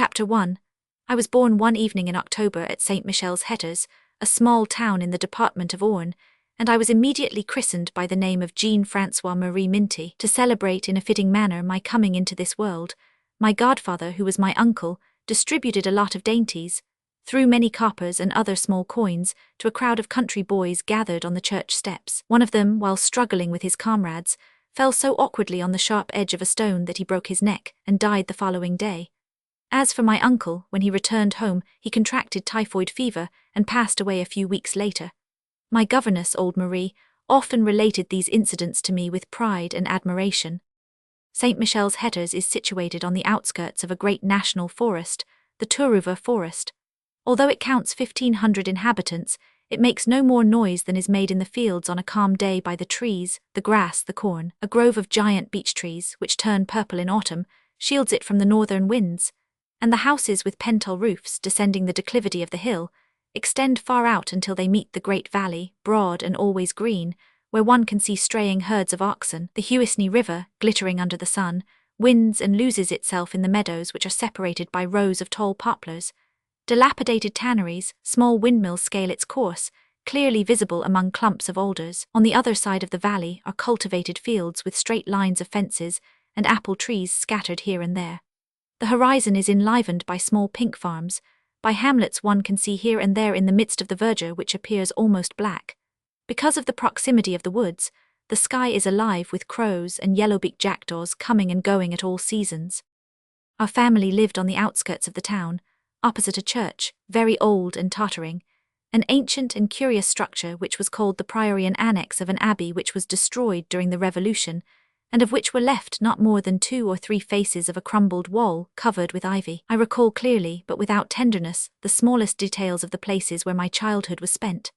Chapter 1. I was born one evening in October at St. Michel's Hetters, a small town in the department of Orne, and I was immediately christened by the name of Jean-Francois Marie Minty to celebrate in a fitting manner my coming into this world. My godfather, who was my uncle, distributed a lot of dainties, threw many coppers and other small coins to a crowd of country boys gathered on the church steps. One of them, while struggling with his comrades, fell so awkwardly on the sharp edge of a stone that he broke his neck and died the following day. As for my uncle, when he returned home, he contracted typhoid fever and passed away a few weeks later. My governess, old Marie, often related these incidents to me with pride and admiration. St. Michel's Hetters is situated on the outskirts of a great national forest, the Turuva Forest. Although it counts 1,500 inhabitants, it makes no more noise than is made in the fields on a calm day by the trees, the grass, the corn. A grove of giant beech trees, which turn purple in autumn, shields it from the northern winds, and the houses with pentile roofs descending the declivity of the hill extend far out until they meet the great valley, broad and always green, where one can see straying herds of oxen. The Huisne River, glittering under the sun, wins and loses itself in the meadows which are separated by rows of tall poplars. Dilapidated tanneries, small windmills scale its course, clearly visible among clumps of alders. On the other side of the valley are cultivated fields with straight lines of fences and apple trees scattered here and there. The horizon is enlivened by small pink farms, by hamlets one can see here and there in the midst of the verdure which appears almost black. Because of the proximity of the woods, the sky is alive with crows and yellow-beaked jackdaws coming and going at all seasons. Our family lived on the outskirts of the town, opposite a church, very old and tottering, an ancient and curious structure which was called the priory and annex of an abbey which was destroyed during the Revolution, and of which were left not more than 2 or 3 faces of a crumbled wall covered with ivy. I recall clearly, but without tenderness, the smallest details of the places where my childhood was spent.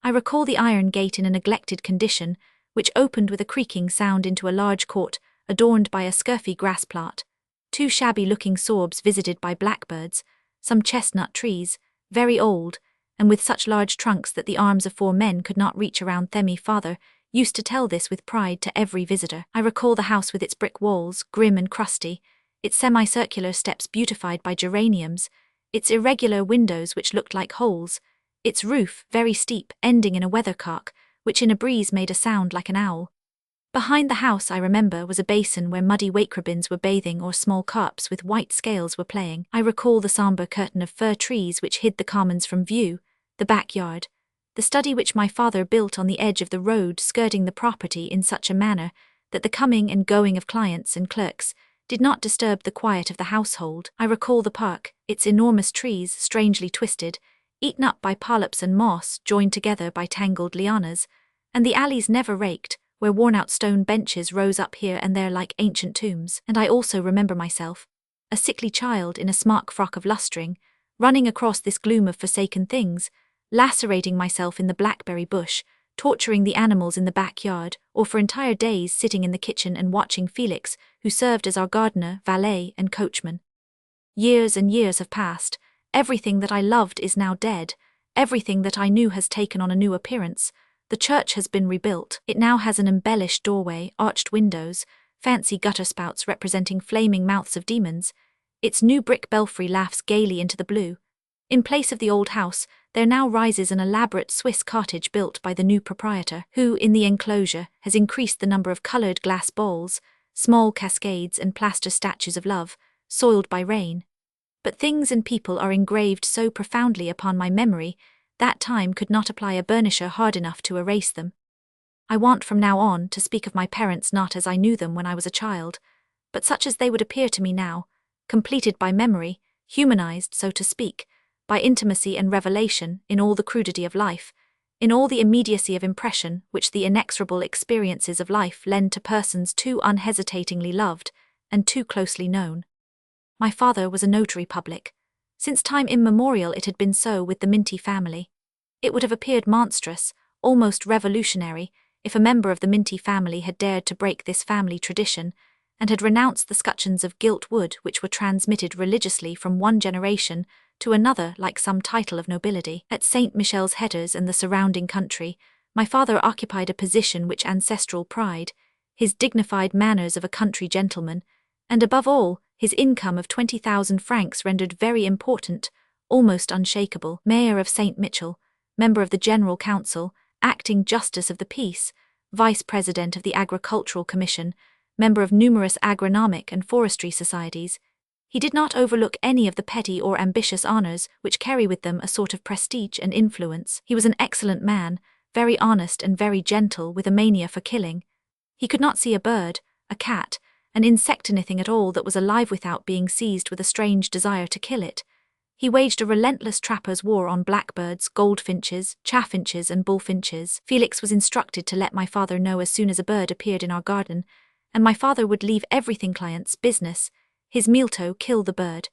I recall the iron gate in a neglected condition, which opened with a creaking sound into a large court adorned by a scurfy grass plot, 2 shabby-looking sorbs visited by blackbirds, some chestnut trees, very old, and with such large trunks that the arms of 4 men could not reach around them. Father used to tell this with pride to every visitor. I recall the house with its brick walls, grim and crusty, its semicircular steps beautified by geraniums, its irregular windows which looked like holes, its roof, very steep, ending in a weathercock, which in a breeze made a sound like an owl. Behind the house, I remember, was a basin where muddy wakerbins were bathing or small carps with white scales were playing. I recall the sombre curtain of fir trees which hid the commons from view, the backyard, the study which my father built on the edge of the road skirting the property in such a manner that the coming and going of clients and clerks did not disturb the quiet of the household. I recall the park, its enormous trees strangely twisted, eaten up by polyps and moss joined together by tangled lianas, and the alleys never raked, where worn-out stone benches rose up here and there like ancient tombs. And I also remember myself, a sickly child in a smock frock of lustring, running across this gloom of forsaken things, lacerating myself in the blackberry bush, torturing the animals in the backyard, or for entire days sitting in the kitchen and watching Felix, who served as our gardener, valet, and coachman. Years and years have passed. Everything that I loved is now dead. Everything that I knew has taken on a new appearance. The church has been rebuilt. It now has an embellished doorway, arched windows, fancy gutter spouts representing flaming mouths of demons. Its new brick belfry laughs gaily into the blue. In place of the old house, there now rises an elaborate Swiss cottage built by the new proprietor, who, in the enclosure, has increased the number of coloured glass bowls, small cascades and plaster statues of love, soiled by rain. But things and people are engraved so profoundly upon my memory that time could not apply a burnisher hard enough to erase them. I want from now on to speak of my parents not as I knew them when I was a child, but such as they would appear to me now, completed by memory, humanized, so to speak, by intimacy and revelation in all the crudity of life, in all the immediacy of impression which the inexorable experiences of life lend to persons too unhesitatingly loved and too closely known. My father was a notary public. Since time immemorial it had been so with the Minty family. It would have appeared monstrous, almost revolutionary, if a member of the Minty family had dared to break this family tradition, and had renounced the scutcheons of gilt wood which were transmitted religiously from one generation to another like some title of nobility. At St. Michel's Hetters and the surrounding country, my father occupied a position which ancestral pride, his dignified manners of a country gentleman, and above all, His income of 20,000 francs rendered very important, almost unshakable, Mayor of St. Michel, member of the General Council, acting Justice of the Peace, Vice President of the Agricultural Commission, member of numerous agronomic and forestry societies. He did not overlook any of the petty or ambitious honors which carry with them a sort of prestige and influence. He was an excellent man, very honest and very gentle, with a mania for killing. He could not see a bird, a cat, an insect, anything at all that was alive without being seized with a strange desire to kill it. He waged a relentless trapper's war on blackbirds, goldfinches, chaffinches and bullfinches. Felix was instructed to let my father know as soon as a bird appeared in our garden, and my father would leave everything, clients, business, his meal to kill the bird.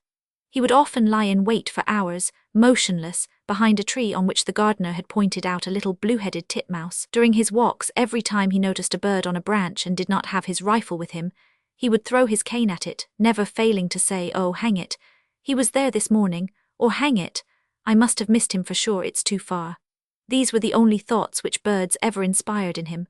He would often lie in wait for hours, motionless, behind a tree on which the gardener had pointed out a little blue-headed titmouse. During his walks, every time he noticed a bird on a branch and did not have his rifle with him, he would throw his cane at it, never failing to say, "Oh, hang it, he was there this morning," or "Hang it, I must have missed him for sure, it's too far." These were the only thoughts which birds ever inspired in him.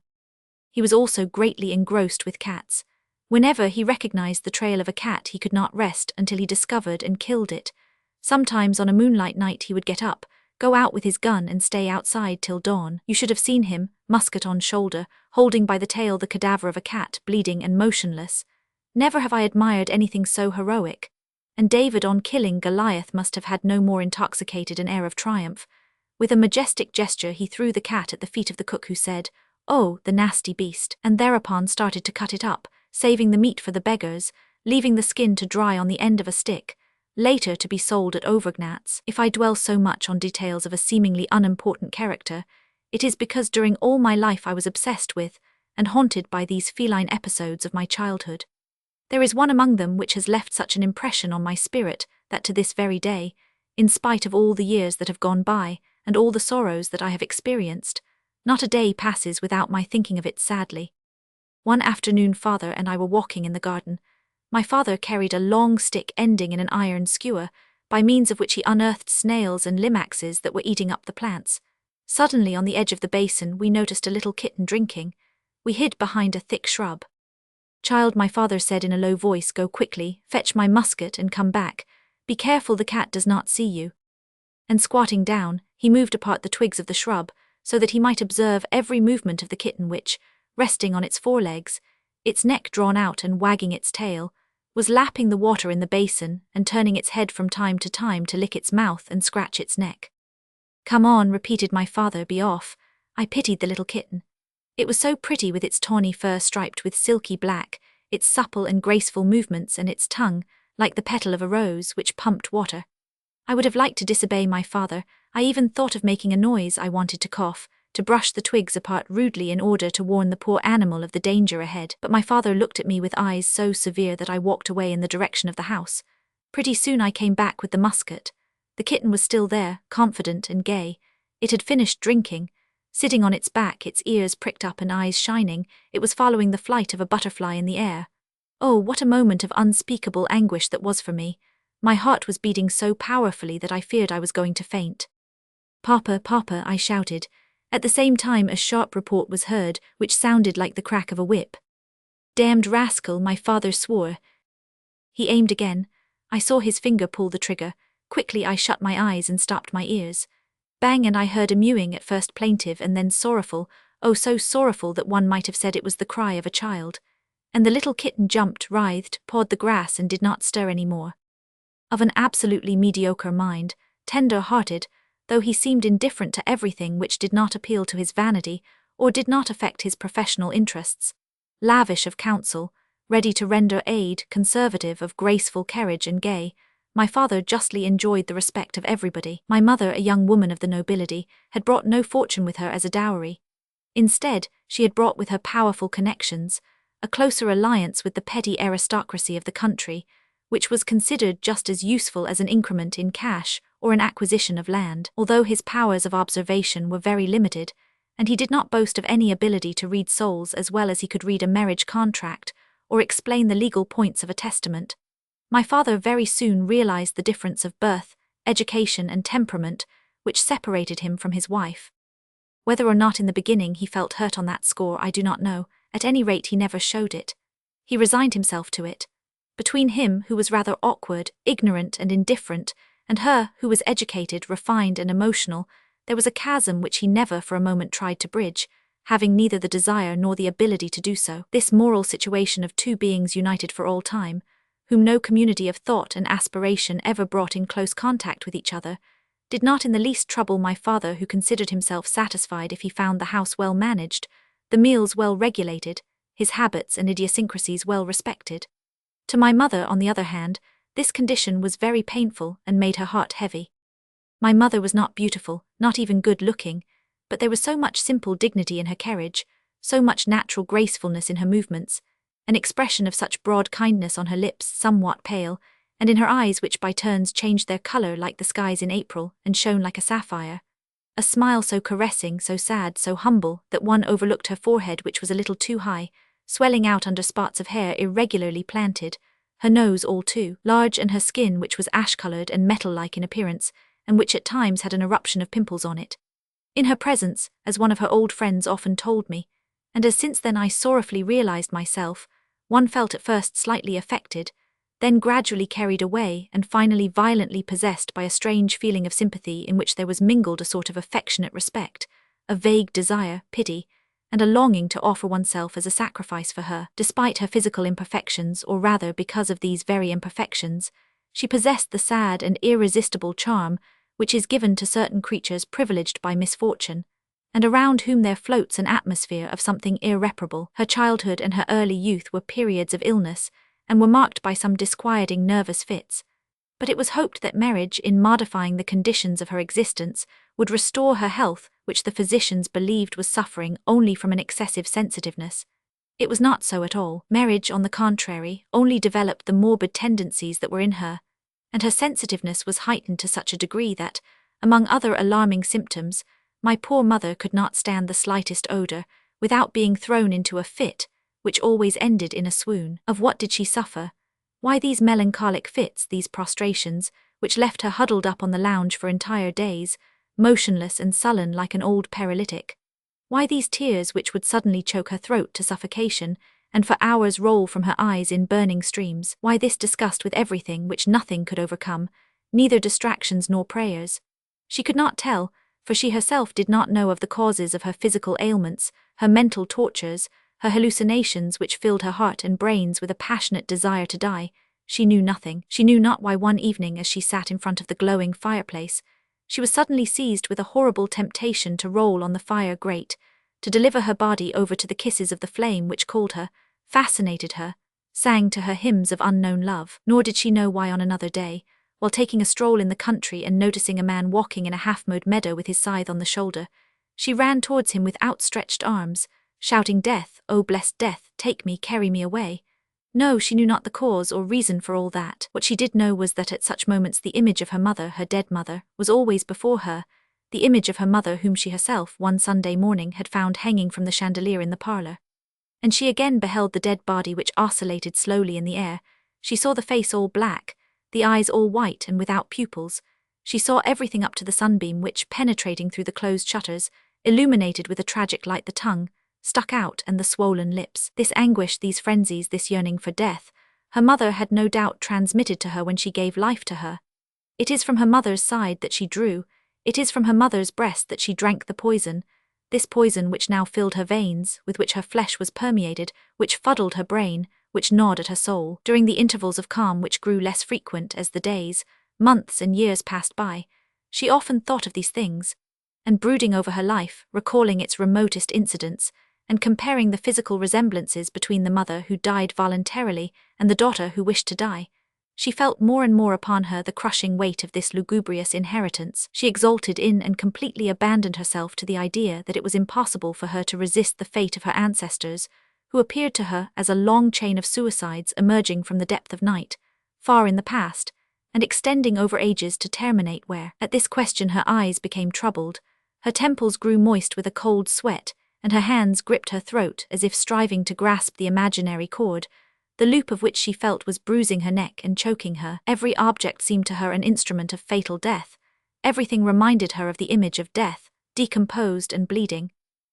He was also greatly engrossed with cats. Whenever he recognized the trail of a cat, he could not rest until he discovered and killed it. Sometimes on a moonlight night he would get up, go out with his gun and stay outside till dawn. You should have seen him, musket on shoulder, holding by the tail the cadaver of a cat, bleeding and motionless. Never have I admired anything so heroic. And David, on killing Goliath, must have had no more intoxicated an air of triumph. With a majestic gesture he threw the cat at the feet of the cook, who said, "Oh, the nasty beast," and thereupon started to cut it up, saving the meat for the beggars, leaving the skin to dry on the end of a stick, later to be sold at Auvergnat's. If I dwell so much on details of a seemingly unimportant character, it is because during all my life I was obsessed with and haunted by these feline episodes of my childhood. There is one among them which has left such an impression on my spirit that to this very day, in spite of all the years that have gone by and all the sorrows that I have experienced, not a day passes without my thinking of it sadly. One afternoon father and I were walking in the garden. My father carried a long stick ending in an iron skewer, by means of which he unearthed snails and limaxes that were eating up the plants. Suddenly, on the edge of the basin, we noticed a little kitten drinking. We hid behind a thick shrub. "Child," my father said in a low voice, "go quickly, fetch my musket and come back. Be careful the cat does not see you." And squatting down, he moved apart the twigs of the shrub, so that he might observe every movement of the kitten which, resting on its forelegs, its neck drawn out and wagging its tail, was lapping the water in the basin and turning its head from time to lick its mouth and scratch its neck. "Come on," repeated my father, "be off." I pitied the little kitten. It was so pretty, with its tawny fur striped with silky black, its supple and graceful movements, and its tongue, like the petal of a rose, which pumped water. I would have liked to disobey my father. I even thought of making a noise. I wanted to cough, to brush the twigs apart rudely in order to warn the poor animal of the danger ahead, but my father looked at me with eyes so severe that I walked away in the direction of the house. Pretty soon I came back with the musket. The kitten was still there, confident and gay. It had finished drinking. Sitting on its back, its ears pricked up and eyes shining, it was following the flight of a butterfly in the air. Oh, what a moment of unspeakable anguish that was for me. My heart was beating so powerfully that I feared I was going to faint. "Papa, Papa," I shouted. At the same time a sharp report was heard, which sounded like the crack of a whip. "Damned rascal," my father swore. He aimed again. I saw his finger pull the trigger. Quickly I shut my eyes and stopped my ears. Bang, and I heard a mewing, at first plaintive and then sorrowful, oh so sorrowful that one might have said it was the cry of a child. And the little kitten jumped, writhed, pawed the grass and did not stir any more. Of an absolutely mediocre mind, tender-hearted, though he seemed indifferent to everything which did not appeal to his vanity or did not affect his professional interests, lavish of counsel, ready to render aid, conservative, of graceful carriage and gay, my father justly enjoyed the respect of everybody. My mother, a young woman of the nobility, had brought no fortune with her as a dowry. Instead, she had brought with her powerful connections, a closer alliance with the petty aristocracy of the country, which was considered just as useful as an increment in cash or an acquisition of land. Although his powers of observation were very limited, and he did not boast of any ability to read souls as well as he could read a marriage contract or explain the legal points of a testament, my father very soon realized the difference of birth, education and temperament which separated him from his wife. Whether or not in the beginning he felt hurt on that score I do not know, at any rate he never showed it. He resigned himself to it. Between him, who was rather awkward, ignorant, and indifferent, and her, who was educated, refined, and emotional, there was a chasm which he never for a moment tried to bridge, having neither the desire nor the ability to do so. This moral situation of two beings united for all time, whom no community of thought and aspiration ever brought in close contact with each other, did not in the least trouble my father, who considered himself satisfied if he found the house well managed, the meals well regulated, his habits and idiosyncrasies well respected. To my mother, on the other hand, this condition was very painful and made her heart heavy. My mother was not beautiful, not even good-looking, but there was so much simple dignity in her carriage, so much natural gracefulness in her movements, an expression of such broad kindness on her lips, somewhat pale, and in her eyes which by turns changed their colour like the skies in April and shone like a sapphire, a smile so caressing, so sad, so humble, that one overlooked her forehead, which was a little too high, swelling out under spots of hair irregularly planted, her nose all too large, and her skin, which was ash-coloured and metal-like in appearance, and which at times had an eruption of pimples on it. In her presence, as one of her old friends often told me, and as since then I sorrowfully realized myself, one felt at first slightly affected, then gradually carried away, and finally violently possessed by a strange feeling of sympathy in which there was mingled a sort of affectionate respect, a vague desire, pity, and a longing to offer oneself as a sacrifice for her. Despite her physical imperfections, or rather because of these very imperfections, she possessed the sad and irresistible charm which is given to certain creatures privileged by misfortune, and around whom there floats an atmosphere of something irreparable. Her childhood and her early youth were periods of illness, and were marked by some disquieting nervous fits, but it was hoped that marriage, in modifying the conditions of her existence, would restore her health, which the physicians believed was suffering only from an excessive sensitiveness. It was not so at all. Marriage, on the contrary, only developed the morbid tendencies that were in her, and her sensitiveness was heightened to such a degree that, among other alarming symptoms, my poor mother could not stand the slightest odour without being thrown into a fit, which always ended in a swoon. Of what did she suffer? Why these melancholic fits, these prostrations, which left her huddled up on the lounge for entire days, motionless and sullen like an old paralytic? Why these tears which would suddenly choke her throat to suffocation, and for hours roll from her eyes in burning streams? Why this disgust with everything which nothing could overcome, neither distractions nor prayers? She could not tell, for she herself did not know of the causes of her physical ailments, her mental tortures, her hallucinations which filled her heart and brains with a passionate desire to die. She knew nothing. She knew not why one evening, as she sat in front of the glowing fireplace, she was suddenly seized with a horrible temptation to roll on the fire grate, to deliver her body over to the kisses of the flame which called her, fascinated her, sang to her hymns of unknown love. Nor did she know why on another day, while taking a stroll in the country and noticing a man walking in a half-mowed meadow with his scythe on the shoulder, she ran towards him with outstretched arms, shouting, "Death, O blessed death, take me, carry me away." No, she knew not the cause or reason for all that. What she did know was that at such moments the image of her mother, her dead mother, was always before her, the image of her mother whom she herself, one Sunday morning, had found hanging from the chandelier in the parlour. And she again beheld the dead body which oscillated slowly in the air. She saw the face all black, the eyes all white and without pupils. She saw everything up to the sunbeam which, penetrating through the closed shutters, illuminated with a tragic light the tongue, stuck out, and the swollen lips. This anguish, these frenzies, this yearning for death, her mother had no doubt transmitted to her when she gave life to her. It is from her mother's side that she drew, it is from her mother's breast that she drank the poison, this poison which now filled her veins, with which her flesh was permeated, which fuddled her brain, which gnawed at her soul. During the intervals of calm which grew less frequent as the days, months and years passed by, she often thought of these things, and brooding over her life, recalling its remotest incidents, and comparing the physical resemblances between the mother who died voluntarily and the daughter who wished to die, she felt more and more upon her the crushing weight of this lugubrious inheritance. She exulted in and completely abandoned herself to the idea that it was impossible for her to resist the fate of her ancestors, who appeared to her as a long chain of suicides emerging from the depth of night, far in the past, and extending over ages to terminate where. At this question her eyes became troubled, her temples grew moist with a cold sweat, and her hands gripped her throat as if striving to grasp the imaginary cord, the loop of which she felt was bruising her neck and choking her. Every object seemed to her an instrument of fatal death. Everything reminded her of the image of death, decomposed and bleeding.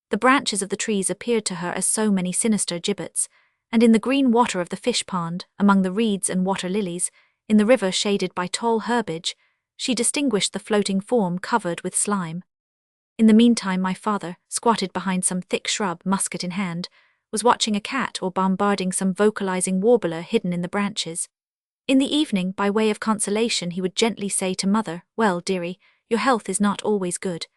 The branches of the trees appeared to her as so many sinister gibbets, and in the green water of the fish pond, among the reeds and water lilies, in the river shaded by tall herbage, she distinguished the floating form covered with slime. In the meantime my father, squatted behind some thick shrub, musket in hand, was watching a cat or bombarding some vocalizing warbler hidden in the branches. In the evening, by way of consolation, he would gently say to mother, "Well, dearie, your health is not always good.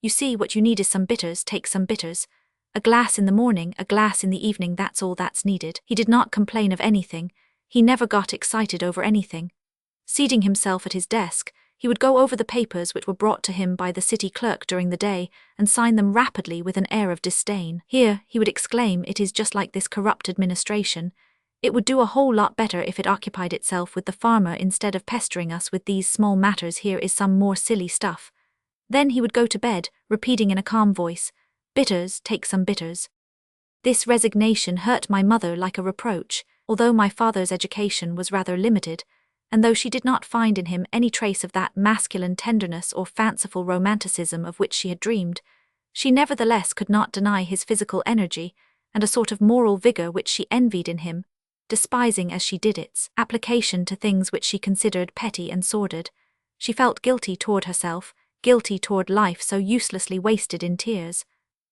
You see, what you need is some bitters, take some bitters. A glass in the morning, a glass in the evening, that's all that's needed." He did not complain of anything. He never got excited over anything. Seating himself at his desk, he would go over the papers which were brought to him by the city clerk during the day and sign them rapidly with an air of disdain. "Here," he would exclaim, "it is just like this corrupt administration. It would do a whole lot better if it occupied itself with the farmer instead of pestering us with these small matters. Here is some more silly stuff." Then he would go to bed, repeating in a calm voice, "Bitters, take some bitters." This resignation hurt my mother like a reproach, although my father's education was rather limited, and though she did not find in him any trace of that masculine tenderness or fanciful romanticism of which she had dreamed, she nevertheless could not deny his physical energy and a sort of moral vigor which she envied in him, despising as she did its application to things which she considered petty and sordid. She felt guilty toward herself, guilty toward life so uselessly wasted in tears.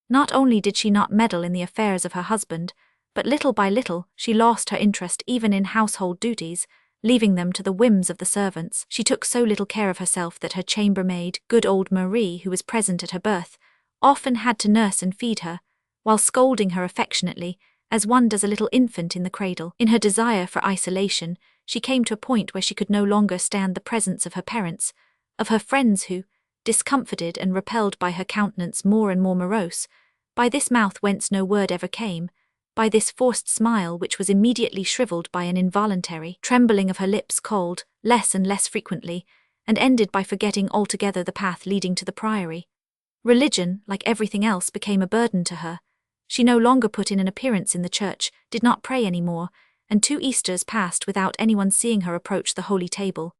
Not only did she not meddle in the affairs of her husband, but little by little she lost her interest even in household duties, leaving them to the whims of the servants. She took so little care of herself that her chambermaid, good old Marie, who was present at her birth, often had to nurse and feed her, while scolding her affectionately, as one does a little infant in the cradle. In her desire for isolation, she came to a point where she could no longer stand the presence of her parents, of her friends who, discomfited and repelled by her countenance more and more morose, by this mouth whence no word ever came, by this forced smile which was immediately shriveled by an involuntary trembling of her lips, called, less and less frequently, and ended by forgetting altogether the path leading to the priory. Religion, like everything else, became a burden to her. She no longer put in an appearance in the church, did not pray any more, and 2 Easters passed without anyone seeing her approach the holy table.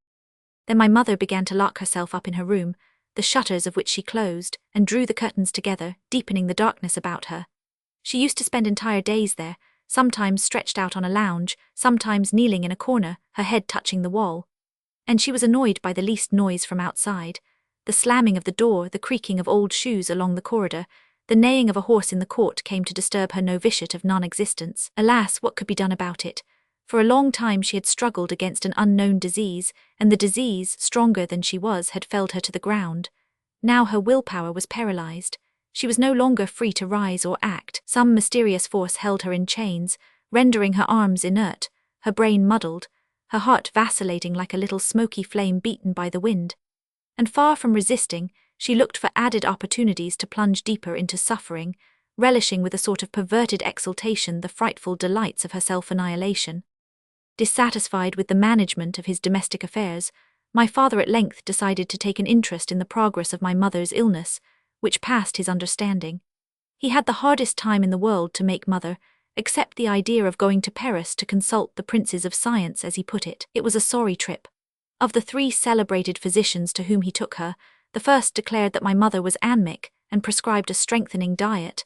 Then my mother began to lock herself up in her room, the shutters of which she closed, and drew the curtains together, deepening the darkness about her. She used to spend entire days there, sometimes stretched out on a lounge, sometimes kneeling in a corner, her head touching the wall. And she was annoyed by the least noise from outside, the slamming of the door, the creaking of old shoes along the corridor, the neighing of a horse in the court came to disturb her novitiate of non-existence. Alas, what could be done about it? For a long time she had struggled against an unknown disease, and the disease, stronger than she was, had felled her to the ground. Now her willpower was paralyzed. She was no longer free to rise or act. Some mysterious force held her in chains, rendering her arms inert, her brain muddled, her heart vacillating like a little smoky flame beaten by the wind. And far from resisting, she looked for added opportunities to plunge deeper into suffering, relishing with a sort of perverted exultation the frightful delights of her self-annihilation. Dissatisfied with the management of his domestic affairs, my father at length decided to take an interest in the progress of my mother's illness, which passed his understanding. He had the hardest time in the world to make mother accept the idea of going to Paris to consult the princes of science, as he put it. It was a sorry trip. Of the 3 celebrated physicians to whom he took her, the first declared that my mother was anemic and prescribed a strengthening diet.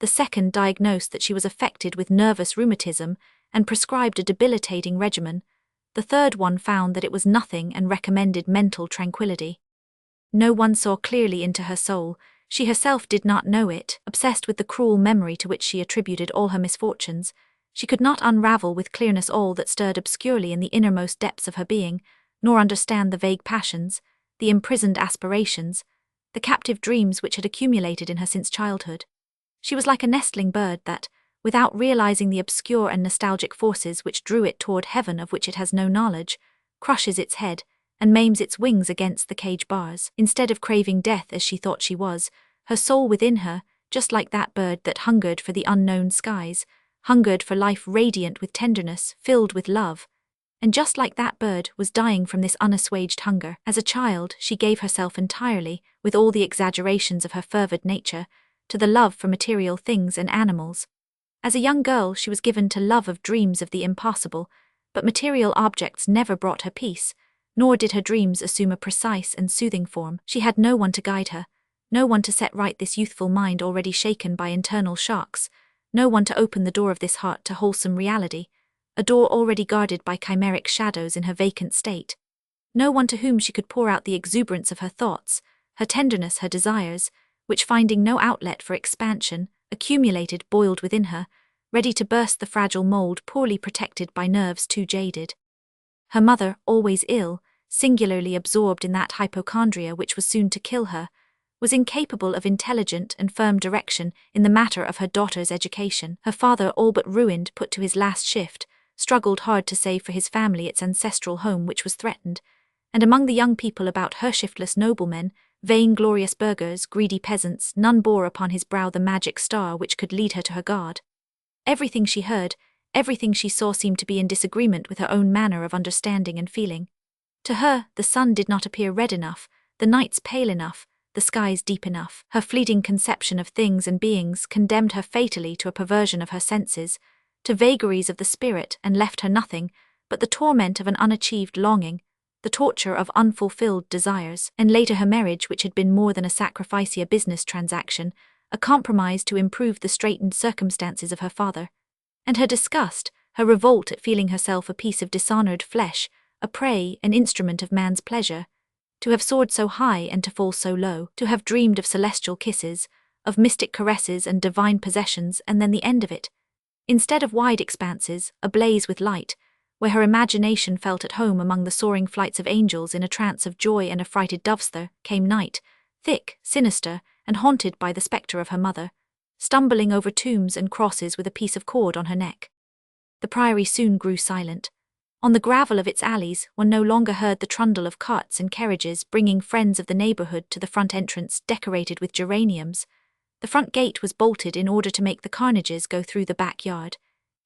The second diagnosed that she was affected with nervous rheumatism and prescribed a debilitating regimen. The third one found that it was nothing and recommended mental tranquility. No one saw clearly into her soul. She herself did not know it. Obsessed with the cruel memory to which she attributed all her misfortunes, she could not unravel with clearness all that stirred obscurely in the innermost depths of her being, nor understand the vague passions, the imprisoned aspirations, the captive dreams which had accumulated in her since childhood. She was like a nestling bird that, without realizing the obscure and nostalgic forces which drew it toward heaven of which it has no knowledge, crushes its head and maims its wings against the cage bars. Instead of craving death as she thought she was, her soul within her, just like that bird that hungered for the unknown skies, hungered for life radiant with tenderness, filled with love, and just like that bird was dying from this unassuaged hunger. As a child, she gave herself entirely, with all the exaggerations of her fervid nature, to the love for material things and animals. As a young girl, she was given to love of dreams of the impossible, but material objects never brought her peace, nor did her dreams assume a precise and soothing form. She had no one to guide her, no one to set right this youthful mind already shaken by internal shocks, no one to open the door of this heart to wholesome reality, a door already guarded by chimeric shadows in her vacant state. No one to whom she could pour out the exuberance of her thoughts, her tenderness, her desires, which, finding no outlet for expansion, accumulated, boiled within her, ready to burst the fragile mold, poorly protected by nerves too jaded. Her mother, always ill, singularly absorbed in that hypochondria which was soon to kill her, was incapable of intelligent and firm direction in the matter of her daughter's education. Her father, all but ruined, put to his last shift, struggled hard to save for his family its ancestral home which was threatened, and among the young people about her, shiftless noblemen, vain-glorious burghers, greedy peasants, none bore upon his brow the magic star which could lead her to her God. Everything she heard, everything she saw seemed to be in disagreement with her own manner of understanding and feeling. To her, the sun did not appear red enough, the nights pale enough, the skies deep enough. Her fleeting conception of things and beings condemned her fatally to a perversion of her senses, to vagaries of the spirit, and left her nothing but the torment of an unachieved longing, the torture of unfulfilled desires. And later her marriage, which had been more than a sacrifice, a business transaction, a compromise to improve the straitened circumstances of her father. And her disgust, her revolt at feeling herself a piece of dishonored flesh, a prey, an instrument of man's pleasure, to have soared so high and to fall so low, to have dreamed of celestial kisses, of mystic caresses and divine possessions, and then the end of it. Instead of wide expanses, ablaze with light, where her imagination felt at home among the soaring flights of angels in a trance of joy and affrighted doves, there came night, thick, sinister, and haunted by the spectre of her mother, stumbling over tombs and crosses with a piece of cord on her neck. The priory soon grew silent. On the gravel of its alleys, one no longer heard the trundle of carts and carriages bringing friends of the neighborhood to the front entrance decorated with geraniums. The front gate was bolted in order to make the carnages go through the backyard.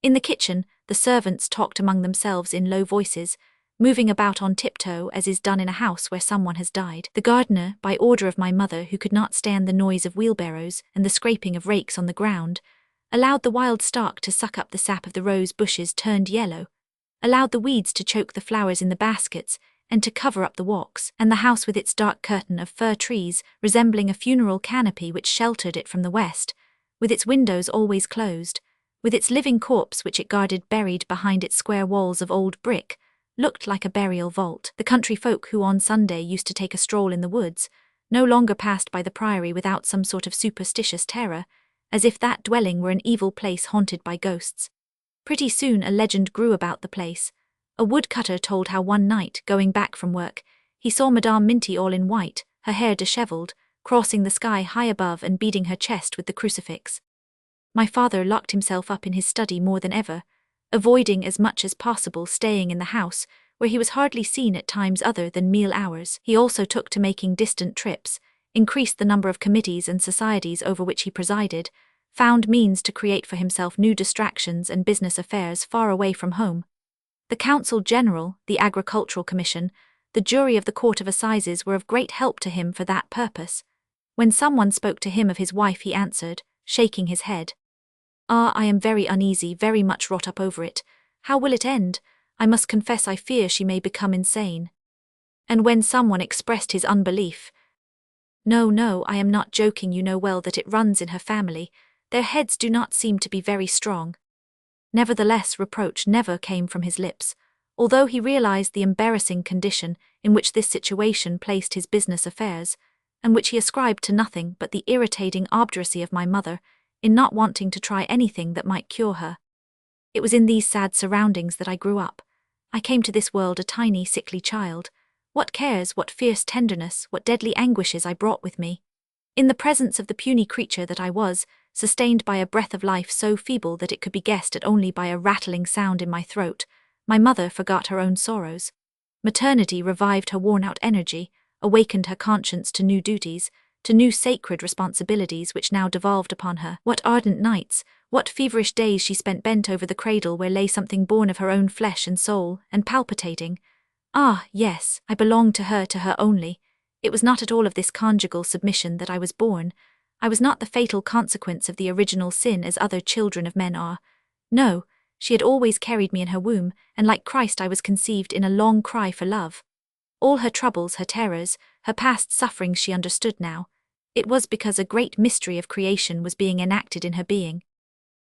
In the kitchen, the servants talked among themselves in low voices, moving about on tiptoe as is done in a house where someone has died. The gardener, by order of my mother, who could not stand the noise of wheelbarrows and the scraping of rakes on the ground, allowed the wild stalk to suck up the sap of the rose bushes turned yellow, allowed the weeds to choke the flowers in the baskets and to cover up the walks, and the house with its dark curtain of fir trees resembling a funeral canopy which sheltered it from the west, with its windows always closed, with its living corpse which it guarded buried behind its square walls of old brick, looked like a burial vault. The country folk who on Sunday used to take a stroll in the woods no longer passed by the priory without some sort of superstitious terror, as if that dwelling were an evil place haunted by ghosts. Pretty soon a legend grew about the place. A woodcutter told how one night, going back from work, he saw Madame Minty all in white, her hair dishevelled, crossing the sky high above and beating her chest with the crucifix. My father locked himself up in his study more than ever, avoiding as much as possible staying in the house, where he was hardly seen at times other than meal hours. He also took to making distant trips, increased the number of committees and societies over which he presided, found means to create for himself new distractions and business affairs far away from home. The Council General, the Agricultural Commission, the jury of the Court of Assizes were of great help to him for that purpose. When someone spoke to him of his wife, he answered, shaking his head, "Ah, I am very uneasy, very much wrought up over it. How will it end? I must confess I fear she may become insane." And when someone expressed his unbelief, "No, I am not joking, you know well that it runs in her family. Their heads do not seem to be very strong." Nevertheless, reproach never came from his lips, although he realized the embarrassing condition in which this situation placed his business affairs, and which he ascribed to nothing but the irritating obduracy of my mother in not wanting to try anything that might cure her. It was in these sad surroundings that I grew up. I came to this world a tiny, sickly child. What cares, what fierce tenderness, what deadly anguishes I brought with me. In the presence of the puny creature that I was, sustained by a breath of life so feeble that it could be guessed at only by a rattling sound in my throat, my mother forgot her own sorrows. Maternity revived her worn-out energy, awakened her conscience to new duties, to new sacred responsibilities which now devolved upon her. What ardent nights, what feverish days she spent bent over the cradle where lay something born of her own flesh and soul, and palpitating. Ah, yes, I belonged to her only. It was not at all of this conjugal submission that I was born. I was not the fatal consequence of the original sin as other children of men are. No, she had always carried me in her womb, and like Christ I was conceived in a long cry for love. All her troubles, her terrors, her past sufferings she understood now. It was because a great mystery of creation was being enacted in her being.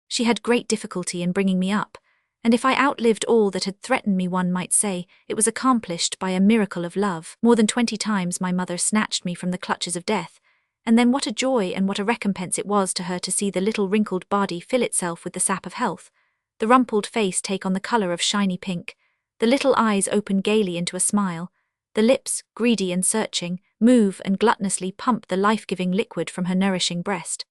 She had great difficulty in bringing me up, and if I outlived all that had threatened me, one might say, it was accomplished by a miracle of love. More than 20 times my mother snatched me from the clutches of death, and then what a joy and what a recompense it was to her to see the little wrinkled body fill itself with the sap of health, the rumpled face take on the color of shiny pink, the little eyes open gaily into a smile, the lips, greedy and searching, move and gluttonously pump the life-giving liquid from her nourishing breast.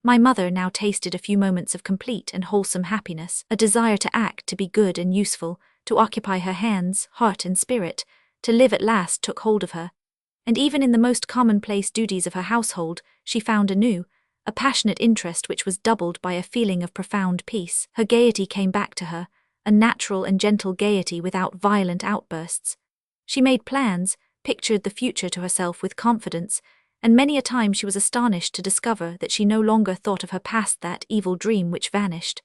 My mother now tasted a few moments of complete and wholesome happiness, a desire to act, to be good and useful, to occupy her hands, heart and spirit, to live at last took hold of her. And even in the most commonplace duties of her household, she found anew a passionate interest which was doubled by a feeling of profound peace. Her gaiety came back to her, a natural and gentle gaiety without violent outbursts. She made plans, pictured the future to herself with confidence, and many a time she was astonished to discover that she no longer thought of her past, that evil dream which vanished.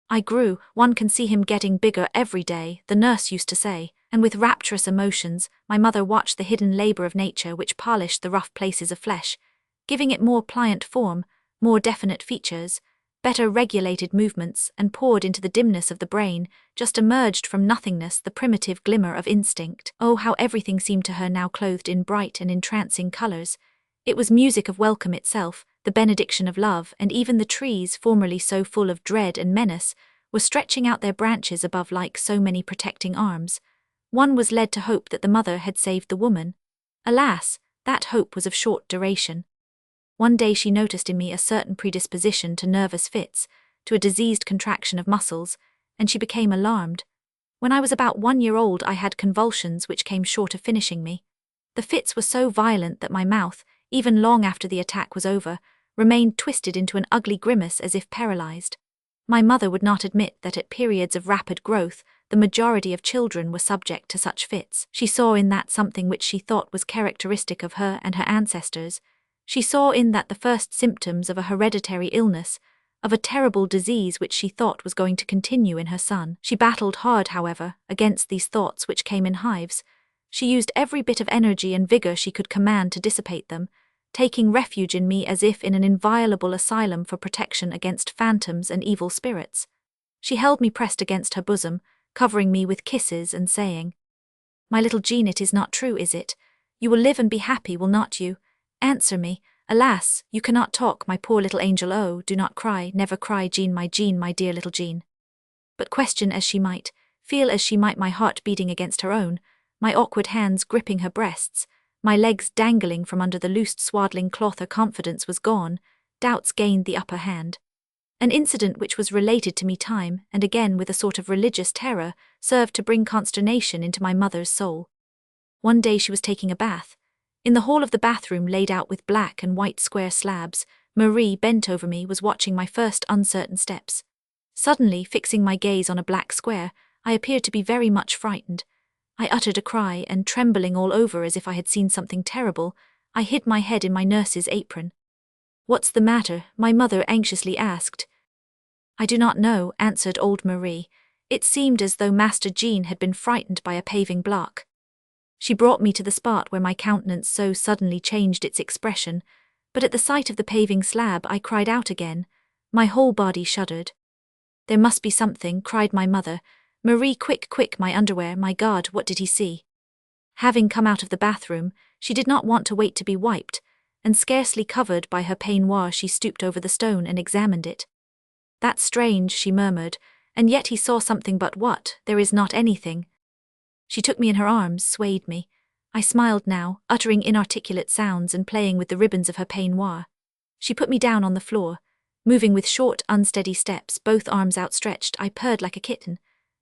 I grew, one can see him getting bigger every day, the nurse used to say, and with rapturous emotions, my mother watched the hidden labor of nature which polished the rough places of flesh, giving it more pliant form, more definite features, better regulated movements, and poured into the dimness of the brain, just emerged from nothingness, the primitive glimmer of instinct. Oh, how everything seemed to her now clothed in bright and entrancing colors. It was music of welcome itself, the benediction of love, and even the trees, formerly so full of dread and menace, were stretching out their branches above like so many protecting arms. One was led to hope that the mother had saved the woman. Alas, that hope was of short duration. One day she noticed in me a certain predisposition to nervous fits, to a diseased contraction of muscles, and she became alarmed. When I was about 1 year old I had convulsions which came short of finishing me. The fits were so violent that my mouth, even long after the attack was over, remained twisted into an ugly grimace as if paralyzed. My mother would not admit that at periods of rapid growth, the majority of children were subject to such fits. She saw in that something which she thought was characteristic of her and her ancestors. She saw in that the first symptoms of a hereditary illness, of a terrible disease which she thought was going to continue in her son. She battled hard, however, against these thoughts which came in hives. She used every bit of energy and vigor she could command to dissipate them, taking refuge in me as if in an inviolable asylum for protection against phantoms and evil spirits. She held me pressed against her bosom, covering me with kisses and saying, "My little Jean, it is not true, is it? You will live and be happy, will not you? Answer me. Alas, you cannot talk, my poor little angel. Oh, do not cry, never cry, Jean, my dear little Jean." But question as she might, feel as she might my heart beating against her own, my awkward hands gripping her breasts, my legs dangling from under the loosed swaddling cloth, her confidence was gone, doubts gained the upper hand. An incident which was related to me time and again with a sort of religious terror served to bring consternation into my mother's soul. One day she was taking a bath. In the hall of the bathroom, laid out with black and white square slabs, Marie, bent over me, was watching my first uncertain steps. Suddenly, fixing my gaze on a black square, I appeared to be very much frightened. I uttered a cry, and trembling all over as if I had seen something terrible, I hid my head in my nurse's apron. "What's the matter?" my mother anxiously asked. "I do not know," answered old Marie. It seemed as though Master Jean had been frightened by a paving block. She brought me to the spot where my countenance so suddenly changed its expression, but at the sight of the paving slab I cried out again. My whole body shuddered. "There must be something," cried my mother. "Marie, quick, quick, my underwear, my God, what did he see?" Having come out of the bathroom, she did not want to wait to be wiped, and scarcely covered by her peignoir she stooped over the stone and examined it. "That's strange," she murmured, "and yet he saw something, but what? There is not anything." She took me in her arms, swayed me. I smiled now, uttering inarticulate sounds and playing with the ribbons of her peignoir. She put me down on the floor. Moving with short, unsteady steps, both arms outstretched, I purred like a kitten.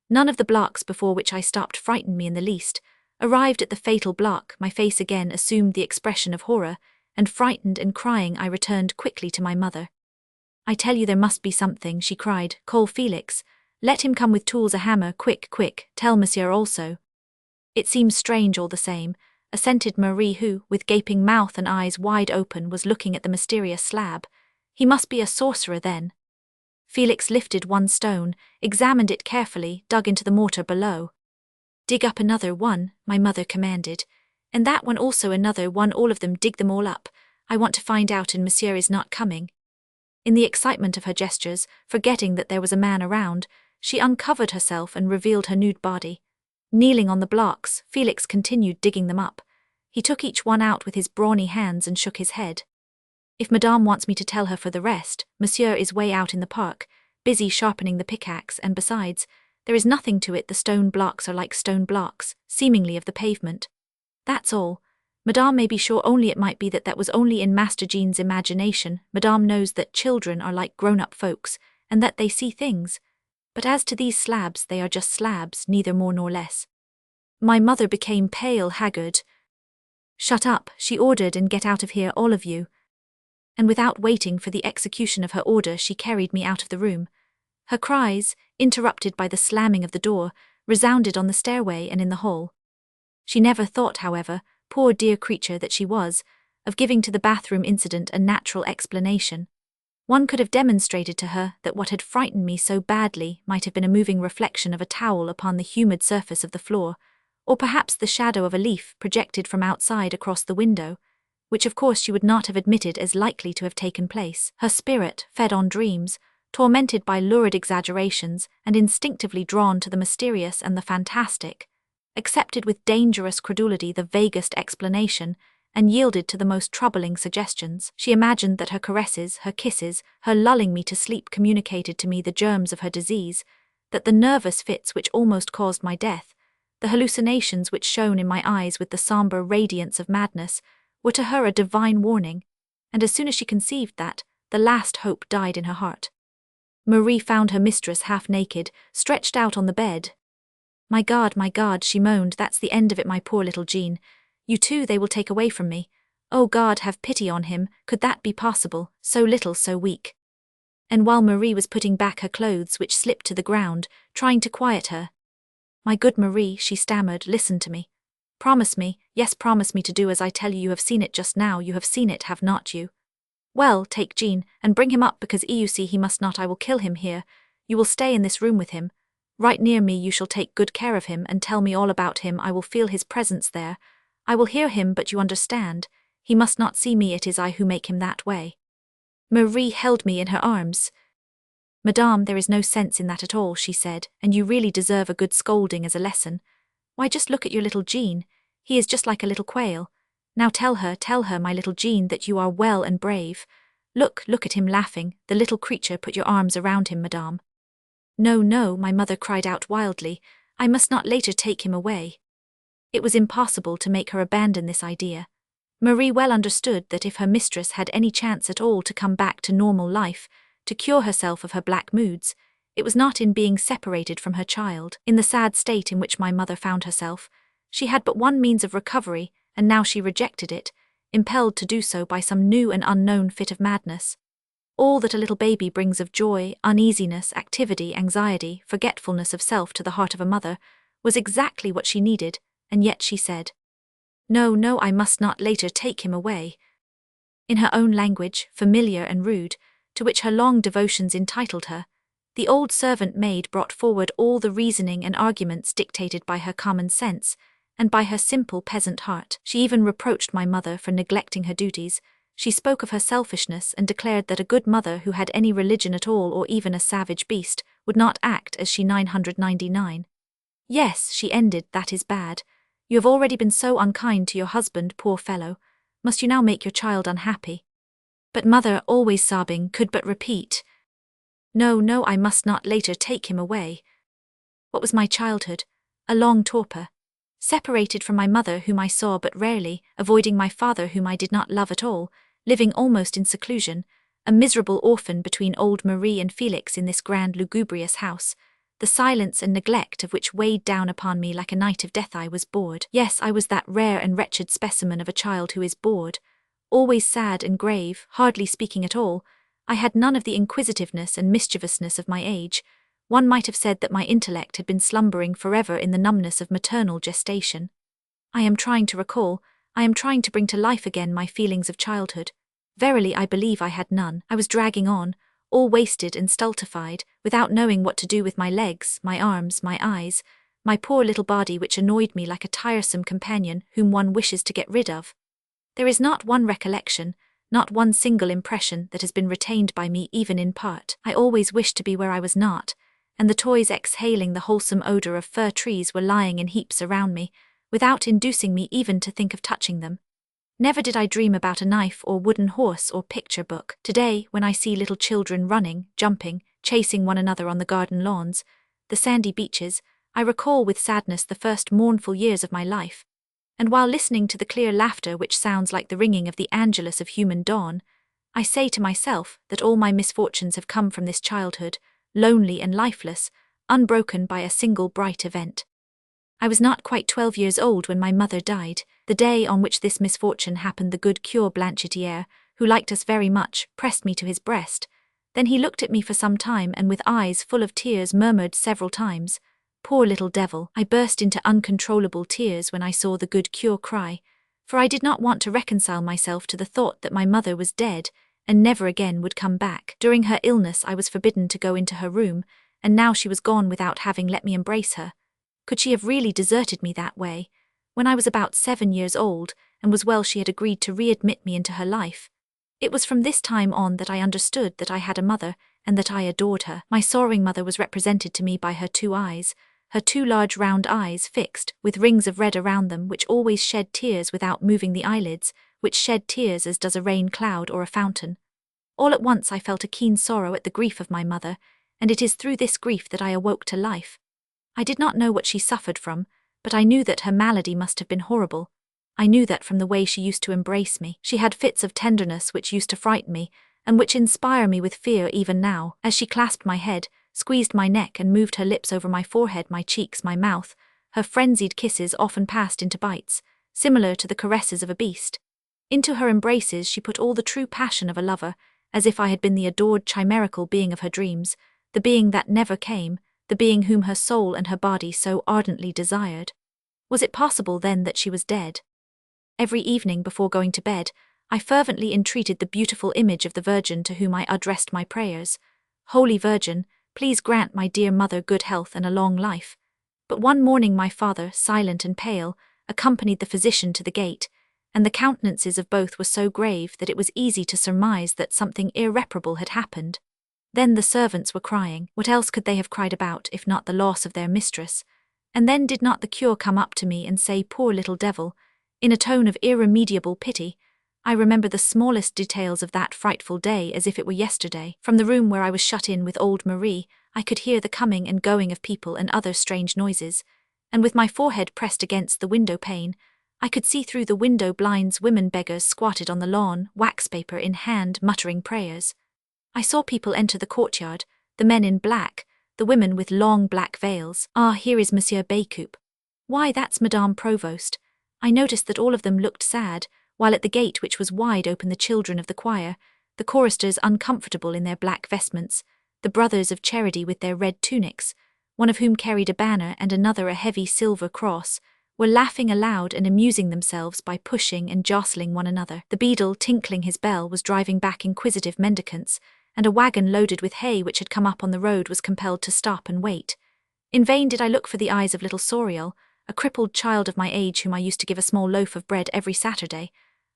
None of the blocks before which I stopped frightened me in the least. Arrived at the fatal block, my face again assumed the expression of horror, and frightened and crying I returned quickly to my mother. "I tell you there must be something," she cried. "Call Felix. Let him come with tools, a hammer, quick, quick. Tell Monsieur also." "It seems strange all the same," assented Marie, who, with gaping mouth and eyes wide open, was looking at the mysterious slab. "He must be a sorcerer then." Felix lifted one stone, examined it carefully, dug into the mortar below. "Dig up another one," my mother commanded. "And that one also, another one, all of them, dig them all up. I want to find out, and Monsieur is not coming." In the excitement of her gestures, forgetting that there was a man around, she uncovered herself and revealed her nude body. Kneeling on the blocks, Felix continued digging them up. He took each one out with his brawny hands and shook his head. If Madame wants me to tell her for the rest, Monsieur is way out in the park, busy sharpening the pickaxe, and besides, there is nothing to it. The stone blocks are like stone blocks, seemingly of the pavement. That's all. Madame may be sure only it might be that was only in Master Jean's imagination. Madame knows that children are like grown-up folks, and that they see things. But as to these slabs, they are just slabs, neither more nor less. My mother became pale, haggard. "Shut up," she ordered, "and get out of here, all of you." And without waiting for the execution of her order, she carried me out of the room. Her cries, interrupted by the slamming of the door, resounded on the stairway and in the hall. She never thought, however, poor dear creature that she was, of giving to the bathroom incident a natural explanation. One could have demonstrated to her that what had frightened me so badly might have been a moving reflection of a towel upon the humid surface of the floor, or perhaps the shadow of a leaf projected from outside across the window, which of course she would not have admitted as likely to have taken place. Her spirit, fed on dreams, tormented by lurid exaggerations and instinctively drawn to the mysterious and the fantastic, accepted with dangerous credulity the vaguest explanation, and yielded to the most troubling suggestions. She imagined that her caresses, her kisses, her lulling me to sleep communicated to me the germs of her disease, that the nervous fits which almost caused my death, the hallucinations which shone in my eyes with the sombre radiance of madness, were to her a divine warning, and as soon as she conceived that, the last hope died in her heart. Marie found her mistress half naked, stretched out on the bed. My God, she moaned, "That's the end of it, my poor little Jean. You too they will take away from me. Oh God, have pity on him, could that be possible, so little, so weak." And while Marie was putting back her clothes which slipped to the ground, trying to quiet her, "My good Marie," she stammered, "listen to me. Promise me, yes, promise me to do as I tell you. You have seen it just now, you have seen it, have not you? Well, take Jean, and bring him up, because you see he must not. I will kill him here. You will stay in this room with him. Right near me. You shall take good care of him, and tell me all about him. I will feel his presence there. I will hear him, but you understand, he must not see me. It is I who make him that way." Marie held me in her arms. "Madame, there is no sense in that at all," she said, "and you really deserve a good scolding as a lesson. Why, just look at your little Jean. He is just like a little quail. Now tell her, my little Jean, that you are well and brave. Look at him laughing, the little creature. Put your arms around him, Madame." No, my mother cried out wildly. "I must not later take him away." It was impossible to make her abandon this idea. Marie well understood that if her mistress had any chance at all to come back to normal life, to cure herself of her black moods, it was not in being separated from her child. In the sad state in which my mother found herself, she had but one means of recovery, and now she rejected it, impelled to do so by some new and unknown fit of madness. All that a little baby brings of joy, uneasiness, activity, anxiety, forgetfulness of self to the heart of a mother, was exactly what she needed, and yet she said, No, I must not later take him away." In her own language, familiar and rude, to which her long devotions entitled her, the old servant maid brought forward all the reasoning and arguments dictated by her common sense, and by her simple peasant heart. She even reproached my mother for neglecting her duties. She spoke of her selfishness and declared that a good mother who had any religion at all, or even a savage beast, would not act as she 999. "Yes," she ended, "that is bad. You have already been so unkind to your husband, poor fellow. Must you now make your child unhappy?" But mother, always sobbing, could but repeat, No, I must not later take him away." What was my childhood? A long torpor. Separated from my mother, whom I saw but rarely, avoiding my father, whom I did not love at all, living almost in seclusion, a miserable orphan between old Marie and Felix in this grand lugubrious house, the silence and neglect of which weighed down upon me like a night of death. I was bored. Yes, I was that rare and wretched specimen of a child who is bored, always sad and grave, hardly speaking at all. I had none of the inquisitiveness and mischievousness of my age. One might have said that my intellect had been slumbering forever in the numbness of maternal gestation. I am trying to recall, I am trying to bring to life again my feelings of childhood. Verily, I believe I had none. I was dragging on, all wasted and stultified, without knowing what to do with my legs, my arms, my eyes, my poor little body, which annoyed me like a tiresome companion whom one wishes to get rid of. There is not one recollection, not one single impression that has been retained by me even in part. I always wished to be where I was not, and the toys exhaling the wholesome odor of fir trees were lying in heaps around me, without inducing me even to think of touching them. Never did I dream about a knife or wooden horse or picture book. Today, when I see little children running, jumping, chasing one another on the garden lawns, the sandy beaches, I recall with sadness the first mournful years of my life. And while listening to the clear laughter which sounds like the ringing of the angelus of human dawn, I say to myself that all my misfortunes have come from this childhood, lonely and lifeless, unbroken by a single bright event. I was not quite 12 years old when my mother died. The day on which this misfortune happened, the good Cure Blanchetier, who liked us very much, pressed me to his breast. Then he looked at me for some time and with eyes full of tears murmured several times, "Poor little devil." I burst into uncontrollable tears when I saw the good Cure cry, for I did not want to reconcile myself to the thought that my mother was dead and never again would come back. During her illness I was forbidden to go into her room, and now she was gone without having let me embrace her. Could she have really deserted me that way? When I was about 7 years old, and was well, she had agreed to readmit me into her life. It was from this time on that I understood that I had a mother, and that I adored her. My sorrowing mother was represented to me by her 2 eyes, her 2 large round eyes fixed, with rings of red around them, which always shed tears without moving the eyelids, which shed tears as does a rain cloud or a fountain. All at once I felt a keen sorrow at the grief of my mother, and it is through this grief that I awoke to life. I did not know what she suffered from, but I knew that her malady must have been horrible. I knew that from the way she used to embrace me. She had fits of tenderness which used to frighten me, and which inspire me with fear even now. As she clasped my head, squeezed my neck and moved her lips over my forehead, my cheeks, my mouth, her frenzied kisses often passed into bites, similar to the caresses of a beast. Into her embraces she put all the true passion of a lover, as if I had been the adored chimerical being of her dreams, the being that never came, the being whom her soul and her body so ardently desired. Was it possible then that she was dead? Every evening before going to bed, I fervently entreated the beautiful image of the Virgin to whom I addressed my prayers. Holy Virgin, please grant my dear mother good health and a long life. But one morning my father, silent and pale, accompanied the physician to the gate, and the countenances of both were so grave that it was easy to surmise that something irreparable had happened. Then the servants were crying. What else could they have cried about if not the loss of their mistress? And then did not the cure come up to me and say, "Poor little devil," in a tone of irremediable pity? I remember the smallest details of that frightful day as if it were yesterday. From the room where I was shut in with old Marie, I could hear the coming and going of people and other strange noises, and with my forehead pressed against the window pane, I could see through the window blinds women beggars squatted on the lawn, wax paper in hand, muttering prayers. I saw people enter the courtyard, the men in black, the women with long black veils. Ah, here is Monsieur Bécoupe. Why, that's Madame Provost. I noticed that all of them looked sad, while at the gate, which was wide open, the children of the choir, the choristers uncomfortable in their black vestments, the brothers of charity with their red tunics, one of whom carried a banner and another a heavy silver cross, were laughing aloud and amusing themselves by pushing and jostling one another. The beadle, tinkling his bell, was driving back inquisitive mendicants, and a wagon loaded with hay which had come up on the road was compelled to stop and wait. In vain did I look for the eyes of little Soriol, a crippled child of my age whom I used to give a small loaf of bread every Saturday.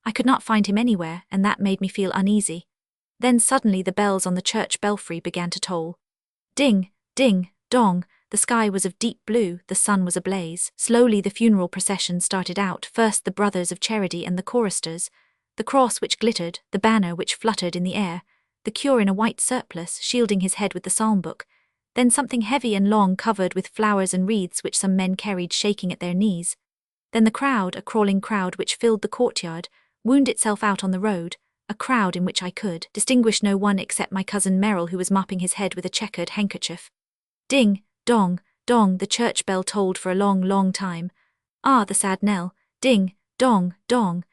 I could not find him anywhere, and that made me feel uneasy. Then suddenly the bells on the church belfry began to toll. Ding, ding, dong. The sky was of deep blue, the sun was ablaze. Slowly the funeral procession started out, first the brothers of charity and the choristers, the cross which glittered, the banner which fluttered in the air, the cure in a white surplice, shielding his head with the psalm book, then something heavy and long covered with flowers and wreaths which some men carried shaking at their knees. Then the crowd, a crawling crowd which filled the courtyard, wound itself out on the road, a crowd in which I could distinguish no one except my cousin Merrill, who was mopping his head with a checkered handkerchief. Ding, dong, dong, the church bell tolled for a long, long time. Ah, the sad knell, ding, dong, dong.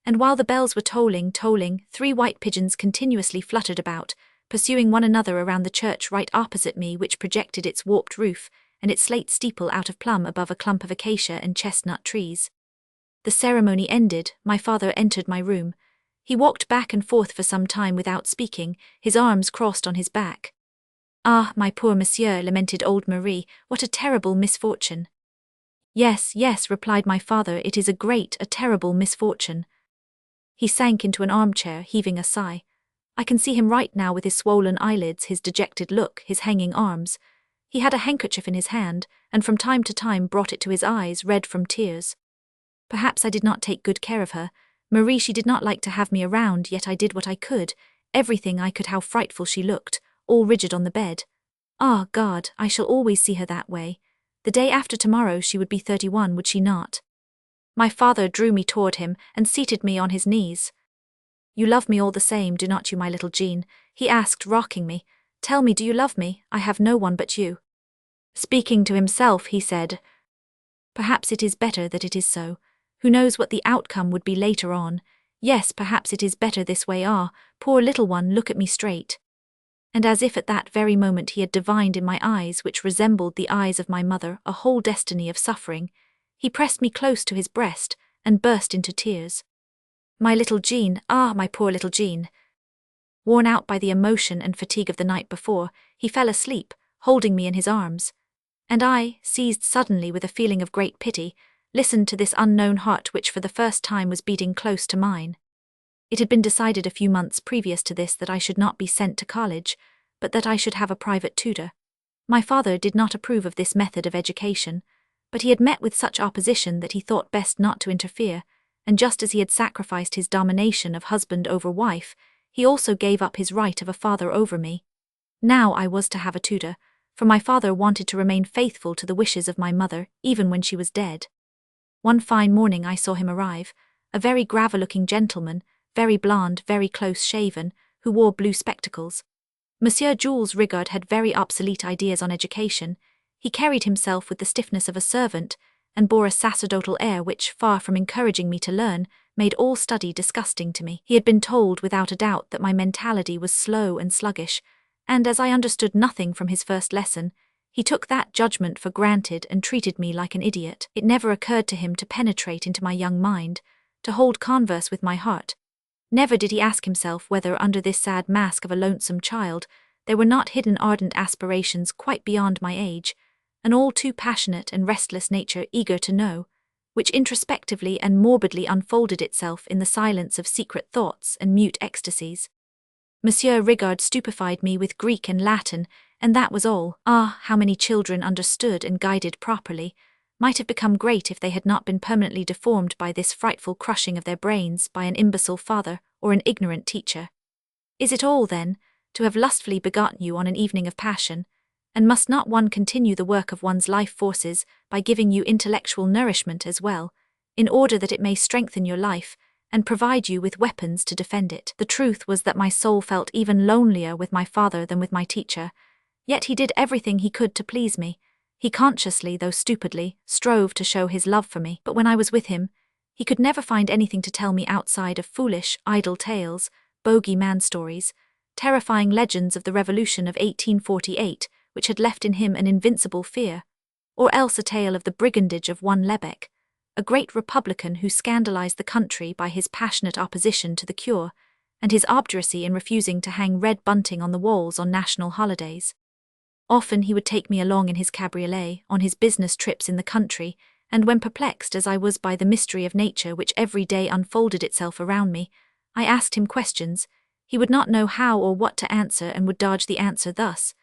And while the bells were tolling, 3 white pigeons continuously fluttered about, pursuing one another around the church right opposite me, which projected its warped roof and its slate steeple out of plumb above a clump of acacia and chestnut trees. The ceremony ended, my father entered my room. He walked back and forth for some time without speaking, his arms crossed on his back. "Ah, my poor monsieur," lamented old Marie, "what a terrible misfortune." "Yes, yes," replied my father, "it is a great, a terrible misfortune." He sank into an armchair, heaving a sigh. I can see him right now with his swollen eyelids, his dejected look, his hanging arms. He had a handkerchief in his hand, and from time to time brought it to his eyes, red from tears. Perhaps I did not take good care of her. Marie, she did not like to have me around, yet I did what I could, everything I could. How frightful she looked, all rigid on the bed. Ah, God, I shall always see her that way. The day after tomorrow she would be 31, would she not? My father drew me toward him and seated me on his knees. You love me all the same, do not you, my little Jean? He asked, rocking me. Tell me, do you love me? I have no one but you. Speaking to himself, he said, perhaps it is better that it is so. Who knows what the outcome would be later on? Yes, perhaps it is better this way. Ah, poor little one, look at me straight. And as if at that very moment he had divined in my eyes, which resembled the eyes of my mother, a whole destiny of suffering, he pressed me close to his breast and burst into tears. My little Jean, ah, my poor little Jean. Worn out by the emotion and fatigue of the night before, he fell asleep, holding me in his arms. And I, seized suddenly with a feeling of great pity, listened to this unknown heart which for the first time was beating close to mine. It had been decided a few months previous to this that I should not be sent to college, but that I should have a private tutor. My father did not approve of this method of education, but he had met with such opposition that he thought best not to interfere, and just as he had sacrificed his domination of husband over wife, he also gave up his right of a father over me. Now I was to have a tutor, for my father wanted to remain faithful to the wishes of my mother, even when she was dead. One fine morning I saw him arrive, a very grave-looking gentleman, very blond, very close-shaven, who wore blue spectacles. Monsieur Jules Rigaud had very obsolete ideas on education. He carried himself with the stiffness of a servant, and bore a sacerdotal air which, far from encouraging me to learn, made all study disgusting to me. He had been told without a doubt that my mentality was slow and sluggish, and as I understood nothing from his first lesson, he took that judgment for granted and treated me like an idiot. It never occurred to him to penetrate into my young mind, to hold converse with my heart. Never did he ask himself whether under this sad mask of a lonesome child there were not hidden ardent aspirations quite beyond my age, an all too passionate and restless nature eager to know, which introspectively and morbidly unfolded itself in the silence of secret thoughts and mute ecstasies. Monsieur Rigaud stupefied me with Greek and Latin, and that was all. Ah, how many children understood and guided properly might have become great if they had not been permanently deformed by this frightful crushing of their brains by an imbecile father or an ignorant teacher. Is it all, then, to have lustfully begotten you on an evening of passion, and must not one continue the work of one's life forces by giving you intellectual nourishment as well, in order that it may strengthen your life, and provide you with weapons to defend it? The truth was that my soul felt even lonelier with my father than with my teacher, yet he did everything he could to please me. He consciously, though stupidly, strove to show his love for me, but when I was with him, he could never find anything to tell me outside of foolish, idle tales, bogey-man stories, terrifying legends of the Revolution of 1848, which had left in him an invincible fear, or else a tale of the brigandage of one Lebec, a great Republican who scandalized the country by his passionate opposition to the cure, and his obduracy in refusing to hang red bunting on the walls on national holidays. Often he would take me along in his cabriolet on his business trips in the country, and when perplexed as I was by the mystery of nature which every day unfolded itself around me, I asked him questions. He would not know how or what to answer and would dodge the answer thus: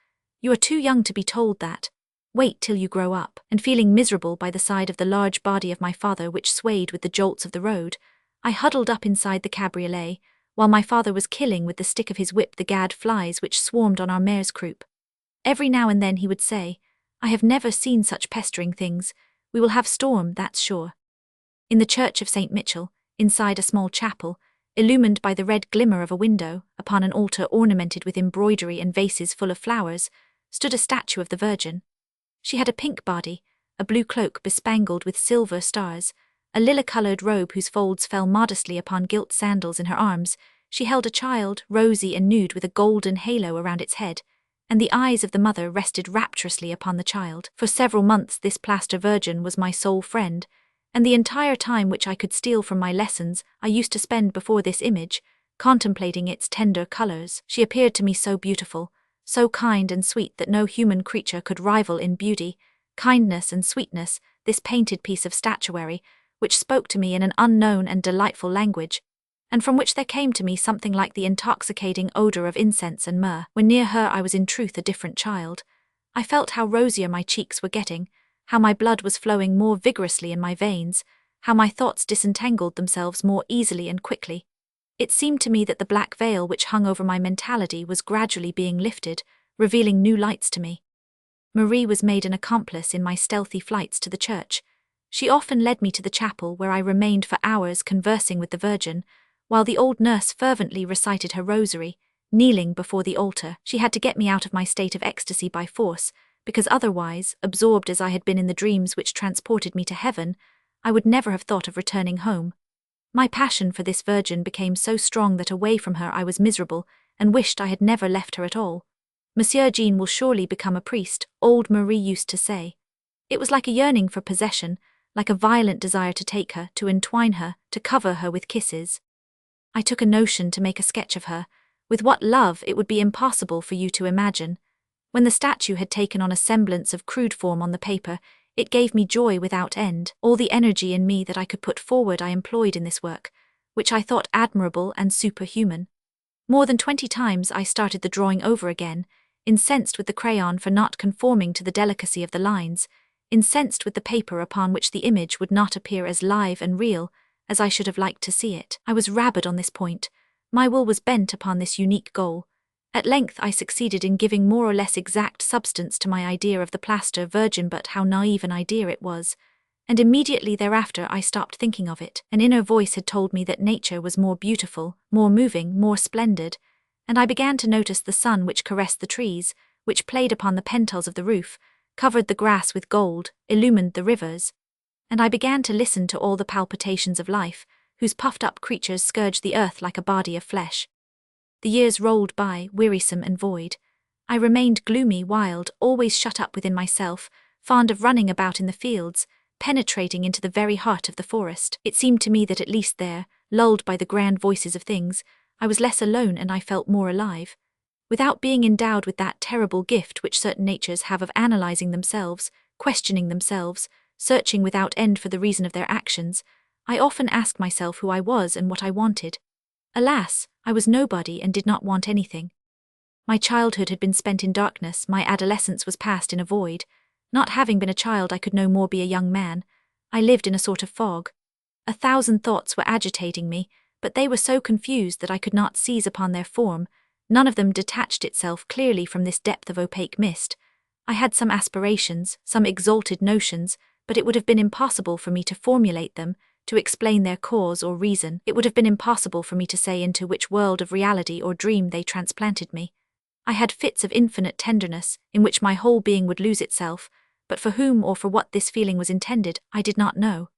"You are too young to be told that. Wait till you grow up." And feeling miserable by the side of the large body of my father which swayed with the jolts of the road, I huddled up inside the cabriolet, while my father was killing with the stick of his whip the gad flies which swarmed on our mare's croup. Every now and then he would say, "I have never seen such pestering things. We will have storm, that's sure." In the church of St. Michel, inside a small chapel, illumined by the red glimmer of a window, upon an altar ornamented with embroidery and vases full of flowers, stood a statue of the Virgin. She had a pink body, a blue cloak bespangled with silver stars, a lilac-coloured robe whose folds fell modestly upon gilt sandals in her arms. She held a child, rosy and nude with a golden halo around its head, and the eyes of the mother rested rapturously upon the child. For several months this plaster virgin was my sole friend, and the entire time which I could steal from my lessons I used to spend before this image, contemplating its tender colours. She appeared to me so beautiful, so kind and sweet that no human creature could rival in beauty, kindness and sweetness this painted piece of statuary, which spoke to me in an unknown and delightful language, and from which there came to me something like the intoxicating odor of incense and myrrh. When near her I was in truth a different child. I felt how rosier my cheeks were getting, how my blood was flowing more vigorously in my veins, how my thoughts disentangled themselves more easily and quickly. It seemed to me that the black veil which hung over my mentality was gradually being lifted, revealing new lights to me. Marie was made an accomplice in my stealthy flights to the church. She often led me to the chapel where I remained for hours conversing with the Virgin, while the old nurse fervently recited her rosary, kneeling before the altar. She had to get me out of my state of ecstasy by force, because otherwise, absorbed as I had been in the dreams which transported me to heaven, I would never have thought of returning home. My passion for this Virgin became so strong that away from her I was miserable, and wished I had never left her at all. Monsieur Jean will surely become a priest, old Marie used to say. It was like a yearning for possession, like a violent desire to take her, to entwine her, to cover her with kisses. I took a notion to make a sketch of her, with what love it would be impossible for you to imagine. When the statue had taken on a semblance of crude form on the paper, it gave me joy without end. All the energy in me that I could put forward I employed in this work, which I thought admirable and superhuman. More than 20 times I started the drawing over again, incensed with the crayon for not conforming to the delicacy of the lines, incensed with the paper upon which the image would not appear as live and real as I should have liked to see it. I was rabid on this point. My will was bent upon this unique goal. At length I succeeded in giving more or less exact substance to my idea of the plaster Virgin, but how naive an idea it was. And immediately thereafter I stopped thinking of it. An inner voice had told me that nature was more beautiful, more moving, more splendid, and I began to notice the sun which caressed the trees, which played upon the pentils of the roof, covered the grass with gold, illumined the rivers. And I began to listen to all the palpitations of life, whose puffed-up creatures scourged the earth like a body of flesh. The years rolled by, wearisome and void. I remained gloomy, wild, always shut up within myself, fond of running about in the fields, penetrating into the very heart of the forest. It seemed to me that at least there, lulled by the grand voices of things, I was less alone and I felt more alive. Without being endowed with that terrible gift which certain natures have of analyzing themselves, questioning themselves, searching without end for the reason of their actions, I often asked myself who I was and what I wanted. Alas, I was nobody and did not want anything. My childhood had been spent in darkness, my adolescence was passed in a void. Not having been a child I could no more be a young man. I lived in a sort of fog. 1,000 thoughts were agitating me, but they were so confused that I could not seize upon their form. None of them detached itself clearly from this depth of opaque mist. I had some aspirations, some exalted notions, but it would have been impossible for me to formulate them, to explain their cause or reason. It would have been impossible for me to say into which world of reality or dream they transplanted me. I had fits of infinite tenderness, in which my whole being would lose itself, but for whom or for what this feeling was intended, I did not know.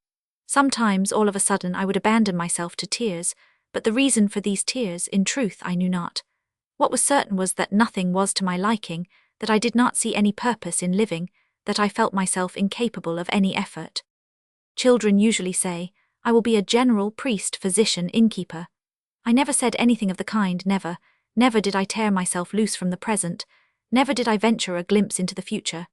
Sometimes, all of a sudden, I would abandon myself to tears, but the reason for these tears, in truth, I knew not. What was certain was that nothing was to my liking, that I did not see any purpose in living, that I felt myself incapable of any effort. Children usually say, I will be a general, priest, physician, innkeeper. I never said anything of the kind, never. Never did I tear myself loose from the present. Never did I venture a glimpse into the future.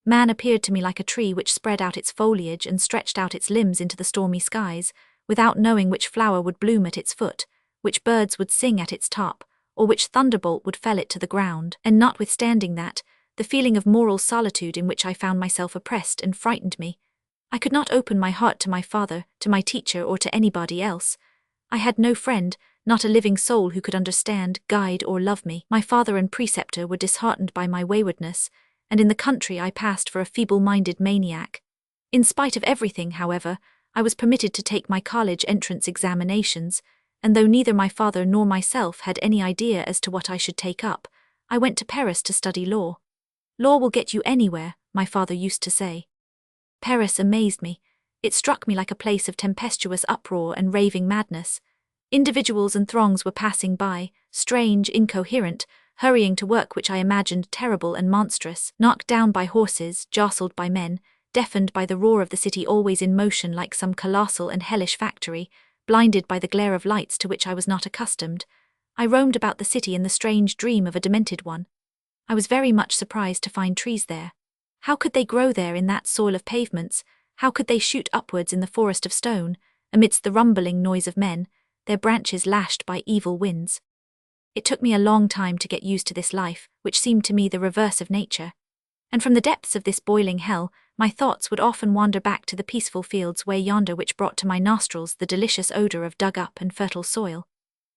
Man appeared to me like a tree which spread out its foliage and stretched out its limbs into the stormy skies, without knowing which flower would bloom at its foot, which birds would sing at its top, or which thunderbolt would fell it to the ground. And notwithstanding that, the feeling of moral solitude in which I found myself oppressed and frightened me. I could not open my heart to my father, to my teacher, or to anybody else. I had no friend, not a living soul who could understand, guide, or love me. My father and preceptor were disheartened by my waywardness, and in the country I passed for a feeble-minded maniac. In spite of everything, however, I was permitted to take my college entrance examinations, and though neither my father nor myself had any idea as to what I should take up, I went to Paris to study law. Law will get you anywhere, my father used to say. Paris amazed me. It struck me like a place of tempestuous uproar and raving madness. Individuals and throngs were passing by, strange, incoherent, hurrying to work which I imagined terrible and monstrous, knocked down by horses, jostled by men, deafened by the roar of the city always in motion like some colossal and hellish factory, blinded by the glare of lights to which I was not accustomed. I roamed about the city in the strange dream of a demented one. I was very much surprised to find trees there. How could they grow there in that soil of pavements? How could they shoot upwards in the forest of stone, amidst the rumbling noise of men? their branches lashed by evil winds. It took me a long time to get used to this life, which seemed to me the reverse of nature. And from the depths of this boiling hell, my thoughts would often wander back to the peaceful fields way yonder which brought to my nostrils the delicious odor of dug-up and fertile soil.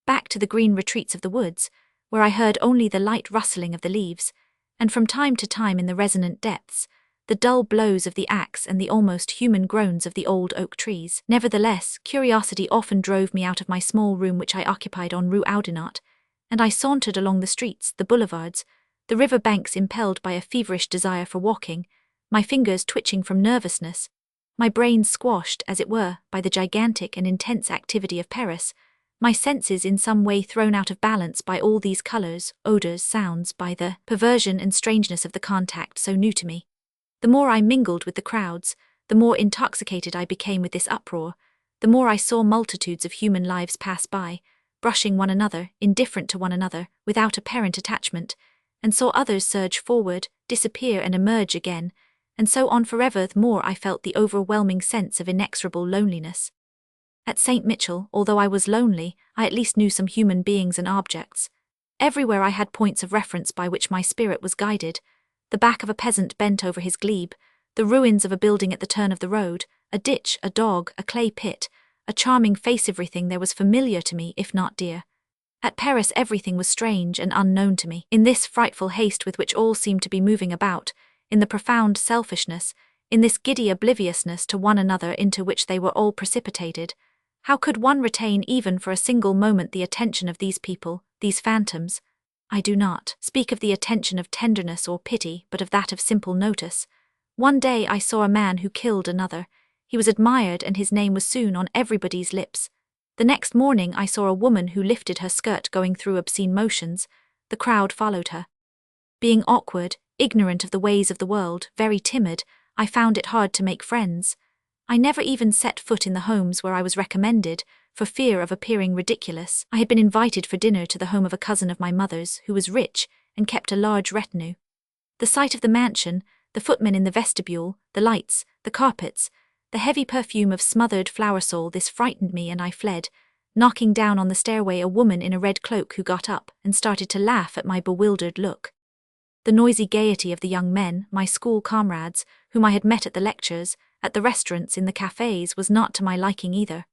Back to the green retreats of the woods, where I heard only the light rustling of the leaves, and from time to time in the resonant depths, the dull blows of the axe and the almost human groans of the old oak trees. Nevertheless, curiosity often drove me out of my small room which I occupied on Rue Audinot, and I sauntered along the streets, the boulevards, the river banks impelled by a feverish desire for walking, my fingers twitching from nervousness, my brain squashed, as it were, by the gigantic and intense activity of Paris, my senses in some way thrown out of balance by all these colours, odours, sounds, by the perversion and strangeness of the contact so new to me. The more I mingled with the crowds, the more intoxicated I became with this uproar, the more I saw multitudes of human lives pass by, brushing one another, indifferent to one another, without apparent attachment, and saw others surge forward, disappear and emerge again, and so on forever. The more I felt the overwhelming sense of inexorable loneliness. At St. Michel, although I was lonely, I at least knew some human beings and objects. Everywhere I had points of reference by which my spirit was guided: the back of a peasant bent over his glebe, the ruins of a building at the turn of the road, a ditch, a dog, a clay pit, a charming face. Everything there was familiar to me, if not dear. At Paris everything was strange and unknown to me. In this frightful haste with which all seemed to be moving about, in the profound selfishness, in this giddy obliviousness to one another into which they were all precipitated, how could one retain even for a single moment the attention of these people, these phantoms? I do not speak of the attention of tenderness or pity, but of that of simple notice. One day I saw a man who killed another. He was admired and his name was soon on everybody's lips. The next morning I saw a woman who lifted her skirt going through obscene motions. The crowd followed her. Being awkward, ignorant of the ways of the world, very timid, I found it hard to make friends. I never even set foot in the homes where I was recommended, for fear of appearing ridiculous. I had been invited for dinner to the home of a cousin of my mother's, who was rich, and kept a large retinue. The sight of the mansion, the footmen in the vestibule, the lights, the carpets, the heavy perfume of smothered flower-sol, this frightened me and I fled, knocking down on the stairway a woman in a red cloak who got up and started to laugh at my bewildered look. The noisy gaiety of the young men, my school comrades, whom I had met at the lectures, at the restaurants, in the cafes, was not to my liking either.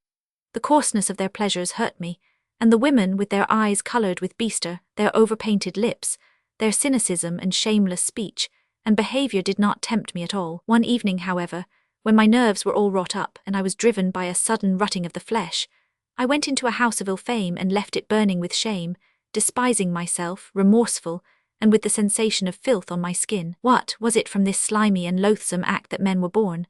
The coarseness of their pleasures hurt me, and the women with their eyes coloured with beester, their overpainted lips, their cynicism and shameless speech and behaviour did not tempt me at all. One evening, however, when my nerves were all wrought up and I was driven by a sudden rutting of the flesh, I went into a house of ill fame and left it burning with shame, despising myself, remorseful, and with the sensation of filth on my skin. What was it from this slimy and loathsome act that men were born?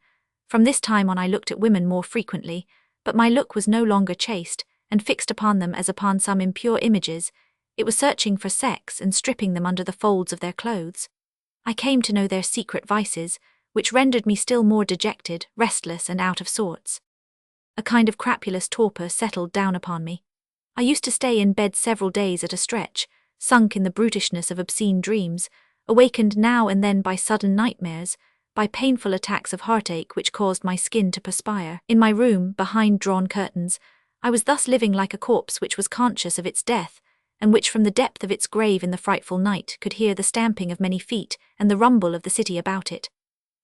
From this time on I looked at women more frequently, but my look was no longer chaste, and fixed upon them as upon some impure images. It was searching for sex and stripping them under the folds of their clothes. I came to know their secret vices, which rendered me still more dejected, restless and out of sorts. A kind of crapulous torpor settled down upon me. I used to stay in bed several days at a stretch, sunk in the brutishness of obscene dreams, awakened now and then by sudden nightmares, by painful attacks of heartache which caused my skin to perspire. In my room, behind drawn curtains, I was thus living like a corpse which was conscious of its death, and which from the depth of its grave in the frightful night could hear the stamping of many feet and the rumble of the city about it.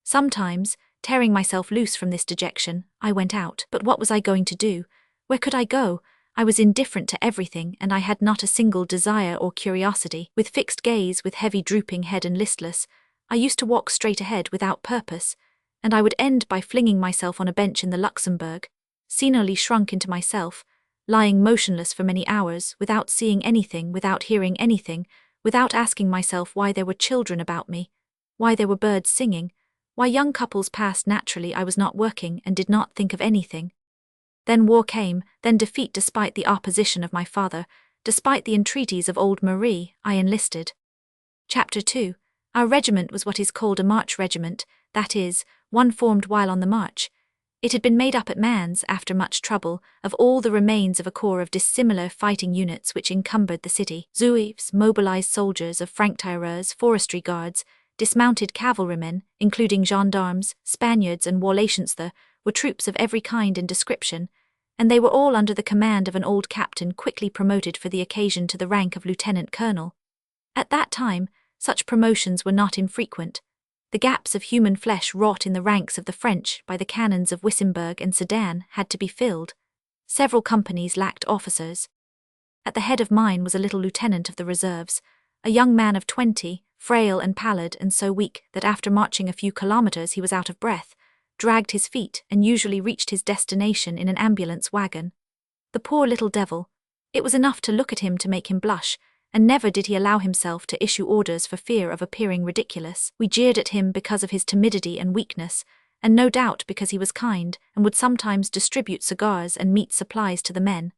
Sometimes, tearing myself loose from this dejection, I went out. But what was I going to do? Where could I go? I was indifferent to everything, and I had not a single desire or curiosity. With fixed gaze, with heavy drooping head and listless, I used to walk straight ahead without purpose, and I would end by flinging myself on a bench in the Luxembourg, senilely shrunk into myself, lying motionless for many hours, without seeing anything, without hearing anything, without asking myself why there were children about me, why there were birds singing, why young couples passed naturally. I was not working and did not think of anything. Then war came, then defeat. Despite the opposition of my father, despite the entreaties of old Marie, I enlisted. Chapter 2. Our regiment was what is called a march regiment, that is, one formed while on the march. It had been made up at Mans, after much trouble, of all the remains of a corps of dissimilar fighting units which encumbered the city. Zouaves, mobilized soldiers of franc-tireurs, forestry guards, dismounted cavalrymen, including gendarmes, Spaniards and Wallachensthal, were troops of every kind and description, and they were all under the command of an old captain quickly promoted for the occasion to the rank of lieutenant colonel. At that time, such promotions were not infrequent. The gaps of human flesh wrought in the ranks of the French by the cannons of Wissembourg and Sedan had to be filled. Several companies lacked officers. At the head of mine was a little lieutenant of the reserves, a young man of 20, frail and pallid and so weak that after marching a few kilometers he was out of breath, dragged his feet and usually reached his destination in an ambulance wagon. The poor little devil. It was enough to look at him to make him blush, and never did he allow himself to issue orders for fear of appearing ridiculous. We jeered at him because of his timidity and weakness, and no doubt because he was kind and would sometimes distribute cigars and meat supplies to the men.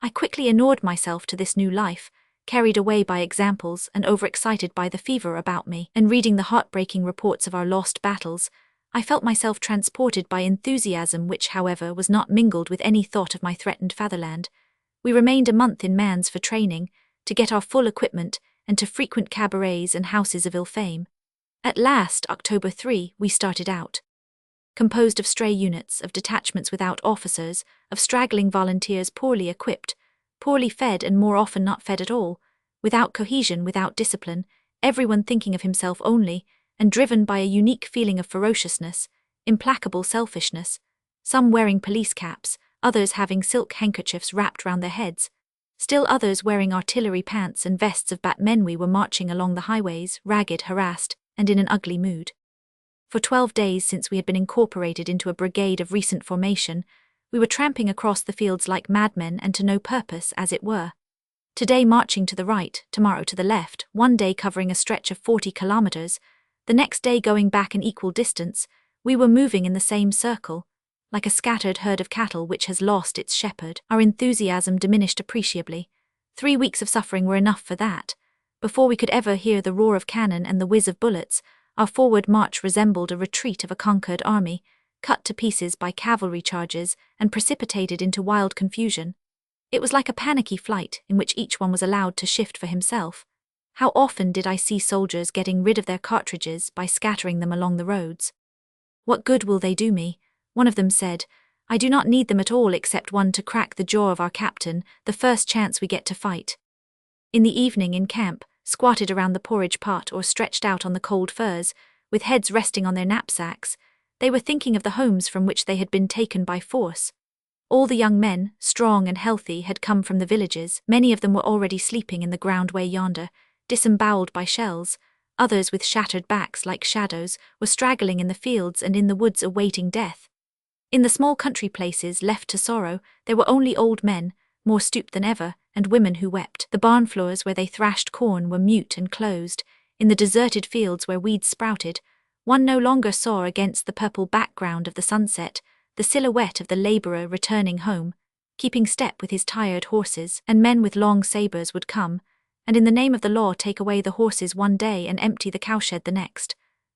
I quickly inured myself to this new life, carried away by examples and overexcited by the fever about me, and reading the heartbreaking reports of our lost battles, I felt myself transported by enthusiasm which, however, was not mingled with any thought of my threatened fatherland. We remained a month in Mans for training, to get our full equipment, and to frequent cabarets and houses of ill fame. At last, October 3, we started out. Composed of stray units, of detachments without officers, of straggling volunteers poorly equipped, poorly fed and more often not fed at all, without cohesion, without discipline, everyone thinking of himself only, and driven by a unique feeling of ferociousness, implacable selfishness, some wearing police caps, others having silk handkerchiefs wrapped round their heads, still others wearing artillery pants and vests of batmen. We were marching along the highways, ragged, harassed, and in an ugly mood. For 12 days since we had been incorporated into a brigade of recent formation, we were tramping across the fields like madmen and to no purpose, as it were. Today marching to the right, tomorrow to the left, one day covering a stretch of 40 kilometers, the next day going back an equal distance, we were moving in the same circle, like a scattered herd of cattle which has lost its shepherd. Our enthusiasm diminished appreciably. 3 weeks of suffering were enough for that. Before we could ever hear the roar of cannon and the whiz of bullets, our forward march resembled a retreat of a conquered army, cut to pieces by cavalry charges and precipitated into wild confusion. It was like a panicky flight in which each one was allowed to shift for himself. How often did I see soldiers getting rid of their cartridges by scattering them along the roads? "What good will they do me?" one of them said. "I do not need them at all except one to crack the jaw of our captain the first chance we get to fight." In the evening in camp, squatted around the porridge pot or stretched out on the cold furs, with heads resting on their knapsacks, they were thinking of the homes from which they had been taken by force. All the young men, strong and healthy, had come from the villages. Many of them were already sleeping in the groundway yonder, disemboweled by shells. Others, with shattered backs like shadows, were straggling in the fields and in the woods awaiting death. In the small country places left to sorrow, there were only old men, more stooped than ever, and women who wept. The barn floors where they thrashed corn were mute and closed. In the deserted fields where weeds sprouted, one no longer saw against the purple background of the sunset the silhouette of the labourer returning home, keeping step with his tired horses, and men with long sabres would come, and in the name of the law take away the horses one day and empty the cowshed the next.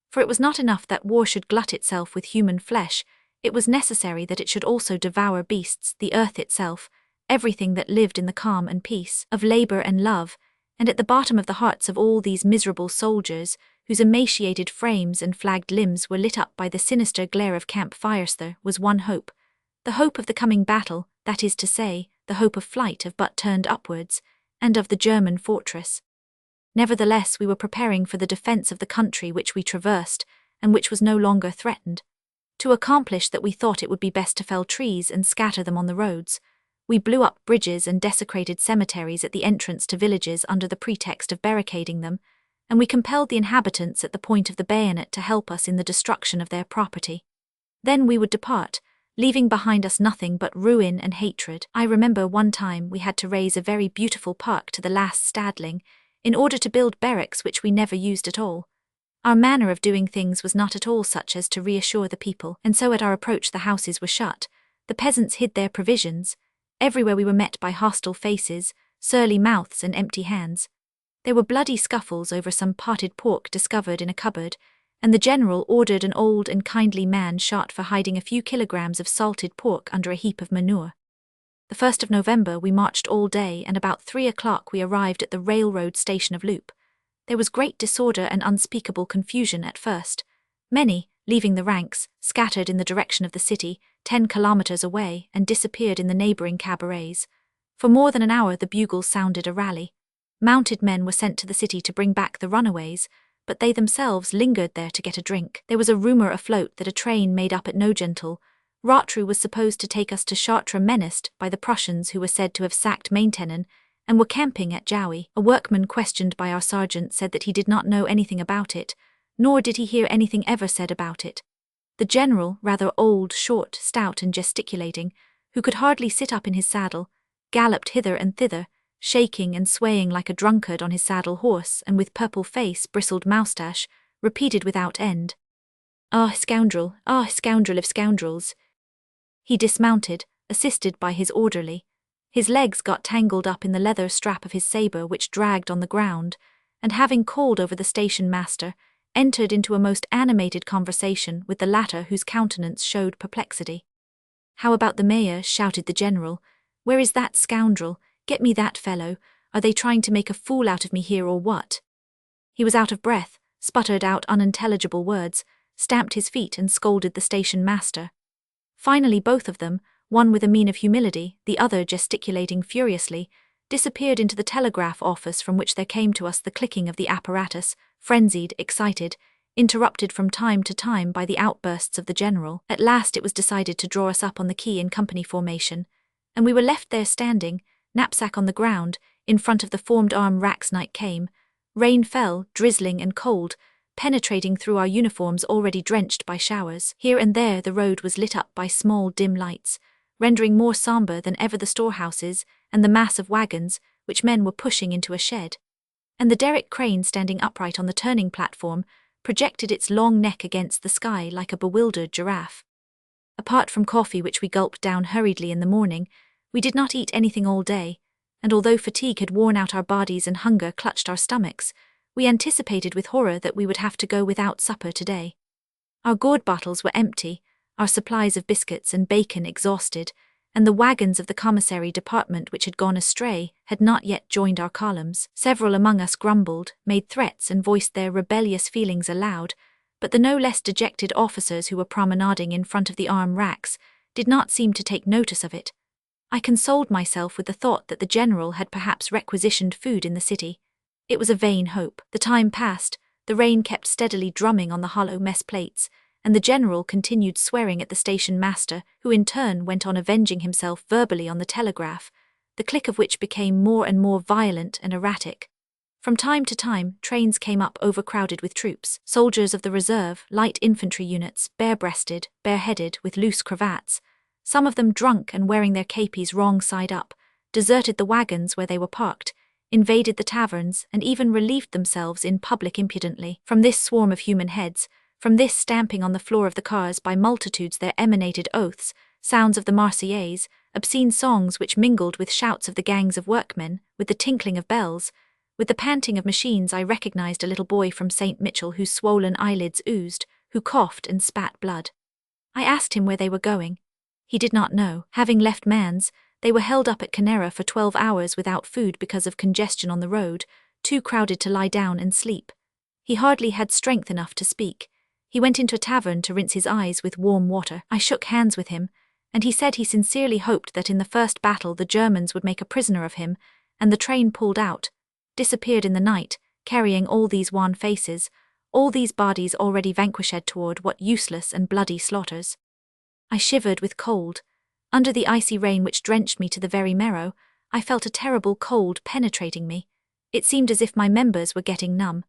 For it was not enough that war should glut itself with human flesh, it was necessary that it should also devour beasts, the earth itself, everything that lived in the calm and peace of labour and love, and at the bottom of the hearts of all these miserable soldiers, whose emaciated frames and flagged limbs were lit up by the sinister glare of camp fires, there was one hope. The hope of the coming battle, that is to say, the hope of flight of but turned upwards, and of the German fortress. Nevertheless, we were preparing for the defence of the country which we traversed, and which was no longer threatened. To accomplish that we thought it would be best to fell trees and scatter them on the roads. We blew up bridges and desecrated cemeteries at the entrance to villages under the pretext of barricading them, and we compelled the inhabitants at the point of the bayonet to help us in the destruction of their property. Then we would depart, leaving behind us nothing but ruin and hatred. I remember one time we had to raise a very beautiful park to the last stadling, in order to build barracks which we never used at all. Our manner of doing things was not at all such as to reassure the people, and so at our approach the houses were shut, the peasants hid their provisions. Everywhere we were met by hostile faces, surly mouths and empty hands. There were bloody scuffles over some potted pork discovered in a cupboard, and the general ordered an old and kindly man shot for hiding a few kilograms of salted pork under a heap of manure. The 1st of November we marched all day, and about 3 o'clock we arrived at the railroad station of Loop. There was great disorder and unspeakable confusion at first. Many, leaving the ranks, scattered in the direction of the city, 10 kilometers away, and disappeared in the neighboring cabarets. For more than an hour the bugles sounded a rally. Mounted men were sent to the city to bring back the runaways, but they themselves lingered there to get a drink. There was a rumor afloat that a train made up at Nogentl, Rotrou, was supposed to take us to Chartres, menaced by the Prussians who were said to have sacked Maintenon, and were camping at Jowy. A workman questioned by our sergeant said that he did not know anything about it, nor did he hear anything ever said about it. The general, rather old, short, stout and gesticulating, who could hardly sit up in his saddle, galloped hither and thither, shaking and swaying like a drunkard on his saddle horse, and with purple face, bristled moustache, repeated without end, "Ah, scoundrel of scoundrels." He dismounted, assisted by his orderly. His legs got tangled up in the leather strap of his sabre which dragged on the ground, and having called over the station master, entered into a most animated conversation with the latter, whose countenance showed perplexity. "How about the mayor?" shouted the general. "Where is that scoundrel? Get me that fellow. Are they trying to make a fool out of me here or what?" He was out of breath, sputtered out unintelligible words, stamped his feet and scolded the station master. Finally both of them, one with a mien of humility, the other gesticulating furiously, disappeared into the telegraph office, from which there came to us the clicking of the apparatus, frenzied, excited, interrupted from time to time by the outbursts of the general. At last it was decided to draw us up on the quay in company formation, and we were left there standing, knapsack on the ground, in front of the formed arm racks. Night came. Rain fell, drizzling and cold, penetrating through our uniforms already drenched by showers. Here and there the road was lit up by small dim lights, rendering more sombre than ever the storehouses and the mass of wagons which men were pushing into a shed. And the derrick crane standing upright on the turning platform projected its long neck against the sky like a bewildered giraffe. Apart from coffee which we gulped down hurriedly in the morning, we did not eat anything all day, and although fatigue had worn out our bodies and hunger clutched our stomachs, we anticipated with horror that we would have to go without supper today. Our gourd bottles were empty, our supplies of biscuits and bacon exhausted, and the wagons of the commissary department which had gone astray had not yet joined our columns. Several among us grumbled, made threats and voiced their rebellious feelings aloud, but the no less dejected officers who were promenading in front of the arm racks did not seem to take notice of it. I consoled myself with the thought that the general had perhaps requisitioned food in the city. It was a vain hope. The time passed, the rain kept steadily drumming on the hollow mess plates, and the general continued swearing at the station master, who in turn went on avenging himself verbally on the telegraph, the click of which became more and more violent and erratic. From time to time, trains came up overcrowded with troops, soldiers of the reserve, light infantry units, bare-breasted, bare-headed, with loose cravats, some of them drunk and wearing their capes wrong side up, deserted the wagons where they were parked, invaded the taverns, and even relieved themselves in public impudently. From this swarm of human heads, from this stamping on the floor of the cars by multitudes, there emanated oaths, sounds of the Marseillaise, obscene songs which mingled with shouts of the gangs of workmen, with the tinkling of bells, with the panting of machines. I recognized a little boy from St. Mitchell whose swollen eyelids oozed, who coughed and spat blood. I asked him where they were going. He did not know. Having left Mans, they were held up at Canera for 12 hours without food because of congestion on the road, too crowded to lie down and sleep. He hardly had strength enough to speak. He went into a tavern to rinse his eyes with warm water. I shook hands with him, and he said he sincerely hoped that in the first battle the Germans would make a prisoner of him, and the train pulled out, disappeared in the night, carrying all these wan faces, all these bodies already vanquished toward what useless and bloody slaughters. I shivered with cold. Under the icy rain which drenched me to the very marrow, I felt a terrible cold penetrating me. It seemed as if my members were getting numb.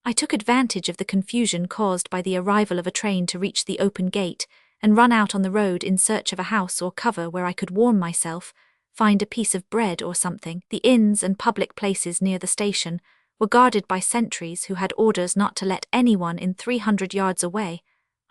I took advantage of the confusion caused by the arrival of a train to reach the open gate and run out on the road in search of a house or cover where I could warm myself, find a piece of bread or something. The inns and public places near the station were guarded by sentries who had orders not to let anyone in 300 yards away.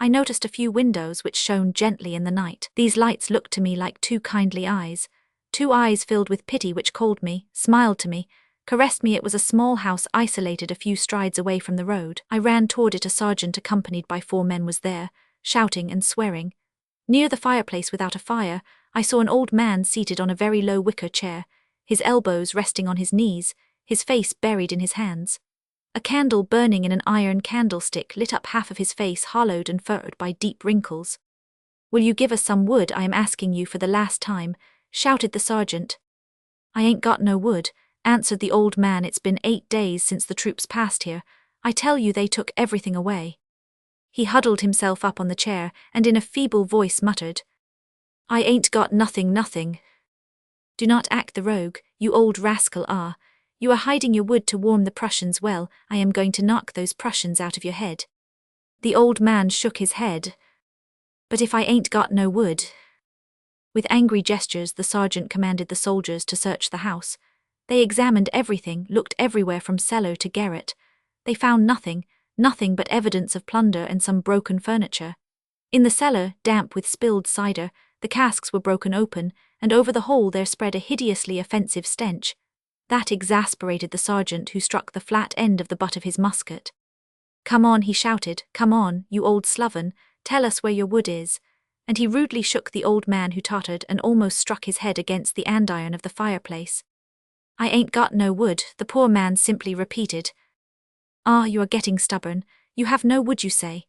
I noticed a few windows which shone gently in the night. These lights looked to me like two kindly eyes, two eyes filled with pity which called me, smiled to me, caressed me. It was a small house isolated a few strides away from the road. I ran toward it. A sergeant accompanied by 4 men was there, shouting and swearing. Near the fireplace without a fire, I saw an old man seated on a very low wicker chair, his elbows resting on his knees, his face buried in his hands. A candle burning in an iron candlestick lit up half of his face, hollowed and furrowed by deep wrinkles. "Will you give us some wood, I am asking you for the last time," shouted the sergeant. "I ain't got no wood," answered the old man. "It's been 8 days since the troops passed here. I tell you they took everything away." He huddled himself up on the chair and in a feeble voice muttered, "I ain't got nothing. Do not act the rogue, you old rascal. You are hiding your wood to warm the Prussians. Well, I am going to knock those Prussians out of your head." The old man shook his head. "But if I ain't got no wood." With angry gestures, the sergeant commanded the soldiers to search the house. They examined everything, looked everywhere from cellar to garret. They found nothing but evidence of plunder and some broken furniture. In the cellar, damp with spilled cider, the casks were broken open, and over the whole there spread a hideously offensive stench. That exasperated the sergeant, who struck the flat end of the butt of his musket. "Come on," he shouted, "come on, you old sloven, tell us where your wood is." And he rudely shook the old man, who tottered and almost struck his head against the andiron of the fireplace. "I ain't got no wood," the poor man simply repeated. "Ah, you are getting stubborn. You have no wood, you say?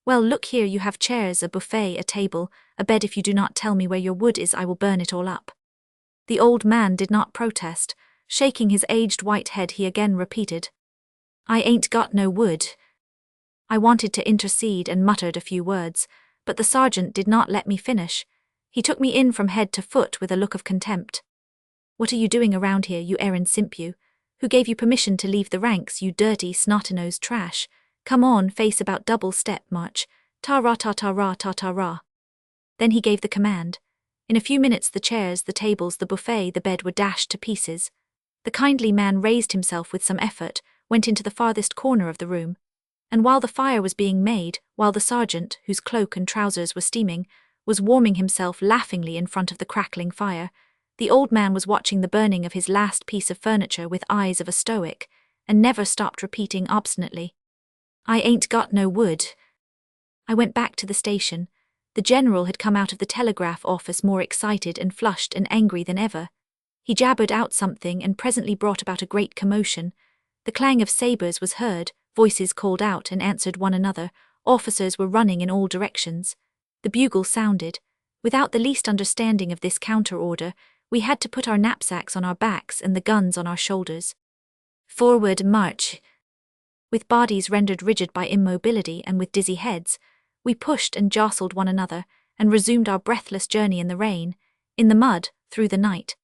Well, look here, you have chairs, a buffet, a table, a bed. If you do not tell me where your wood is, I will burn it all up." The old man did not protest. Shaking his aged white head, he again repeated, "I ain't got no wood." I wanted to intercede and muttered a few words, but the sergeant did not let me finish. He took me in from head to foot with a look of contempt. "What are you doing around here, you errand simp, you? Who gave you permission to leave the ranks, you dirty, snot-nosed trash? Come on, face about, double-step march. Ta-ra-ta-ta-ra-ta-ta-ra." Then he gave the command. In a few minutes the chairs, the tables, the buffet, the bed were dashed to pieces. The kindly man raised himself with some effort, went into the farthest corner of the room, and while the fire was being made, while the sergeant, whose cloak and trousers were steaming, was warming himself laughingly in front of the crackling fire, the old man was watching the burning of his last piece of furniture with eyes of a stoic, and never stopped repeating obstinately, "I ain't got no wood." I went back to the station. The general had come out of the telegraph office more excited and flushed and angry than ever. He jabbered out something and presently brought about a great commotion. The clang of sabres was heard, voices called out and answered one another, officers were running in all directions. The bugle sounded. Without the least understanding of this counter-order, we had to put our knapsacks on our backs and the guns on our shoulders. Forward march! With bodies rendered rigid by immobility and with dizzy heads, we pushed and jostled one another and resumed our breathless journey in the rain, in the mud, through the night.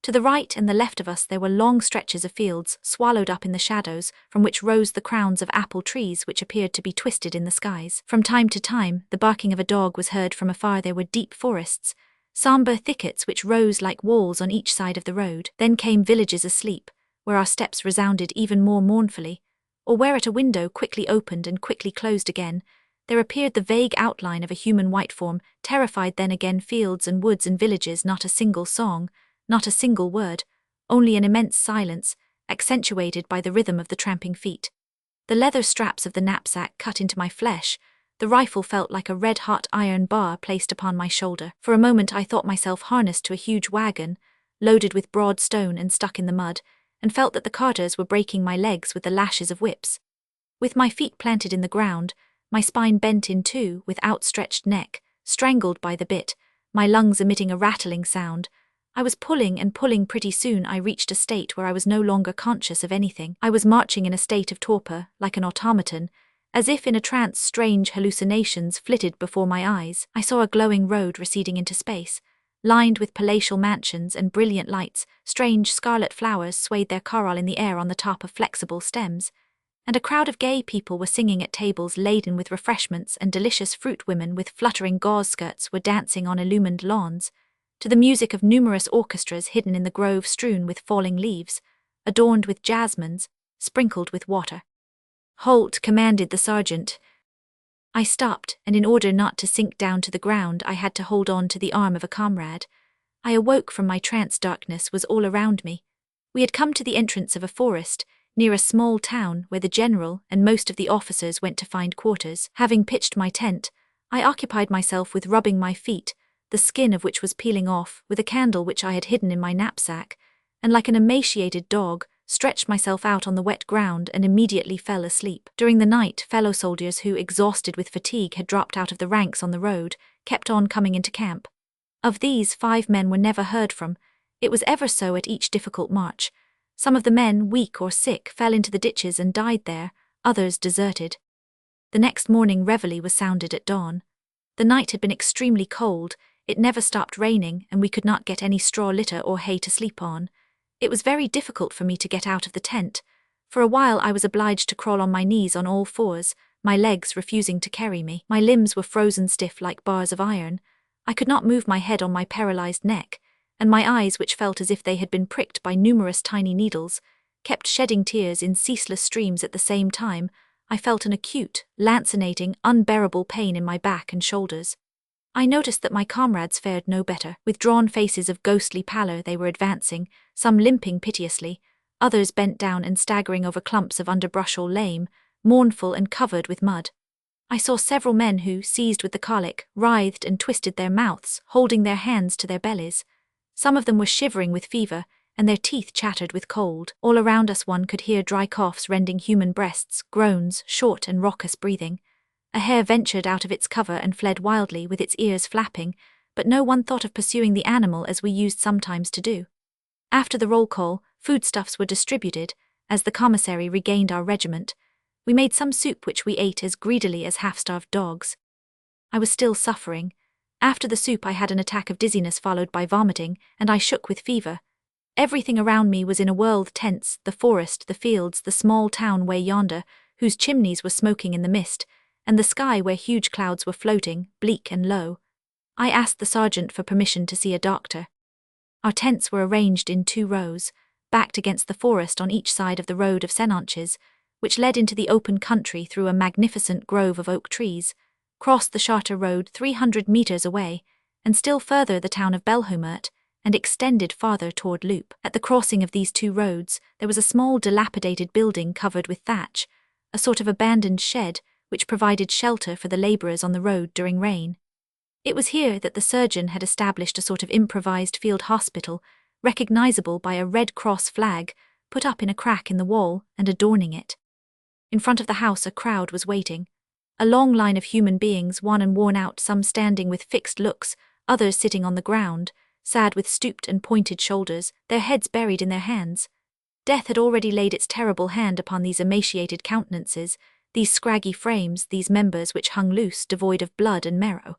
To the right and the left of us there were long stretches of fields, swallowed up in the shadows, from which rose the crowns of apple trees which appeared to be twisted in the skies. From time to time, the barking of a dog was heard from afar. There were deep forests, sombre thickets which rose like walls on each side of the road. Then came villages asleep, where our steps resounded even more mournfully, or where at a window quickly opened and quickly closed again, there appeared the vague outline of a human white form. Terrified then again, fields and woods and villages, not a single song, not a single word, only an immense silence, accentuated by the rhythm of the tramping feet. The leather straps of the knapsack cut into my flesh. The rifle felt like a red-hot iron bar placed upon my shoulder. For a moment I thought myself harnessed to a huge wagon, loaded with broad stone and stuck in the mud, and felt that the carters were breaking my legs with the lashes of whips. With my feet planted in the ground, my spine bent in two, with outstretched neck, strangled by the bit, my lungs emitting a rattling sound, I was pulling and pulling. Pretty soon I reached a state where I was no longer conscious of anything. I was marching in a state of torpor, like an automaton, as if in a trance. Strange hallucinations flitted before my eyes. I saw a glowing road receding into space, lined with palatial mansions and brilliant lights. Strange scarlet flowers swayed their coral in the air on the top of flexible stems, and a crowd of gay people were singing at tables laden with refreshments, and delicious fruit women with fluttering gauze skirts were dancing on illumined lawns, to the music of numerous orchestras hidden in the grove strewn with falling leaves, adorned with jasmines, sprinkled with water. "Halt!" commanded the sergeant. I stopped, and in order not to sink down to the ground I had to hold on to the arm of a comrade. I awoke from my trance. Darkness was all around me. We had come to the entrance of a forest, near a small town where the general and most of the officers went to find quarters. Having pitched my tent, I occupied myself with rubbing my feet, the skin of which was peeling off, with a candle which I had hidden in my knapsack, and like an emaciated dog, stretched myself out on the wet ground, and immediately fell asleep. During the night, fellow soldiers who, exhausted with fatigue, had dropped out of the ranks on the road, kept on coming into camp. Of these, 5 men were never heard from. It was ever so at each difficult march. Some of the men, weak or sick, fell into the ditches and died there, others deserted. The next morning reveille was sounded at dawn. The night had been extremely cold, it never stopped raining, and we could not get any straw litter or hay to sleep on. It was very difficult for me to get out of the tent. For a while I was obliged to crawl on my knees on all fours, my legs refusing to carry me. My limbs were frozen stiff like bars of iron. I could not move my head on my paralyzed neck, and my eyes, which felt as if they had been pricked by numerous tiny needles, kept shedding tears in ceaseless streams at the same time. I felt an acute, lancinating, unbearable pain in my back and shoulders. I noticed that my comrades fared no better. With drawn faces of ghostly pallor they were advancing, some limping piteously, others bent down and staggering over clumps of underbrush or lame, mournful and covered with mud. I saw several men who, seized with the colic, writhed and twisted their mouths, holding their hands to their bellies. Some of them were shivering with fever, and their teeth chattered with cold. All around us one could hear dry coughs rending human breasts, groans, short and raucous breathing. A hare ventured out of its cover and fled wildly with its ears flapping, but no one thought of pursuing the animal as we used sometimes to do. After the roll call, foodstuffs were distributed. As the commissary regained our regiment, we made some soup which we ate as greedily as half-starved dogs. I was still suffering. After the soup I had an attack of dizziness followed by vomiting, and I shook with fever. Everything around me was in a whirl: the tents, the forest, the fields, the small town way yonder, whose chimneys were smoking in the mist, and the sky where huge clouds were floating, bleak and low. I asked the sergeant for permission to see a doctor. Our tents were arranged in 2 rows, backed against the forest on each side of the road of Senonches, which led into the open country through a magnificent grove of oak trees, crossed the Charter Road 300 meters away, and still further the town of Belhomert, and extended farther toward Loop. At the crossing of these 2 roads there was a small dilapidated building covered with thatch, a sort of abandoned shed, which provided shelter for the labourers on the road during rain. It was here that the surgeon had established a sort of improvised field hospital, recognizable by a Red Cross flag put up in a crack in the wall and adorning it. In front of the house a crowd was waiting. A long line of human beings, wan and worn out, some standing with fixed looks, others sitting on the ground, sad with stooped and pointed shoulders, their heads buried in their hands. Death had already laid its terrible hand upon these emaciated countenances, these scraggy frames, these members which hung loose, devoid of blood and marrow.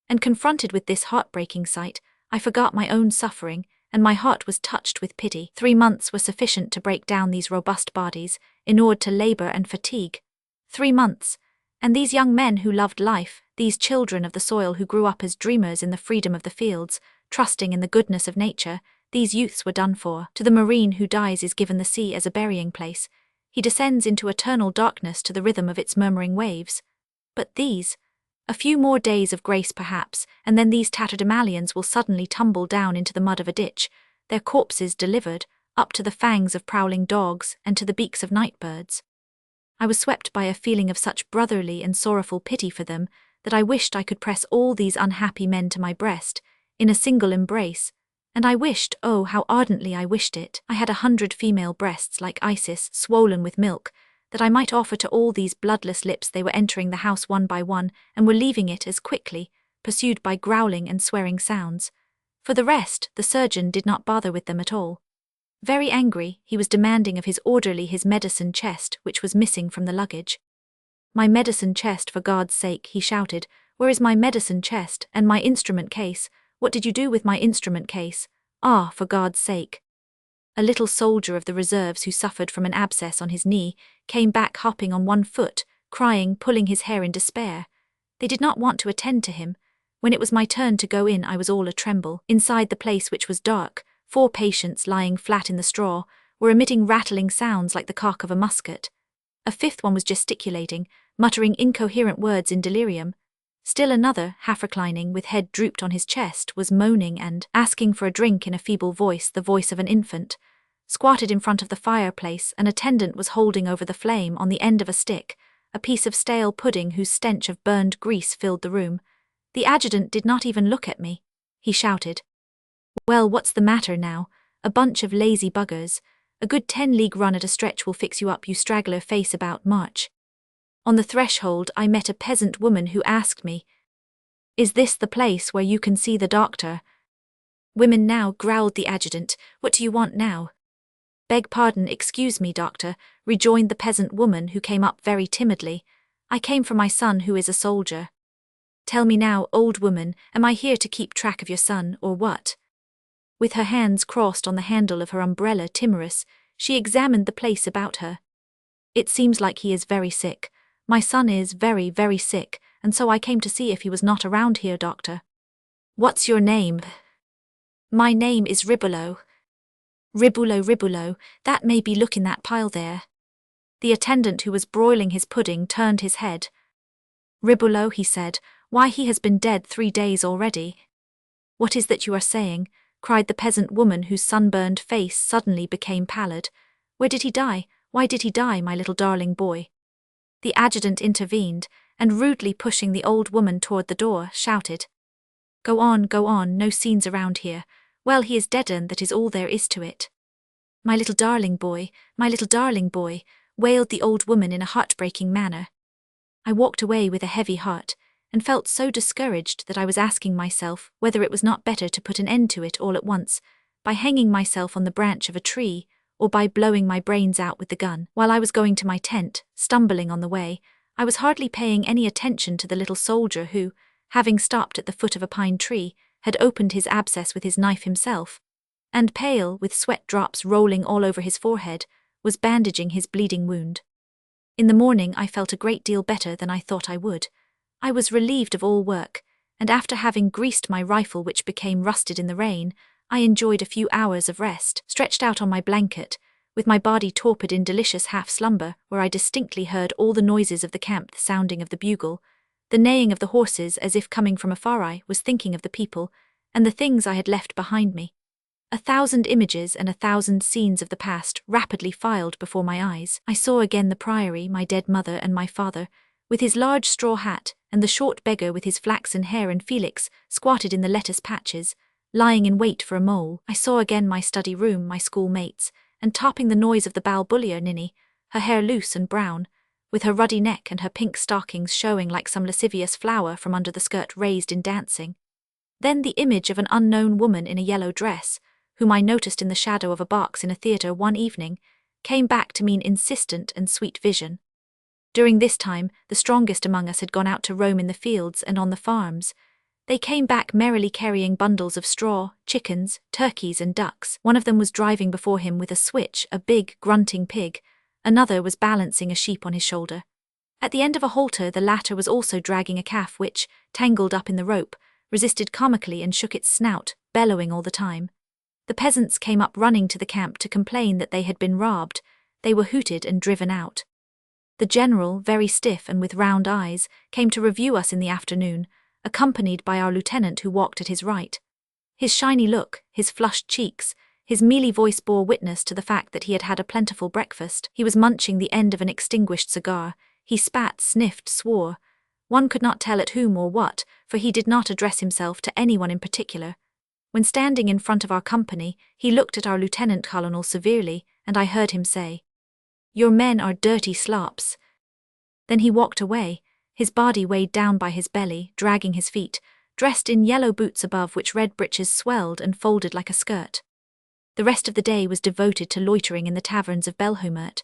And confronted with this heartbreaking sight, I forgot my own suffering, and my heart was touched with pity. 3 months were sufficient to break down these robust bodies, inured to labour and fatigue. 3 months, and these young men who loved life, these children of the soil who grew up as dreamers in the freedom of the fields, trusting in the goodness of nature, these youths were done for. To the marine who dies is given the sea as a burying place. He descends into eternal darkness to the rhythm of its murmuring waves. But these, a few more days of grace perhaps, and then these tatterdemalions will suddenly tumble down into the mud of a ditch, their corpses delivered, up to the fangs of prowling dogs and to the beaks of night birds. I was swept by a feeling of such brotherly and sorrowful pity for them that I wished I could press all these unhappy men to my breast, in a single embrace, and I wished, oh, how ardently I wished it, I had 100 female breasts like Isis, swollen with milk, that I might offer to all these bloodless lips. They were entering the house one by one, and were leaving it as quickly, pursued by growling and swearing sounds. For the rest, the surgeon did not bother with them at all. Very angry, he was demanding of his orderly his medicine chest, which was missing from the luggage. "My medicine chest, for God's sake," he shouted. "Where is my medicine chest, and my instrument case? What did you do with my instrument case? Ah, for God's sake." A little soldier of the reserves who suffered from an abscess on his knee came back hopping on one foot, crying, pulling his hair in despair. They did not want to attend to him. When it was my turn to go in, I was all a-tremble. Inside the place, which was dark, 4 patients lying flat in the straw were emitting rattling sounds like the cock of a musket. A 5th one was gesticulating, muttering incoherent words in delirium. Still another, half reclining, with head drooped on his chest, was moaning and asking for a drink in a feeble voice, the voice of an infant. Squatted in front of the fireplace, an attendant was holding over the flame, on the end of a stick, a piece of stale pudding whose stench of burned grease filled the room. The adjutant did not even look at me. He shouted, "Well, what's the matter now? A bunch of lazy buggers. A good 10-league run at a stretch will fix you up, you straggler face about March. On the threshold I met a peasant woman who asked me, "Is this the place where you can see the doctor?" "Women now," growled the adjutant, "what do you want now?" "Beg pardon, excuse me, doctor," rejoined the peasant woman, who came up very timidly. "I came for my son, who is a soldier." "Tell me now, old woman, am I here to keep track of your son, or what?" With her hands crossed on the handle of her umbrella, timorous, she examined the place about her. "It seems like he is very sick. My son is very, very sick, and so I came to see if he was not around here, doctor." "What's your name?" "My name is Riboulot." Riboulot, that may be, look in that pile there." The attendant, who was broiling his pudding, turned his head. "Riboulot," he said, "why, he has been dead 3 days already." "What is that you are saying?" cried the peasant woman, whose sunburned face suddenly became pallid. "Where did he die? Why did he die, my little darling boy?" The adjutant intervened, and rudely pushing the old woman toward the door, shouted, go on, no scenes around here. Well, he is dead, and that is all there is to it." My little darling boy, wailed the old woman in a heartbreaking manner. I walked away with a heavy heart, and felt so discouraged that I was asking myself whether it was not better to put an end to it all at once, by hanging myself on the branch of a tree, or by blowing my brains out with the gun. While I was going to my tent, stumbling on the way, I was hardly paying any attention to the little soldier who, having stopped at the foot of a pine tree, had opened his abscess with his knife himself, and pale, with sweat drops rolling all over his forehead, was bandaging his bleeding wound. In the morning I felt a great deal better than I thought I would. I was relieved of all work, and after having greased my rifle, which became rusted in the rain, I enjoyed a few hours of rest, stretched out on my blanket, with my body torpid in delicious half-slumber, where I distinctly heard all the noises of the camp, the sounding of the bugle, the neighing of the horses as if coming from afar. I was thinking of the people, and the things I had left behind me. 1,000 images and 1,000 scenes of the past rapidly filed before my eyes. I saw again the priory, my dead mother and my father, with his large straw hat, and the short beggar with his flaxen hair, and Felix, squatted in the lettuce patches, lying in wait for a mole. I saw again my study room, my schoolmates, and topping the noise of the balbulia ninny, her hair loose and brown, with her ruddy neck and her pink stockings showing like some lascivious flower from under the skirt raised in dancing. Then the image of an unknown woman in a yellow dress, whom I noticed in the shadow of a box in a theatre one evening, came back to me in insistent and sweet vision. During this time, the strongest among us had gone out to roam in the fields and on the farms. They came back merrily carrying bundles of straw, chickens, turkeys and ducks. One of them was driving before him with a switch a big, grunting pig. Another was balancing a sheep on his shoulder. At the end of a halter, the latter was also dragging a calf which, tangled up in the rope, resisted comically and shook its snout, bellowing all the time. The peasants came up running to the camp to complain that they had been robbed. They were hooted and driven out. The general, very stiff and with round eyes, came to review us in the afternoon, accompanied by our lieutenant, who walked at his right. His shiny look, his flushed cheeks, his mealy voice bore witness to the fact that he had had a plentiful breakfast. He was munching the end of an extinguished cigar. He spat, sniffed, swore. One could not tell at whom or what, for he did not address himself to anyone in particular. When standing in front of our company, he looked at our lieutenant-colonel severely, and I heard him say, "Your men are dirty slops." Then he walked away, his body weighed down by his belly, dragging his feet, dressed in yellow boots above which red breeches swelled and folded like a skirt. The rest of the day was devoted to loitering in the taverns of Belhomert.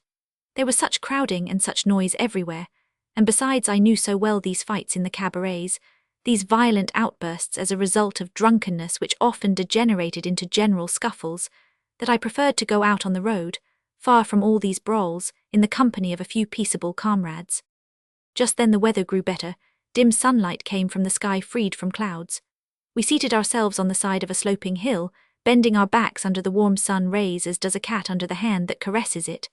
There was such crowding and such noise everywhere, and besides I knew so well these fights in the cabarets, these violent outbursts as a result of drunkenness which often degenerated into general scuffles, that I preferred to go out on the road, far from all these brawls, in the company of a few peaceable comrades. Just then the weather grew better, dim sunlight came from the sky freed from clouds. We seated ourselves on the side of a sloping hill, bending our backs under the warm sun rays as does a cat under the hand that caresses it.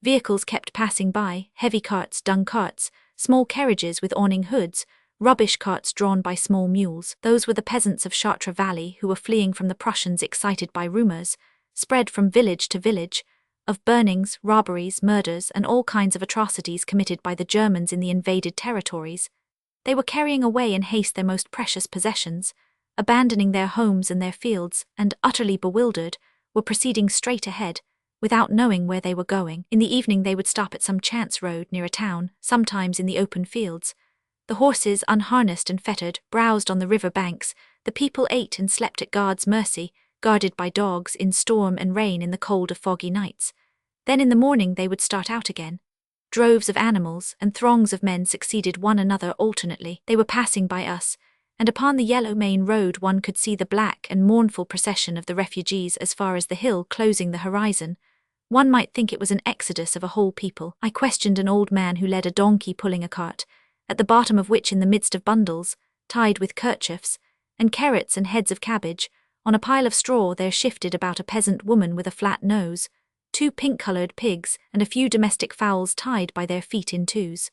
Vehicles kept passing by, heavy carts, dung carts, small carriages with awning hoods, rubbish carts drawn by small mules. Those were the peasants of Chartres Valley who were fleeing from the Prussians, excited by rumours, spread from village to village, of burnings, robberies, murders, and all kinds of atrocities committed by the Germans in the invaded territories. They were carrying away in haste their most precious possessions, abandoning their homes and their fields, and, utterly bewildered, were proceeding straight ahead, without knowing where they were going. In the evening they would stop at some chance road near a town, sometimes in the open fields. The horses, unharnessed and fettered, browsed on the river banks. The people ate and slept at God's mercy, guarded by dogs in storm and rain in the cold of foggy nights. Then in the morning they would start out again. Droves of animals and throngs of men succeeded one another alternately. They were passing by us, and upon the yellow main road one could see the black and mournful procession of the refugees as far as the hill closing the horizon. One might think it was an exodus of a whole people. I questioned an old man who led a donkey pulling a cart, at the bottom of which, in the midst of bundles, tied with kerchiefs, and carrots and heads of cabbage, on a pile of straw there shifted about a peasant woman with a flat nose, 2 pink-coloured pigs, and a few domestic fowls tied by their feet in twos.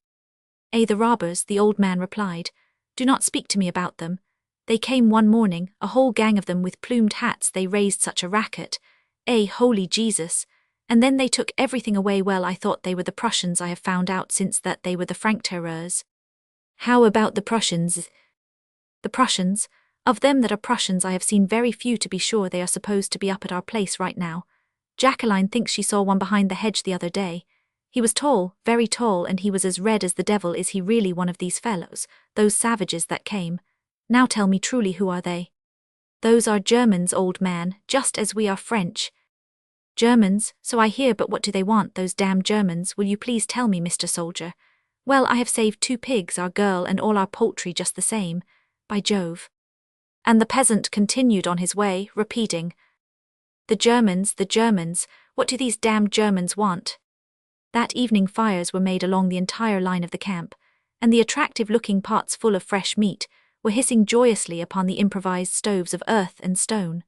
The robbers, the old man replied. Do not speak to me about them. They came one morning, a whole gang of them with plumed hats. They raised such a racket. Holy Jesus! And then they took everything away. Well, I thought they were the Prussians. I have found out since that they were the Frankterrors. How about the Prussians? The Prussians? Of them that are Prussians I have seen very few, to be sure. They are supposed to be up at our place right now. Jacqueline thinks she saw one behind the hedge the other day. He was tall, very tall, and he was as red as the devil. Is he really one of these fellows, those savages that came? Now tell me truly, who are they? Those are Germans, old man, just as we are French. Germans, so I hear, but what do they want, those damned Germans? Will you please tell me, Mr. Soldier? Well, I have saved 2 pigs, our girl, and all our poultry just the same. By Jove. And the peasant continued on his way, repeating, the Germans, what do these damned Germans want? That evening fires were made along the entire line of the camp, and the attractive-looking pots full of fresh meat were hissing joyously upon the improvised stoves of earth and stone.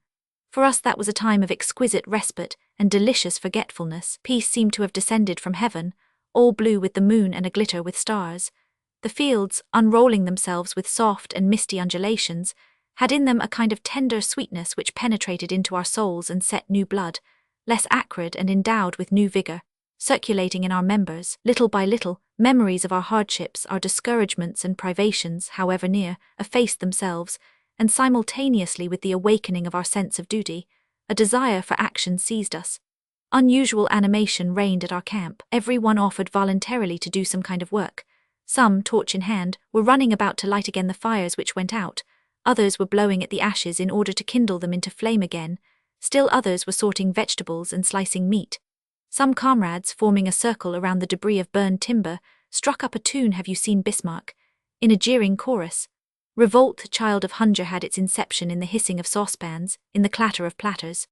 For us that was a time of exquisite respite and delicious forgetfulness. Peace seemed to have descended from heaven, all blue with the moon and a-glitter with stars. The fields, unrolling themselves with soft and misty undulations, had in them a kind of tender sweetness which penetrated into our souls and set new blood, less acrid and endowed with new vigor, circulating in our members. Little by little, memories of our hardships, our discouragements and privations, however near, effaced themselves, and simultaneously with the awakening of our sense of duty, a desire for action seized us. Unusual animation reigned at our camp. Every one offered voluntarily to do some kind of work. Some, torch in hand, were running about to light again the fires which went out. Others were blowing at the ashes in order to kindle them into flame again. Still others were sorting vegetables and slicing meat. Some comrades, forming a circle around the debris of burned timber, struck up a tune, Have you seen Bismarck? In a jeering chorus. Revolt, child of Hunger, had its inception in the hissing of saucepans, in the clatter of platters.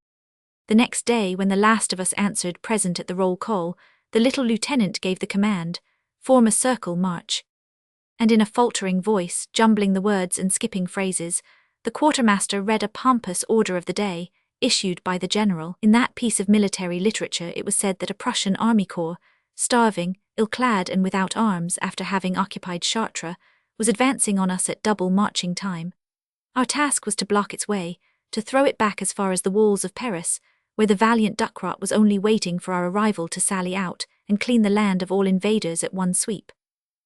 The next day, when the last of us answered present at the roll call, the little lieutenant gave the command, Form a circle, march. And in a faltering voice, jumbling the words and skipping phrases, the quartermaster read a pompous order of the day, issued by the general. In that piece of military literature it was said that a Prussian army corps, starving, ill-clad and without arms after having occupied Chartres, was advancing on us at double marching time. Our task was to block its way, to throw it back as far as the walls of Paris, where the valiant Ducrot was only waiting for our arrival to sally out and clean the land of all invaders at one sweep.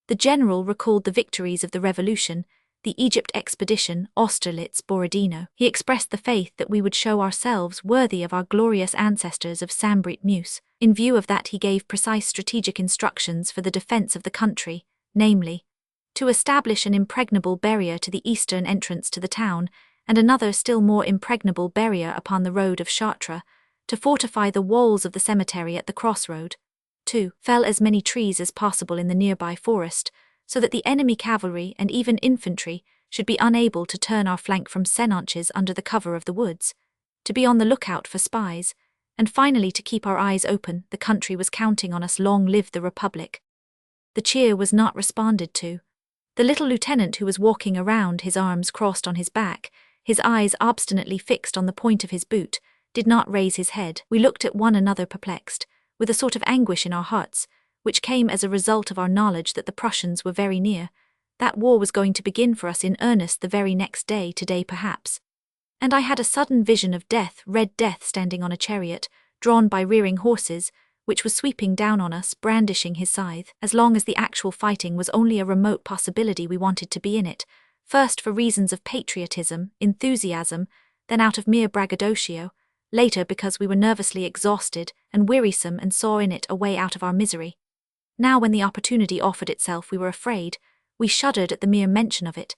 The general recalled the victories of the Revolution, the Egypt expedition, Austerlitz, Borodino. He expressed the faith that we would show ourselves worthy of our glorious ancestors of Sambre Meuse. In view of that he gave precise strategic instructions for the defense of the country, namely, to establish an impregnable barrier to the eastern entrance to the town, and another still more impregnable barrier upon the road of Chartres, to fortify the walls of the cemetery at the crossroad, to fell as many trees as possible in the nearby forest, so that the enemy cavalry and even infantry should be unable to turn our flank from Senonches under the cover of the woods, to be on the lookout for spies, and finally to keep our eyes open. The country was counting on us. Long live the Republic. The cheer was not responded to. The little lieutenant, who was walking around, his arms crossed on his back, his eyes obstinately fixed on the point of his boot, did not raise his head. We looked at one another perplexed, with a sort of anguish in our hearts, which came as a result of our knowledge that the Prussians were very near. That war was going to begin for us in earnest the very next day, today perhaps. And I had a sudden vision of death, Red Death, standing on a chariot, drawn by rearing horses, which was sweeping down on us, brandishing his scythe. As long as the actual fighting was only a remote possibility, we wanted to be in it, first for reasons of patriotism, enthusiasm, then out of mere braggadocio, later because we were nervously exhausted and wearisome and saw in it a way out of our misery. Now when the opportunity offered itself we were afraid, we shuddered at the mere mention of it.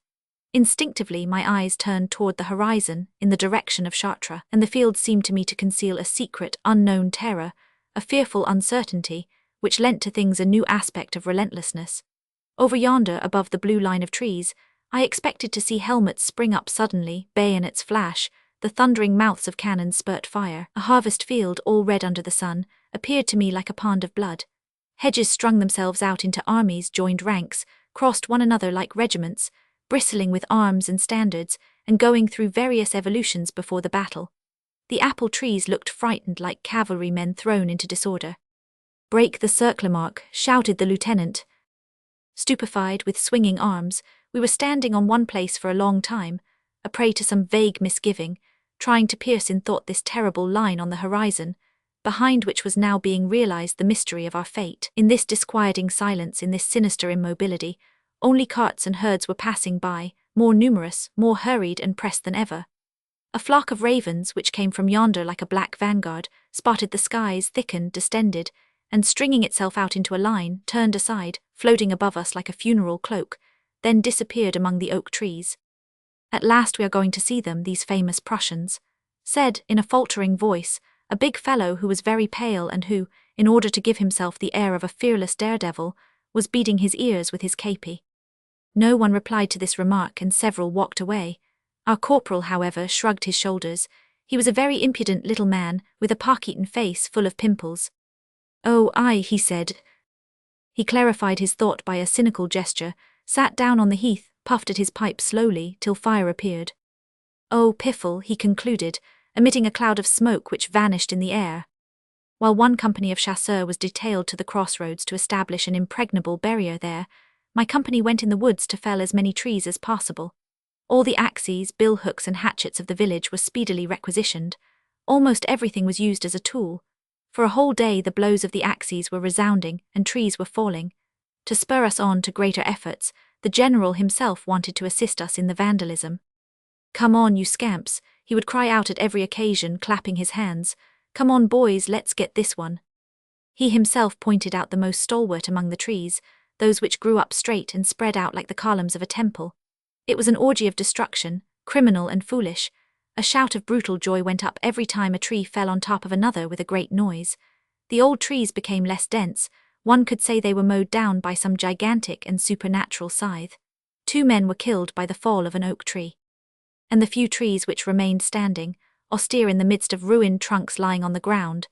Instinctively my eyes turned toward the horizon, in the direction of Chartres, and the field seemed to me to conceal a secret, unknown terror, a fearful uncertainty, which lent to things a new aspect of relentlessness. Over yonder, above the blue line of trees, I expected to see helmets spring up suddenly, bayonets flash, the thundering mouths of cannon spurt fire. A harvest field, all red under the sun, appeared to me like a pond of blood. Hedges strung themselves out into armies, joined ranks, crossed one another like regiments, bristling with arms and standards, and going through various evolutions before the battle. The apple trees looked frightened like cavalrymen thrown into disorder. "Break the circular mark," shouted the lieutenant. Stupefied, with swinging arms, we were standing on one place for a long time, a prey to some vague misgiving, trying to pierce in thought this terrible line on the horizon, behind which was now being realized the mystery of our fate. In this disquieting silence, in this sinister immobility, only carts and herds were passing by, more numerous, more hurried and pressed than ever. A flock of ravens, which came from yonder like a black vanguard, spotted the skies, thickened, distended, and stringing itself out into a line, turned aside, floating above us like a funeral cloak, then disappeared among the oak trees. "At last we are going to see them, these famous Prussians," said, in a faltering voice, a big fellow who was very pale and who, in order to give himself the air of a fearless daredevil, was beating his ears with his képi. No one replied to this remark, and several walked away. Our corporal, however, shrugged his shoulders. He was a very impudent little man, with a pock-eaten face full of pimples. "Oh, aye," he said. He clarified his thought by a cynical gesture, sat down on the heath, puffed at his pipe slowly, till fire appeared. "Oh, piffle," he concluded, emitting a cloud of smoke which vanished in the air. While one company of chasseurs was detailed to the crossroads to establish an impregnable barrier there, my company went in the woods to fell as many trees as possible. All the axes, billhooks and hatchets of the village were speedily requisitioned. Almost everything was used as a tool. For a whole day the blows of the axes were resounding and trees were falling. To spur us on to greater efforts, the general himself wanted to assist us in the vandalism. "Come on, you scamps," he would cry out at every occasion, clapping his hands. "Come on, boys, let's get this one." He himself pointed out the most stalwart among the trees, those which grew up straight and spread out like the columns of a temple. It was an orgy of destruction, criminal and foolish. A shout of brutal joy went up every time a tree fell on top of another with a great noise. The old trees became less dense. One could say they were mowed down by some gigantic and supernatural scythe. 2 men were killed by the fall of an oak tree. And the few trees which remained standing, austere in the midst of ruined trunks lying on the ground,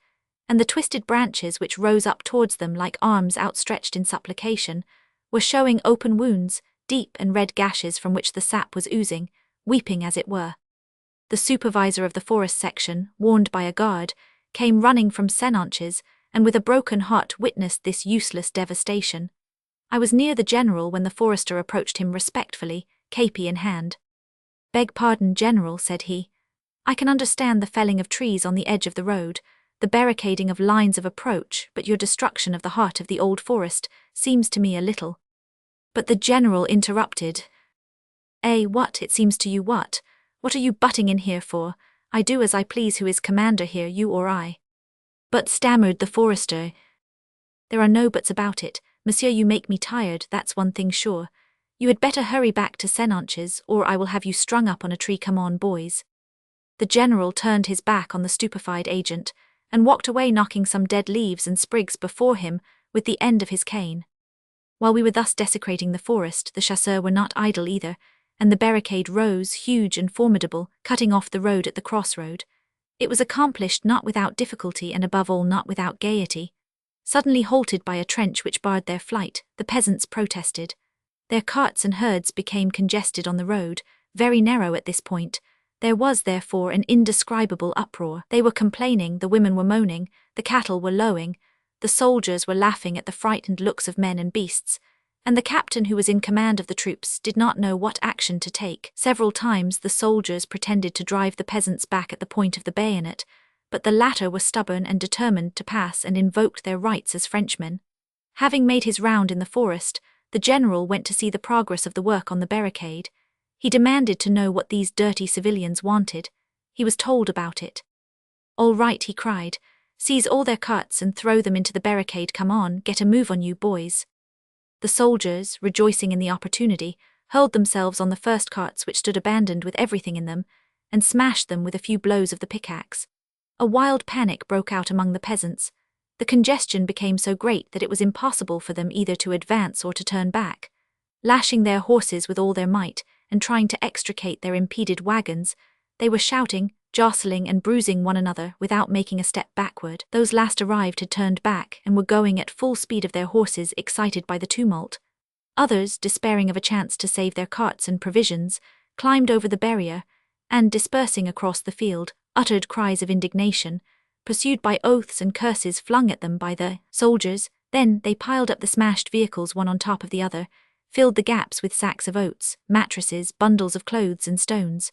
and the twisted branches which rose up towards them like arms outstretched in supplication, were showing open wounds, deep and red gashes from which the sap was oozing, weeping as it were. The supervisor of the forest section, warned by a guard, came running from Senonches, and with a broken heart witnessed this useless devastation. I was near the general when the forester approached him respectfully, képi in hand. "Beg pardon, General," said he. "I can understand the felling of trees on the edge of the road, the barricading of lines of approach, but your destruction of the heart of the old forest seems to me a little—" But the general interrupted. What, it seems to you what? What are you butting in here for? I do as I please who is commander here, you or I." "But," stammered the forester. "There are no buts about it, monsieur, you make me tired, that's one thing sure. You had better hurry back to Senonches, or I will have you strung up on a tree. Come on, boys." The general turned his back on the stupefied agent, and walked away knocking some dead leaves and sprigs before him with the end of his cane. While we were thus desecrating the forest, the chasseurs were not idle either, and the barricade rose, huge and formidable, cutting off the road at the crossroad. It was accomplished not without difficulty and above all not without gaiety. Suddenly halted by a trench which barred their flight, the peasants protested. Their carts and herds became congested on the road, very narrow at this point. There was, therefore, an indescribable uproar. They were complaining, the women were moaning, the cattle were lowing, the soldiers were laughing at the frightened looks of men and beasts, and the captain who was in command of the troops did not know what action to take. Several times the soldiers pretended to drive the peasants back at the point of the bayonet, but the latter were stubborn and determined to pass and invoked their rights as Frenchmen. Having made his round in the forest, the general went to see the progress of the work on the barricade. He demanded to know what these dirty civilians wanted. He was told about it. "All right," he cried. "Seize all their carts and throw them into the barricade. Come on, get a move on you, boys." The soldiers, rejoicing in the opportunity, hurled themselves on the first carts which stood abandoned with everything in them, and smashed them with a few blows of the pickaxe. A wild panic broke out among the peasants. The congestion became so great that it was impossible for them either to advance or to turn back. Lashing their horses with all their might, and trying to extricate their impeded wagons, they were shouting, jostling and bruising one another without making a step backward. Those last arrived had turned back and were going at full speed of their horses, excited by the tumult. Others, despairing of a chance to save their carts and provisions, climbed over the barrier, and, dispersing across the field, uttered cries of indignation, pursued by oaths and curses flung at them by the soldiers. Then they piled up the smashed vehicles one on top of the other, filled the gaps with sacks of oats, mattresses, bundles of clothes and stones.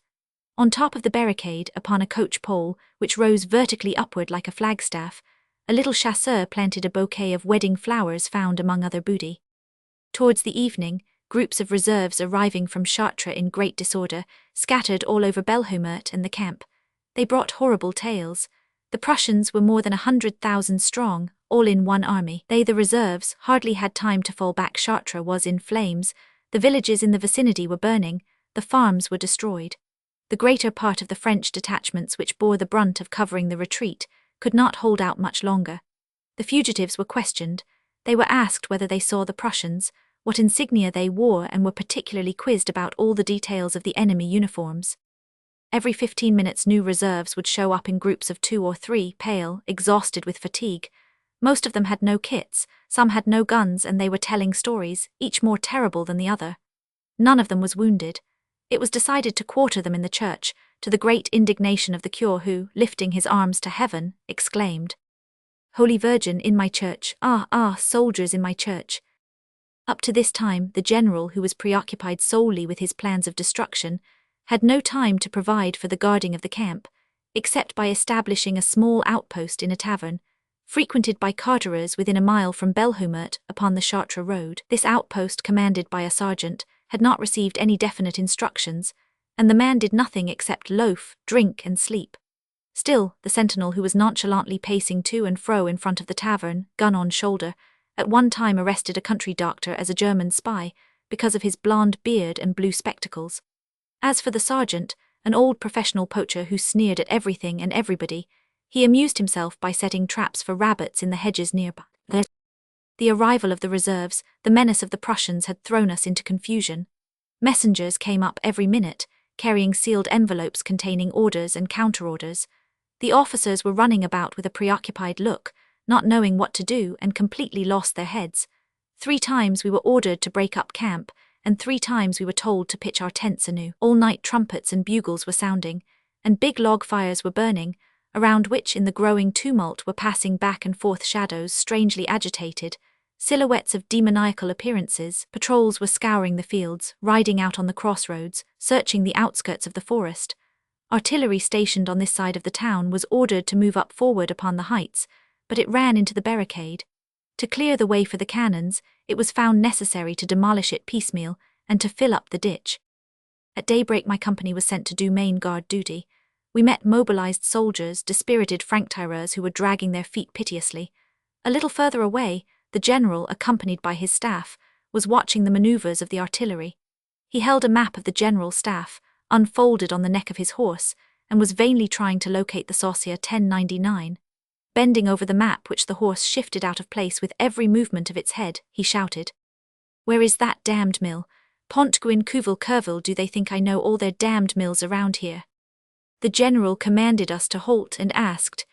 On top of the barricade, upon a coach pole, which rose vertically upward like a flagstaff, a little chasseur planted a bouquet of wedding flowers found among other booty. Towards the evening, groups of reserves arriving from Chartres in great disorder, scattered all over Belhomert and the camp. They brought horrible tales. The Prussians were more than 100,000 strong, all in one army. They, the reserves, hardly had time to fall back. Chartres was in flames, the villages in the vicinity were burning, the farms were destroyed. The greater part of the French detachments which bore the brunt of covering the retreat could not hold out much longer. The fugitives were questioned. They were asked whether they saw the Prussians, what insignia they wore, and were particularly quizzed about all the details of the enemy uniforms. Every 15 minutes new reserves would show up in groups of 2 or 3, pale, exhausted with fatigue. Most of them had no kits, some had no guns, and they were telling stories, each more terrible than the other. None of them was wounded. It was decided to quarter them in the church, to the great indignation of the cure who, lifting his arms to heaven, exclaimed, "Holy Virgin, in my church, soldiers in my church." Up to this time, the general, who was preoccupied solely with his plans of destruction, had no time to provide for the guarding of the camp, except by establishing a small outpost in a tavern, frequented by carterers within a mile from Belhomert upon the Chartres road. This outpost, commanded by a sergeant, had not received any definite instructions, and the man did nothing except loaf, drink, and sleep. Still, the sentinel, who was nonchalantly pacing to and fro in front of the tavern, gun on shoulder, at one time arrested a country doctor as a German spy because of his blonde beard and blue spectacles. As for the sergeant, an old professional poacher who sneered at everything and everybody, he amused himself by setting traps for rabbits in the hedges nearby. The arrival of the reserves, the menace of the Prussians, had thrown us into confusion. Messengers came up every minute, carrying sealed envelopes containing orders and counter-orders. The officers were running about with a preoccupied look, not knowing what to do, and completely lost their heads. 3 times we were ordered to break up camp, and 3 times we were told to pitch our tents anew. All night trumpets and bugles were sounding, and big log fires were burning, around which in the growing tumult were passing back and forth shadows strangely agitated, silhouettes of demoniacal appearances. Patrols were scouring the fields, riding out on the crossroads, searching the outskirts of the forest. Artillery stationed on this side of the town was ordered to move up forward upon the heights, but it ran into the barricade. To clear the way for the cannons, it was found necessary to demolish it piecemeal and to fill up the ditch. At daybreak my company was sent to do main guard duty. We met mobilized soldiers, dispirited franc-tireurs who were dragging their feet piteously. A little further away, the general, accompanied by his staff, was watching the maneuvers of the artillery. He held a map of the general staff, unfolded on the neck of his horse, and was vainly trying to locate the Saucier 1099. Bending over the map, which the horse shifted out of place with every movement of its head, he shouted, "Where is that damned mill? Pontguin Couvel, do they think I know all their damned mills around here?" The general commanded us to halt and asked,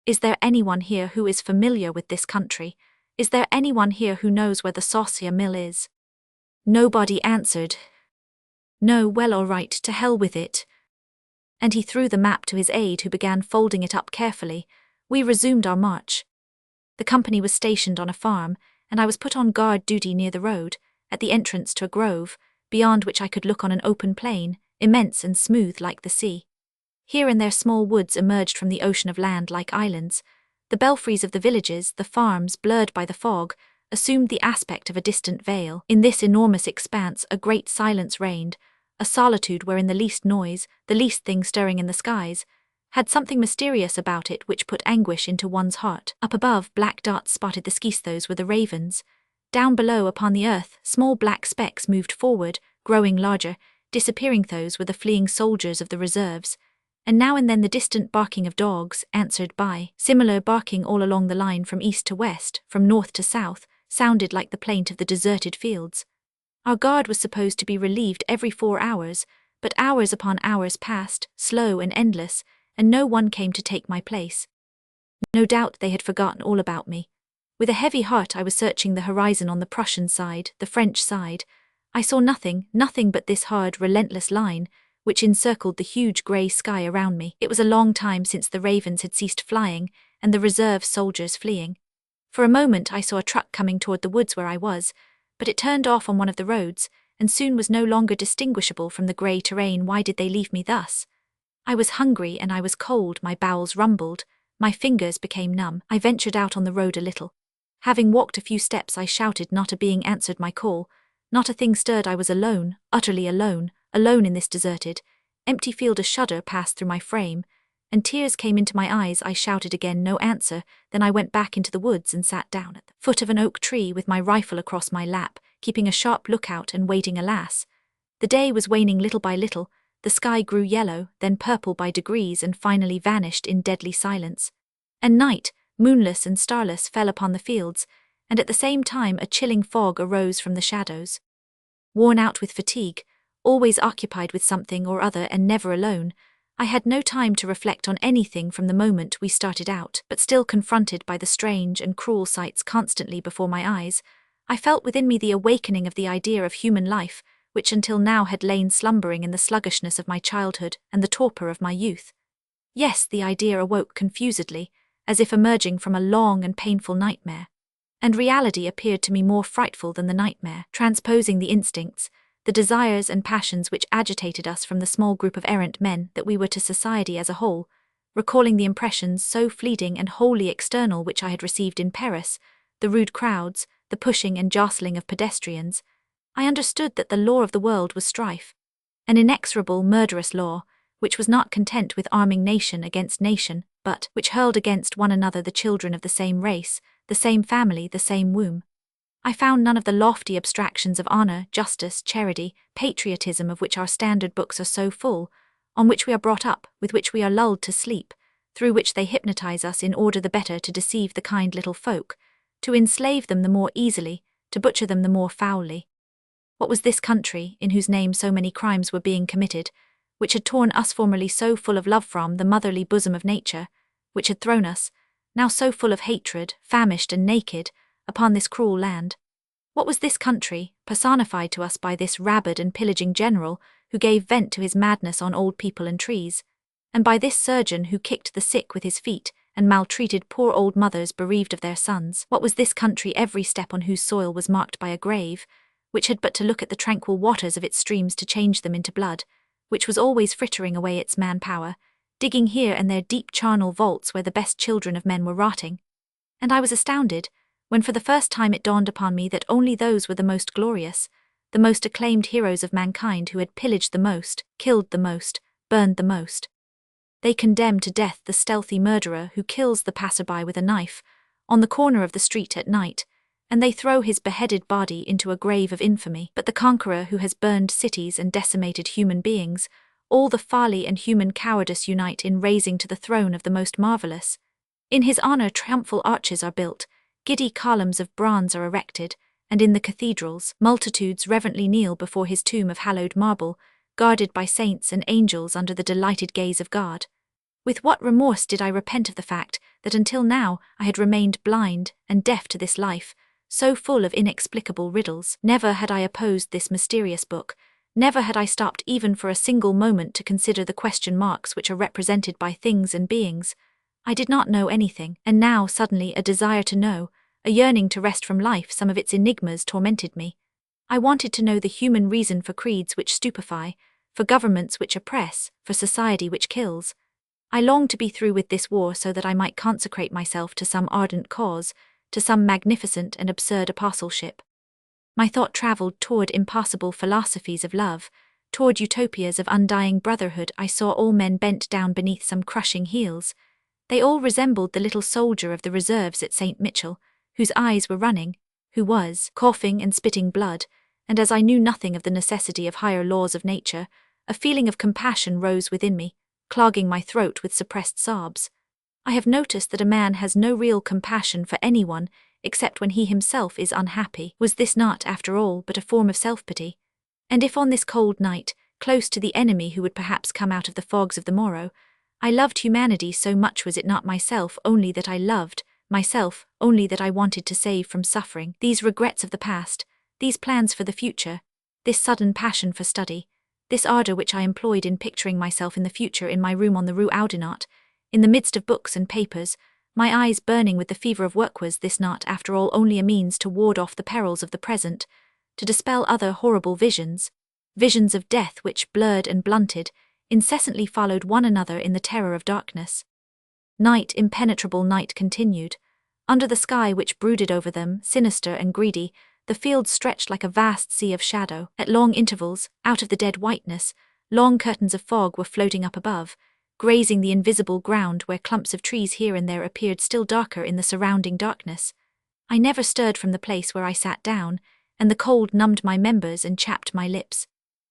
"Is there anyone here who is familiar with this country? Is there anyone here who knows where the Saucier mill is?" Nobody answered. "No, well, all right, to hell with it." And he threw the map to his aide, who began folding it up carefully. We resumed our march. The company was stationed on a farm, and I was put on guard duty near the road, at the entrance to a grove, beyond which I could look on an open plain, immense and smooth like the sea. Here and there small woods emerged from the ocean of land like islands. The belfries of the villages, the farms, blurred by the fog, assumed the aspect of a distant vale. In this enormous expanse a great silence reigned, a solitude wherein the least noise, the least thing stirring in the skies, had something mysterious about it which put anguish into one's heart. Up above, black dots spotted the skis, those were the ravens. Down below, upon the earth, small black specks moved forward, growing larger, disappearing, those were the fleeing soldiers of the reserves. And now and then the distant barking of dogs, answered by similar barking all along the line from east to west, from north to south, sounded like the plaint of the deserted fields. Our guard was supposed to be relieved every 4 hours, but hours upon hours passed, slow and endless, and no one came to take my place. No doubt they had forgotten all about me. With a heavy heart I was searching the horizon on the Prussian side, the French side. I saw nothing but this hard, relentless line, which encircled the huge grey sky around me. It was a long time since the ravens had ceased flying, and the reserve soldiers fleeing. For a moment I saw a truck coming toward the woods where I was, but it turned off on one of the roads, and soon was no longer distinguishable from the grey terrain. Why did they leave me thus? I was hungry and I was cold, my bowels rumbled, my fingers became numb. I ventured out on the road a little. Having walked a few steps I shouted. Not a being answered my call, not a thing stirred. I was alone, utterly alone, alone in this deserted, empty field. A shudder passed through my frame, and tears came into my eyes. I shouted again, no answer. Then I went back into the woods and sat down at the foot of an oak tree with my rifle across my lap, keeping a sharp lookout and waiting. Alas! The day was waning little by little. The sky grew yellow, then purple by degrees, and finally vanished in deadly silence. And night, moonless and starless, fell upon the fields, and at the same time a chilling fog arose from the shadows. Worn out with fatigue, always occupied with something or other and never alone, I had no time to reflect on anything from the moment we started out, but still confronted by the strange and cruel sights constantly before my eyes, I felt within me the awakening of the idea of human life, which until now had lain slumbering in the sluggishness of my childhood and the torpor of my youth. Yes, the idea awoke confusedly, as if emerging from a long and painful nightmare. And reality appeared to me more frightful than the nightmare, transposing the instincts, the desires and passions which agitated us from the small group of errant men that we were to society as a whole, recalling the impressions so fleeting and wholly external which I had received in Paris, the rude crowds, the pushing and jostling of pedestrians. I understood that the law of the world was strife, an inexorable, murderous law, which was not content with arming nation against nation, but which hurled against one another the children of the same race, the same family, the same womb. I found none of the lofty abstractions of honor, justice, charity, patriotism of which our standard books are so full, on which we are brought up, with which we are lulled to sleep, through which they hypnotize us in order the better to deceive the kind little folk, to enslave them the more easily, to butcher them the more foully. What was this country, in whose name so many crimes were being committed, which had torn us formerly so full of love from the motherly bosom of nature, which had thrown us, now so full of hatred, famished and naked, upon this cruel land? What was this country, personified to us by this rabid and pillaging general who gave vent to his madness on old people and trees, and by this surgeon who kicked the sick with his feet and maltreated poor old mothers bereaved of their sons? What was this country, every step on whose soil was marked by a grave, which had but to look at the tranquil waters of its streams to change them into blood, which was always frittering away its manpower, digging here and there deep charnel vaults where the best children of men were rotting? And I was astounded, when for the first time it dawned upon me that only those were the most glorious, the most acclaimed heroes of mankind who had pillaged the most, killed the most, burned the most. They condemn to death the stealthy murderer who kills the passerby with a knife, on the corner of the street at night, and they throw his beheaded body into a grave of infamy. But the conqueror who has burned cities and decimated human beings, all the folly and human cowardice unite in raising to the throne of the most marvelous. In his honor triumphal arches are built, giddy columns of bronze are erected, and in the cathedrals multitudes reverently kneel before his tomb of hallowed marble, guarded by saints and angels under the delighted gaze of God. With what remorse did I repent of the fact that until now I had remained blind and deaf to this life, so full of inexplicable riddles. Never had I opposed this mysterious book, never had I stopped even for a single moment to consider the question marks which are represented by things and beings. I did not know anything, and now suddenly a desire to know, a yearning to wrest from life some of its enigmas tormented me. I wanted to know the human reason for creeds which stupefy, for governments which oppress, for society which kills. I longed to be through with this war so that I might consecrate myself to some ardent cause, to some magnificent and absurd apostleship. My thought travelled toward impossible philosophies of love, toward utopias of undying brotherhood, I saw all men bent down beneath some crushing heels. They all resembled the little soldier of the reserves at St. Michel, whose eyes were running, who was coughing and spitting blood, and as I knew nothing of the necessity of higher laws of nature, a feeling of compassion rose within me, clogging my throat with suppressed sobs. I have noticed that a man has no real compassion for anyone except when he himself is unhappy. Was this not, after all, but a form of self-pity? And if on this cold night, close to the enemy who would perhaps come out of the fogs of the morrow, I loved humanity so much, was it not myself only that I loved, myself only that I wanted to save from suffering? These regrets of the past, these plans for the future, this sudden passion for study, this ardor which I employed in picturing myself in the future in my room on the Rue Audinot, in the midst of books and papers, my eyes burning with the fever of work, was this not, after all, only a means to ward off the perils of the present, to dispel other horrible visions, visions of death which, blurred and blunted, incessantly followed one another in the terror of darkness? Night, impenetrable night, continued. Under the sky which brooded over them, sinister and greedy, the fields stretched like a vast sea of shadow. At long intervals, out of the dead whiteness, long curtains of fog were floating up above, grazing the invisible ground where clumps of trees here and there appeared still darker in the surrounding darkness. I never stirred from the place where I sat down, and the cold numbed my members and chapped my lips.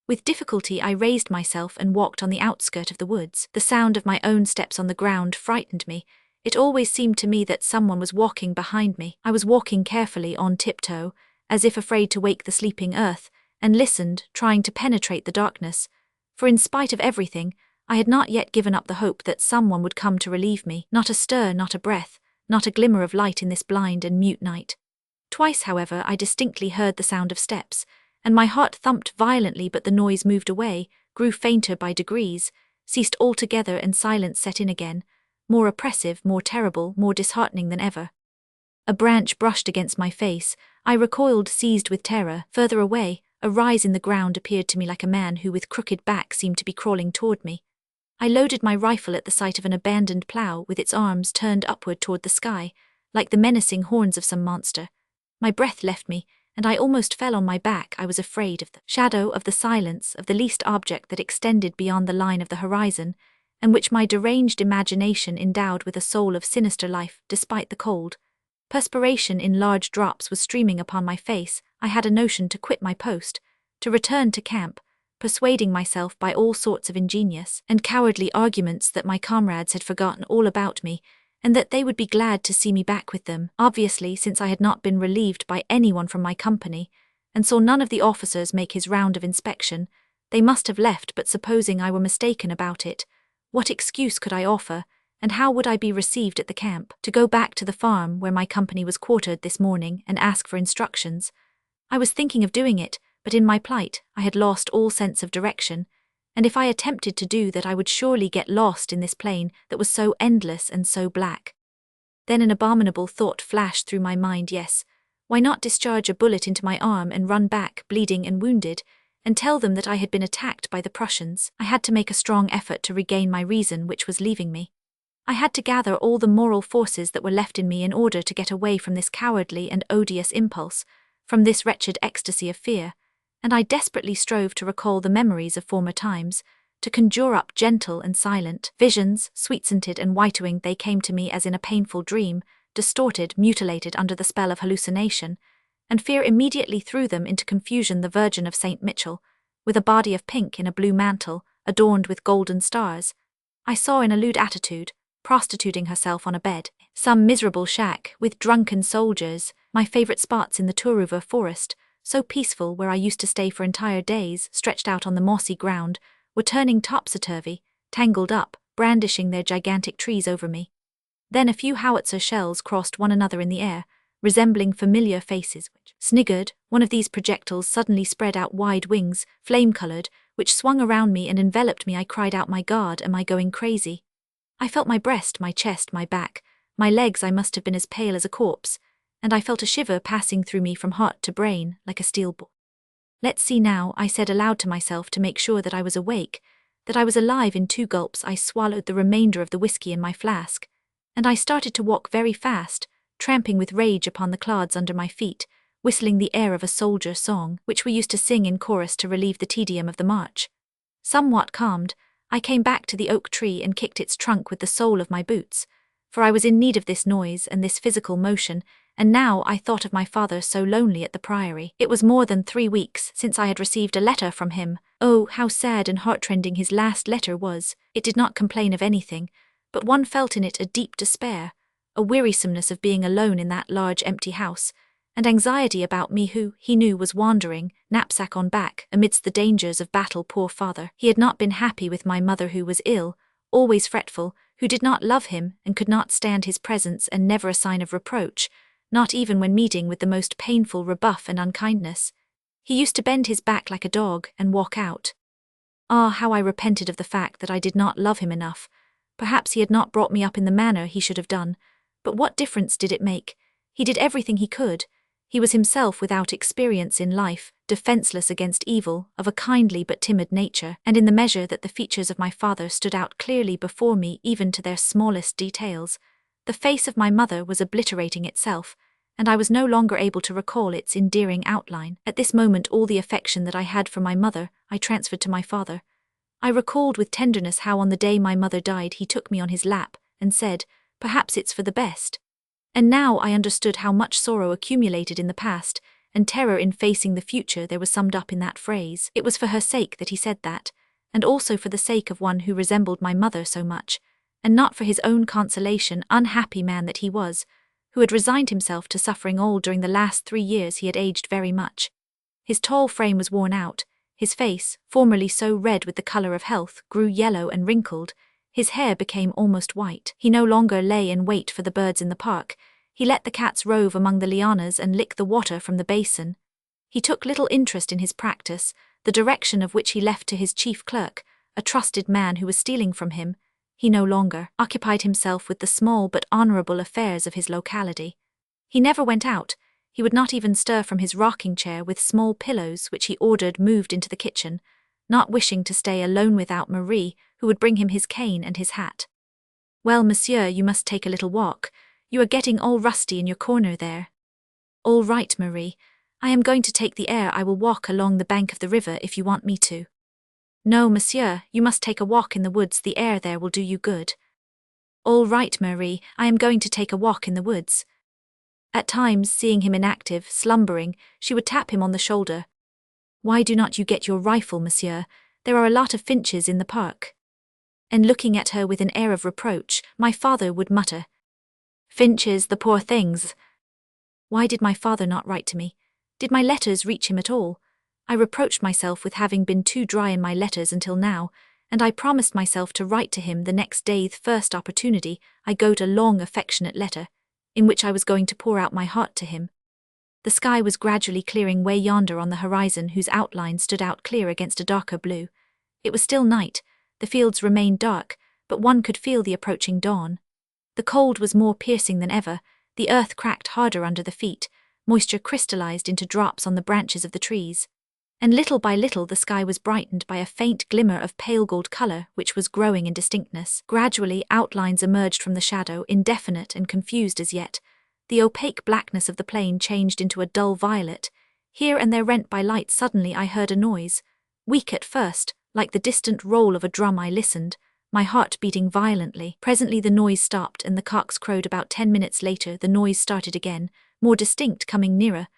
With difficulty I raised myself and walked on the outskirt of the woods. The sound of my own steps on the ground frightened me. It always seemed to me that someone was walking behind me. I was walking carefully on tiptoe, as if afraid to wake the sleeping earth, and listened, trying to penetrate the darkness, for in spite of everything, I had not yet given up the hope that someone would come to relieve me. Not a stir, not a breath, not a glimmer of light in this blind and mute night. Twice, however, I distinctly heard the sound of steps, and my heart thumped violently, but the noise moved away, grew fainter by degrees, ceased altogether, and silence set in again, more oppressive, more terrible, more disheartening than ever. A branch brushed against my face. I recoiled, seized with terror. Further away, a rise in the ground appeared to me like a man who with crooked back seemed to be crawling toward me. I loaded my rifle at the sight of an abandoned plough with its arms turned upward toward the sky, like the menacing horns of some monster. My breath left me, and I almost fell on my back. I was afraid of the shadow, of the silence, of the least object that extended beyond the line of the horizon, and which my deranged imagination endowed with a soul of sinister life, despite the cold. Perspiration in large drops was streaming upon my face. I had a notion to quit my post, to return to camp, persuading myself by all sorts of ingenious and cowardly arguments that my comrades had forgotten all about me, and that they would be glad to see me back with them. Obviously, since I had not been relieved by anyone from my company, and saw none of the officers make his round of inspection, they must have left. But supposing I were mistaken about it, what excuse could I offer, and how would I be received at the camp? To go back to the farm where my company was quartered this morning and ask for instructions? I was thinking of doing it, but in my plight I had lost all sense of direction, and if I attempted to do that I would surely get lost in this plain that was so endless and so black. Then an abominable thought flashed through my mind. Yes, why not discharge a bullet into my arm and run back, bleeding and wounded, and tell them that I had been attacked by the Prussians? I had to make a strong effort to regain my reason, which was leaving me. I had to gather all the moral forces that were left in me in order to get away from this cowardly and odious impulse, from this wretched ecstasy of fear, and I desperately strove to recall the memories of former times, to conjure up gentle and silent visions, sweet-scented and white-winged. They came to me as in a painful dream, distorted, mutilated under the spell of hallucination, and fear immediately threw them into confusion. The Virgin of St. Michel, with a body of pink in a blue mantle, adorned with golden stars, I saw in a lewd attitude, prostituting herself on a bed. Some miserable shack, with drunken soldiers, my favourite spots in the Tourouver forest, so peaceful, where I used to stay for entire days, stretched out on the mossy ground, were turning topsy-turvy, tangled up, brandishing their gigantic trees over me. Then a few howitzer shells crossed one another in the air, resembling familiar faces, which sniggered. One of these projectiles suddenly spread out wide wings, flame-coloured, which swung around me and enveloped me. I cried out, "My God, am I going crazy?" I felt my breast, my chest, my back, my legs. I must have been as pale as a corpse, and I felt a shiver passing through me from heart to brain, like a steel ball. "Let's see now," I said aloud to myself to make sure that I was awake, that I was alive. In 2 gulps I swallowed the remainder of the whiskey in my flask, and I started to walk very fast, tramping with rage upon the clods under my feet, whistling the air of a soldier song, which we used to sing in chorus to relieve the tedium of the march. Somewhat calmed, I came back to the oak tree and kicked its trunk with the sole of my boots, for I was in need of this noise and this physical motion, and now I thought of my father so lonely at the priory. It was more than 3 weeks since I had received a letter from him. Oh, how sad and heartrending his last letter was. It did not complain of anything, but one felt in it a deep despair, a wearisomeness of being alone in that large empty house, and anxiety about me who, he knew, was wandering, knapsack on back, amidst the dangers of battle. Poor father. He had not been happy with my mother, who was ill, always fretful, who did not love him and could not stand his presence, and never a sign of reproach, not even when meeting with the most painful rebuff and unkindness. He used to bend his back like a dog and walk out. Ah, how I repented of the fact that I did not love him enough. Perhaps he had not brought me up in the manner he should have done, but what difference did it make? He did everything he could. He was himself without experience in life, defenseless against evil, of a kindly but timid nature, and in the measure that the features of my father stood out clearly before me even to their smallest details, the face of my mother was obliterating itself, and I was no longer able to recall its endearing outline. At this moment all the affection that I had for my mother I transferred to my father. I recalled with tenderness how on the day my mother died he took me on his lap and said, "Perhaps it's for the best." And now I understood how much sorrow accumulated in the past, and terror in facing the future there was summed up in that phrase. It was for her sake that he said that, and also for the sake of one who resembled my mother so much, and not for his own consolation. Unhappy man that he was, who had resigned himself to suffering all during the last 3 years. He had aged very much. His tall frame was worn out, his face, formerly so red with the colour of health, grew yellow and wrinkled, his hair became almost white. He no longer lay in wait for the birds in the park. He let the cats rove among the lianas and lick the water from the basin. He took little interest in his practice, the direction of which he left to his chief clerk, a trusted man who was stealing from him. He no longer occupied himself with the small but honourable affairs of his locality. He never went out. He would not even stir from his rocking chair, with small pillows which he ordered moved into the kitchen, not wishing to stay alone without Marie, who would bring him his cane and his hat. "Well, monsieur, you must take a little walk. You are getting all rusty in your corner there." "All right, Marie. I am going to take the air. I will walk along the bank of the river if you want me to." "No, monsieur, you must take a walk in the woods. The air there will do you good." "All right, Marie, I am going to take a walk in the woods." At times, seeing him inactive, slumbering, she would tap him on the shoulder. "Why do not you get your rifle, monsieur? There are a lot of finches in the park." And looking at her with an air of reproach, my father would mutter, "Finches, the poor things." Why did my father not write to me? Did my letters reach him at all? I reproached myself with having been too dry in my letters until now, and I promised myself to write to him the next day. The first opportunity, I wrote a long affectionate letter, in which I was going to pour out my heart to him. The sky was gradually clearing way yonder on the horizon, whose outline stood out clear against a darker blue. It was still night, the fields remained dark, but one could feel the approaching dawn. The cold was more piercing than ever, the earth cracked harder under the feet, moisture crystallized into drops on the branches of the trees. And little by little the sky was brightened by a faint glimmer of pale gold color which was growing in distinctness. Gradually outlines emerged from the shadow, indefinite and confused as yet. The opaque blackness of the plain changed into a dull violet, here and there rent by light. Suddenly I heard a noise, weak at first, like the distant roll of a drum. I listened, my heart beating violently. Presently the noise stopped and the cocks crowed. About 10 minutes later the noise started again, more distinct, coming nearer.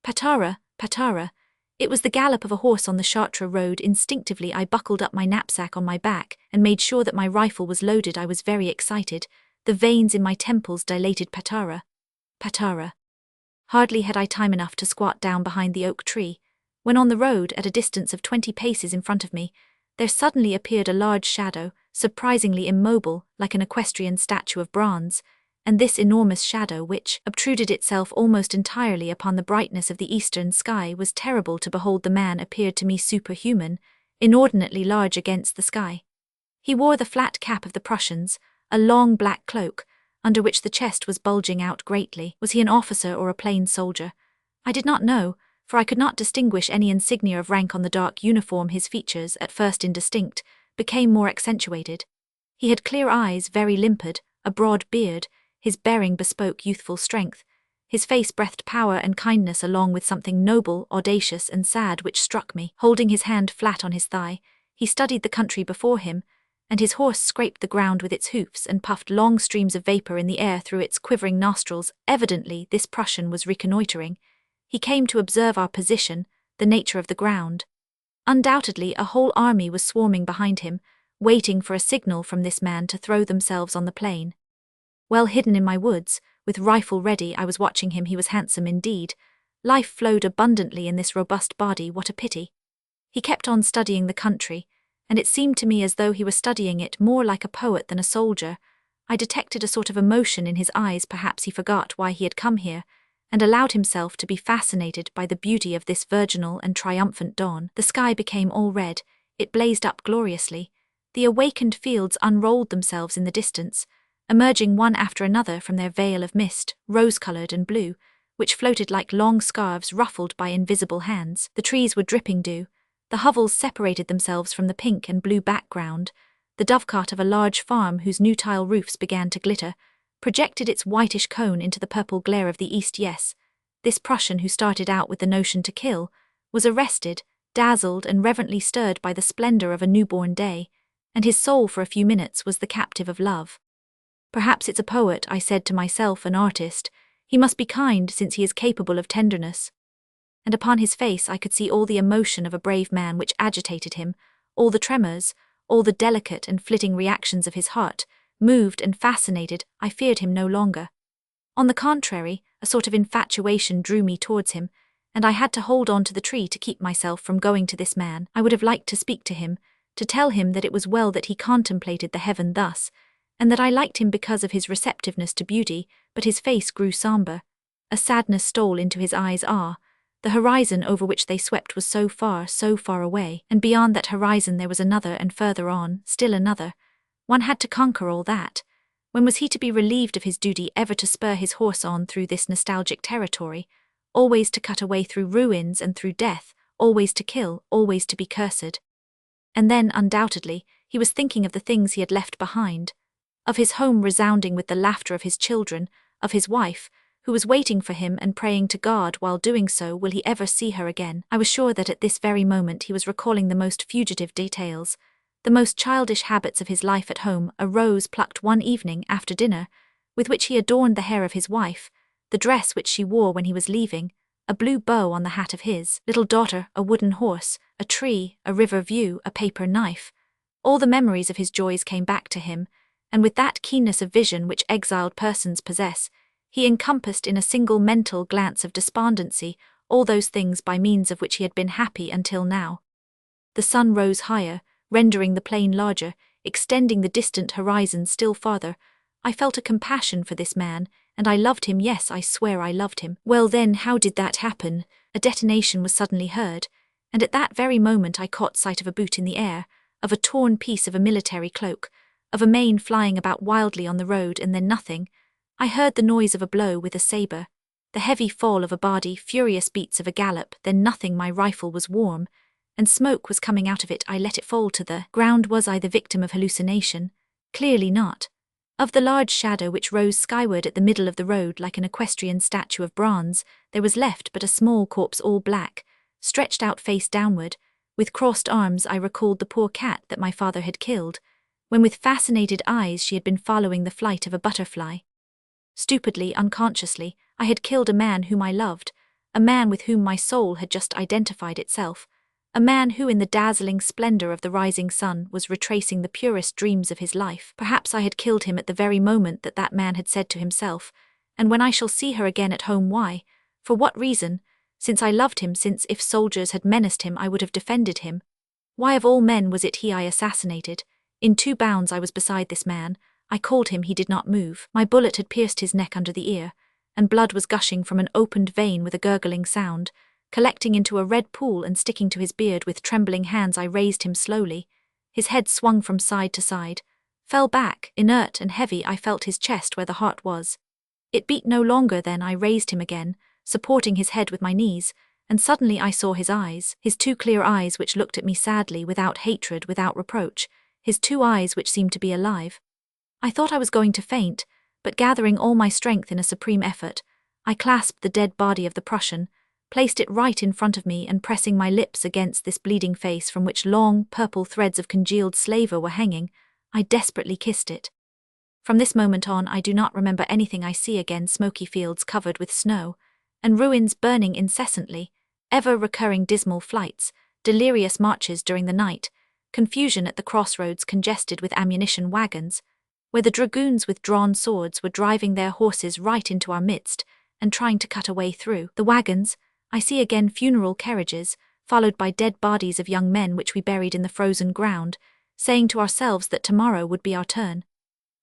Patara, patara. It was the gallop of a horse on the Chartres road. Instinctively I buckled up my knapsack on my back and made sure that my rifle was loaded. I was very excited. The veins in my temples dilated. Patara, patara. Hardly had I time enough to squat down behind the oak tree, when on the road, at a distance of 20 paces in front of me, there suddenly appeared a large shadow, surprisingly immobile, like an equestrian statue of bronze, and this enormous shadow, which obtruded itself almost entirely upon the brightness of the eastern sky, was terrible to behold. The man appeared to me superhuman, inordinately large against the sky. He wore the flat cap of the Prussians, a long black cloak, under which the chest was bulging out greatly. Was he an officer or a plain soldier? I did not know, for I could not distinguish any insignia of rank on the dark uniform. His features, at first indistinct, became more accentuated. He had clear eyes, very limpid, a broad beard. His bearing bespoke youthful strength. His face breathed power and kindness along with something noble, audacious, and sad which struck me. Holding his hand flat on his thigh, he studied the country before him, and his horse scraped the ground with its hoofs and puffed long streams of vapor in the air through its quivering nostrils. Evidently, this Prussian was reconnoitering. He came to observe our position, the nature of the ground. Undoubtedly, a whole army was swarming behind him, waiting for a signal from this man to throw themselves on the plain. Well hidden in my woods, with rifle ready, I was watching him. He was handsome indeed. Life flowed abundantly in this robust body. What a pity. He kept on studying the country, and it seemed to me as though he were studying it more like a poet than a soldier. I detected a sort of emotion in his eyes. Perhaps he forgot why he had come here, and allowed himself to be fascinated by the beauty of this virginal and triumphant dawn. The sky became all red, it blazed up gloriously. The awakened fields unrolled themselves in the distance, emerging one after another from their veil of mist, rose-coloured and blue, which floated like long scarves ruffled by invisible hands. The trees were dripping dew. The hovels separated themselves from the pink and blue background. The dovecot of a large farm whose new tile roofs began to glitter projected its whitish cone into the purple glare of the east. Yes, this Prussian who started out with the notion to kill was arrested, dazzled and reverently stirred by the splendour of a newborn day, and his soul for a few minutes was the captive of love. Perhaps it's a poet, I said to myself, an artist. He must be kind since he is capable of tenderness. And upon his face I could see all the emotion of a brave man which agitated him, all the tremors, all the delicate and flitting reactions of his heart. Moved and fascinated, I feared him no longer. On the contrary, a sort of infatuation drew me towards him, and I had to hold on to the tree to keep myself from going to this man. I would have liked to speak to him, to tell him that it was well that he contemplated the heaven thus, and that I liked him because of his receptiveness to beauty, but his face grew sombre. A sadness stole into his eyes. The horizon over which they swept was so far away, and beyond that horizon there was another, and further on, still another. One had to conquer all that. When was he to be relieved of his duty ever to spur his horse on through this nostalgic territory, always to cut a way through ruins and through death, always to kill, always to be cursed? And then, undoubtedly, he was thinking of the things he had left behind, of his home resounding with the laughter of his children, of his wife, who was waiting for him and praying to God while doing so. Will he ever see her again? I was sure that at this very moment he was recalling the most fugitive details, the most childish habits of his life at home. A rose plucked one evening after dinner, with which he adorned the hair of his wife, the dress which she wore when he was leaving, a blue bow on the hat of his little daughter, a wooden horse, a tree, a river view, a paper knife. All the memories of his joys came back to him, and with that keenness of vision which exiled persons possess, he encompassed in a single mental glance of despondency all those things by means of which he had been happy until now. The sun rose higher, rendering the plain larger, extending the distant horizon still farther. I felt a compassion for this man, and I loved him. Yes, I swear I loved him. Well then, how did that happen? A detonation was suddenly heard, and at that very moment I caught sight of a boot in the air, of a torn piece of a military cloak, of a mane flying about wildly on the road, and then nothing. I heard the noise of a blow with a sabre, the heavy fall of a body, furious beats of a gallop, then nothing. My rifle was warm, and smoke was coming out of it. I let it fall to the ground. Was I the victim of hallucination? Clearly not. Of the large shadow which rose skyward at the middle of the road like an equestrian statue of bronze, there was left but a small corpse, all black, stretched out face downward. With crossed arms I recalled the poor cat that my father had killed, when with fascinated eyes she had been following the flight of a butterfly. Stupidly, unconsciously, I had killed a man whom I loved, a man with whom my soul had just identified itself, a man who in the dazzling splendor of the rising sun was retracing the purest dreams of his life. Perhaps I had killed him at the very moment that that man had said to himself, "And when I shall see her again at home." Why? For what reason? Since I loved him, since if soldiers had menaced him I would have defended him. Why of all men was it he I assassinated? In 2 bounds I was beside this man. I called him. He did not move. My bullet had pierced his neck under the ear, and blood was gushing from an opened vein with a gurgling sound, collecting into a red pool and sticking to his beard. With trembling hands I raised him slowly. His head swung from side to side, fell back, inert and heavy. I felt his chest where the heart was. It beat no longer. Then I raised him again, supporting his head with my knees, and suddenly I saw his eyes, his 2 clear eyes which looked at me sadly, without hatred, without reproach, his 2 eyes which seemed to be alive. I thought I was going to faint, but gathering all my strength in a supreme effort, I clasped the dead body of the Prussian, placed it right in front of me, and pressing my lips against this bleeding face from which long, purple threads of congealed slaver were hanging, I desperately kissed it. From this moment on, I do not remember anything. I see again smoky fields covered with snow, and ruins burning incessantly, ever-recurring dismal flights, delirious marches during the night, confusion at the crossroads congested with ammunition wagons, where the dragoons with drawn swords were driving their horses right into our midst and trying to cut a way through the wagons. I see again funeral carriages, followed by dead bodies of young men which we buried in the frozen ground, saying to ourselves that tomorrow would be our turn.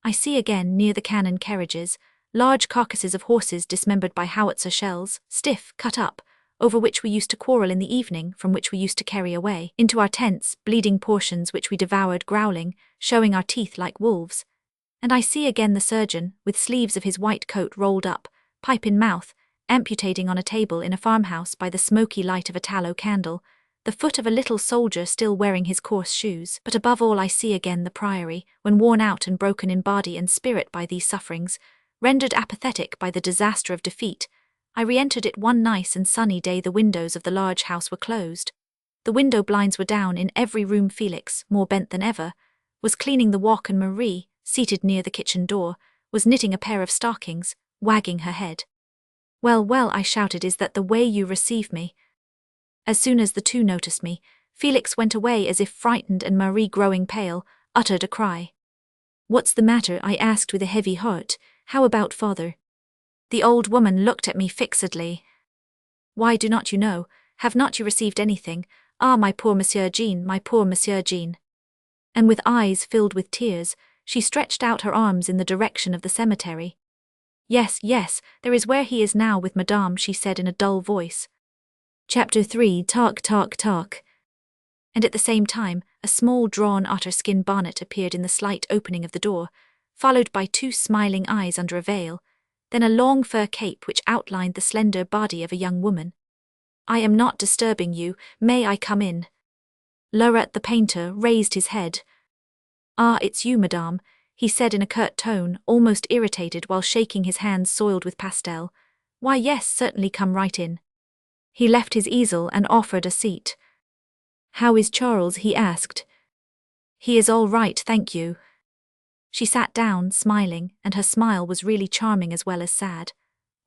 I see again, near the cannon carriages, large carcasses of horses dismembered by howitzer shells, stiff, cut up, over which we used to quarrel in the evening, from which we used to carry away into our tents bleeding portions which we devoured growling, showing our teeth like wolves. And I see again the surgeon, with sleeves of his white coat rolled up, pipe in mouth, amputating on a table in a farmhouse by the smoky light of a tallow candle, the foot of a little soldier still wearing his coarse shoes. But above all I see again the priory, when worn out and broken in body and spirit by these sufferings, rendered apathetic by the disaster of defeat. I re-entered it one nice and sunny day. The windows of the large house were closed. The window blinds were down in every room. Felix, more bent than ever, was cleaning the wok, and Marie, seated near the kitchen door, was knitting a pair of stockings, wagging her head. "Well, well," I shouted, "is that the way you receive me?" As soon as the two noticed me, Felix went away as if frightened, and Marie, growing pale, uttered a cry. "What's the matter?" I asked with a heavy heart. "How about father?" The old woman looked at me fixedly. "Why, do not you know? Have not you received anything? Ah, my poor Monsieur Jean, my poor Monsieur Jean." And with eyes filled with tears, she stretched out her arms in the direction of the cemetery. "Yes, yes, there is where he is now with Madame," she said in a dull voice. Chapter 3. Talk, talk, talk. And at the same time, a small drawn otter-skin bonnet appeared in the slight opening of the door, followed by two smiling eyes under a veil, then a long fur cape which outlined the slender body of a young woman. "I am not disturbing you. May I come in?" Lauret the painter raised his head. "Ah, it's you, madame," he said in a curt tone, almost irritated while shaking his hands soiled with pastel. "Why, yes, certainly, come right in." He left his easel and offered a seat. "How is Charles?" he asked. "He is all right, thank you." She sat down, smiling, and her smile was really charming as well as sad.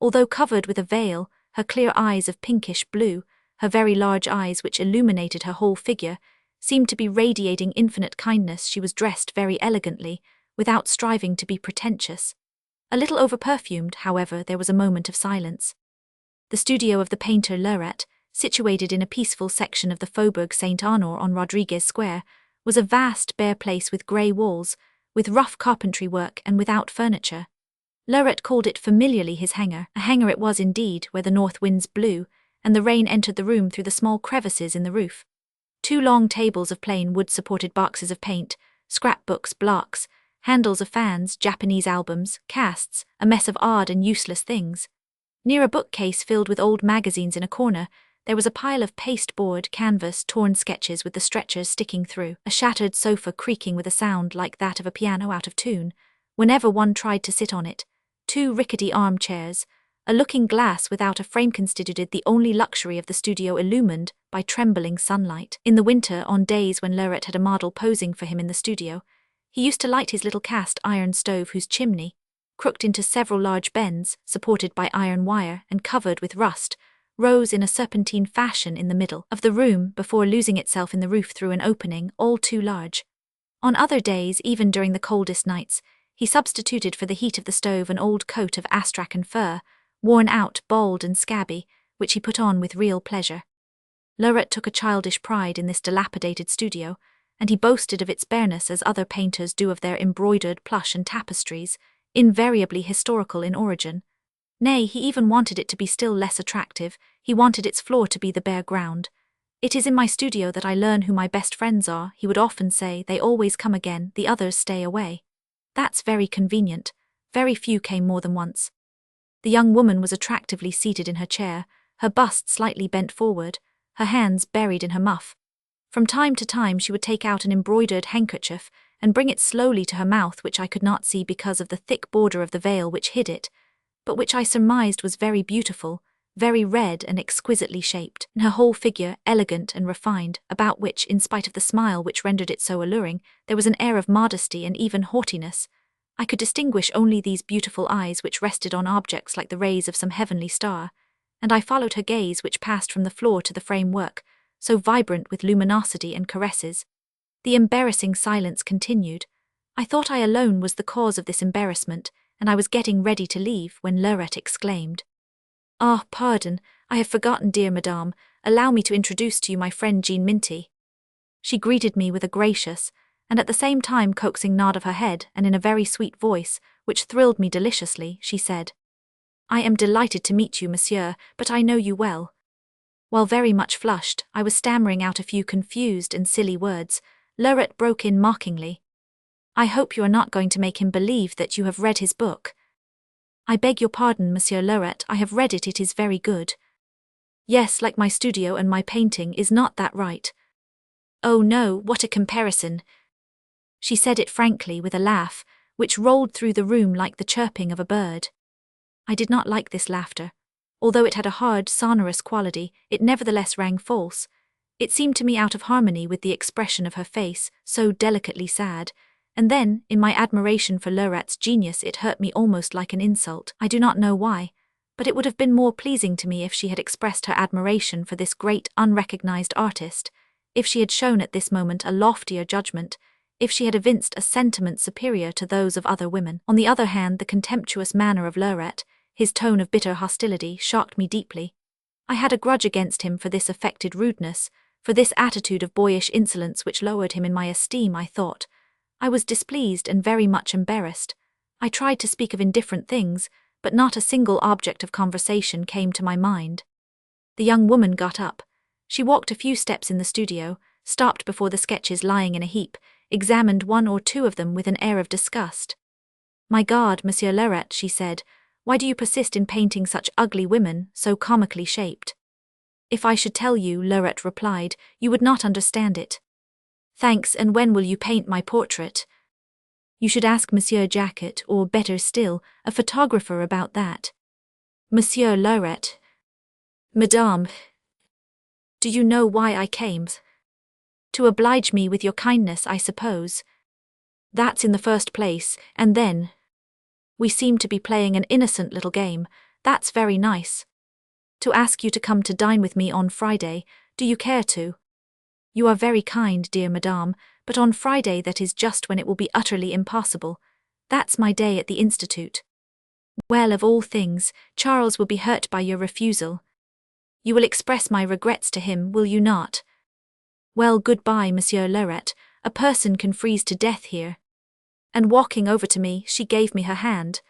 Although covered with a veil, her clear eyes of pinkish blue, her very large eyes which illuminated her whole figure, seemed to be radiating infinite kindness. She was dressed very elegantly, without striving to be pretentious. A little over-perfumed, however. There was a moment of silence. The studio of the painter Lauret, situated in a peaceful section of the Faubourg Saint-Honor on Rodriguez Square, was a vast bare place with grey walls, with rough carpentry work and without furniture. Lauret called it familiarly his hangar. A hangar it was indeed, where the north winds blew, and the rain entered the room through the small crevices in the roof. Two long tables of plain wood supported boxes of paint, scrapbooks, blocks, handles of fans, Japanese albums, casts, a mess of odd and useless things. Near a bookcase filled with old magazines in a corner, there was a pile of pasteboard, canvas, torn sketches with the stretchers sticking through, a shattered sofa creaking with a sound like that of a piano out of tune, whenever one tried to sit on it, two rickety armchairs, a looking-glass without a frame constituted the only luxury of the studio, illumined by trembling sunlight. In the winter, on days when Lauret had a model posing for him in the studio, he used to light his little cast-iron stove whose chimney, crooked into several large bends, supported by iron wire and covered with rust, rose in a serpentine fashion in the middle of the room before losing itself in the roof through an opening all too large. On other days, even during the coldest nights, he substituted for the heat of the stove an old coat of astrakhan fur, worn out, bald and scabby, which he put on with real pleasure. Lauret took a childish pride in this dilapidated studio, and he boasted of its bareness as other painters do of their embroidered plush and tapestries, invariably historical in origin. Nay, he even wanted it to be still less attractive. He wanted its floor to be the bare ground. "It is in my studio that I learn who my best friends are," he would often say. "They always come again, the others stay away." "That's very convenient. Very few came more than once." The young woman was attractively seated in her chair, her bust slightly bent forward, her hands buried in her muff. From time to time she would take out an embroidered handkerchief and bring it slowly to her mouth, which I could not see because of the thick border of the veil which hid it, but which I surmised was very beautiful, very red and exquisitely shaped, and her whole figure elegant and refined, about which, in spite of the smile which rendered it so alluring, there was an air of modesty and even haughtiness. I could distinguish only these beautiful eyes which rested on objects like the rays of some heavenly star, and I followed her gaze which passed from the floor to the framework, so vibrant with luminosity and caresses. The embarrassing silence continued. I thought I alone was the cause of this embarrassment, and I was getting ready to leave when Lorette exclaimed, "Ah, pardon, I have forgotten, dear madame. Allow me to introduce to you my friend Jean Minty." She greeted me with a gracious, and at the same time coaxing nod of her head, and in a very sweet voice, which thrilled me deliciously, she said, "I am delighted to meet you, monsieur, but I know you well." While very much flushed, I was stammering out a few confused and silly words. Lorette broke in mockingly, "I hope you are not going to make him believe that you have read his book." "I beg your pardon, Monsieur Lorette, I have read it, it is very good." "Yes, like my studio and my painting, is not that right?" "Oh no, what a comparison." She said it frankly with a laugh, which rolled through the room like the chirping of a bird. I did not like this laughter. Although it had a hard, sonorous quality, it nevertheless rang false. It seemed to me out of harmony with the expression of her face, so delicately sad. And then, in my admiration for Lorette's genius, it hurt me almost like an insult. I do not know why, but it would have been more pleasing to me if she had expressed her admiration for this great, unrecognized artist, if she had shown at this moment a loftier judgment, if she had evinced a sentiment superior to those of other women. On the other hand, the contemptuous manner of Lorette, his tone of bitter hostility, shocked me deeply. I had a grudge against him for this affected rudeness, for this attitude of boyish insolence which lowered him in my esteem, I thought. I was displeased and very much embarrassed. I tried to speak of indifferent things, but not a single object of conversation came to my mind. The young woman got up. She walked a few steps in the studio, stopped before the sketches lying in a heap, examined one or two of them with an air of disgust. "My God, Monsieur Lorette," she said, "why do you persist in painting such ugly women, so comically shaped?" "If I should tell you," Lorette replied, "you would not understand it." "Thanks, and when will you paint my portrait?" "You should ask Monsieur Jacquet, or better still, a photographer about that." "Monsieur Lorette." "Madame, do you know why I came?" "To oblige me with your kindness, I suppose." "That's in the first place, and then we seem to be playing an innocent little game. That's very nice. To ask you to come to dine with me on Friday. Do you care to?" "You are very kind, dear madame, but on Friday that is just when it will be utterly impossible. That's my day at the Institute." "Well, of all things, Charles will be hurt by your refusal. You will express my regrets to him, will you not?" "Well, goodbye, Monsieur Lorette, a person can freeze to death here." And walking over to me, she gave me her hand.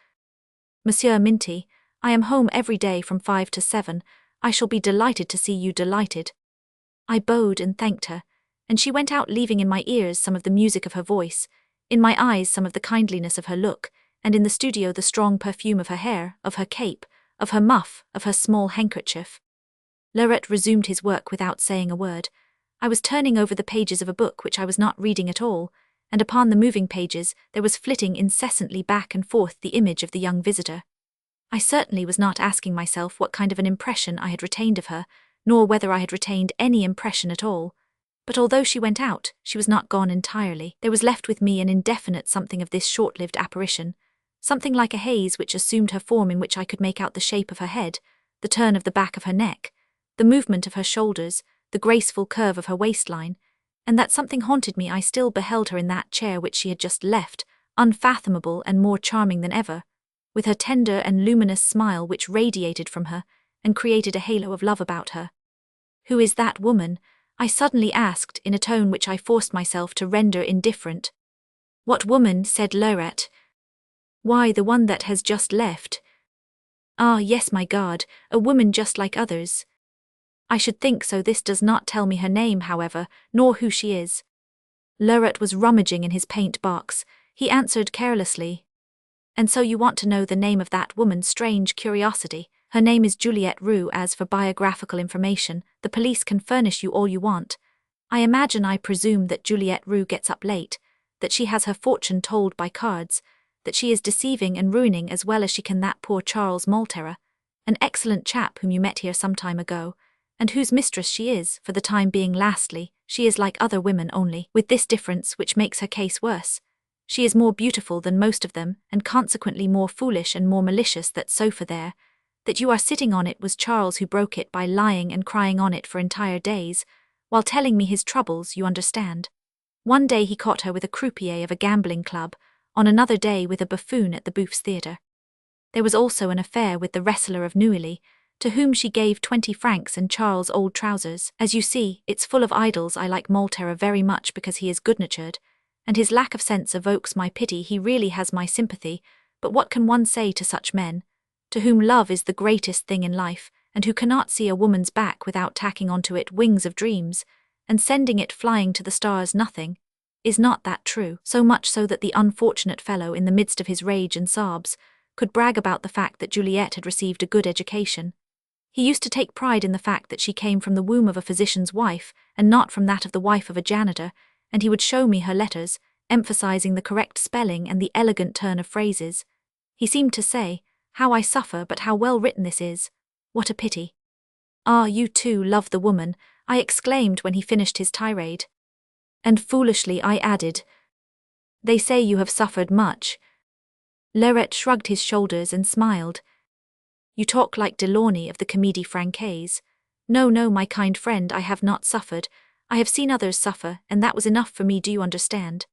"Monsieur Minty, I am home every day from 5 to 7. I shall be delighted to see you delighted." I bowed and thanked her, and she went out, leaving in my ears some of the music of her voice, in my eyes some of the kindliness of her look, and in the studio the strong perfume of her hair, of her cape, of her muff, of her small handkerchief. Lorette resumed his work without saying a word. I was turning over the pages of a book which I was not reading at all, and upon the moving pages there was flitting incessantly back and forth the image of the young visitor. I certainly was not asking myself what kind of an impression I had retained of her, nor whether I had retained any impression at all. But although she went out, she was not gone entirely. There was left with me an indefinite something of this short-lived apparition, something like a haze which assumed her form, in which I could make out the shape of her head, the turn of the back of her neck, the movement of her shoulders, the graceful curve of her waistline, and that something haunted me. I still beheld her in that chair which she had just left, unfathomable and more charming than ever, with her tender and luminous smile which radiated from her and created a halo of love about her. "Who is that woman?" I suddenly asked in a tone which I forced myself to render indifferent. "What woman?" said Lorette. "Why, the one that has just left." "Ah, yes, my God, a woman just like others." "I should think so. This does not tell me her name, however, nor who she is." Lorette was rummaging in his paint box. He answered carelessly, "And so you want to know the name of that woman? Strange curiosity. Her name is Juliette Roux. As for biographical information, the police can furnish you all you want. I presume that Juliette Roux gets up late, that she has her fortune told by cards, that she is deceiving and ruining as well as she can that poor Charles Malterer, an excellent chap whom you met here some time ago, and whose mistress she is, for the time being. Lastly, she is like other women, only with this difference which makes her case worse. She is more beautiful than most of them, and consequently more foolish and more malicious. That sofa there, that you are sitting on, it was Charles who broke it by lying and crying on it for entire days, while telling me his troubles, you understand. One day he caught her with a croupier of a gambling club, on another day with a buffoon at the Bouffes Theatre. There was also an affair with the wrestler of Neuilly, to whom she gave 20 francs and Charles' old trousers. As you see, it's full of idols. I like Malterer very much because he is good-natured, and his lack of sense evokes my pity. He really has my sympathy, but what can one say to such men, to whom love is the greatest thing in life, and who cannot see a woman's back without tacking onto it wings of dreams, and sending it flying to the stars? Nothing. Is not that true? So much so that the unfortunate fellow, in the midst of his rage and sobs, could brag about the fact that Juliet had received a good education. He used to take pride in the fact that she came from the womb of a physician's wife, and not from that of the wife of a janitor, and he would show me her letters, emphasizing the correct spelling and the elegant turn of phrases. He seemed to say, "How I suffer, but how well written this is. What a pity." "Ah, you too love the woman," I exclaimed when he finished his tirade. And foolishly I added, "They say you have suffered much." Leuret shrugged his shoulders and smiled. "You talk like Delaunay of the Comédie Francaise. No, no, my kind friend, I have not suffered. I have seen others suffer, and that was enough for me, do you understand?"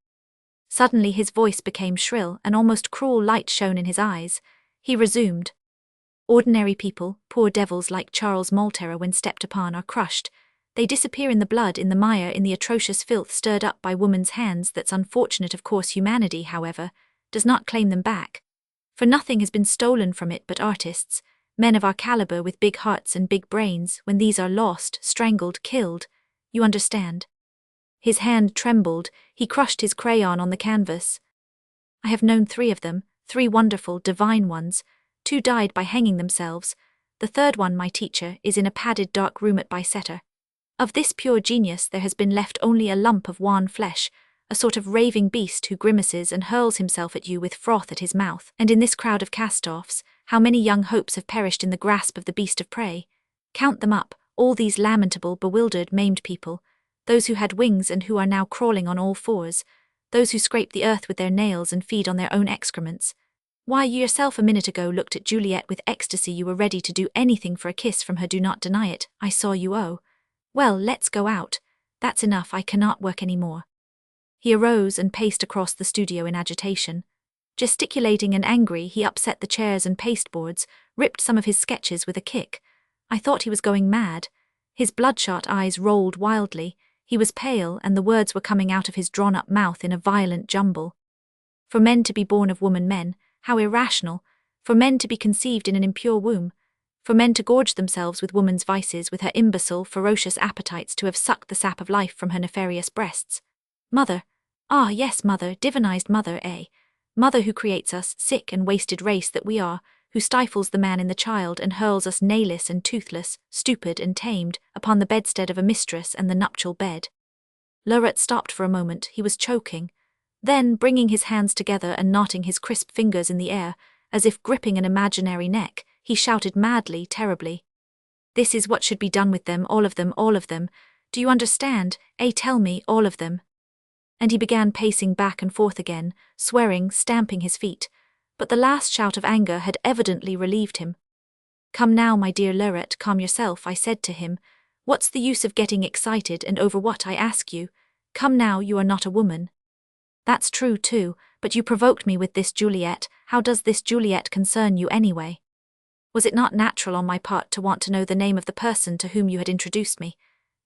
Suddenly his voice became shrill, an almost cruel light shone in his eyes. He resumed, "Ordinary people, poor devils like Charles Malterer, when stepped upon, are crushed. They disappear in the blood, in the mire, in the atrocious filth stirred up by woman's hands. That's unfortunate. Of course humanity, however, does not claim them back, for nothing has been stolen from it but artists, men of our caliber with big hearts and big brains. When these are lost, strangled, killed, you understand." His hand trembled, he crushed his crayon on the canvas. "I have known 3 of them, 3 wonderful, divine ones. 2 died by hanging themselves. The third one, my teacher, is in a padded dark room at Bicêtre. Of this pure genius there has been left only a lump of wan flesh, a sort of raving beast who grimaces and hurls himself at you with froth at his mouth. And in this crowd of cast-offs, how many young hopes have perished in the grasp of the beast of prey? Count them up, all these lamentable, bewildered, maimed people, those who had wings and who are now crawling on all fours, those who scrape the earth with their nails and feed on their own excrements. Why, you yourself a minute ago looked at Juliet with ecstasy. You were ready to do anything for a kiss from her. Do not deny it. I saw you. Oh. Well, let's go out. That's enough. I cannot work any more." He arose and paced across the studio in agitation. Gesticulating and angry, he upset the chairs and pasteboards, ripped some of his sketches with a kick. I thought he was going mad. His bloodshot eyes rolled wildly, he was pale, and the words were coming out of his drawn-up mouth in a violent jumble. For men to be born of woman, men, how irrational! For men to be conceived in an impure womb! For men to gorge themselves with woman's vices, with her imbecile, ferocious appetites, to have sucked the sap of life from her nefarious breasts. Mother! Ah, yes, mother, divinized mother, mother who creates us, sick and wasted race that we are, who stifles the man in the child and hurls us nailless and toothless, stupid and tamed, upon the bedstead of a mistress and the nuptial bed. Leuret stopped for a moment. He was choking. Then, bringing his hands together and knotting his crisp fingers in the air, as if gripping an imaginary neck, he shouted madly, terribly, "This is what should be done with them, all of them, all of them. Do you understand? Tell me, all of them." And he began pacing back and forth again, swearing, stamping his feet. But the last shout of anger had evidently relieved him. "Come now, my dear Leuret, calm yourself," I said to him. "What's the use of getting excited, and over what, I ask you? Come now, you are not a woman." "That's true too, but you provoked me with this Juliet. How does this Juliet concern you anyway? Was it not natural on my part to want to know the name of the person to whom you had introduced me?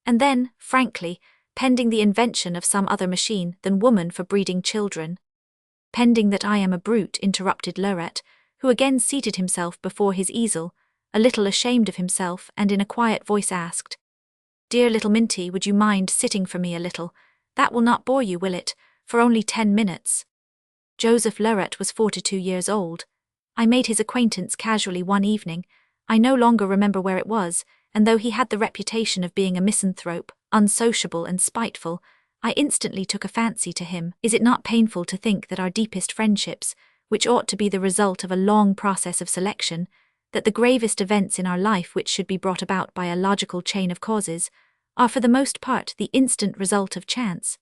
And then, frankly, pending the invention of some other machine than woman for breeding children—" "Pending that I am a brute," interrupted Leuret, who again seated himself before his easel, a little ashamed of himself, and in a quiet voice asked, "Dear little Minty, would you mind sitting for me a little? That will not bore you, will it? For only 10 minutes. Joseph Leuret was 42 years old. I made his acquaintance casually one evening. I no longer remember where it was, and though he had the reputation of being a misanthrope, unsociable and spiteful, I instantly took a fancy to him. Is it not painful to think that our deepest friendships, which ought to be the result of a long process of selection, that the gravest events in our life which should be brought about by a logical chain of causes are for the most part the instant result of chance.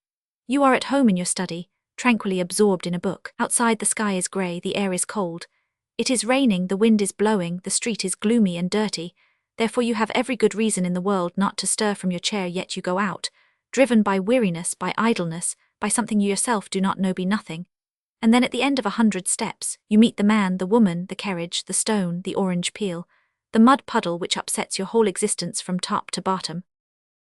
You are at home in your study, tranquilly absorbed in a book. Outside the sky is grey, the air is cold. It is raining, the wind is blowing, the street is gloomy and dirty. Therefore you have every good reason in the world not to stir from your chair, yet you go out, driven by weariness, by idleness, by something you yourself do not know be nothing. And then at the end of 100 steps, you meet the man, the woman, the carriage, the stone, the orange peel, the mud puddle which upsets your whole existence from top to bottom.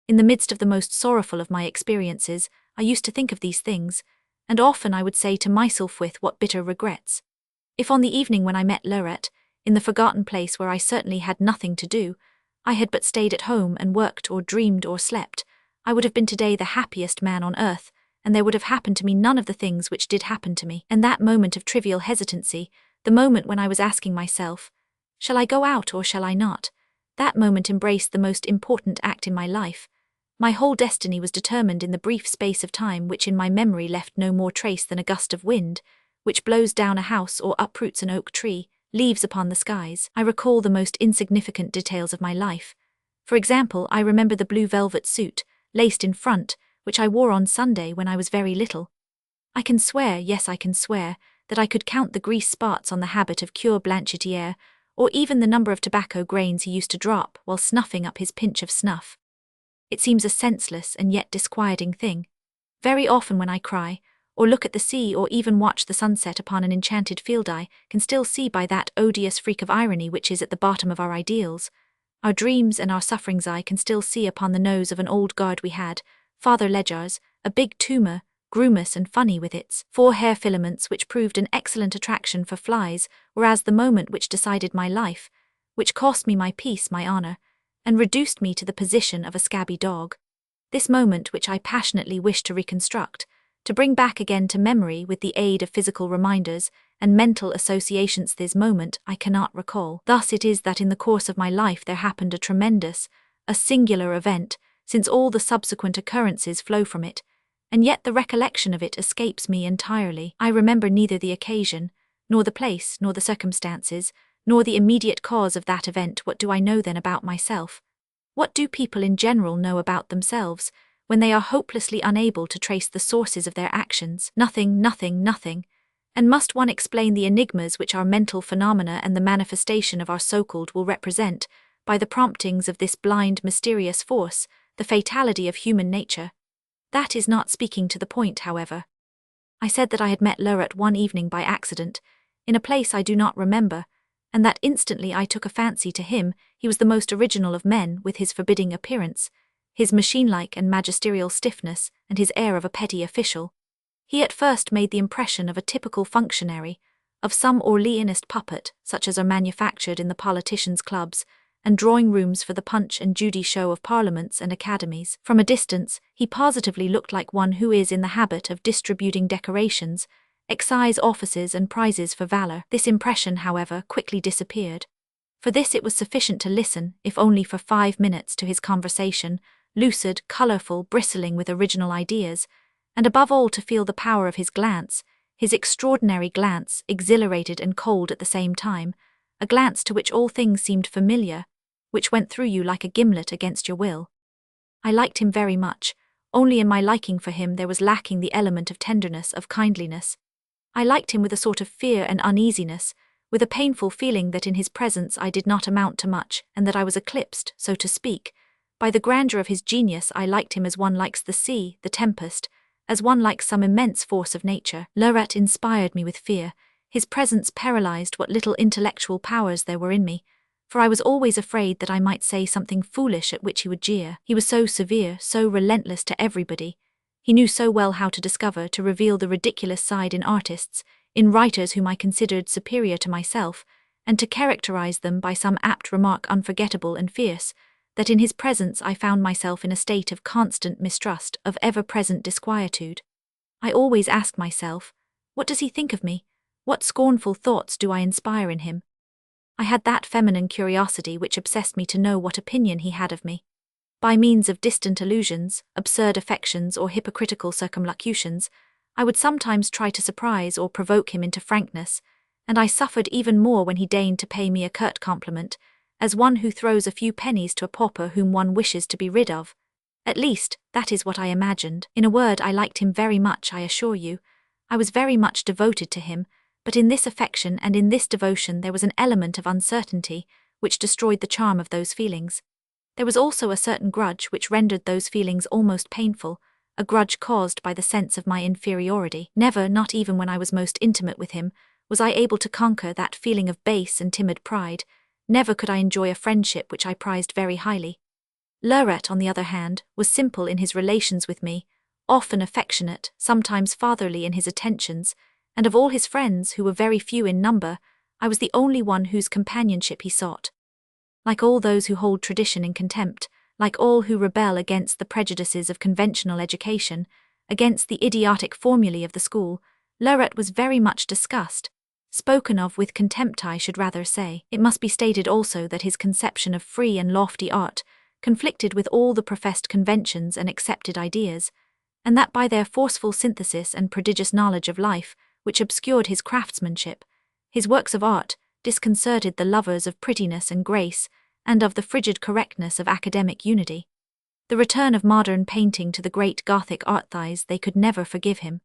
In the midst of the most sorrowful of my experiences, I used to think of these things, and often I would say to myself with what bitter regrets. If on the evening when I met Lorette, in the forgotten place where I certainly had nothing to do, I had but stayed at home and worked or dreamed or slept, I would have been today the happiest man on earth, and there would have happened to me none of the things which did happen to me. And that moment of trivial hesitancy, the moment when I was asking myself, shall I go out or shall I not? That moment embraced the most important act in my life. My whole destiny was determined in the brief space of time which in my memory left no more trace than a gust of wind, which blows down a house or uproots an oak tree, leaves upon the skies. I recall the most insignificant details of my life. For example, I remember the blue velvet suit, laced in front, which I wore on Sunday when I was very little. I can swear, yes I can swear, that I could count the grease spots on the habit of Cure Blanchetiere, or even the number of tobacco grains he used to drop while snuffing up his pinch of snuff. It seems a senseless and yet disquieting thing. Very often when I cry, or look at the sea or even watch the sunset upon an enchanted field, I can still see by that odious freak of irony which is at the bottom of our ideals, our dreams and our sufferings. I can still see upon the nose of an old guard we had, Father Leger's, a big tumour, grumous and funny with its 4 hair filaments, which proved an excellent attraction for flies, whereas the moment which decided my life, which cost me my peace, my honour, and reduced me to the position of a scabby dog, this moment which I passionately wish to reconstruct, to bring back again to memory with the aid of physical reminders and mental associations, this moment I cannot recall. Thus it is that in the course of my life there happened a tremendous, a singular event, since all the subsequent occurrences flow from it, and yet the recollection of it escapes me entirely. I remember neither the occasion, nor the place, nor the circumstances, nor the immediate cause of that event. What do I know then about myself? What do people in general know about themselves, when they are hopelessly unable to trace the sources of their actions? Nothing, nothing, nothing. And must one explain the enigmas which our mental phenomena and the manifestation of our so-called will represent, by the promptings of this blind, mysterious force, the fatality of human nature? That is not speaking to the point, however. I said that I had met Lorette one evening by accident, in a place I do not remember, and that instantly I took a fancy to him. He was the most original of men, with his forbidding appearance, his machine-like and magisterial stiffness, and his air of a petty official. He at first made the impression of a typical functionary, of some Orleanist puppet, such as are manufactured in the politicians' clubs and drawing-rooms for the Punch and Judy show of parliaments and academies. From a distance, he positively looked like one who is in the habit of distributing decorations, excise offices and prizes for valour. This impression, however, quickly disappeared. For this it was sufficient to listen, if only for 5 minutes, to his conversation, lucid, colourful, bristling with original ideas, and above all to feel the power of his glance, his extraordinary glance, exhilarated and cold at the same time, a glance to which all things seemed familiar, which went through you like a gimlet against your will. I liked him very much, only in my liking for him there was lacking the element of tenderness, of kindliness. I liked him with a sort of fear and uneasiness, with a painful feeling that in his presence I did not amount to much, and that I was eclipsed, so to speak, by the grandeur of his genius. I liked him as one likes the sea, the tempest, as one likes some immense force of nature. Lorette inspired me with fear. His presence paralyzed what little intellectual powers there were in me, for I was always afraid that I might say something foolish at which he would jeer. He was so severe, so relentless to everybody. He knew so well how to discover, to reveal the ridiculous side in artists, in writers whom I considered superior to myself, and to characterize them by some apt remark unforgettable and fierce, that in his presence I found myself in a state of constant mistrust, of ever-present disquietude. I always asked myself, what does he think of me? What scornful thoughts do I inspire in him? I had that feminine curiosity which obsessed me to know what opinion he had of me. By means of distant allusions, absurd affections, or hypocritical circumlocutions, I would sometimes try to surprise or provoke him into frankness, and I suffered even more when he deigned to pay me a curt compliment, as one who throws a few pennies to a pauper whom one wishes to be rid of. At least, that is what I imagined. In a word, I liked him very much, I assure you. I was very much devoted to him, but in this affection and in this devotion there was an element of uncertainty, which destroyed the charm of those feelings. There was also a certain grudge which rendered those feelings almost painful, a grudge caused by the sense of my inferiority. Never, not even when I was most intimate with him, was I able to conquer that feeling of base and timid pride. Never could I enjoy a friendship which I prized very highly. Leuret, on the other hand, was simple in his relations with me, often affectionate, sometimes fatherly in his attentions, and of all his friends, who were very few in number, I was the only one whose companionship he sought. Like all those who hold tradition in contempt, like all who rebel against the prejudices of conventional education, against the idiotic formulae of the school, Leuret was very much discussed, spoken of with contempt, I should rather say. It must be stated also that his conception of free and lofty art conflicted with all the professed conventions and accepted ideas, and that by their forceful synthesis and prodigious knowledge of life, which obscured his craftsmanship, his works of art disconcerted the lovers of prettiness and grace, and of the frigid correctness of academic unity. The return of modern painting to the great Gothic artifice they could never forgive him.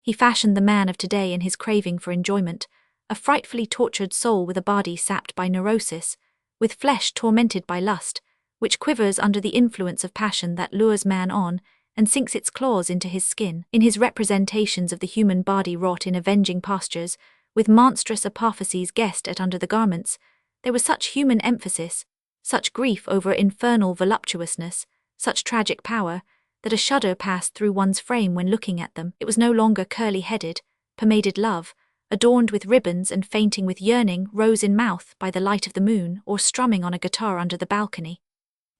He fashioned the man of today in his craving for enjoyment, a frightfully tortured soul with a body sapped by neurosis, with flesh tormented by lust, which quivers under the influence of passion that lures man on and sinks its claws into his skin. In his representations of the human body wrought in avenging postures, with monstrous apophyses guessed at under the garments, there was such human emphasis, such grief over infernal voluptuousness, such tragic power, that a shudder passed through one's frame when looking at them. It was no longer curly-headed, pomaded love, adorned with ribbons and fainting with yearning, rose in mouth by the light of the moon, or strumming on a guitar under the balcony.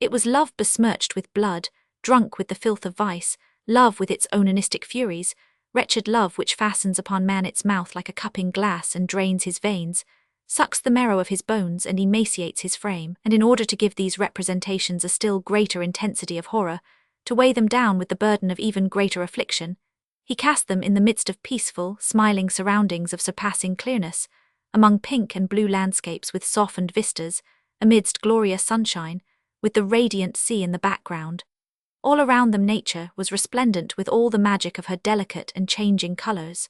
It was love besmirched with blood, drunk with the filth of vice, love with its onanistic furies, wretched love which fastens upon man its mouth like a cupping glass and drains his veins, sucks the marrow of his bones and emaciates his frame. And in order to give these representations a still greater intensity of horror, to weigh them down with the burden of even greater affliction, he cast them in the midst of peaceful, smiling surroundings of surpassing clearness, among pink and blue landscapes with softened vistas, amidst glorious sunshine, with the radiant sea in the background. All around them nature was resplendent with all the magic of her delicate and changing colors.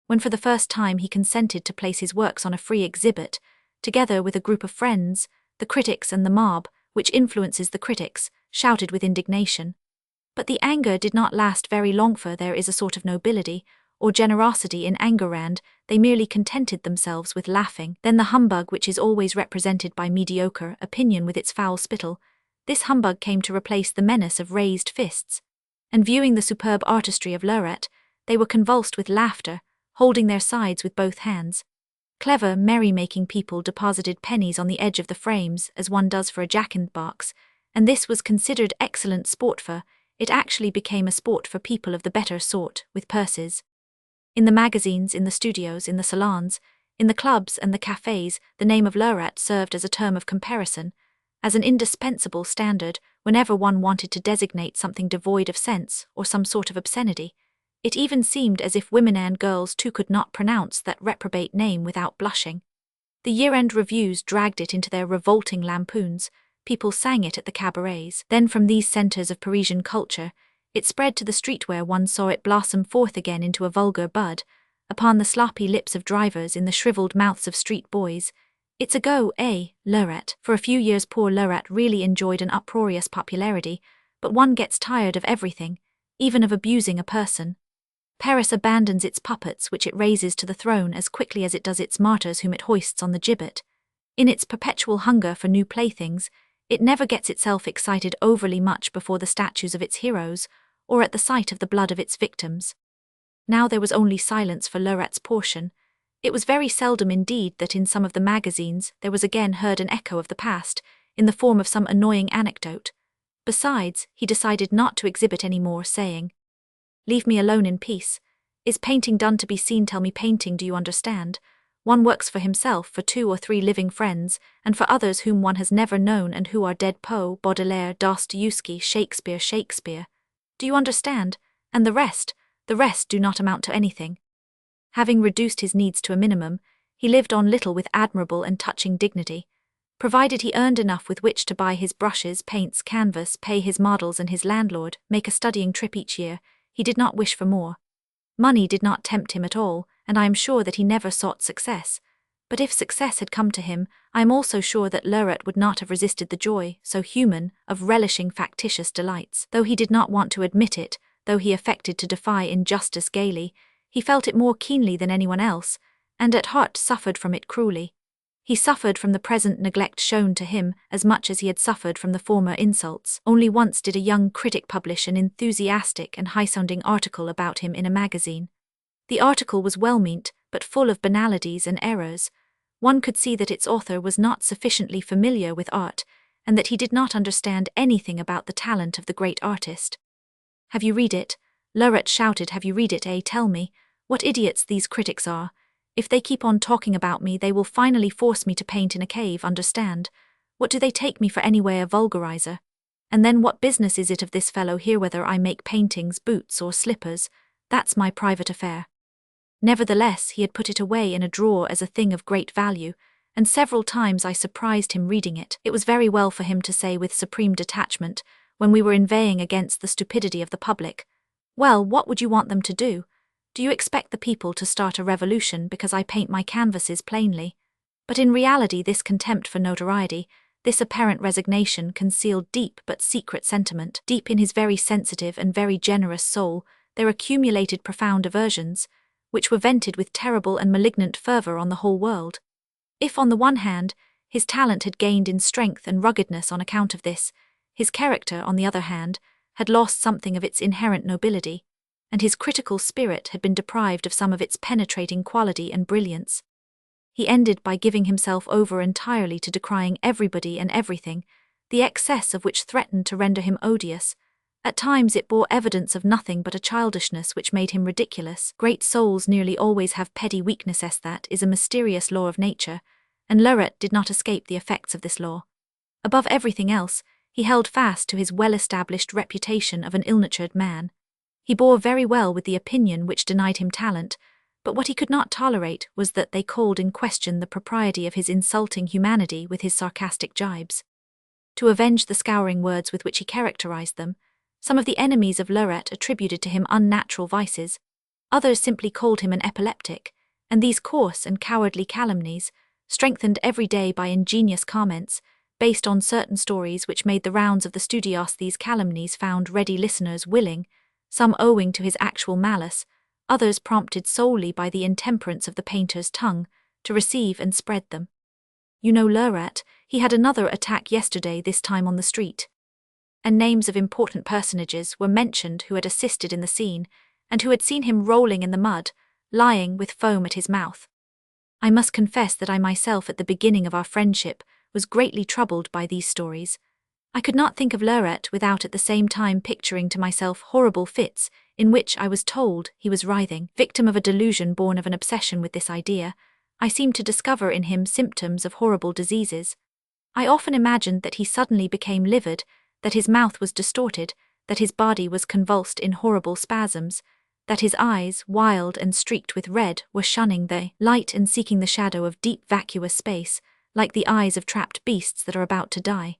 When for the first time he consented to place his works on a free exhibit, together with a group of friends, the critics and the mob, which influences the critics, shouted with indignation. But the anger did not last very long, for there is a sort of nobility or generosity in anger, and they merely contented themselves with laughing. Then the humbug which is always represented by mediocre opinion with its foul spittle, this humbug came to replace the menace of raised fists, and viewing the superb artistry of Leuret, they were convulsed with laughter, holding their sides with both hands. Clever, merry-making people deposited pennies on the edge of the frames, as one does for a jack-in-the-box, and this was considered excellent sport, for it actually became a sport for people of the better sort, with purses. In the magazines, in the studios, in the salons, in the clubs and the cafes, the name of Leuret served as a term of comparison, as an indispensable standard whenever one wanted to designate something devoid of sense or some sort of obscenity. It even seemed as if women and girls too could not pronounce that reprobate name without blushing. The year-end reviews dragged it into their revolting lampoons, people sang it at the cabarets. Then from these centres of Parisian culture, it spread to the street where one saw it blossom forth again into a vulgar bud, upon the sloppy lips of drivers, in the shriveled mouths of street boys. It's a go, eh, Leuret? For a few years poor Leuret really enjoyed an uproarious popularity, but one gets tired of everything, even of abusing a person. Paris abandons its puppets which it raises to the throne as quickly as it does its martyrs whom it hoists on the gibbet. In its perpetual hunger for new playthings, it never gets itself excited overly much before the statues of its heroes, or at the sight of the blood of its victims. Now there was only silence for Leuret's portion. It was very seldom indeed that in some of the magazines there was again heard an echo of the past, in the form of some annoying anecdote. Besides, he decided not to exhibit any more, saying, "Leave me alone in peace. Is painting done to be seen? Tell me painting, do you understand? One works for himself, for 2 or 3 living friends, and for others whom one has never known and who are dead. Poe, Baudelaire, Dostoevsky, Shakespeare. Do you understand? And the rest The rest do not amount to anything. Having reduced his needs to a minimum, he lived on little with admirable and touching dignity. Provided he earned enough with which to buy his brushes, paints, canvas, pay his models and his landlord, make a studying trip each year, he did not wish for more. Money did not tempt him at all, and I am sure that he never sought success. But if success had come to him, I am also sure that Laureate would not have resisted the joy, so human, of relishing factitious delights. Though he did not want to admit it, though he affected to defy injustice gaily, he felt it more keenly than anyone else, and at heart suffered from it cruelly. He suffered from the present neglect shown to him as much as he had suffered from the former insults. Only once did a young critic publish an enthusiastic and high-sounding article about him in a magazine. The article was well-meant, but full of banalities and errors. One could see that its author was not sufficiently familiar with art, and that he did not understand anything about the talent of the great artist. "Have you read it?" Laureate shouted. "Have you read it, eh? Tell me. What idiots these critics are. If they keep on talking about me, they will finally force me to paint in a cave, understand? What do they take me for anyway, a vulgarizer? And then what business is it of this fellow here whether I make paintings, boots or slippers? That's my private affair." Nevertheless, he had put it away in a drawer as a thing of great value, and several times I surprised him reading it. It was very well for him to say with supreme detachment, when we were inveighing against the stupidity of the public, "Well, what would you want them to do? Do you expect the people to start a revolution because I paint my canvases plainly?" But in reality this contempt for notoriety, this apparent resignation concealed deep but secret sentiment. Deep in his very sensitive and very generous soul there accumulated profound aversions, which were vented with terrible and malignant fervor on the whole world. If on the one hand, his talent had gained in strength and ruggedness on account of this, his character, on the other hand, had lost something of its inherent nobility, and his critical spirit had been deprived of some of its penetrating quality and brilliance. He ended by giving himself over entirely to decrying everybody and everything, the excess of which threatened to render him odious. At times it bore evidence of nothing but a childishness which made him ridiculous. Great souls nearly always have petty weaknesses. That is a mysterious law of nature, and Laureate did not escape the effects of this law. Above everything else, he held fast to his well-established reputation of an ill-natured man. He bore very well with the opinion which denied him talent, but what he could not tolerate was that they called in question the propriety of his insulting humanity with his sarcastic jibes. To avenge the scouring words with which he characterized them, some of the enemies of Laureate attributed to him unnatural vices, others simply called him an epileptic, and these coarse and cowardly calumnies, strengthened every day by ingenious comments, based on certain stories which made the rounds of the studios. These calumnies found ready listeners willing, some owing to his actual malice, others prompted solely by the intemperance of the painter's tongue, to receive and spread them. "You know Laureate, he had another attack yesterday, this time on the street." And names of important personages were mentioned who had assisted in the scene, and who had seen him rolling in the mud, lying with foam at his mouth. I must confess that I myself at the beginning of our friendship was greatly troubled by these stories. I could not think of Laureate without at the same time picturing to myself horrible fits in which I was told he was writhing. Victim of a delusion born of an obsession with this idea, I seemed to discover in him symptoms of horrible diseases. I often imagined that he suddenly became livid, that his mouth was distorted, that his body was convulsed in horrible spasms, that his eyes, wild and streaked with red, were shunning the light and seeking the shadow of deep vacuous space, like the eyes of trapped beasts that are about to die.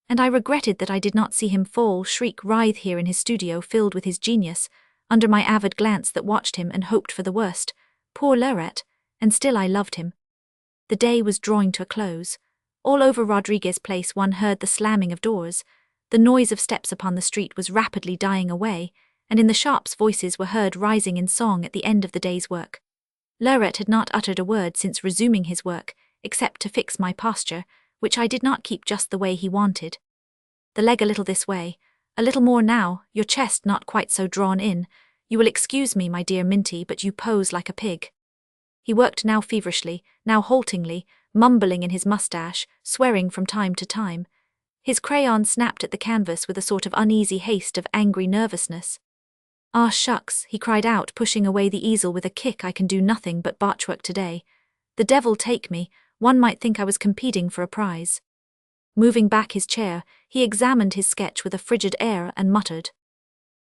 And I regretted that I did not see him fall, shriek, writhe here in his studio filled with his genius, under my avid glance that watched him and hoped for the worst. Poor Laureate, and still I loved him. The day was drawing to a close. All over Rodriguez Place one heard the slamming of doors. The noise of steps upon the street was rapidly dying away, and in the shops voices were heard rising in song at the end of the day's work. Laureate had not uttered a word since resuming his work, except to fix my posture, which I did not keep just the way he wanted. "The leg a little this way, a little more now, your chest not quite so drawn in. You will excuse me, my dear Minty, but you pose like a pig." He worked now feverishly, now haltingly, mumbling in his mustache, swearing from time to time. His crayon snapped at the canvas with a sort of uneasy haste of angry nervousness. "Ah, shucks," he cried out, pushing away the easel with a kick. "I can do nothing but botchwork today. The devil take me, one might think I was competing for a prize." Moving back his chair, he examined his sketch with a frigid air and muttered,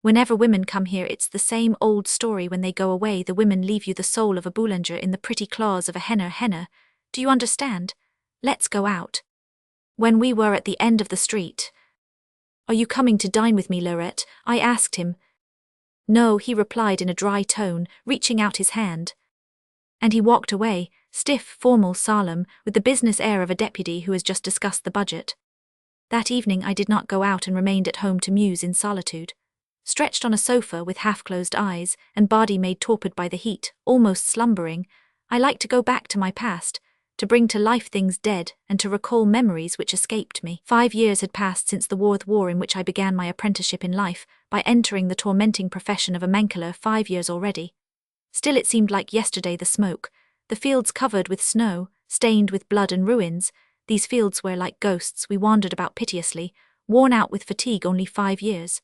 Whenever women come here, it's the same old story. When they go away, the women leave you the soul of a boulanger in the pretty claws of a henna. Do you understand? Let's go out. When we were at the end of the street. Are you coming to dine with me, Laurette? I asked him. No, he replied in a dry tone, reaching out his hand. And he walked away, stiff, formal, solemn, with the business air of a deputy who has just discussed the budget. That evening I did not go out and remained at home to muse in solitude. Stretched on a sofa with half-closed eyes and body made torpid by the heat, almost slumbering, I liked to go back to my past, to bring to life things dead and to recall memories which escaped me. 5 years had passed since the war in which I began my apprenticeship in life, by entering the tormenting profession of a mankiller. 5 years already. Still it seemed like yesterday. The smoke, the fields covered with snow, stained with blood and ruins, these fields where like ghosts we wandered about piteously, worn out with fatigue. Only 5 years.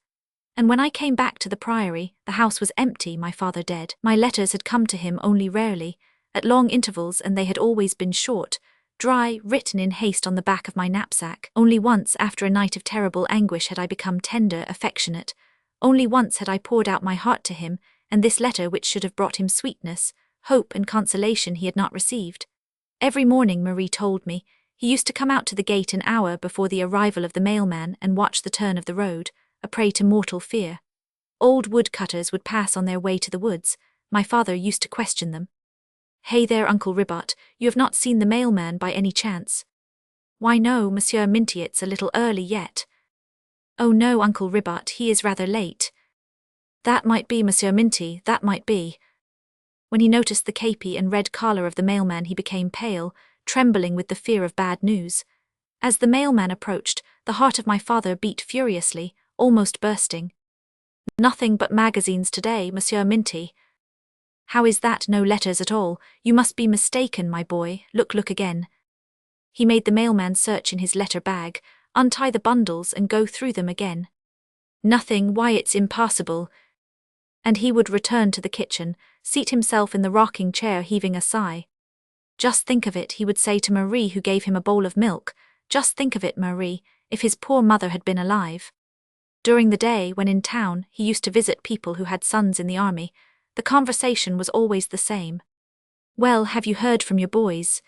And when I came back to the priory, the house was empty, my father dead. My letters had come to him only rarely, at long intervals, and they had always been short, dry, written in haste on the back of my knapsack. Only once, after a night of terrible anguish, had I become tender, affectionate. Only once had I poured out my heart to him, and this letter, which should have brought him sweetness, hope and consolation, he had not received. Every morning, Marie told me, he used to come out to the gate an hour before the arrival of the mailman and watch the turn of the road, a prey to mortal fear. Old woodcutters would pass on their way to the woods. My father used to question them. Hey there, Uncle Ribot, you have not seen the mailman by any chance? Why no, Monsieur Minty, it's a little early yet. Oh no, Uncle Ribot, he is rather late. That might be, Monsieur Minty, that might be. When he noticed the capey and red collar of the mailman, he became pale, trembling with the fear of bad news. As the mailman approached, the heart of my father beat furiously, almost bursting. Nothing but magazines today, Monsieur Minty. How is that, no letters at all? You must be mistaken, my boy, look again. He made the mailman search in his letter bag, untie the bundles and go through them again. Nothing, why it's impossible. And he would return to the kitchen, seat himself in the rocking chair, heaving a sigh. Just think of it, he would say to Marie, who gave him a bowl of milk. Just think of it, Marie, if his poor mother had been alive. During the day, when in town, he used to visit people who had sons in the army. The conversation was always the same. Well, have you heard from your boys?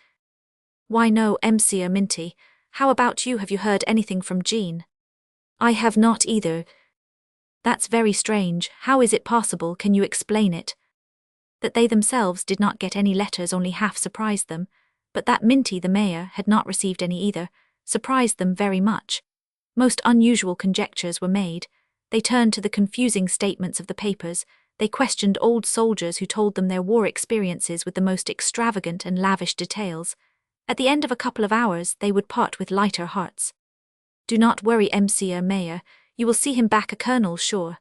Why no, Monsieur Minty. How about you, have you heard anything from Jean? I have not either. That's very strange. How is it possible? Can you explain it? That they themselves did not get any letters only half surprised them, but that Minty, the mayor, had not received any either, surprised them very much. Most unusual conjectures were made. They turned to the confusing statements of the papers. They questioned old soldiers who told them their war experiences with the most extravagant and lavish details. At the end of a couple of hours, they would part with lighter hearts. Do not worry, Monsieur Mayor, you will see him back a colonel, sure.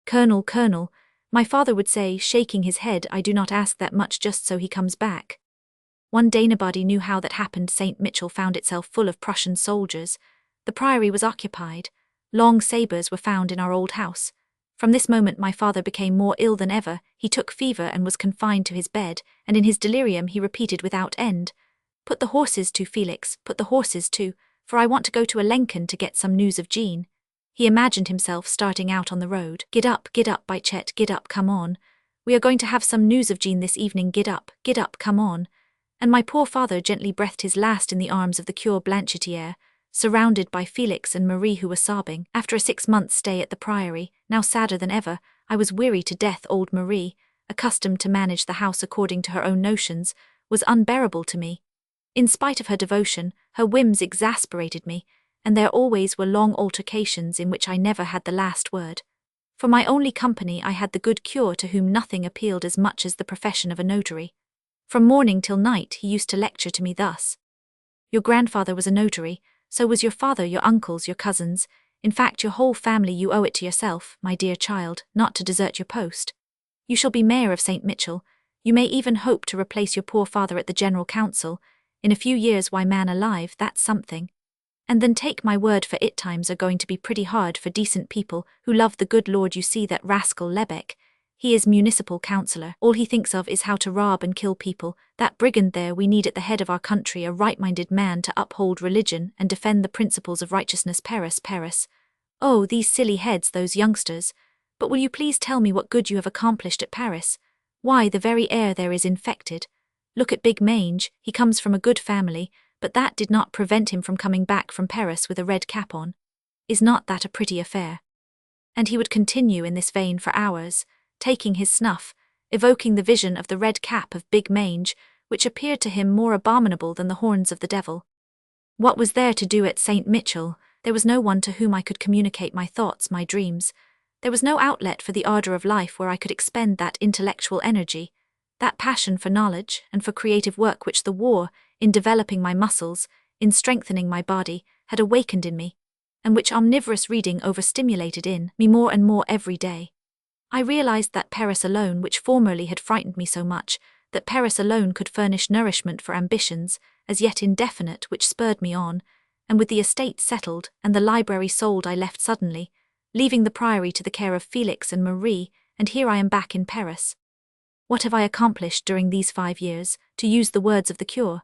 Colonel, my father would say, shaking his head, I do not ask that much, just so he comes back. One day nobody knew how that happened. St. Michel found itself full of Prussian soldiers. The priory was occupied. Long sabres were found in our old house. From this moment my father became more ill than ever. He took fever and was confined to his bed, and in his delirium he repeated without end, Put the horses to, Felix, put the horses to, for I want to go to Alençon to get some news of Jean. He imagined himself starting out on the road. Get up, by Chet, get up, come on. We are going to have some news of Jean this evening. Get up, come on. And my poor father gently breathed his last in the arms of the Cure Blanchetière, surrounded by Felix and Marie, who were sobbing. After a 6 months' stay at the priory, now sadder than ever, I was weary to death. Old Marie, accustomed to manage the house according to her own notions, was unbearable to me. In spite of her devotion, her whims exasperated me, and there always were long altercations in which I never had the last word. For my only company I had the good Cure, to whom nothing appealed as much as the profession of a notary. From morning till night he used to lecture to me thus. Your grandfather was a notary, so was your father, your uncles, your cousins, in fact your whole family. You owe it to yourself, my dear child, not to desert your post. You shall be mayor of St. Michel. You may even hope to replace your poor father at the General Council. In a few years, why, man alive, that's something. And then take my word for it, times are going to be pretty hard for decent people who love the good Lord. You see that rascal Lebec? He is municipal councillor. All he thinks of is how to rob and kill people. That brigand there, we need at the head of our country a right-minded man to uphold religion and defend the principles of righteousness. Paris. Oh, these silly heads, those youngsters. But will you please tell me what good you have accomplished at Paris? Why, the very air there is infected. Look at Big Mange, he comes from a good family, but that did not prevent him from coming back from Paris with a red cap on. Is not that a pretty affair? And he would continue in this vein for hours, taking his snuff, evoking the vision of the red cap of Big Mange, which appeared to him more abominable than the horns of the devil. What was there to do at St. Michel? There was no one to whom I could communicate my thoughts, my dreams. There was no outlet for the ardor of life where I could expend that intellectual energy, that passion for knowledge and for creative work which the war, in developing my muscles, in strengthening my body, had awakened in me, and which omnivorous reading overstimulated in me more and more every day. I realized that Paris alone, which formerly had frightened me so much, that Paris alone could furnish nourishment for ambitions, as yet indefinite, which spurred me on, and with the estate settled and the library sold I left suddenly, leaving the priory to the care of Felix and Marie, and here I am back in Paris. What have I accomplished during these 5 years, to use the words of the cure?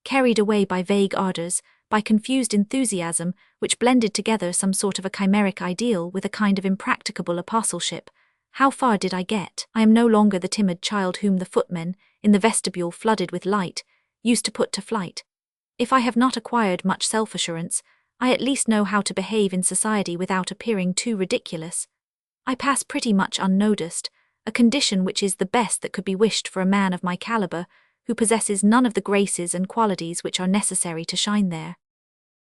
Carried away by vague ardors, by confused enthusiasm, which blended together some sort of a chimeric ideal with a kind of impracticable apostleship. How far did I get? I am no longer the timid child whom the footmen, in the vestibule flooded with light, used to put to flight. If I have not acquired much self-assurance, I at least know how to behave in society without appearing too ridiculous. I pass pretty much unnoticed, a condition which is the best that could be wished for a man of my caliber, who possesses none of the graces and qualities which are necessary to shine there.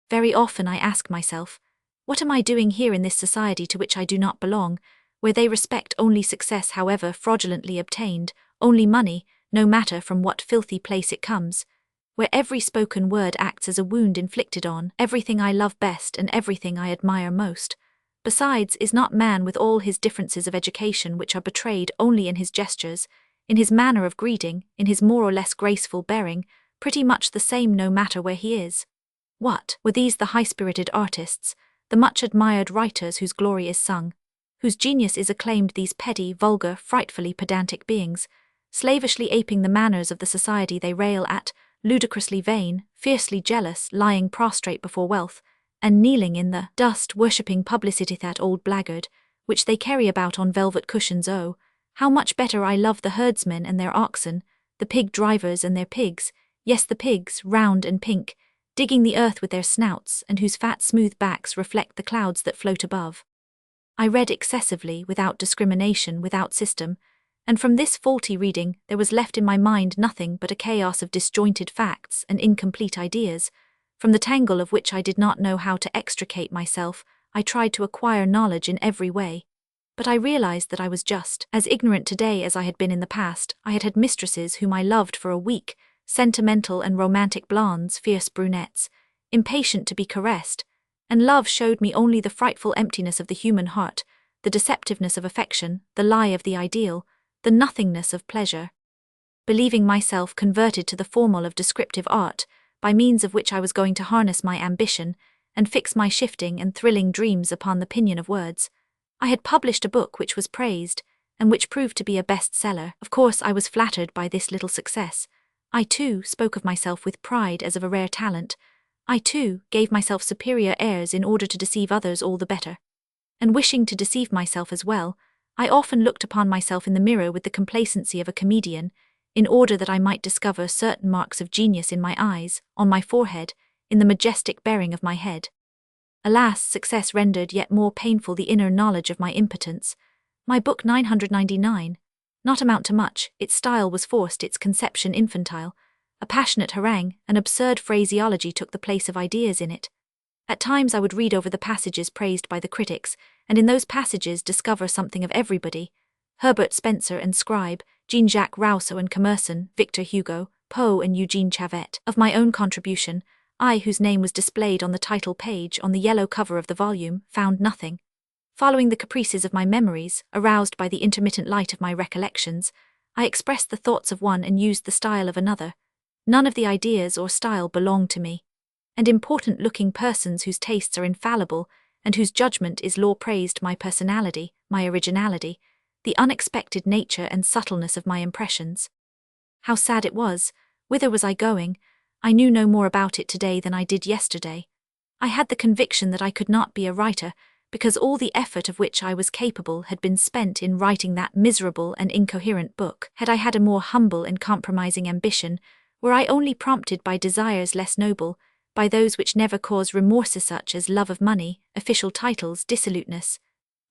Very often I ask myself, what am I doing here in this society to which I do not belong, where they respect only success however fraudulently obtained, only money, no matter from what filthy place it comes, where every spoken word acts as a wound inflicted on everything I love best and everything I admire most. Besides, is not man with all his differences of education which are betrayed only in his gestures, in his manner of greeting, in his more or less graceful bearing, pretty much the same no matter where he is? What were these the high-spirited artists, the much-admired writers whose glory is sung, whose genius is acclaimed, these petty, vulgar, frightfully pedantic beings, slavishly aping the manners of the society they rail at, ludicrously vain, fiercely jealous, lying prostrate before wealth, and kneeling in the dust worshipping publicity, that old blackguard, which they carry about on velvet cushions? Oh, how much better I love the herdsmen and their oxen, the pig drivers and their pigs, yes, the pigs, round and pink, digging the earth with their snouts, and whose fat smooth backs reflect the clouds that float above. I read excessively, without discrimination, without system, and from this faulty reading there was left in my mind nothing but a chaos of disjointed facts and incomplete ideas, from the tangle of which I did not know how to extricate myself. I tried to acquire knowledge in every way, but I realized that I was just as ignorant today as I had been in the past. I had had mistresses whom I loved for a week, sentimental and romantic blondes, fierce brunettes, impatient to be caressed, and love showed me only the frightful emptiness of the human heart, the deceptiveness of affection, the lie of the ideal, the nothingness of pleasure. Believing myself converted to the formal of descriptive art, by means of which I was going to harness my ambition, and fix my shifting and thrilling dreams upon the pinion of words, I had published a book which was praised, and which proved to be a bestseller. Of course I was flattered by this little success. I too spoke of myself with pride as of a rare talent. I too gave myself superior airs in order to deceive others all the better. And wishing to deceive myself as well, I often looked upon myself in the mirror with the complacency of a comedian, in order that I might discover certain marks of genius in my eyes, on my forehead, in the majestic bearing of my head. Alas, success rendered yet more painful the inner knowledge of my impotence. My book 999, not amount to much, its style was forced, its conception infantile, a passionate harangue, an absurd phraseology took the place of ideas in it. At times I would read over the passages praised by the critics, and in those passages discover something of everybody: Herbert Spencer and Scribe, Jean-Jacques Rousseau and Commerson, Victor Hugo, Poe and Eugene Chavette. Of my own contribution, I, whose name was displayed on the title page on the yellow cover of the volume, found nothing. Following the caprices of my memories, aroused by the intermittent light of my recollections, I expressed the thoughts of one and used the style of another. None of the ideas or style belonged to me. And important-looking persons whose tastes are infallible, and whose judgment is law, praised my personality, my originality, the unexpected nature and subtleness of my impressions. How sad it was! Whither was I going? I knew no more about it today than I did yesterday. I had the conviction that I could not be a writer, because all the effort of which I was capable had been spent in writing that miserable and incoherent book. Had I had a more humble and compromising ambition, were I only prompted by desires less noble, by those which never cause remorses such as love of money, official titles, dissoluteness.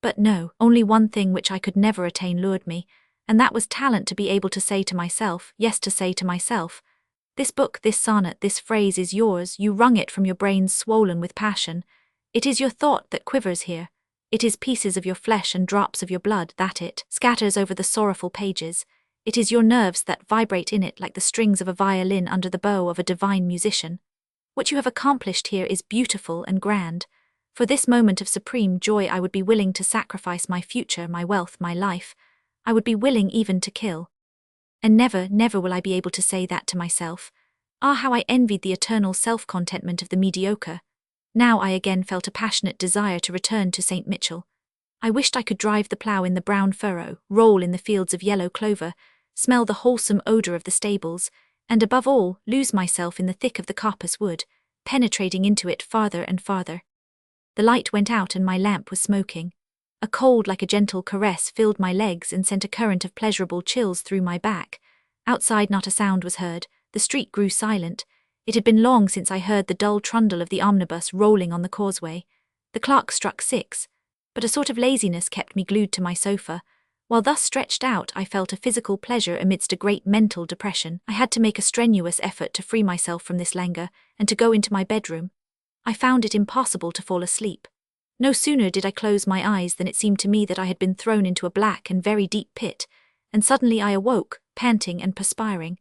But no, only one thing which I could never attain lured me, and that was talent to be able to say to myself, yes, to say to myself, this book, this sonnet, this phrase is yours, you wrung it from your brains swollen with passion. It is your thought that quivers here. It is pieces of your flesh and drops of your blood that it scatters over the sorrowful pages. It is your nerves that vibrate in it like the strings of a violin under the bow of a divine musician. What you have accomplished here is beautiful and grand. For this moment of supreme joy I would be willing to sacrifice my future, my wealth, my life. I would be willing even to kill. And never, never will I be able to say that to myself. Ah, how I envied the eternal self-contentment of the mediocre. Now I again felt a passionate desire to return to St. Mitchell. I wished I could drive the plough in the brown furrow, roll in the fields of yellow clover, smell the wholesome odour of the stables, and above all, lose myself in the thick of the coppice wood, penetrating into it farther and farther. The light went out and my lamp was smoking. A cold like a gentle caress filled my legs and sent a current of pleasurable chills through my back. Outside not a sound was heard, the street grew silent. It had been long since I heard the dull trundle of the omnibus rolling on the causeway. The clock struck 6, but a sort of laziness kept me glued to my sofa. While thus stretched out, I felt a physical pleasure amidst a great mental depression. I had to make a strenuous effort to free myself from this languor, and to go into my bedroom. I found it impossible to fall asleep. No sooner did I close my eyes than it seemed to me that I had been thrown into a black and very deep pit, and suddenly I awoke, panting and perspiring.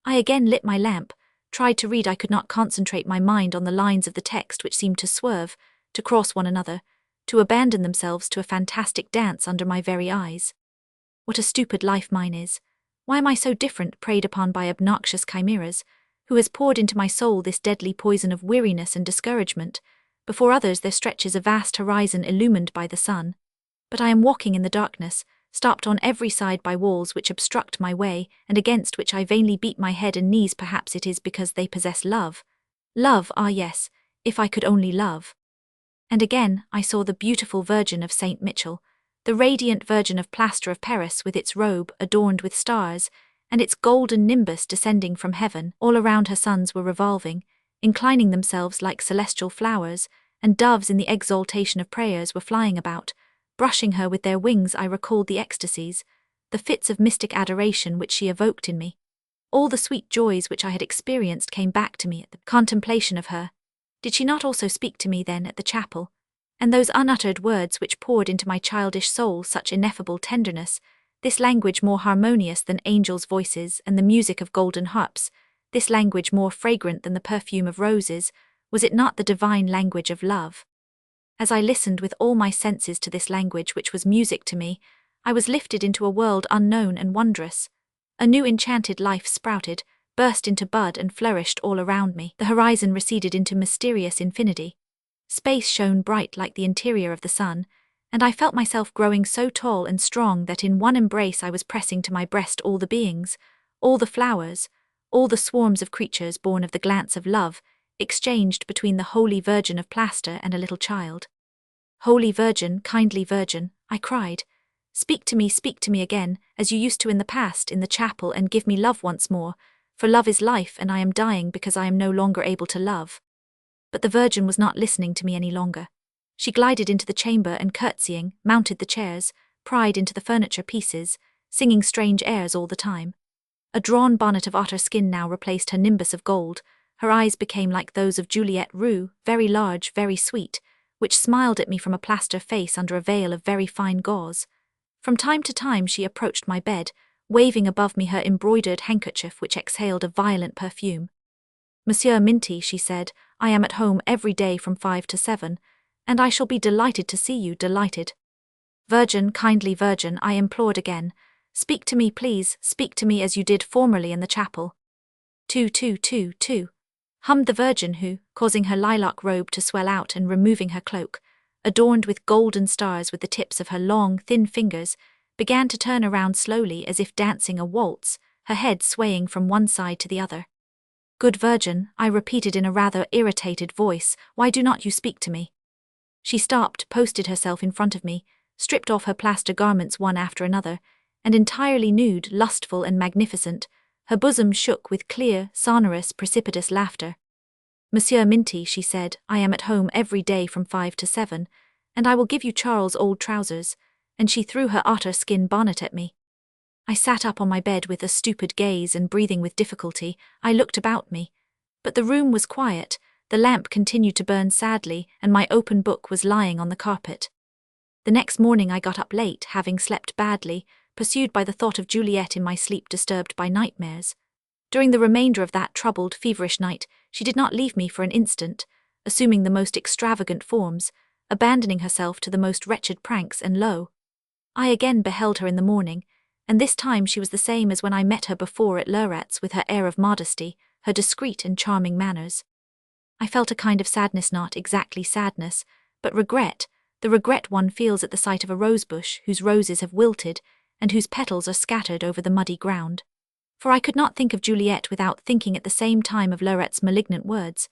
I again lit my lamp, tried to read. I could not concentrate my mind on the lines of the text which seemed to swerve, to cross one another, to abandon themselves to a fantastic dance under my very eyes. What a stupid life mine is! Why am I so different, preyed upon by obnoxious chimeras? Who has poured into my soul this deadly poison of weariness and discouragement? Before others there stretches a vast horizon illumined by the sun. But I am walking in the darkness, stopped on every side by walls which obstruct my way, and against which I vainly beat my head and knees. Perhaps it is because they possess love. Love, ah yes, if I could only love. And again I saw the beautiful Virgin of St. Mitchell, the radiant Virgin of plaster of Paris, with its robe adorned with stars, and its golden nimbus descending from heaven. All around her suns were revolving, inclining themselves like celestial flowers, and doves in the exaltation of prayers were flying about, brushing her with their wings. I recalled the ecstasies, the fits of mystic adoration which she evoked in me. All the sweet joys which I had experienced came back to me at the contemplation of her. Did she not also speak to me then at the chapel? And those unuttered words which poured into my childish soul such ineffable tenderness, this language more harmonious than angels' voices and the music of golden harps, this language more fragrant than the perfume of roses, was it not the divine language of love? As I listened with all my senses to this language which was music to me, I was lifted into a world unknown and wondrous. A new enchanted life sprouted, burst into bud and flourished all around me. The horizon receded into mysterious infinity. Space shone bright like the interior of the sun, and I felt myself growing so tall and strong that in one embrace I was pressing to my breast all the beings, all the flowers, all the swarms of creatures born of the glance of love, exchanged between the Holy Virgin of plaster and a little child. Holy Virgin, kindly Virgin, I cried, speak to me again, as you used to in the past in the chapel, and give me love once more, for love is life and I am dying because I am no longer able to love. But the Virgin was not listening to me any longer. She glided into the chamber and curtsying, mounted the chairs, pried into the furniture pieces, singing strange airs all the time. A drawn bonnet of otter skin now replaced her nimbus of gold. Her eyes became like those of Juliette Roux, very large, very sweet, which smiled at me from a plaster face under a veil of very fine gauze. From time to time she approached my bed, waving above me her embroidered handkerchief which exhaled a violent perfume. Monsieur Minty, she said, I am at home every day from 5 to 7, and I shall be delighted to see you, delighted. Virgin, kindly Virgin, I implored again, speak to me, please, speak to me as you did formerly in the chapel. 2 hummed the Virgin who, causing her lilac robe to swell out and removing her cloak, adorned with golden stars with the tips of her long, thin fingers, began to turn around slowly as if dancing a waltz, her head swaying from one side to the other. Good Virgin, I repeated in a rather irritated voice, why do not you speak to me? She stopped, posted herself in front of me, stripped off her plaster garments one after another, and entirely nude, lustful and magnificent, her bosom shook with clear, sonorous, precipitous laughter. "Monsieur Minty," she said, "I am at home every day from 5 to 7, and I will give you Charles' old trousers," and she threw her otter-skin bonnet at me. I sat up on my bed with a stupid gaze and breathing with difficulty. I looked about me. But the room was quiet, the lamp continued to burn sadly, and my open book was lying on the carpet. The next morning I got up late, having slept badly, pursued by the thought of Juliet in my sleep disturbed by nightmares. During the remainder of that troubled, feverish night, she did not leave me for an instant, assuming the most extravagant forms, abandoning herself to the most wretched pranks, and lo! I again beheld her in the morning, and this time she was the same as when I met her before at Luret's, with her air of modesty, her discreet and charming manners. I felt a kind of sadness, not exactly sadness, but regret, the regret one feels at the sight of a rosebush whose roses have wilted and whose petals are scattered over the muddy ground. For I could not think of Juliet without thinking at the same time of Luret's malignant words.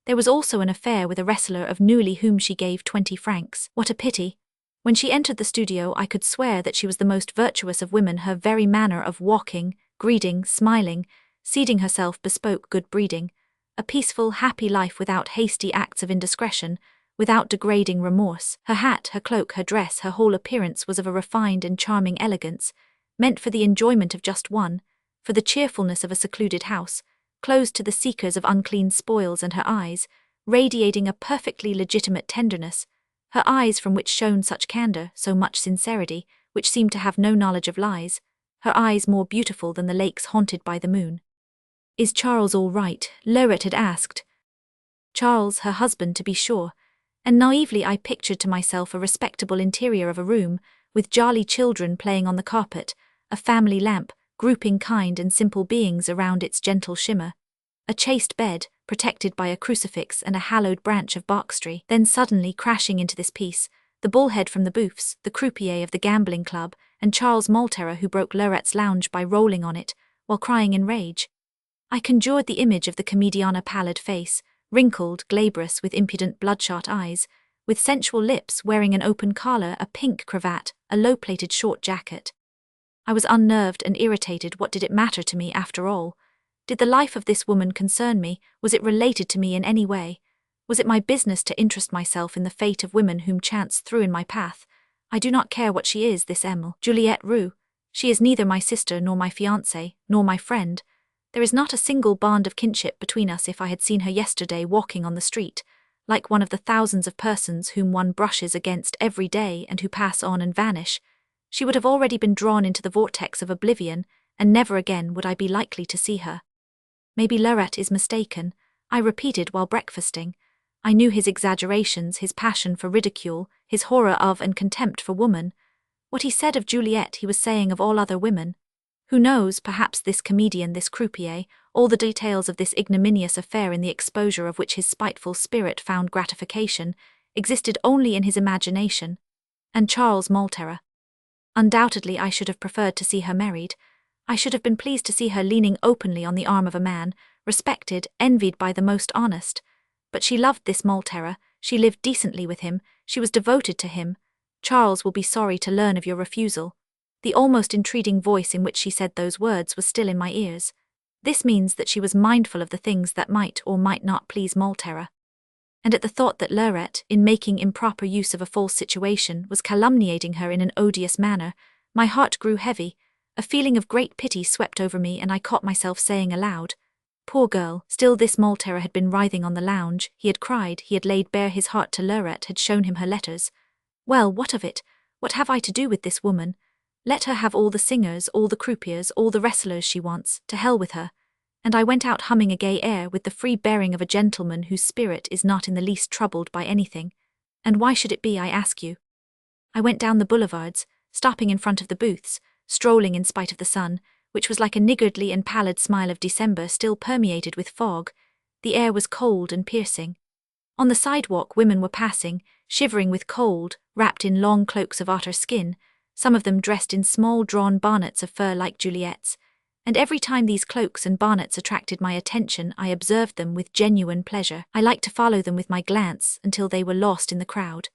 There was also an affair with a wrestler of Neuilly whom she gave 20 francs. What a pity! When she entered the studio I could swear that she was the most virtuous of women. Her very manner of walking, greeting, smiling, seating herself bespoke good breeding, a peaceful, happy life without hasty acts of indiscretion, without degrading remorse. Her hat, her cloak, her dress, her whole appearance was of a refined and charming elegance, meant for the enjoyment of just one, for the cheerfulness of a secluded house, closed to the seekers of unclean spoils, and her eyes, radiating a perfectly legitimate tenderness, her eyes from which shone such candor, so much sincerity, which seemed to have no knowledge of lies, her eyes more beautiful than the lakes haunted by the moon. "Is Charles all right?" Luret had asked. Charles, her husband, to be sure, and naively I pictured to myself a respectable interior of a room, with jolly children playing on the carpet, a family lamp, grouping kind and simple beings around its gentle shimmer, a chaste bed, protected by a crucifix and a hallowed branch of boxtree. Then suddenly crashing into this piece, the bullhead from the bouffs, the croupier of the gambling club, and Charles Malterra, who broke Luret's lounge by rolling on it, while crying in rage. I conjured the image of the comediana, pallid face, wrinkled, glabrous, with impudent bloodshot eyes, with sensual lips, wearing an open collar, a pink cravat, a low-plaited short jacket. I was unnerved and irritated. What did it matter to me, after all? Did the life of this woman concern me? Was it related to me in any way? Was it my business to interest myself in the fate of women whom chance threw in my path? I do not care what she is, this Juliet Roux. She is neither my sister nor my fiancée, nor my friend. There is not a single bond of kinship between us. If I had seen her yesterday walking on the street, like one of the thousands of persons whom one brushes against every day and who pass on and vanish, she would have already been drawn into the vortex of oblivion, and never again would I be likely to see her. Maybe Luret is mistaken, I repeated while breakfasting. I knew his exaggerations, his passion for ridicule, his horror of and contempt for woman. What he said of Juliet he was saying of all other women. Who knows, perhaps this comedian, this croupier, all the details of this ignominious affair in the exposure of which his spiteful spirit found gratification, existed only in his imagination. And Charles Malterra. Undoubtedly I should have preferred to see her married. I should have been pleased to see her leaning openly on the arm of a man, respected, envied by the most honest. But she loved this Malterra, she lived decently with him, she was devoted to him. Charles will be sorry to learn of your refusal. The almost entreating voice in which she said those words was still in my ears. This means that she was mindful of the things that might or might not please Malterra. And at the thought that Luret, in making improper use of a false situation, was calumniating her in an odious manner, my heart grew heavy. A feeling of great pity swept over me, and I caught myself saying aloud, "Poor girl." Still this Malterra had been writhing on the lounge, he had cried, he had laid bare his heart to Luret, had shown him her letters. Well, what of it? What have I to do with this woman? Let her have all the singers, all the croupiers, all the wrestlers she wants, to hell with her. And I went out humming a gay air with the free bearing of a gentleman whose spirit is not in the least troubled by anything. And why should it be, I ask you? I went down the boulevards, stopping in front of the booths, strolling in spite of the sun, which was like a niggardly and pallid smile of December still permeated with fog. The air was cold and piercing. On the sidewalk women were passing, shivering with cold, wrapped in long cloaks of otter skin, some of them dressed in small drawn bonnets of fur like Juliet's, and every time these cloaks and bonnets attracted my attention I observed them with genuine pleasure. I liked to follow them with my glance until they were lost in the crowd.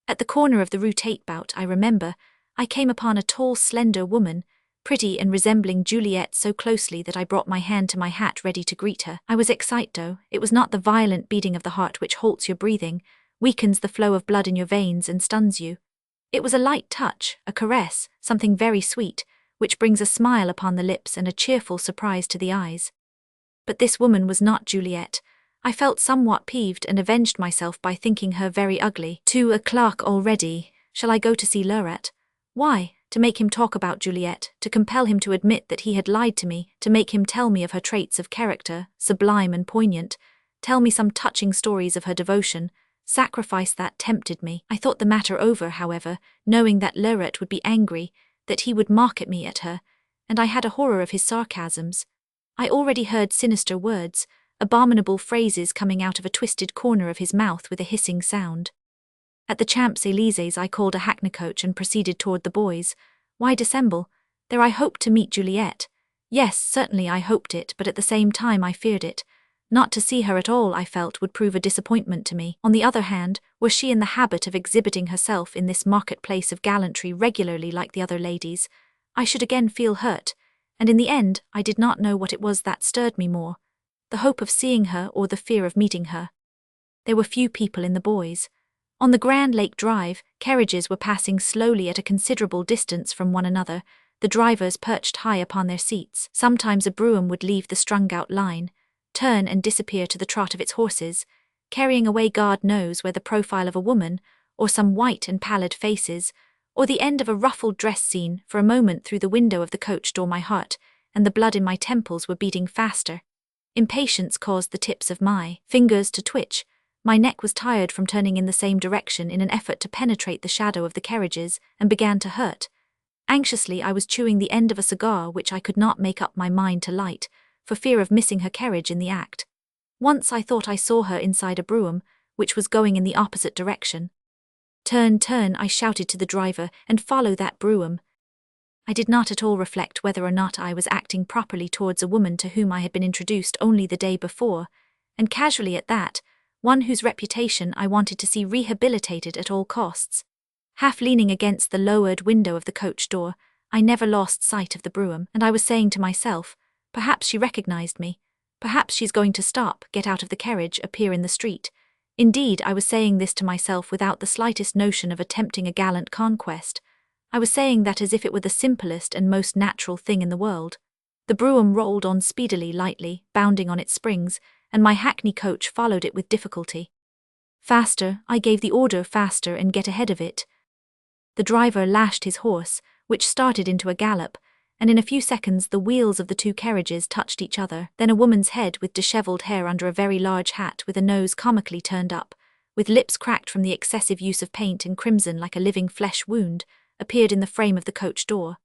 At the corner of the Rue Taitbout, I remember, I came upon a tall, slender woman, pretty and resembling Juliet so closely that I brought my hand to my hat ready to greet her. I was excited, though. It was not the violent beating of the heart which halts your breathing, weakens the flow of blood in your veins and stuns you. It was a light touch, a caress, something very sweet, which brings a smile upon the lips and a cheerful surprise to the eyes. But this woman was not Juliet. I felt somewhat peeved and avenged myself by thinking her very ugly. 2:00 already. Shall I go to see Lurat? Why? To make him talk about Juliet, to compel him to admit that he had lied to me, to make him tell me of her traits of character, sublime and poignant, tell me some touching stories of her devotion, sacrifice that tempted me. I thought the matter over, however, knowing that Lurat would be angry, that he would mock at me at her, and I had a horror of his sarcasms. I already heard sinister words, abominable phrases coming out of a twisted corner of his mouth with a hissing sound. At the Champs-Élysées I called a hackney coach and proceeded toward the boys. Why dissemble? There I hoped to meet Juliet. Yes, certainly I hoped it, but at the same time I feared it. Not to see her at all, I felt, would prove a disappointment to me. On the other hand, were she in the habit of exhibiting herself in this marketplace of gallantry regularly like the other ladies, I should again feel hurt, and in the end I did not know what it was that stirred me more, the hope of seeing her or the fear of meeting her. There were few people in the boys. On the Grand Lake Drive, carriages were passing slowly at a considerable distance from one another, the drivers perched high upon their seats. Sometimes a brougham would leave the strung-out line, turn and disappear to the trot of its horses, carrying away God knows where the profile of a woman, or some white and pallid faces, or the end of a ruffled dress seen for a moment through the window of the coach door. My heart and the blood in my temples were beating faster. Impatience caused the tips of my fingers to twitch. My neck was tired from turning in the same direction in an effort to penetrate the shadow of the carriages, and began to hurt. Anxiously I was chewing the end of a cigar which I could not make up my mind to light, for fear of missing her carriage in the act. Once I thought I saw her inside a brougham, which was going in the opposite direction. Turn, I shouted to the driver, and follow that brougham. I did not at all reflect whether or not I was acting properly towards a woman to whom I had been introduced only the day before, and casually at that, one whose reputation I wanted to see rehabilitated at all costs. Half leaning against the lowered window of the coach door, I never lost sight of the brougham, and I was saying to myself, perhaps she recognized me, perhaps she's going to stop, get out of the carriage, appear in the street. Indeed, I was saying this to myself without the slightest notion of attempting a gallant conquest. I was saying that as if it were the simplest and most natural thing in the world. The brougham rolled on speedily, lightly, bounding on its springs, and my hackney coach followed it with difficulty. Faster, I gave the order, faster and get ahead of it. The driver lashed his horse, which started into a gallop, and in a few seconds the wheels of the two carriages touched each other. Then a woman's head with dishevelled hair under a very large hat, with a nose comically turned up, with lips cracked from the excessive use of paint and crimson like a living flesh wound, appeared in the frame of the coach door.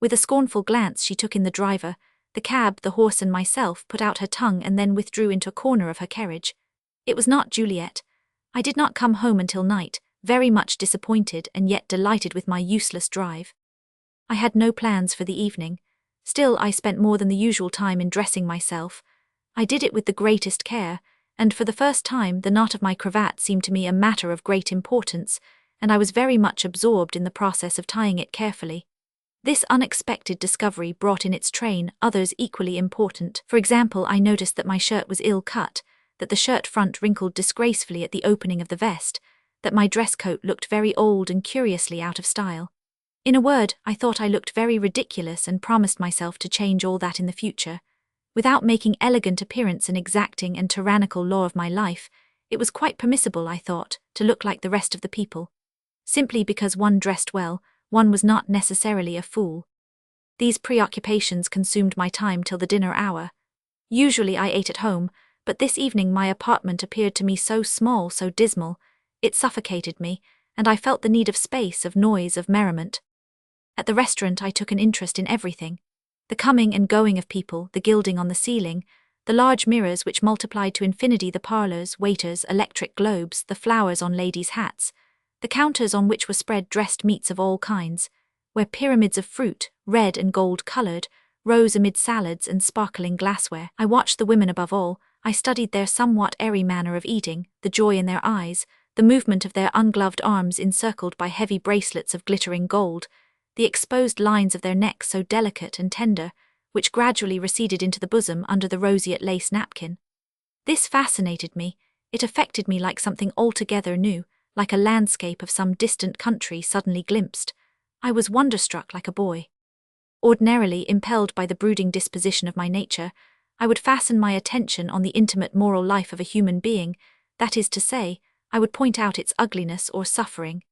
With a scornful glance she took in the driver, the cab, the horse and myself, put out her tongue and then withdrew into a corner of her carriage. It was not Juliet. I did not come home until night, very much disappointed and yet delighted with my useless drive. I had no plans for the evening. Still, I spent more than the usual time in dressing myself. I did it with the greatest care, and for the first time the knot of my cravat seemed to me a matter of great importance, and I was very much absorbed in the process of tying it carefully. This unexpected discovery brought in its train others equally important. For example, I noticed that my shirt was ill cut, that the shirt front wrinkled disgracefully at the opening of the vest, that my dress coat looked very old and curiously out of style. In a word, I thought I looked very ridiculous and promised myself to change all that in the future. Without making elegant appearance an exacting and tyrannical law of my life, it was quite permissible, I thought, to look like the rest of the people. Simply because one dressed well, one was not necessarily a fool. These preoccupations consumed my time till the dinner hour. Usually I ate at home, but this evening my apartment appeared to me so small, so dismal, it suffocated me, and I felt the need of space, of noise, of merriment. At the restaurant I took an interest in everything. The coming and going of people, the gilding on the ceiling, the large mirrors which multiplied to infinity, the parlours, waiters, electric globes, the flowers on ladies' hats, the counters on which were spread dressed meats of all kinds, where pyramids of fruit, red and gold-coloured, rose amid salads and sparkling glassware. I watched the women above all. I studied their somewhat airy manner of eating, the joy in their eyes, the movement of their ungloved arms encircled by heavy bracelets of glittering gold, the exposed lines of their necks so delicate and tender, which gradually receded into the bosom under the roseate lace napkin. This fascinated me. It affected me like something altogether new, like a landscape of some distant country suddenly glimpsed. I was wonderstruck like a boy. Ordinarily impelled by the brooding disposition of my nature, I would fasten my attention on the intimate moral life of a human being, that is to say, I would point out its ugliness or suffering.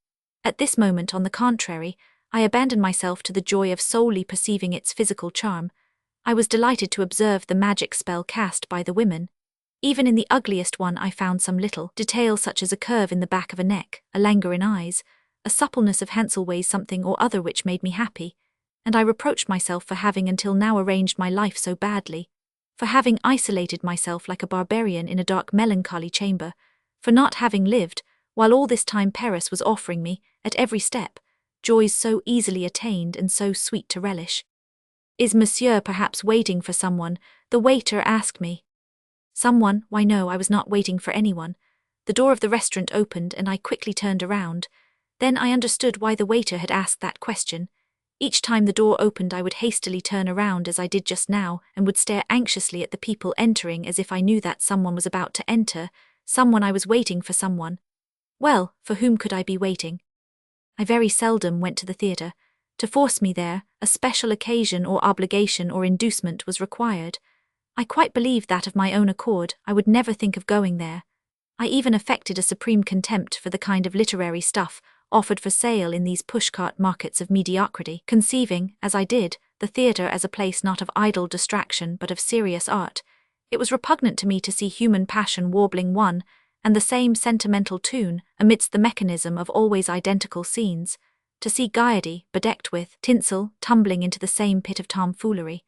At this moment, on the contrary, I abandoned myself to the joy of solely perceiving its physical charm. I was delighted to observe the magic spell cast by the women. Even in the ugliest one I found some little detail, such as a curve in the back of a neck, a languor in eyes, a suppleness of Hanselway's something or other which made me happy, and I reproached myself for having until now arranged my life so badly, for having isolated myself like a barbarian in a dark melancholy chamber, for not having lived, while all this time Paris was offering me, at every step, joys so easily attained and so sweet to relish. "Is monsieur perhaps waiting for someone?" the waiter asked me. Someone? Why no, I was not waiting for anyone. The door of the restaurant opened and I quickly turned around. Then I understood why the waiter had asked that question. Each time the door opened I would hastily turn around as I did just now and would stare anxiously at the people entering as if I knew that someone was about to enter, someone I was waiting for someone. Well, for whom could I be waiting? I very seldom went to the theatre. To force me there, a special occasion or obligation or inducement was required. I quite believed that of my own accord I would never think of going there. I even affected a supreme contempt for the kind of literary stuff offered for sale in these pushcart markets of mediocrity, conceiving, as I did, the theatre as a place not of idle distraction but of serious art. It was repugnant to me to see human passion warbling one and the same sentimental tune amidst the mechanism of always identical scenes, to see gaiety, bedecked with tinsel, tumbling into the same pit of tomfoolery.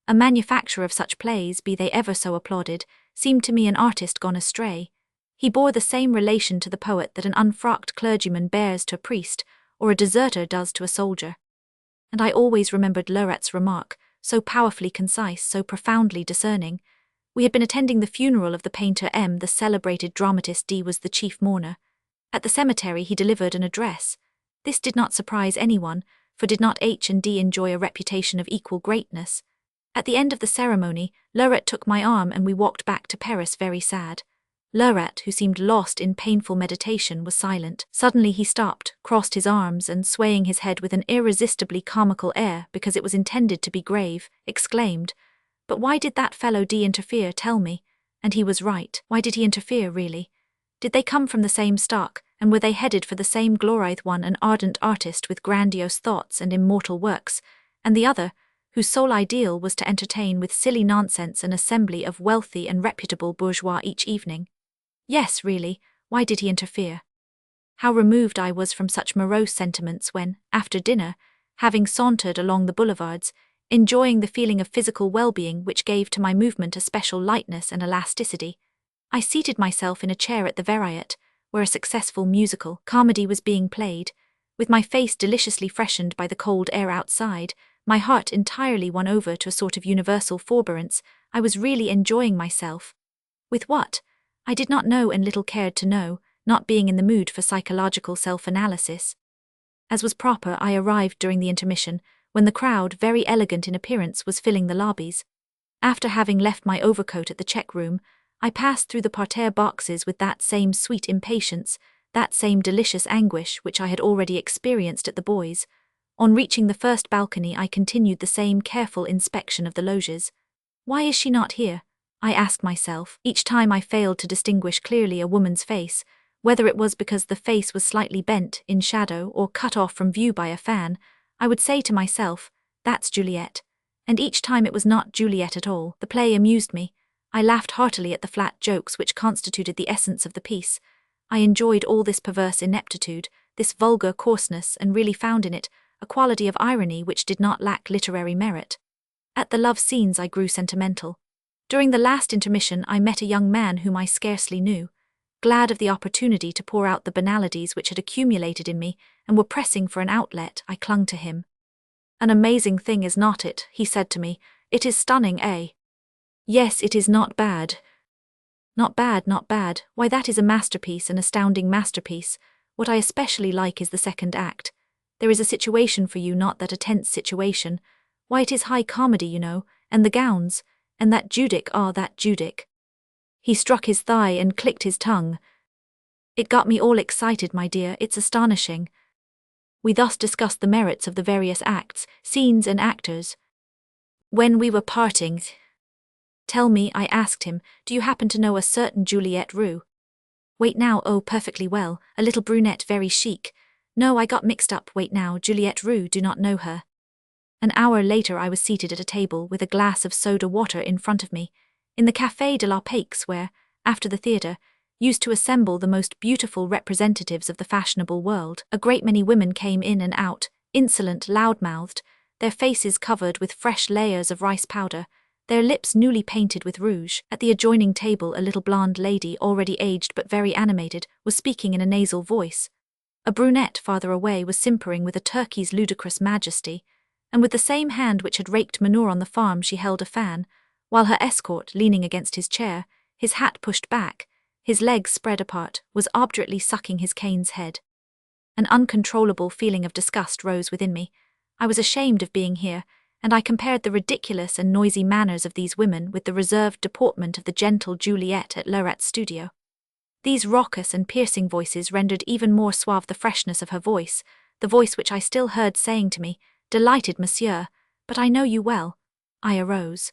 A manufacturer of such plays, be they ever so applauded, seemed to me an artist gone astray. He bore the same relation to the poet that an unfrocked clergyman bears to a priest, or a deserter does to a soldier. And I always remembered Lauret's remark, so powerfully concise, so profoundly discerning. We had been attending the funeral of the painter M. The celebrated dramatist D. was the chief mourner. At the cemetery he delivered an address. This did not surprise anyone, for did not H. and D. enjoy a reputation of equal greatness? At the end of the ceremony, Lauret took my arm and we walked back to Paris very sad. Lauret, who seemed lost in painful meditation, was silent. Suddenly he stopped, crossed his arms, and swaying his head with an irresistibly comical air because it was intended to be grave, exclaimed, "But why did that fellow D interfere, tell me?" And he was right. Why did he interfere, really? Did they come from the same stock, and were they headed for the same glorious one, an ardent artist with grandiose thoughts and immortal works, and the other, whose sole ideal was to entertain with silly nonsense an assembly of wealthy and reputable bourgeois each evening? Yes, really, why did he interfere? How removed I was from such morose sentiments when, after dinner, having sauntered along the boulevards, enjoying the feeling of physical well-being which gave to my movement a special lightness and elasticity, I seated myself in a chair at the Variet, where a successful musical comedy was being played, with my face deliciously freshened by the cold air outside, my heart entirely won over to a sort of universal forbearance. I was really enjoying myself. With what? I did not know and little cared to know, not being in the mood for psychological self-analysis. As was proper, I arrived during the intermission, when the crowd, very elegant in appearance, was filling the lobbies. After having left my overcoat at the check-room, I passed through the parterre boxes with that same sweet impatience, that same delicious anguish which I had already experienced at the Boys. On reaching the first balcony I continued the same careful inspection of the loges. Why is she not here? I asked myself, each time I failed to distinguish clearly a woman's face, whether it was because the face was slightly bent, in shadow, or cut off from view by a fan. I would say to myself, "That's Juliet." And each time it was not Juliet at all. The play amused me. I laughed heartily at the flat jokes which constituted the essence of the piece. I enjoyed all this perverse ineptitude, this vulgar coarseness, and really found in it a quality of irony which did not lack literary merit. At the love scenes I grew sentimental. During the last intermission I met a young man whom I scarcely knew. Glad of the opportunity to pour out the banalities which had accumulated in me and were pressing for an outlet, I clung to him. "An amazing thing, is not it?" he said to me. "It is stunning, eh?" "Yes, it is not bad." Not bad, not bad. Why, that is a masterpiece, an astounding masterpiece. What I especially like is the second act. There is a situation for you, not that a tense situation. Why, it is high comedy, you know, and the gowns, and that Judic, that Judic. He struck his thigh and clicked his tongue. It got me all excited, my dear, it's astonishing. We thus discussed the merits of the various acts, scenes and actors. When we were parting, "Tell me," I asked him, "do you happen to know a certain Juliette Roux?" "Wait now, oh, perfectly well, a little brunette, very chic. No, I got mixed up, wait now, Juliette Roux, do not know her." An hour later I was seated at a table with a glass of soda water in front of me, in the Café de la Paix where, after the theatre, used to assemble the most beautiful representatives of the fashionable world, a great many women came in and out, insolent, loud-mouthed, their faces covered with fresh layers of rice powder, their lips newly painted with rouge. At the adjoining table a little blonde lady, already aged but very animated, was speaking in a nasal voice. A brunette farther away was simpering with a turkey's ludicrous majesty, and with the same hand which had raked manure on the farm she held a fan, while her escort, leaning against his chair, his hat pushed back, his legs spread apart, was obdurately sucking his cane's head. An uncontrollable feeling of disgust rose within me. I was ashamed of being here, and I compared the ridiculous and noisy manners of these women with the reserved deportment of the gentle Juliet at Lauret's studio. These raucous and piercing voices rendered even more suave the freshness of her voice, the voice which I still heard saying to me, "Delighted, monsieur, but I know you well." I arose.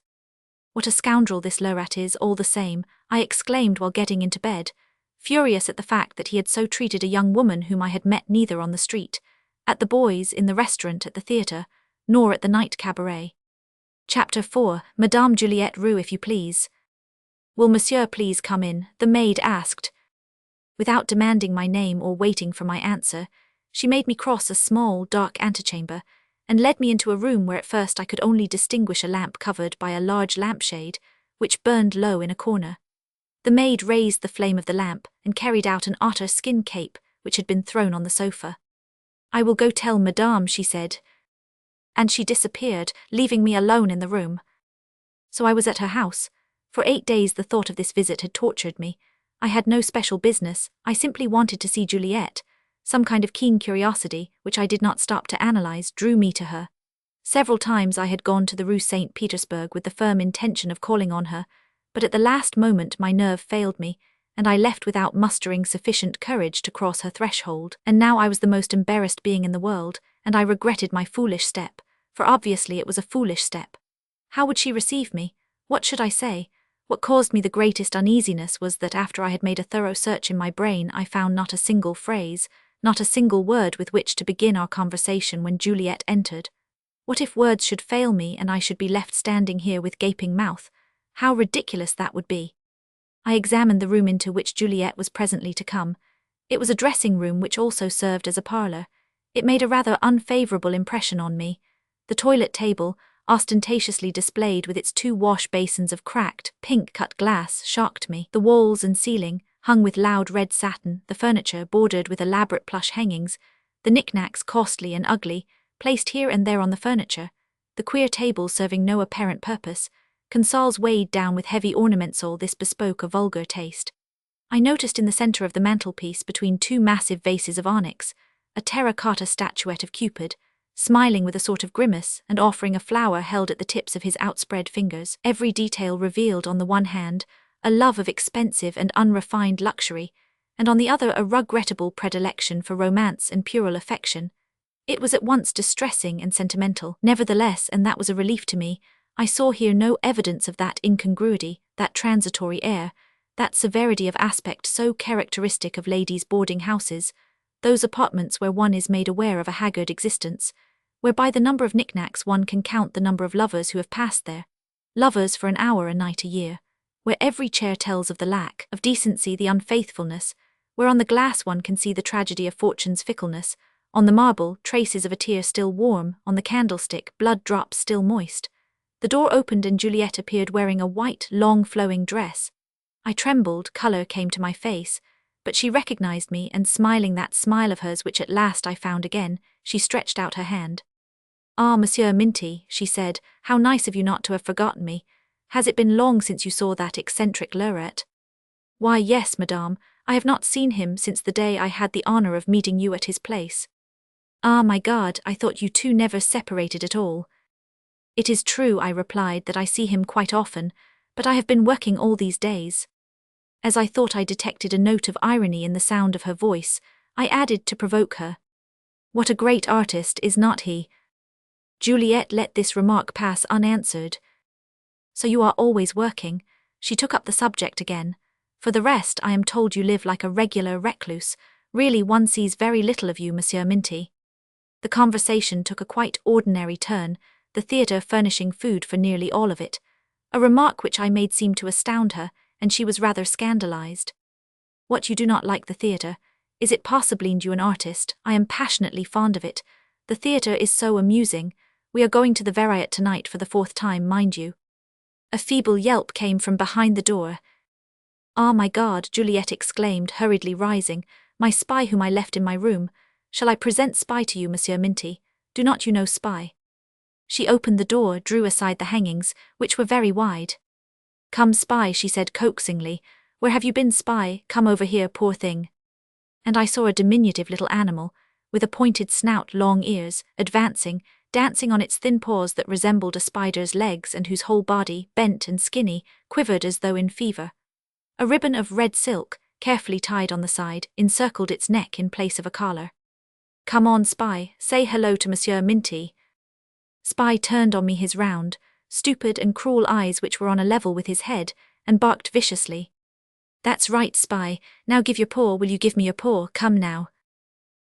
"What a scoundrel this Lauret is, all the same," I exclaimed while getting into bed, furious at the fact that he had so treated a young woman whom I had met neither on the street, at the boys, in the restaurant, at the theatre, nor at the night cabaret. Chapter 4. Madame Juliette Roux, if you please. "Will monsieur please come in?" the maid asked. Without demanding my name or waiting for my answer, she made me cross a small, dark antechamber, and led me into a room where at first I could only distinguish a lamp covered by a large lampshade, which burned low in a corner. The maid raised the flame of the lamp and carried out an otter skin cape which had been thrown on the sofa. "I will go tell Madame," she said, and she disappeared, leaving me alone in the room. So I was at her house. For 8 days the thought of this visit had tortured me. I had no special business, I simply wanted to see Juliette. Some kind of keen curiosity, which I did not stop to analyze, drew me to her. Several times I had gone to the Rue St. Petersburg with the firm intention of calling on her, but at the last moment my nerve failed me, and I left without mustering sufficient courage to cross her threshold. And now I was the most embarrassed being in the world, and I regretted my foolish step, for obviously it was a foolish step. How would she receive me? What should I say? What caused me the greatest uneasiness was that after I had made a thorough search in my brain I found not a single phrase, not a single word with which to begin our conversation when Juliet entered. What if words should fail me and I should be left standing here with gaping mouth? How ridiculous that would be. I examined the room into which Juliet was presently to come. It was a dressing room which also served as a parlour. It made a rather unfavourable impression on me. The toilet table, ostentatiously displayed with its 2 wash basins of cracked, pink-cut glass, shocked me. The walls and ceiling, hung with loud red satin, the furniture bordered with elaborate plush hangings, the knickknacks costly and ugly, placed here and there on the furniture, the queer table serving no apparent purpose, consoles weighed down with heavy ornaments, all this bespoke a vulgar taste. I noticed in the centre of the mantelpiece, between 2 massive vases of onyx, a terracotta statuette of Cupid, smiling with a sort of grimace and offering a flower held at the tips of his outspread fingers. Every detail revealed on the one hand a love of expensive and unrefined luxury, and on the other a regrettable predilection for romance and puerile affection. It was at once distressing and sentimental. Nevertheless, and that was a relief to me, I saw here no evidence of that incongruity, that transitory air, that severity of aspect so characteristic of ladies' boarding houses, those apartments where one is made aware of a haggard existence, where by the number of knickknacks one can count the number of lovers who have passed there, lovers for an hour a night a year, where every chair tells of the lack of decency, the unfaithfulness, where on the glass one can see the tragedy of fortune's fickleness, on the marble traces of a tear still warm, on the candlestick blood drops still moist. The door opened and Juliet appeared wearing a white, long flowing dress. I trembled, colour came to my face, but she recognized me, and smiling that smile of hers which at last I found again, she stretched out her hand. "Ah, Monsieur Minty," she said, "how nice of you not to have forgotten me. Has it been long since you saw that eccentric Lauret?" Why, yes, madame, I have not seen him since the day I had the honor of meeting you at his place. Ah, my God, I thought you two never separated at all. It is true, I replied, that I see him quite often, but I have been working all these days. As I thought I detected a note of irony in the sound of her voice, I added to provoke her. What a great artist, is not he? Juliet let this remark pass unanswered. So you are always working? She took up the subject again. For the rest, I am told you live like a regular recluse. Really, one sees very little of you, Monsieur Minty. The conversation took a quite ordinary turn, the theatre furnishing food for nearly all of it. A remark which I made seemed to astound her, and she was rather scandalized. What, you do not like the theatre? Is it possibly you an artist? I am passionately fond of it. The theatre is so amusing. We are going to the Variet tonight for the 4th time, mind you. A feeble yelp came from behind the door. Ah, my God, Juliet exclaimed, hurriedly rising. My Spy whom I left in my room. Shall I present Spy to you, Monsieur Minty? Do not you know Spy? She opened the door, drew aside the hangings, which were very wide. Come, Spy, she said coaxingly. Where have you been, Spy? Come over here, poor thing. And I saw a diminutive little animal, with a pointed snout, long ears, advancing, dancing on its thin paws that resembled a spider's legs and whose whole body, bent and skinny, quivered as though in fever. A ribbon of red silk, carefully tied on the side, encircled its neck in place of a collar. Come on, Spy, say hello to Monsieur Minty. Spy turned on me his round, stupid and cruel eyes which were on a level with his head, and barked viciously. That's right, Spy, now give your paw, will you give me your paw, come now.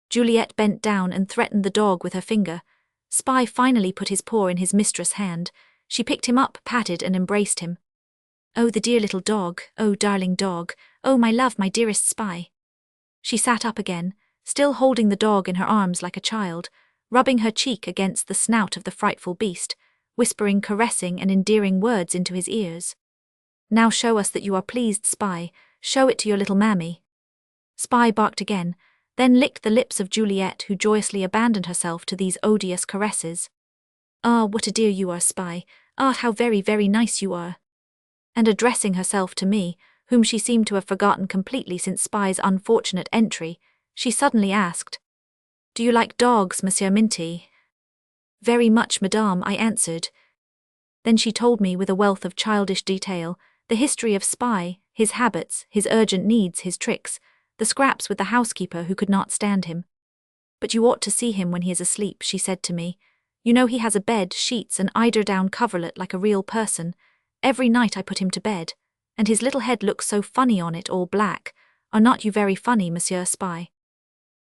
Juliet bent down and threatened the dog with her finger. Spy finally put his paw in his mistress' hand. She picked him up, patted and embraced him. Oh, the dear little dog, oh, darling dog, oh, my love, my dearest Spy. She sat up again, still holding the dog in her arms like a child, rubbing her cheek against the snout of the frightful beast, whispering caressing and endearing words into his ears. Now show us that you are pleased, Spy, show it to your little mammy. Spy barked again, then licked the lips of Juliet, who joyously abandoned herself to these odious caresses. Ah, what a dear you are, Spy, ah, how very, very nice you are. And addressing herself to me, whom she seemed to have forgotten completely since Spy's unfortunate entry, she suddenly asked, Do you like dogs, Monsieur Minty? Very much, madame, I answered. Then she told me with a wealth of childish detail the history of Spy, his habits, his urgent needs, his tricks, the scraps with the housekeeper who could not stand him. But you ought to see him when he is asleep, she said to me. You know he has a bed, sheets, and eider-down coverlet like a real person. Every night I put him to bed, and his little head looks so funny on it, all black. Are not you very funny, Monsieur Spy?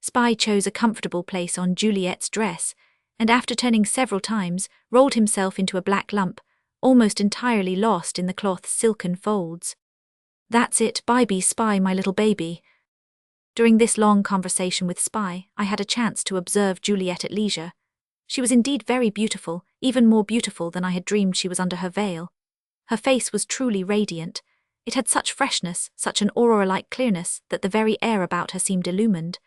Spy chose a comfortable place on Juliet's dress, and after turning several times, rolled himself into a black lump, almost entirely lost in the cloth's silken folds. That's it, bye-bye, Spy, my little baby. During this long conversation with Spy, I had a chance to observe Juliet at leisure. She was indeed very beautiful, even more beautiful than I had dreamed she was under her veil. Her face was truly radiant. It had such freshness, such an aurora-like clearness, that the very air about her seemed illumined.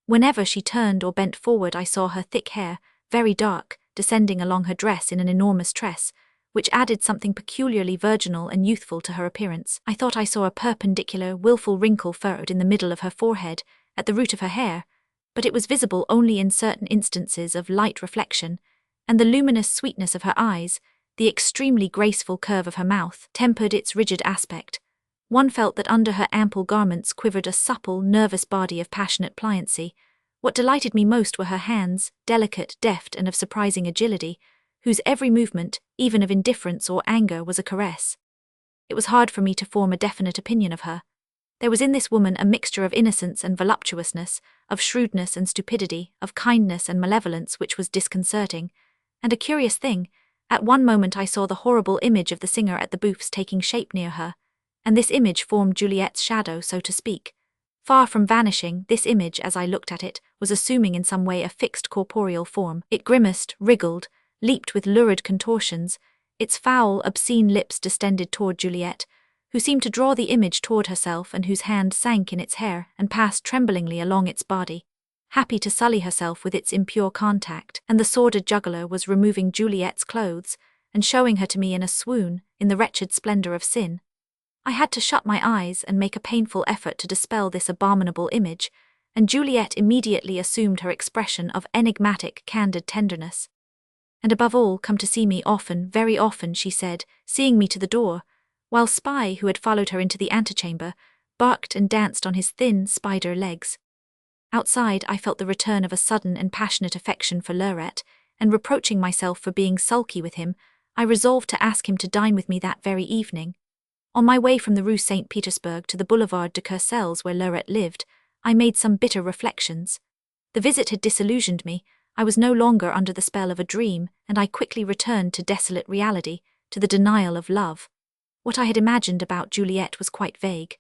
Whenever she turned or bent forward, I saw her thick hair, very dark, descending along her dress in an enormous tress, which added something peculiarly virginal and youthful to her appearance. I thought I saw a perpendicular, wilful wrinkle furrowed in the middle of her forehead, at the root of her hair, but it was visible only in certain instances of light reflection, and the luminous sweetness of her eyes, the extremely graceful curve of her mouth, tempered its rigid aspect. One felt that under her ample garments quivered a supple, nervous body of passionate pliancy. What delighted me most were her hands, delicate, deft, and of surprising agility, whose every movement, even of indifference or anger, was a caress. It was hard for me to form a definite opinion of her. There was in this woman a mixture of innocence and voluptuousness, of shrewdness and stupidity, of kindness and malevolence which was disconcerting. And a curious thing, at one moment I saw the horrible image of the singer at the booths taking shape near her, and this image formed Juliet's shadow, so to speak. Far from vanishing, this image, as I looked at it, was assuming in some way a fixed corporeal form. It grimaced, wriggled, leaped with lurid contortions, its foul, obscene lips distended toward Juliet, who seemed to draw the image toward herself and whose hand sank in its hair and passed tremblingly along its body, happy to sully herself with its impure contact, and the sordid juggler was removing Juliet's clothes and showing her to me in a swoon, in the wretched splendor of sin. I had to shut my eyes and make a painful effort to dispel this abominable image, and Juliet immediately assumed her expression of enigmatic, candid tenderness. "And above all, come to see me often, very often," she said, seeing me to the door, while Spy, who had followed her into the antechamber, barked and danced on his thin spider legs. Outside, I felt the return of a sudden and passionate affection for Lurette, and reproaching myself for being sulky with him, I resolved to ask him to dine with me that very evening. On my way from the Rue St. Petersburg to the Boulevard de Courcelles where Lurette lived, I made some bitter reflections. The visit had disillusioned me. I was no longer under the spell of a dream, and I quickly returned to desolate reality, to the denial of love. What I had imagined about Juliet was quite vague.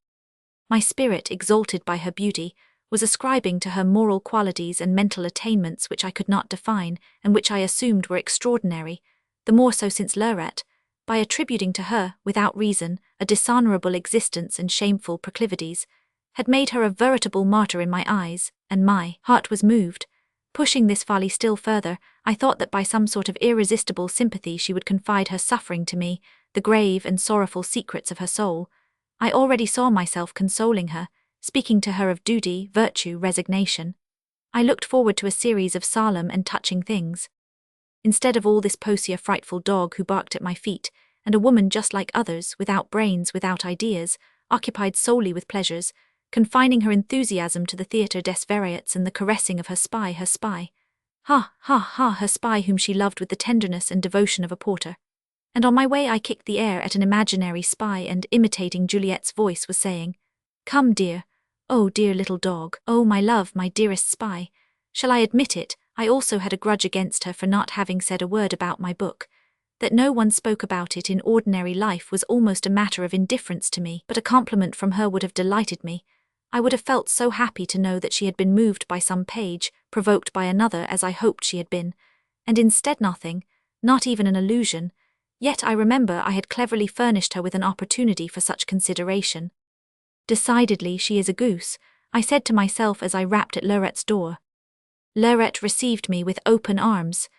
My spirit, exalted by her beauty, was ascribing to her moral qualities and mental attainments which I could not define, and which I assumed were extraordinary, the more so since Lurette, by attributing to her, without reason, a dishonorable existence and shameful proclivities, had made her a veritable martyr in my eyes, and my heart was moved. Pushing this folly still further, I thought that by some sort of irresistible sympathy she would confide her suffering to me, the grave and sorrowful secrets of her soul. I already saw myself consoling her, speaking to her of duty, virtue, resignation. I looked forward to a series of solemn and touching things. Instead of all this posy, a frightful dog who barked at my feet, and a woman just like others, without brains, without ideas, occupied solely with pleasures, confining her enthusiasm to the Theatre des Variétés and the caressing of her spy. Ha, ha, ha, her spy whom she loved with the tenderness and devotion of a porter. And on my way I kicked the air at an imaginary spy and, imitating Juliet's voice, was saying, "Come, dear. Oh, dear little dog. Oh, my love, my dearest spy." Shall I admit it, I also had a grudge against her for not having said a word about my book. That no one spoke about it in ordinary life was almost a matter of indifference to me, but a compliment from her would have delighted me. I would have felt so happy to know that she had been moved by some page, provoked by another as I hoped she had been, and instead nothing, not even an allusion. Yet I remember I had cleverly furnished her with an opportunity for such consideration. Decidedly she is a goose, I said to myself as I rapped at Lurette's door. Lurette received me with open arms.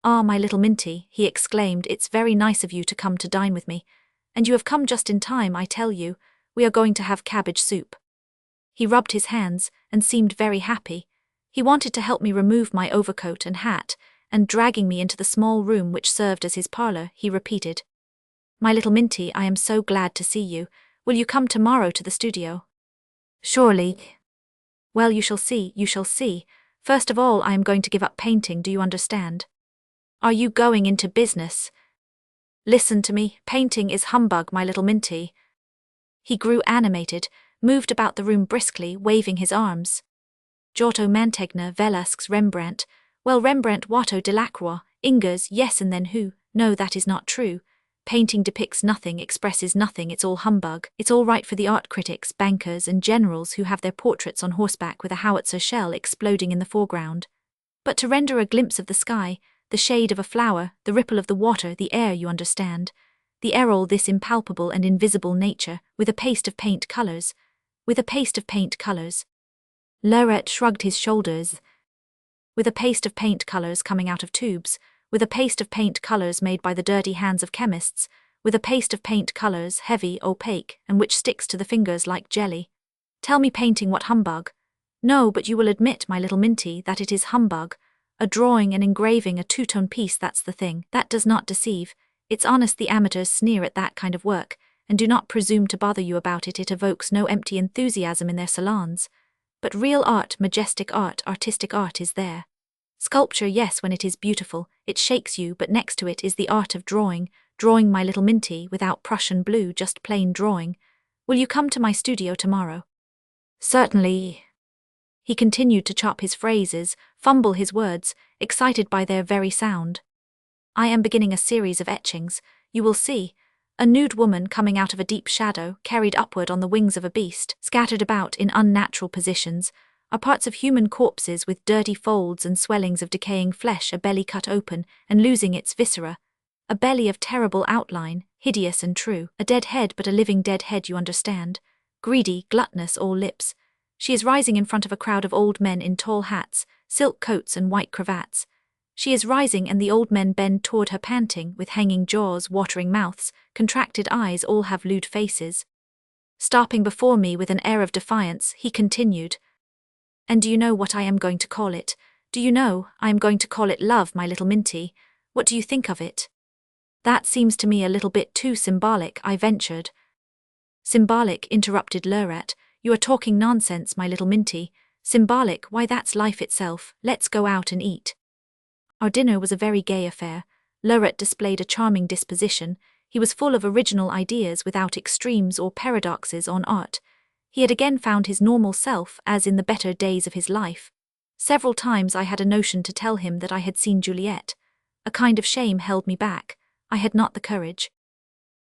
"Ah, my little Minty," he exclaimed, "it's very nice of you to come to dine with me. And you have come just in time, I tell you. We are going to have cabbage soup." He rubbed his hands, and seemed very happy. He wanted to help me remove my overcoat and hat, and dragging me into the small room which served as his parlour, he repeated, "My little Minty, I am so glad to see you. Will you come tomorrow to the studio?" "Surely." "Well, you shall see, you shall see. First of all, I am going to give up painting, do you understand?" "Are you going into business?" "Listen to me, painting is humbug, my little Minty." He grew animated, moved about the room briskly, waving his arms. "Giotto, Mantegna, Velasquez, Rembrandt. Well, Rembrandt, Watteau, Delacroix, Ingres, yes, and then who? No, that is not true. Painting depicts nothing, expresses nothing, it's all humbug. It's all right for the art critics, bankers, and generals who have their portraits on horseback with a howitzer shell exploding in the foreground. But to render a glimpse of the sky, the shade of a flower, the ripple of the water, the air, you understand. The air, all this impalpable and invisible nature, with a paste of paint colours. With a paste of paint colours." Lurette shrugged his shoulders. "With a paste of paint colours coming out of tubes, with a paste of paint colours made by the dirty hands of chemists, with a paste of paint colours, heavy, opaque, and which sticks to the fingers like jelly. Tell me painting what humbug? No, but you will admit, my little Minty, that it is humbug. A drawing, an engraving, a two-tone piece, that's the thing. That does not deceive. It's honest the amateurs sneer at that kind of work, and do not presume to bother you about it. It evokes no empty enthusiasm in their salons. But real art, majestic art, artistic art is there. Sculpture, yes, when it is beautiful, it shakes you, but next to it is the art of drawing, my little Minty, without Prussian blue, just plain drawing. Will you come to my studio tomorrow?" "Certainly." He continued to chop his phrases, fumble his words, excited by their very sound. "I am beginning a series of etchings, you will see. A nude woman coming out of a deep shadow, carried upward on the wings of a beast, scattered about in unnatural positions, are parts of human corpses with dirty folds and swellings of decaying flesh, a belly cut open and losing its viscera, a belly of terrible outline, hideous and true, a dead head, but a living dead head, you understand, greedy, gluttonous, all lips. She is rising in front of a crowd of old men in tall hats, silk coats and white cravats. She is rising and the old men bend toward her panting, with hanging jaws, watering mouths, contracted eyes, all have lewd faces. Stopping before me with an air of defiance, he continued, "And do you know what I am going to call it? Do you know, I am going to call it love, my little Minty. What do you think of it?" "That seems to me a little bit too symbolic," I ventured. "Symbolic," interrupted Lurette. "You are talking nonsense, my little Minty. Symbolic, why that's life itself. Let's go out and eat." Our dinner was a very gay affair. Lurette displayed a charming disposition. He was full of original ideas without extremes or paradoxes on art. He had again found his normal self, as in the better days of his life. Several times I had a notion to tell him that I had seen Juliet. A kind of shame held me back. I had not the courage.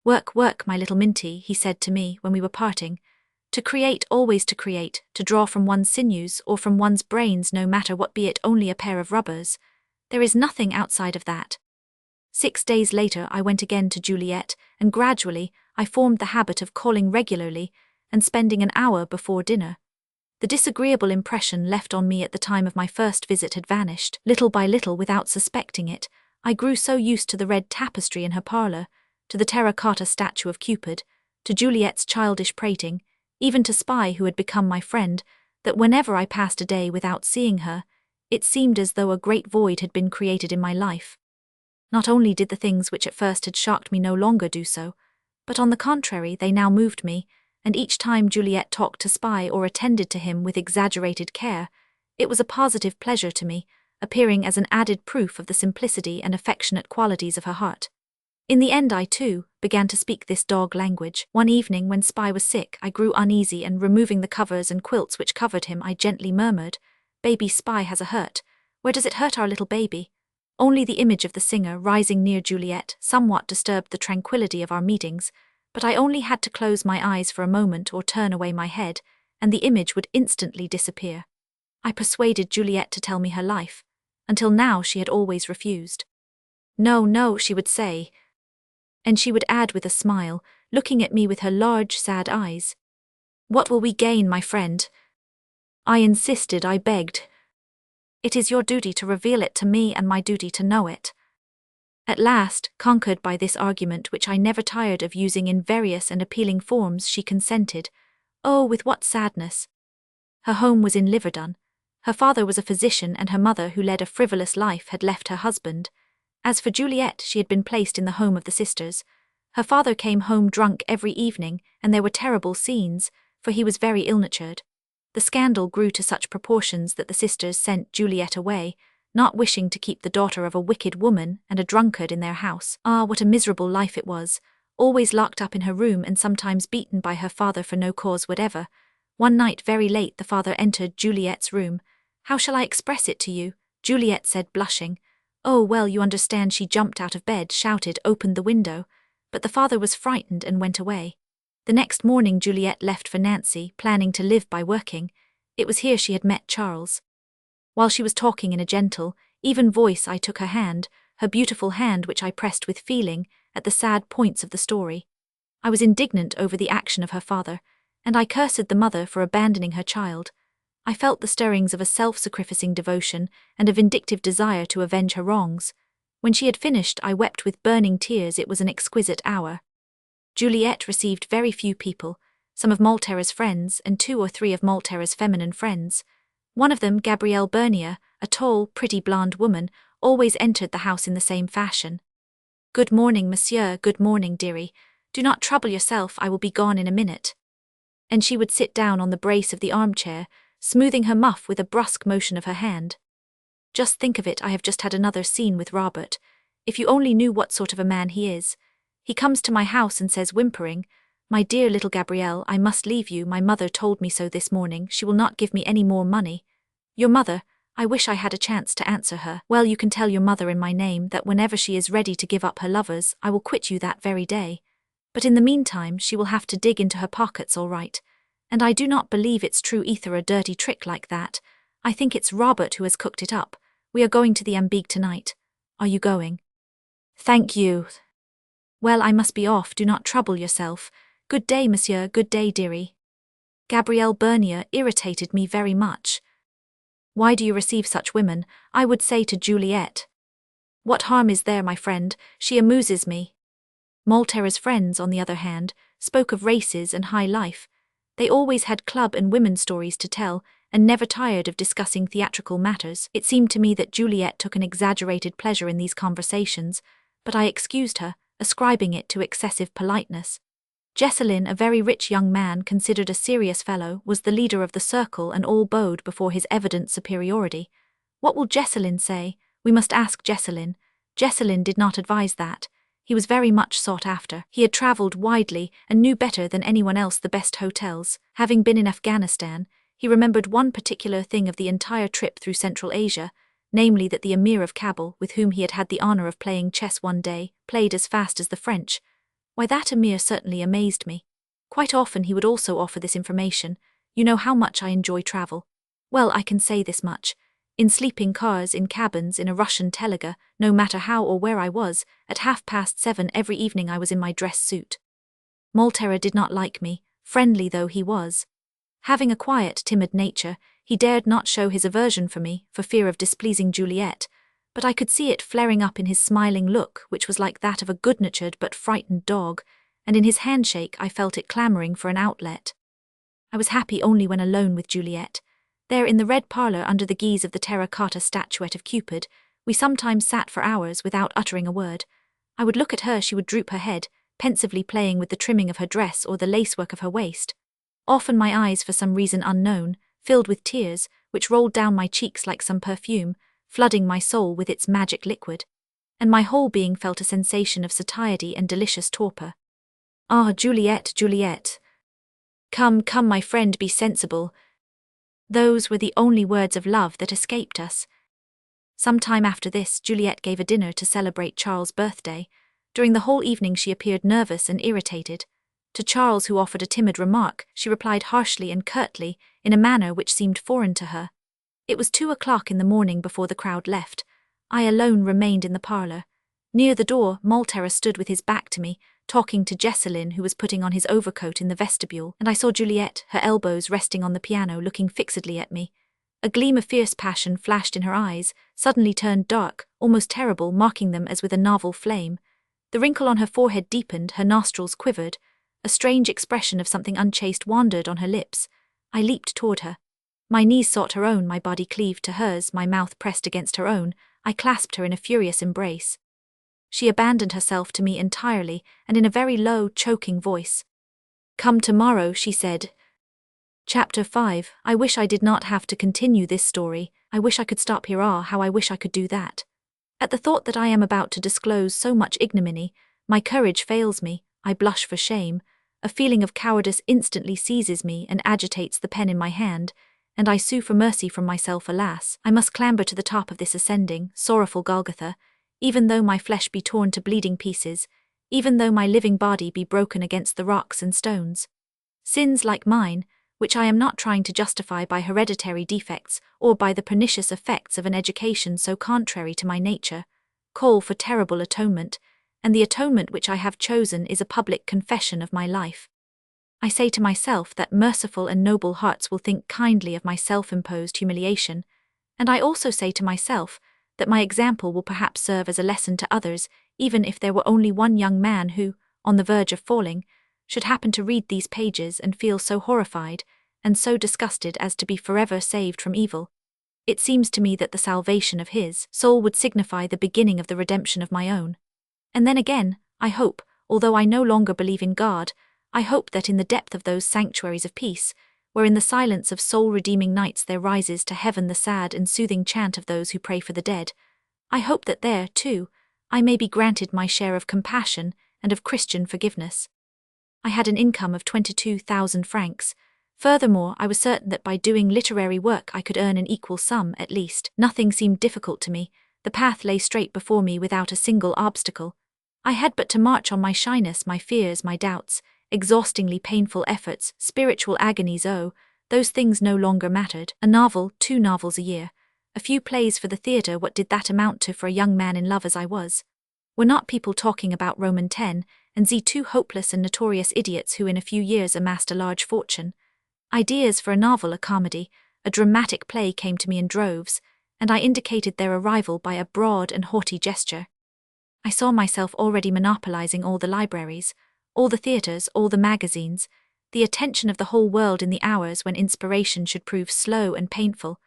"Work, work, my little Minty," he said to me when we were parting. "To create, always to create, to draw from one's sinews or from one's brains, no matter what, be it only a pair of rubbers. There is nothing outside of that." 6 days later I went again to Juliet, and gradually I formed the habit of calling regularly and spending an hour before dinner. The disagreeable impression left on me at the time of my first visit had vanished. Little by little, without suspecting it, I grew so used to the red tapestry in her parlor, to the terracotta statue of Cupid, to Juliet's childish prating, even to Spy, who had become my friend, that whenever I passed a day without seeing her, it seemed as though a great void had been created in my life. Not only did the things which at first had shocked me no longer do so, but on the contrary they now moved me, and each time Juliet talked to Spy or attended to him with exaggerated care, it was a positive pleasure to me, appearing as an added proof of the simplicity and affectionate qualities of her heart. In the end I, too, began to speak this dog language. One evening when Spy was sick, I grew uneasy, and removing the covers and quilts which covered him, I gently murmured, "Baby, Spy has a hurt. Where does it hurt, our little baby?" Only the image of the singer rising near Juliet somewhat disturbed the tranquility of our meetings, but I only had to close my eyes for a moment or turn away my head, and the image would instantly disappear. I persuaded Juliet to tell me her life. Until now she had always refused. "No, no," she would say, and she would add with a smile, looking at me with her large, sad eyes, "What will we gain, my friend?" I insisted, I begged. "It is your duty to reveal it to me and my duty to know it." At last, conquered by this argument which I never tired of using in various and appealing forms, she consented. Oh, with what sadness! Her home was in Liverdun. Her father was a physician, and her mother, who led a frivolous life, had left her husband. As for Juliet, she had been placed in the home of the sisters. Her father came home drunk every evening, and there were terrible scenes, for he was very ill-natured. The scandal grew to such proportions that the sisters sent Juliet away, not wishing to keep the daughter of a wicked woman and a drunkard in their house. Ah, what a miserable life it was, always locked up in her room and sometimes beaten by her father for no cause whatever. One night very late the father entered Juliet's room. "How shall I express it to you?" Juliet said, blushing. "Oh, well, you understand." She jumped out of bed, shouted, opened the window, but the father was frightened and went away. The next morning Juliet left for Nancy, planning to live by working. It was here she had met Charles. While she was talking in a gentle, even voice, I took her hand, her beautiful hand, which I pressed with feeling, at the sad points of the story. I was indignant over the action of her father, and I cursed the mother for abandoning her child. I felt the stirrings of a self-sacrificing devotion and a vindictive desire to avenge her wrongs. When she had finished, I wept with burning tears. It was an exquisite hour. Juliet received very few people, some of Maltera's friends and 2 or 3 of Maltera's feminine friends. One of them, Gabrielle Bernier, a tall, pretty blonde woman, always entered the house in the same fashion. "Good morning, monsieur. Good morning, dearie. Do not trouble yourself, I will be gone in a minute." And she would sit down on the brace of the armchair, smoothing her muff with a brusque motion of her hand. Just think of it, I have just had another scene with Robert. If you only knew what sort of a man he is. He comes to my house and says, whimpering, "My dear little Gabrielle, I must leave you. My mother told me so this morning. She will not give me any more money." "Your mother? I wish I had a chance to answer her." "Well, you can tell your mother in my name that whenever she is ready to give up her lovers, I will quit you that very day. But in the meantime she will have to dig into her pockets all right. And I do not believe it's true either, a dirty trick like that. I think it's Robert who has cooked it up. We are going to the Ambigue tonight. Are you going?" "Thank you." "Well, I must be off. Do not trouble yourself. Good day, monsieur. Good day, dearie." Gabrielle Bernier irritated me very much. "Why do you receive such women?" I would say to Juliet. What harm is there, my friend? She amuses me. Voltaire's friends, on the other hand, spoke of races and high life. They always had club and women stories to tell, and never tired of discussing theatrical matters. It seemed to me that Juliet took an exaggerated pleasure in these conversations, but I excused her, ascribing it to excessive politeness. Jesselyn, a very rich young man considered a serious fellow, was the leader of the circle, and all bowed before his evident superiority. What will Jesselyn say? We must ask Jesselyn. Jesselyn did not advise that. He was very much sought after. He had travelled widely and knew better than anyone else the best hotels. Having been in Afghanistan, he remembered one particular thing of the entire trip through Central Asia, namely that the Emir of Kabul, with whom he had had the honour of playing chess one day, played as fast as the French. Why, that Emir certainly amazed me. Quite often he would also offer this information. You know how much I enjoy travel. Well, I can say this much. In sleeping cars, in cabins, in a Russian telega, no matter how or where I was, at 7:30 every evening I was in my dress suit. Voltaire did not like me, friendly though he was. Having a quiet, timid nature, he dared not show his aversion for me, for fear of displeasing Juliet, but I could see it flaring up in his smiling look, which was like that of a good-natured but frightened dog, and in his handshake I felt it clamouring for an outlet. I was happy only when alone with Juliet. There in the red parlour under the guise of the terracotta statuette of Cupid, we sometimes sat for hours without uttering a word. I would look at her, she would droop her head, pensively playing with the trimming of her dress or the lacework of her waist. Often my eyes, for some reason unknown, filled with tears, which rolled down my cheeks like some perfume, flooding my soul with its magic liquid. And my whole being felt a sensation of satiety and delicious torpor. Ah, Juliet, Juliet! Come, come, my friend, be sensible. Those were the only words of love that escaped us. Some time after this, Juliet gave a dinner to celebrate Charles' birthday. During the whole evening she appeared nervous and irritated. To Charles, who offered a timid remark, she replied harshly and curtly, in a manner which seemed foreign to her. It was 2 o'clock in the morning before the crowd left. I alone remained in the parlour. Near the door, Voltaire stood with his back to me, talking to Jesselyn, who was putting on his overcoat in the vestibule, and I saw Juliet, her elbows resting on the piano, looking fixedly at me. A gleam of fierce passion flashed in her eyes, suddenly turned dark, almost terrible, marking them as with a novel flame. The wrinkle on her forehead deepened, her nostrils quivered. A strange expression of something unchaste wandered on her lips. I leaped toward her. My knees sought her own, my body cleaved to hers, my mouth pressed against her own. I clasped her in a furious embrace. She abandoned herself to me entirely, and in a very low, choking voice. "Come tomorrow," she said. Chapter 5. I wish I did not have to continue this story. I wish I could stop here. Ah, how I wish I could do that. At the thought that I am about to disclose so much ignominy, my courage fails me, I blush for shame. A feeling of cowardice instantly seizes me and agitates the pen in my hand, and I sue for mercy from myself. Alas, I must clamber to the top of this ascending, sorrowful Golgotha, even though my flesh be torn to bleeding pieces, even though my living body be broken against the rocks and stones. Sins like mine, which I am not trying to justify by hereditary defects or by the pernicious effects of an education so contrary to my nature, call for terrible atonement, and the atonement which I have chosen is a public confession of my life. I say to myself that merciful and noble hearts will think kindly of my self-imposed humiliation, and I also say to myself that my example will perhaps serve as a lesson to others, even if there were only one young man who, on the verge of falling, should happen to read these pages and feel so horrified and so disgusted as to be forever saved from evil. It seems to me that the salvation of his soul would signify the beginning of the redemption of my own. And then again, I hope, although I no longer believe in God, I hope that in the depth of those sanctuaries of peace, where in the silence of soul-redeeming nights there rises to heaven the sad and soothing chant of those who pray for the dead, I hope that there, too, I may be granted my share of compassion and of Christian forgiveness. I had an income of 22,000 francs. Furthermore, I was certain that by doing literary work I could earn an equal sum at least. Nothing seemed difficult to me. The path lay straight before me without a single obstacle. I had but to march on my shyness, my fears, my doubts, exhaustingly painful efforts, spiritual agonies. Oh, those things no longer mattered. A novel, 2 novels a year, a few plays for the theatre, what did that amount to for a young man in love as I was? Were not people talking about Roman 10, and the 2 hopeless and notorious idiots who in a few years amassed a large fortune? Ideas for a novel, a comedy, a dramatic play came to me in droves, and I indicated their arrival by a broad and haughty gesture. I saw myself already monopolizing all the libraries, all the theaters, all the magazines, the attention of the whole world in the hours when inspiration should prove slow and painful.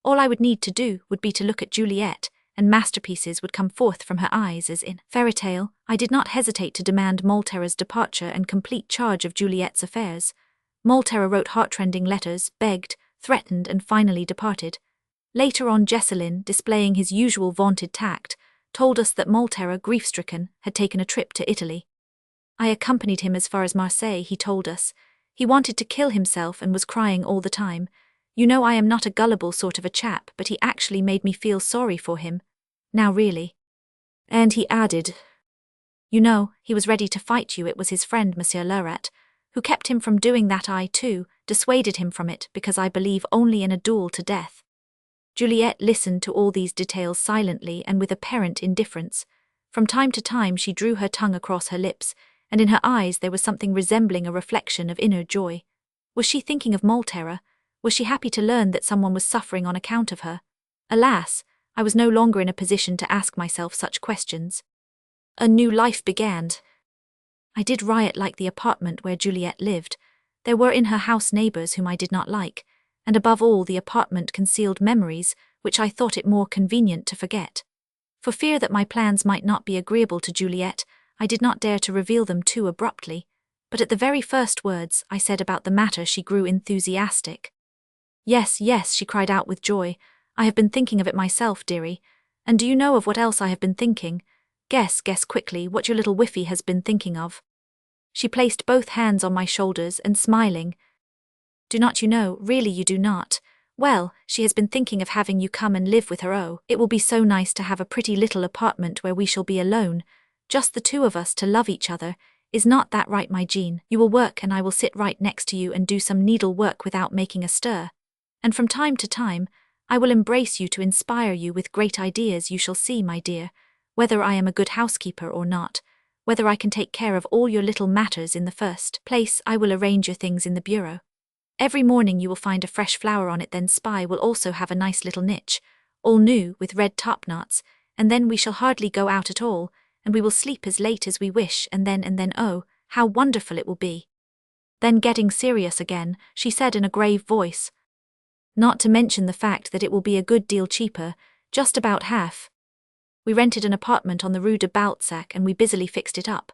All I would need to do would be to look at Juliet, and masterpieces would come forth from her eyes as in fairy tale. I did not hesitate to demand Moltera's departure and complete charge of Juliet's affairs. Moltera wrote heartrending letters, begged, threatened, and finally departed. Later on, Jesselyn, displaying his usual vaunted tact, told us that Moltera, grief-stricken, had taken a trip to Italy. I accompanied him as far as Marseille, he told us. He wanted to kill himself and was crying all the time. You know I am not a gullible sort of a chap, but he actually made me feel sorry for him. Now really. And he added, you know, he was ready to fight you. It was his friend, Monsieur Lerat, who kept him from doing that. I, too, dissuaded him from it because I believe only in a duel to death. Juliet listened to all these details silently and with apparent indifference. From time to time she drew her tongue across her lips, and in her eyes there was something resembling a reflection of inner joy. Was she thinking of Moltera? Was she happy to learn that someone was suffering on account of her? Alas, I was no longer in a position to ask myself such questions. A new life began. I did riot like the apartment where Juliet lived. There were in her house neighbors whom I did not like, and above all the apartment concealed memories which I thought it more convenient to forget. For fear that my plans might not be agreeable to Juliet, I did not dare to reveal them too abruptly, but at the very first words I said about the matter she grew enthusiastic. Yes, yes, she cried out with joy. I have been thinking of it myself, dearie. And do you know of what else I have been thinking? Guess quickly what your little whiffy has been thinking of. She placed both hands on my shoulders and smiling. Do not you know, really you do not. Well, she has been thinking of having you come and live with her. Oh, it will be so nice to have a pretty little apartment where we shall be alone, just the two of us to love each other. Is not that right, my Jean? You will work and I will sit right next to you and do some needlework without making a stir. And from time to time, I will embrace you to inspire you with great ideas. You shall see, my dear, whether I am a good housekeeper or not, whether I can take care of all your little matters. In the first place, I will arrange your things in the bureau. Every morning you will find a fresh flower on it, then Spy will also have a nice little niche, all new, with red topknots, and then we shall hardly go out at all, and we will sleep as late as we wish, and then, oh, how wonderful it will be. Then getting serious again, she said in a grave voice, not to mention the fact that it will be a good deal cheaper, just about half. We rented an apartment on the Rue de Balzac and we busily fixed it up.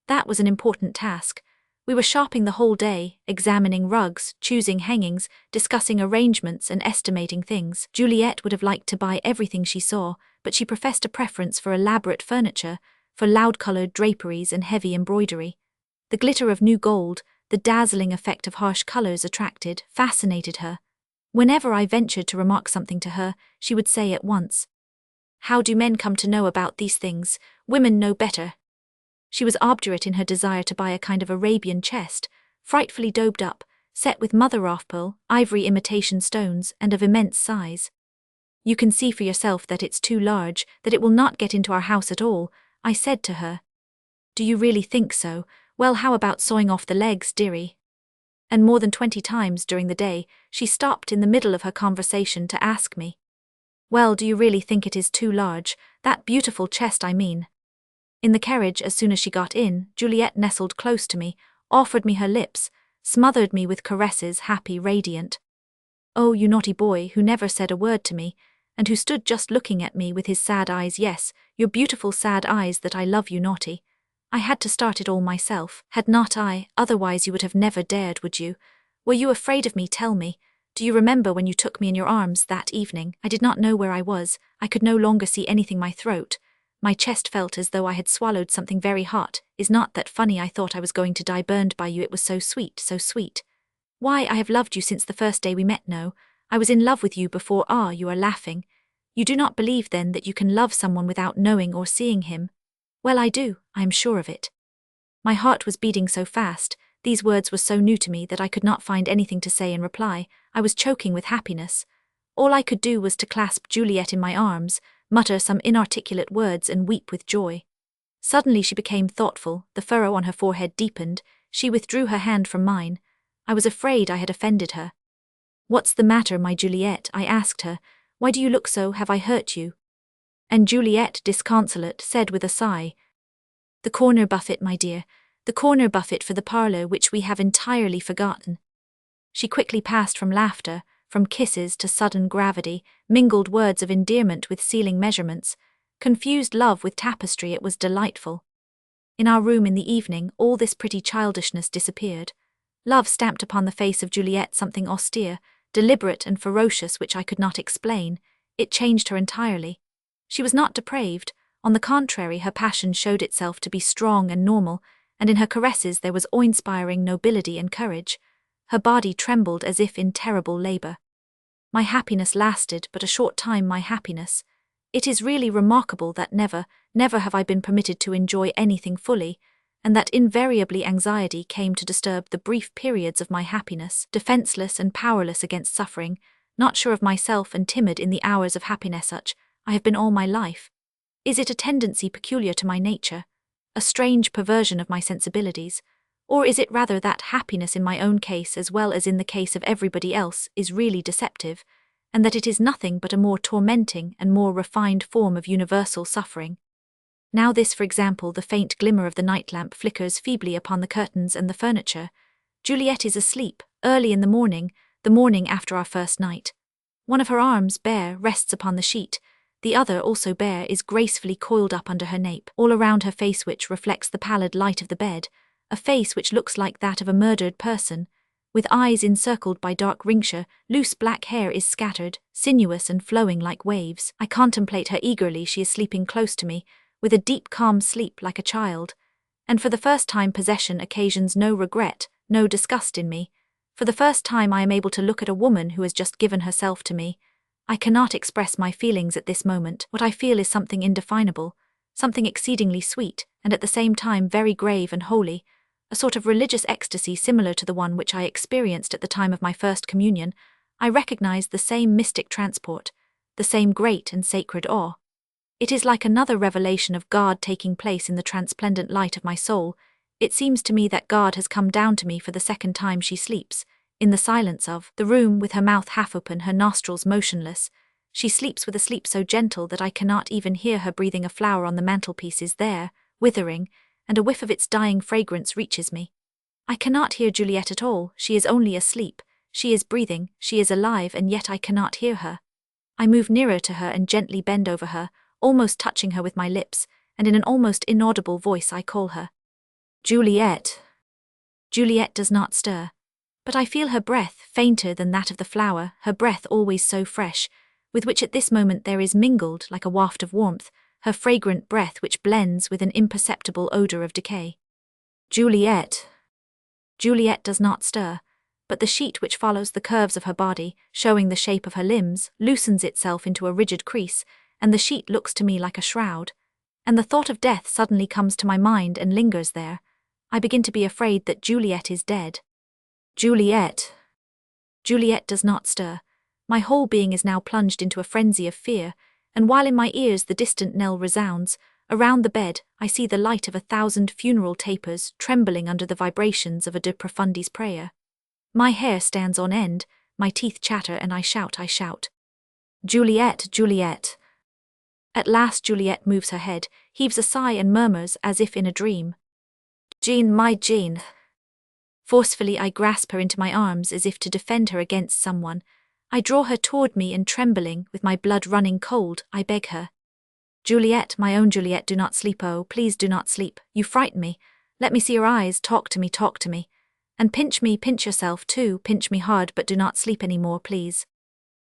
That was an important task. We were shopping the whole day, examining rugs, choosing hangings, discussing arrangements and estimating things. Juliet would have liked to buy everything she saw, but she professed a preference for elaborate furniture, for loud-colored draperies and heavy embroidery. The glitter of new gold, the dazzling effect of harsh colors fascinated her. Whenever I ventured to remark something to her, she would say at once, "How do men come to know about these things? Women know better." She was obdurate in her desire to buy a kind of Arabian chest, frightfully daubed up, set with mother-of-pearl, ivory imitation stones, and of immense size. "You can see for yourself that it's too large, that it will not get into our house at all," I said to her. "Do you really think so? Well, how about sawing off the legs, dearie?" And more than 20 times during the day, she stopped in the middle of her conversation to ask me, "Well, do you really think it is too large, that beautiful chest I mean?" In the carriage, as soon as she got in, Juliet nestled close to me, offered me her lips, smothered me with caresses, happy, radiant. Oh, you naughty boy who never said a word to me, and who stood just looking at me with his sad eyes. Yes, your beautiful sad eyes that I love you, naughty. I had to start it all myself, had not I? Otherwise you would have never dared, would you? Were you afraid of me? Tell me. Do you remember when you took me in your arms that evening? I did not know where I was. I could no longer see anything. My throat. My chest felt as though I had swallowed something very hot. Is not that funny? I thought I was going to die burned by you. It was so sweet, so sweet. Why, I have loved you since the first day we met. No, I was in love with you before. Ah, you are laughing. You do not believe then that you can love someone without knowing or seeing him? Well, I do, I am sure of it. My heart was beating so fast, these words were so new to me that I could not find anything to say in reply. I was choking with happiness. All I could do was to clasp Juliet in my arms, mutter some inarticulate words and weep with joy. Suddenly she became thoughtful, the furrow on her forehead deepened, she withdrew her hand from mine. I was afraid I had offended her. "What's the matter, my Juliet?" I asked her, Why do you look so? Have I hurt you?" And Juliet, disconsolate, said with a sigh, "The corner buffet, my dear, the corner buffet for the parlour which we have entirely forgotten." She quickly passed from laughter, from kisses to sudden gravity, mingled words of endearment with ceiling measurements, confused love with tapestry. It was delightful. In our room in the evening, all this pretty childishness disappeared. Love stamped upon the face of Juliet something austere, deliberate and ferocious which I could not explain. It changed her entirely. She was not depraved. On the contrary, her passion showed itself to be strong and normal, and in her caresses there was awe-inspiring nobility and courage. Her body trembled as if in terrible labour. My happiness lasted but a short time. My happiness. It is really remarkable that never have I been permitted to enjoy anything fully, and that invariably anxiety came to disturb the brief periods of my happiness, defenceless and powerless against suffering, not sure of myself and timid in the hours of happiness. Such I have been all my life. Is it a tendency peculiar to my nature, a strange perversion of my sensibilities, or is it rather that happiness in my own case as well as in the case of everybody else is really deceptive, and that it is nothing but a more tormenting and more refined form of universal suffering? Now this, for example, the faint glimmer of the night lamp flickers feebly upon the curtains and the furniture. Juliet is asleep, early in the morning after our first night. One of her arms, bare, rests upon the sheet. The other, also bare, is gracefully coiled up under her nape, all around her face which reflects the pallid light of the bed, a face which looks like that of a murdered person, with eyes encircled by dark ringshire. Loose black hair is scattered, sinuous and flowing like waves. I contemplate her eagerly. She is sleeping close to me, with a deep calm sleep like a child, and for the first time possession occasions no regret, no disgust in me. For the first time I am able to look at a woman who has just given herself to me. I cannot express my feelings at this moment. What I feel is something indefinable, something exceedingly sweet, and at the same time very grave and holy, a sort of religious ecstasy similar to the one which I experienced at the time of my first communion. I recognize the same mystic transport, the same great and sacred awe. It is like another revelation of God taking place in the transplendent light of my soul. It seems to me that God has come down to me for the second time. She sleeps, in the silence of the room, with her mouth half open, her nostrils motionless. She sleeps with a sleep so gentle that I cannot even hear her breathing. A flower on the mantelpiece is there, withering, and a whiff of its dying fragrance reaches me. I cannot hear Juliet at all. She is only asleep. She is breathing, she is alive, and yet I cannot hear her. I move nearer to her and gently bend over her, almost touching her with my lips, and in an almost inaudible voice I call her. "Juliet." Juliet does not stir, but I feel her breath, fainter than that of the flower, her breath always so fresh, with which at this moment there is mingled, like a waft of warmth, her fragrant breath which blends with an imperceptible odour of decay. "Juliet." Juliet does not stir, but the sheet which follows the curves of her body, showing the shape of her limbs, loosens itself into a rigid crease, and the sheet looks to me like a shroud, and the thought of death suddenly comes to my mind and lingers there. I begin to be afraid that Juliet is dead. "Juliet." Juliet does not stir. My whole being is now plunged into a frenzy of fear, and while in my ears the distant knell resounds, around the bed I see the light of 1,000 funeral tapers trembling under the vibrations of a de profundis prayer. My hair stands on end, my teeth chatter, and I shout. "Juliet, Juliet." At last Juliet moves her head, heaves a sigh and murmurs as if in a dream, "Jean, my Jean." Forcefully I grasp her into my arms as if to defend her against someone. I draw her toward me and trembling, with my blood running cold, I beg her, "Juliet, my own Juliet, do not sleep. Oh, please do not sleep. You frighten me. Let me see your eyes. Talk to me. And pinch me, pinch yourself too, pinch me hard, but do not sleep any more, please."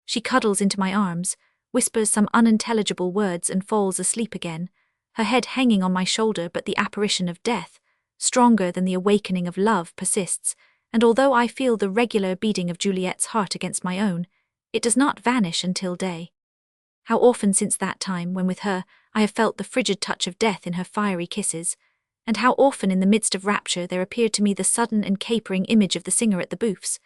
She cuddles into my arms, whispers some unintelligible words and falls asleep again, her head hanging on my shoulder. But the apparition of death, stronger than the awakening of love, persists, and although I feel the regular beating of Juliet's heart against my own, it does not vanish until day. How often since that time, when with her, I have felt the frigid touch of death in her fiery kisses, and how often in the midst of rapture there appeared to me the sudden and capering image of the singer at the bouffs.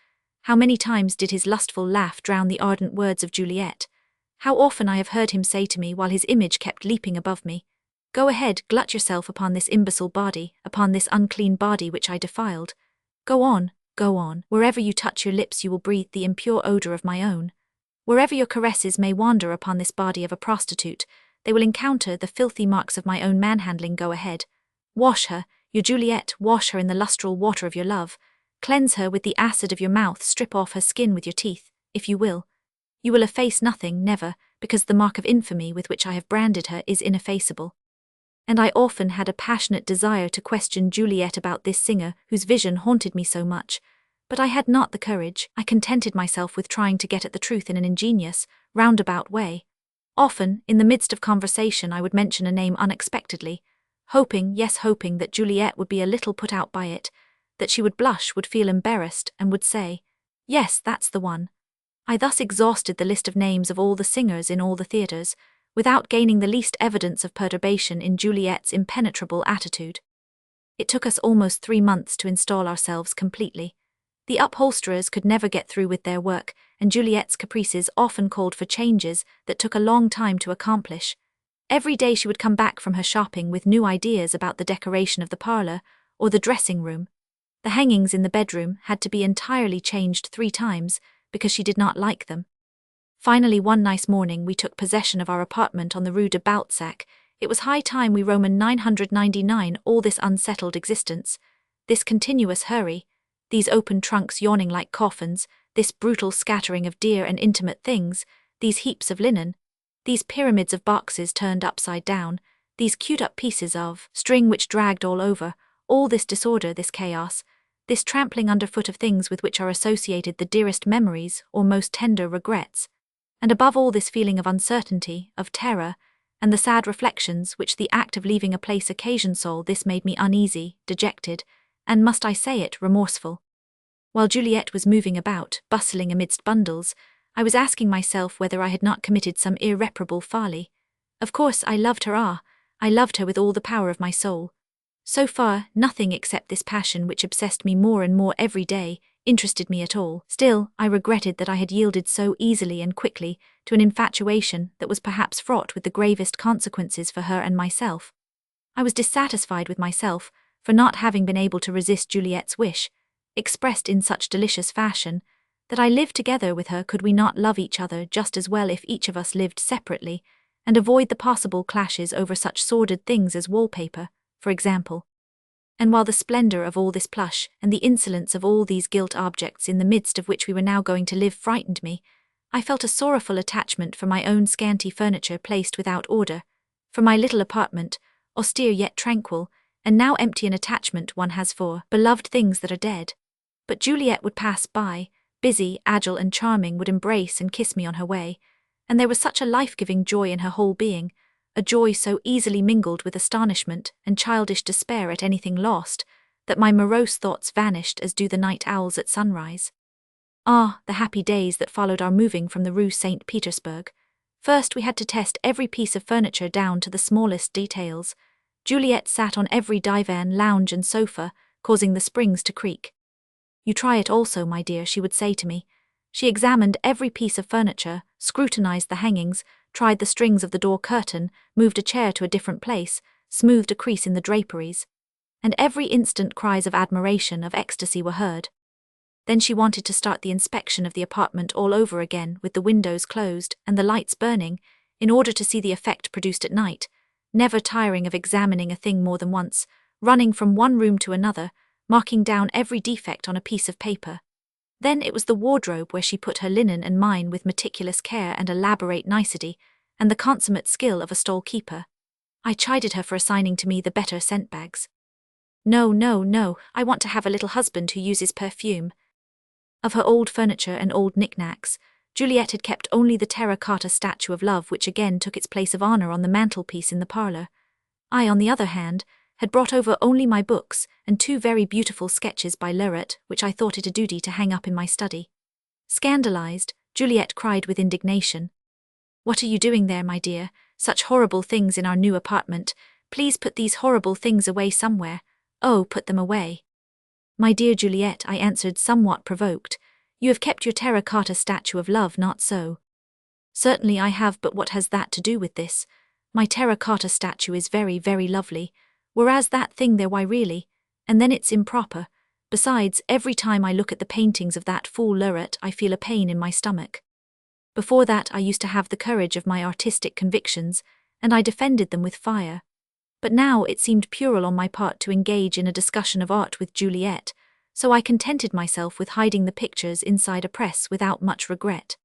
How many times did his lustful laugh drown the ardent words of Juliet? How often I have heard him say to me while his image kept leaping above me, "Go ahead, glut yourself upon this imbecile body, upon this unclean body which I defiled. Go on, wherever you touch your lips you will breathe the impure odour of my own. Wherever your caresses may wander upon this body of a prostitute, they will encounter the filthy marks of my own manhandling. Go ahead. Wash her, your Juliet, wash her in the lustral water of your love. Cleanse her with the acid of your mouth, strip off her skin with your teeth, if you will. You will efface nothing, never, because the mark of infamy with which I have branded her is ineffaceable. And I often had a passionate desire to question Juliet about this singer whose vision haunted me so much, but I had not the courage. I contented myself with trying to get at the truth in an ingenious, roundabout way. Often, in the midst of conversation, I would mention a name unexpectedly, hoping that Juliet would be a little put out by it, that she would blush, would feel embarrassed, and would say, "Yes, that's the one." I thus exhausted the list of names of all the singers in all the theatres, without gaining the least evidence of perturbation in Juliet's impenetrable attitude. It took us almost 3 months to install ourselves completely. The upholsterers could never get through with their work, and Juliet's caprices often called for changes that took a long time to accomplish. Every day she would come back from her shopping with new ideas about the decoration of the parlour or the dressing room. The hangings in the bedroom had to be entirely changed 3 times because she did not like them. Finally, one nice morning we took possession of our apartment on the Rue de Balzac. It was high time we Roman 999 all this unsettled existence, this continuous hurry, these open trunks yawning like coffins, this brutal scattering of dear and intimate things, these heaps of linen, these pyramids of boxes turned upside down, these queued-up pieces of string which dragged all over, all this disorder, this chaos, this trampling underfoot of things with which are associated the dearest memories or most tender regrets, and above all this feeling of uncertainty, of terror, and the sad reflections which the act of leaving a place occasioned. This made me uneasy, dejected, and, must I say it, remorseful. While Juliet was moving about, bustling amidst bundles, I was asking myself whether I had not committed some irreparable folly. Of course I loved her, I loved her with all the power of my soul. So far, nothing except this passion which obsessed me more and more every day interested me at all. Still, I regretted that I had yielded so easily and quickly to an infatuation that was perhaps fraught with the gravest consequences for her and myself. I was dissatisfied with myself for not having been able to resist Juliet's wish, expressed in such delicious fashion, that I lived together with her. Could we not love each other just as well if each of us lived separately, and avoid the possible clashes over such sordid things as wallpaper, for example? And while the splendour of all this plush and the insolence of all these gilt objects in the midst of which we were now going to live frightened me, I felt a sorrowful attachment for my own scanty furniture placed without order, for my little apartment, austere yet tranquil, and now empty. An attachment one has for beloved things that are dead. But Juliet would pass by, busy, agile and charming, would embrace and kiss me on her way, and there was such a life-giving joy in her whole being, a joy so easily mingled with astonishment and childish despair at anything lost, that my morose thoughts vanished as do the night owls at sunrise. Ah, the happy days that followed our moving from the Rue St. Petersburg. First we had to test every piece of furniture down to the smallest details. Juliet sat on every divan, lounge and sofa, causing the springs to creak. "You try it also, my dear," she would say to me. She examined every piece of furniture, scrutinized the hangings, tried the strings of the door curtain, moved a chair to a different place, smoothed a crease in the draperies. And every instant cries of admiration, of ecstasy were heard. Then she wanted to start the inspection of the apartment all over again, with the windows closed and the lights burning, in order to see the effect produced at night, never tiring of examining a thing more than once, running from one room to another, marking down every defect on a piece of paper. Then it was the wardrobe, where she put her linen and mine with meticulous care and elaborate nicety, and the consummate skill of a stall-keeper. I chided her for assigning to me the better scent bags. No, I want to have a little husband who uses perfume. Of her old furniture and old knickknacks, Juliet had kept only the terracotta statue of love, which again took its place of honour on the mantelpiece in the parlour. I, on the other hand, had brought over only my books and 2 very beautiful sketches by Lauret, which I thought it a duty to hang up in my study. Scandalized, Juliet cried with indignation, "What are you doing there, my dear? Such horrible things in our new apartment. Please put these horrible things away somewhere. Oh, put them away." "My dear Juliet," I answered, somewhat provoked, "you have kept your terracotta statue of love, not so?" "Certainly I have, but what has that to do with this? My terracotta statue is very, very lovely, whereas that thing there, why really, and then it's improper. Besides, every time I look at the paintings of that fool Lauret I feel a pain in my stomach." Before that I used to have the courage of my artistic convictions, and I defended them with fire. But now it seemed puerile on my part to engage in a discussion of art with Juliet, so I contented myself with hiding the pictures inside a press without much regret.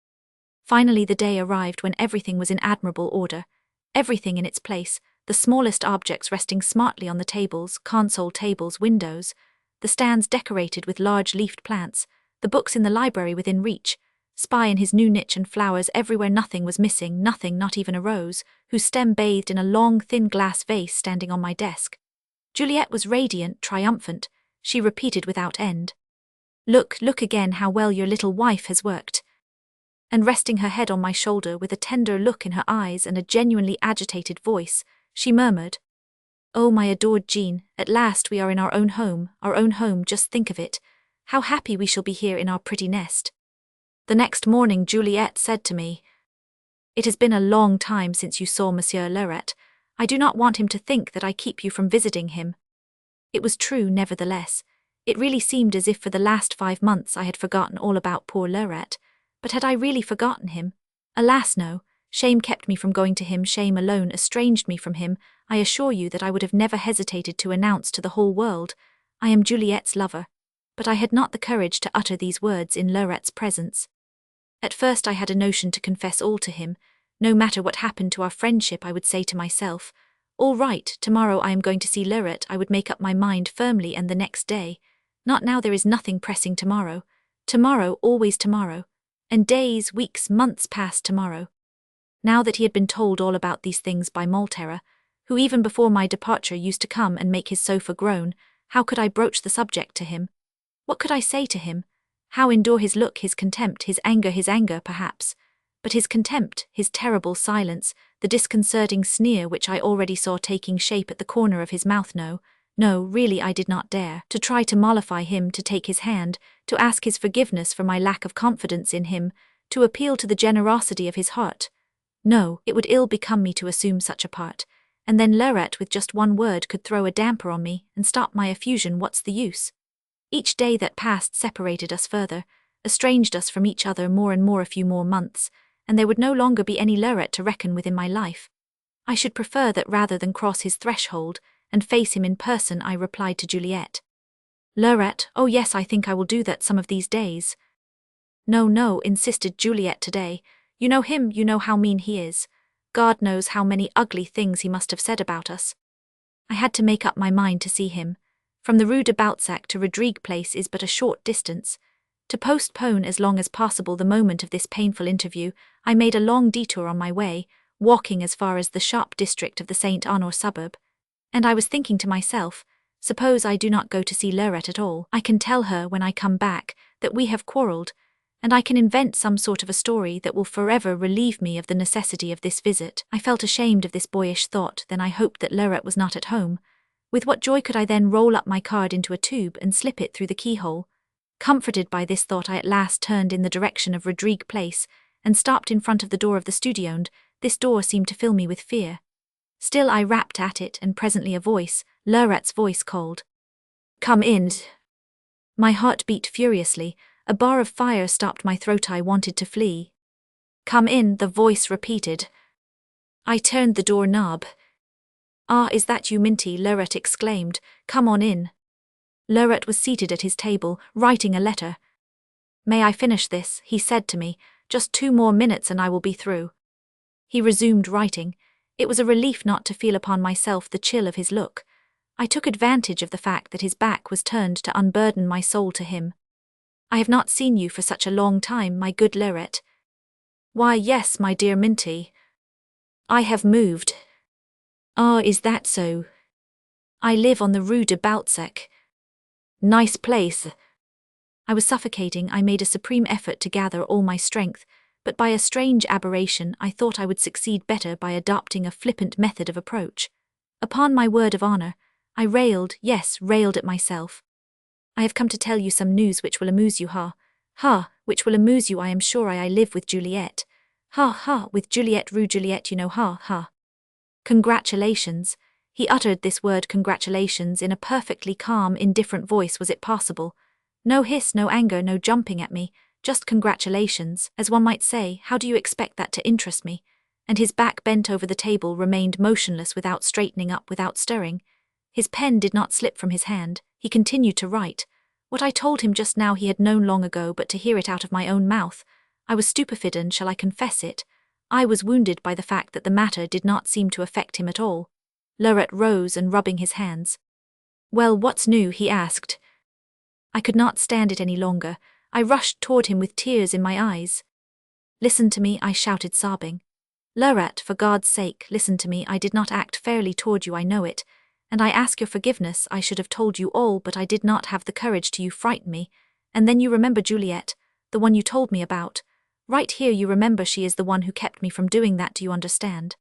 Finally the day arrived when everything was in admirable order, everything in its place, the smallest objects resting smartly on the tables, console tables, windows, the stands decorated with large leafed plants, the books in the library within reach, Spy in his new niche and flowers everywhere. Nothing was missing, nothing, not even a rose, whose stem bathed in a long, thin glass vase standing on my desk. Juliet was radiant, triumphant. She repeated without end, "Look, look again how well your little wife has worked." And resting her head on my shoulder with a tender look in her eyes and a genuinely agitated voice, she murmured, "Oh, my adored Jean, at last we are in our own home, just think of it. How happy we shall be here in our pretty nest." The next morning Juliet said to me, "It has been a long time since you saw Monsieur Leuret. I do not want him to think that I keep you from visiting him." It was true, nevertheless. It really seemed as if for the last 5 months I had forgotten all about poor Leuret. But had I really forgotten him? Alas, no. Shame kept me from going to him, shame alone estranged me from him. I assure you that I would have never hesitated to announce to the whole world, "I am Juliet's lover." But I had not the courage to utter these words in Leuret's presence. At first I had a notion to confess all to him. No matter what happened to our friendship, I would say to myself, "All right, tomorrow I am going to see Leuret." I would make up my mind firmly, and the next day, "Not now, there is nothing pressing tomorrow. Tomorrow, always tomorrow." And days, weeks, months passed tomorrow. Now that he had been told all about these things by Malterra, who even before my departure used to come and make his sofa groan, how could I broach the subject to him? What could I say to him? How endure his look, his contempt, his anger perhaps, but his contempt, his terrible silence, the disconcerting sneer which I already saw taking shape at the corner of his mouth? No, really I did not dare to try to mollify him, to take his hand, to ask his forgiveness for my lack of confidence in him, to appeal to the generosity of his heart. No, it would ill become me to assume such a part, and then Leuret with just one word could throw a damper on me and stop my effusion. What's the use? Each day that passed separated us further, estranged us from each other more and more. A few more months, and there would no longer be any Leuret to reckon with in my life. I should prefer that rather than cross his threshold and face him in person. I replied to Juliet. "Leuret, oh yes, I think I will do that some of these days." No, insisted Juliet, today. You know him, you know how mean he is. God knows how many ugly things he must have said about us. I had to make up my mind to see him. From the Rue de Balzac to Rodrigue Place is but a short distance. To postpone as long as possible the moment of this painful interview, I made a long detour on my way, walking as far as the sharp district of the Saint Honor suburb. And I was thinking to myself, suppose I do not go to see Leuret at all. I can tell her when I come back that we have quarrelled, and I can invent some sort of a story that will forever relieve me of the necessity of this visit. I felt ashamed of this boyish thought. Then I hoped that Leuret was not at home. With what joy could I then roll up my card into a tube and slip it through the keyhole? Comforted by this thought, I at last turned in the direction of Rodrigue Place and stopped in front of the door of the studio, and this door seemed to fill me with fear. Still I rapped at it, and presently a voice, Leuret's voice, called, "Come in." My heart beat furiously. A bar of fire stopped my throat. I wanted to flee. "Come in," the voice repeated. I turned the door knob. "Ah, is that you, Minty?" Leuret exclaimed. "Come on in." Leuret was seated at his table, writing a letter. "May I finish this?" he said to me. "Just 2 more minutes and I will be through." He resumed writing. It was a relief not to feel upon myself the chill of his look. I took advantage of the fact that his back was turned to unburden my soul to him. "I have not seen you for such a long time, my good Leuret." "Why, yes, my dear Minty. I have moved." "Ah, is that so?" "I live on the Rue de Balzac." "Nice place." I was suffocating. I made a supreme effort to gather all my strength, but by a strange aberration I thought I would succeed better by adopting a flippant method of approach. Upon my word of honor, I railed, yes, railed at myself. "I have come to tell you some news which will amuse you, which will amuse you. I am sure I live with Juliet. With Juliet, Rue Juliet, you know, Congratulations." He uttered this word congratulations in a perfectly calm, indifferent voice. Was it possible? No hiss, no anger, no jumping at me, Just congratulations, as one might say. How do you expect that to interest me? And his back bent over the table remained motionless without straightening up, without stirring. His pen did not slip from his hand. He continued to write. What I told him just now he had known long ago, but to hear it out of my own mouth, I was stupefied, and shall I confess it? I was wounded by the fact that the matter did not seem to affect him at all. Lurette rose and rubbing his hands. Well, what's new? He asked. I could not stand it any longer. I rushed toward him with tears in my eyes. Listen to me, I shouted, sobbing. Lurette, for God's sake, listen to me. I did not act fairly toward you, I know it, and I ask your forgiveness. I should have told you all, but I did not have the courage to. You frightened me. And then you remember Juliet, the one you told me about. Right here you remember she is the one who kept me from doing that. Do you understand?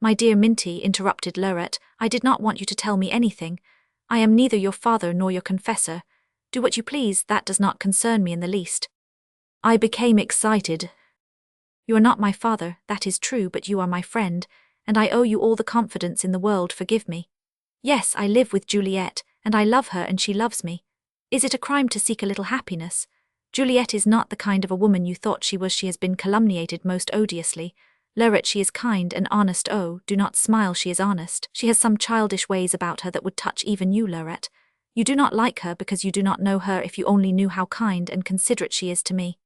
My dear Minty, interrupted Lurette, I did not want you to tell me anything. I am neither your father nor your confessor. Do what you please, that does not concern me in the least. I became excited. You are not my father, that is true, but you are my friend, and I owe you all the confidence in the world. Forgive me. Yes, I live with Juliet, and I love her and she loves me. Is it a crime to seek a little happiness? Juliet is not the kind of a woman you thought she was. She has been calumniated most odiously. Lurette, she is kind and honest. Oh, do not smile, she is honest. She has some childish ways about her that would touch even you, Lurette. You do not like her because you do not know her. If you only knew how kind and considerate she is to me.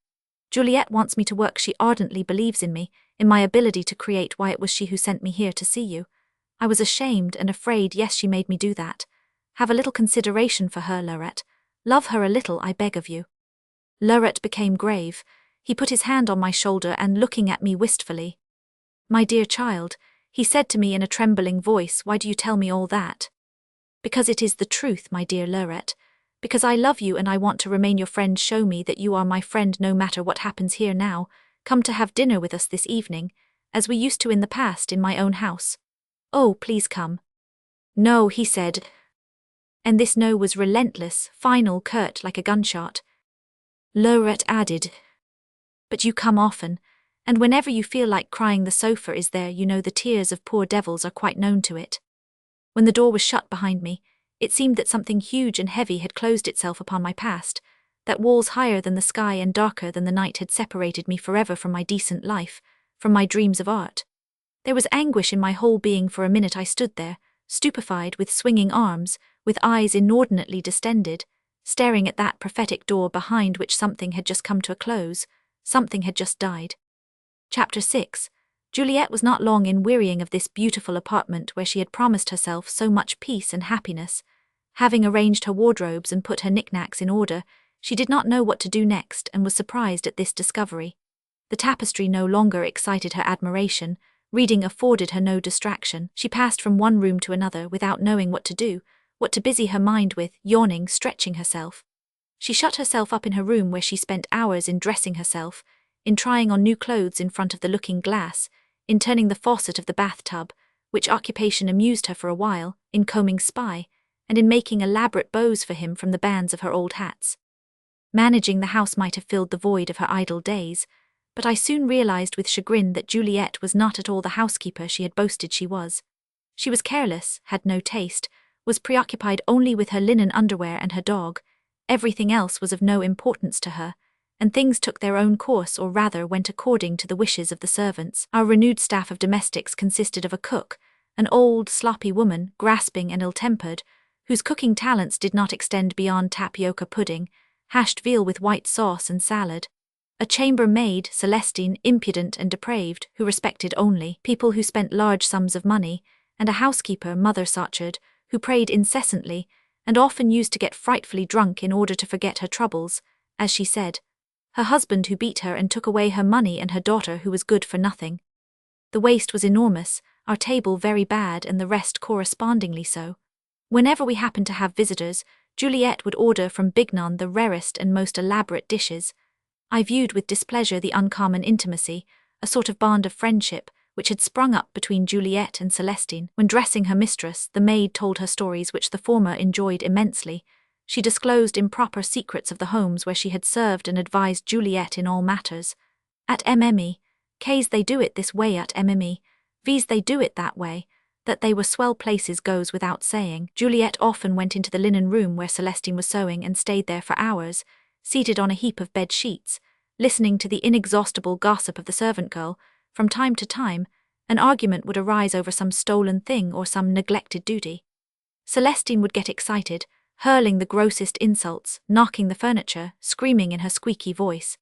Juliet wants me to work. She ardently believes in me, in my ability to create. Why, it was she who sent me here to see you. I was ashamed and afraid. Yes, she made me do that. Have a little consideration for her, Lurette. Love her a little, I beg of you. Lurette became grave. He put his hand on my shoulder and looking at me wistfully. My dear child, he said to me in a trembling voice, why do you tell me all that? Because it is the truth, my dear Lurette. Because I love you and I want to remain your friend. Show me that you are my friend no matter what happens here now. Come to have dinner with us this evening, as we used to in the past in my own house. Oh, please come. No, he said. And this no was relentless, final, curt like a gunshot. Lurette added, but you come often, and whenever you feel like crying the sofa is there. You know the tears of poor devils are quite known to it. When the door was shut behind me, it seemed that something huge and heavy had closed itself upon my past, that walls higher than the sky and darker than the night had separated me forever from my decent life, from my dreams of art. There was anguish in my whole being. For a minute I stood there, stupefied, with swinging arms, with eyes inordinately distended, staring at that prophetic door behind which something had just come to a close, something had just died. Chapter 6. Juliet was not long in wearying of this beautiful apartment where she had promised herself so much peace and happiness. Having arranged her wardrobes and put her knickknacks in order, she did not know what to do next and was surprised at this discovery. The tapestry no longer excited her admiration, reading afforded her no distraction. She passed from one room to another without knowing what to do, what to busy her mind with, yawning, stretching herself. She shut herself up in her room where she spent hours in dressing herself, in trying on new clothes in front of the looking-glass, in turning the faucet of the bathtub, which occupation amused her for a while, in combing Spy, and in making elaborate bows for him from the bands of her old hats. Managing the house might have filled the void of her idle days, but I soon realized with chagrin that Juliet was not at all the housekeeper she had boasted she was. She was careless, had no taste, was preoccupied only with her linen underwear and her dog. Everything else was of no importance to her, and things took their own course, or rather went according to the wishes of the servants. Our renewed staff of domestics consisted of a cook, an old, sloppy woman, grasping and ill-tempered, whose cooking talents did not extend beyond tapioca pudding, hashed veal with white sauce and salad, a chambermaid, Celestine, impudent and depraved, who respected only people who spent large sums of money, and a housekeeper, Mother Sachard, who prayed incessantly, and often used to get frightfully drunk in order to forget her troubles, as she said, her husband who beat her and took away her money, and her daughter who was good for nothing. The waste was enormous, our table very bad, and the rest correspondingly so. Whenever we happened to have visitors, Juliet would order from Bignon the rarest and most elaborate dishes. I viewed with displeasure the uncommon intimacy, a sort of bond of friendship, which had sprung up between Juliet and Celestine. When dressing her mistress, the maid told her stories which the former enjoyed immensely. She disclosed improper secrets of the homes where she had served and advised Juliet in all matters. At MME, K's they do it this way, at MME, V's they do it that way. That they were swell places goes without saying. Juliet often went into the linen room where Celestine was sewing and stayed there for hours, seated on a heap of bed sheets, listening to the inexhaustible gossip of the servant girl. From time to time, an argument would arise over some stolen thing or some neglected duty. Celestine would get excited, hurling the grossest insults, knocking the furniture, screaming in her squeaky voice.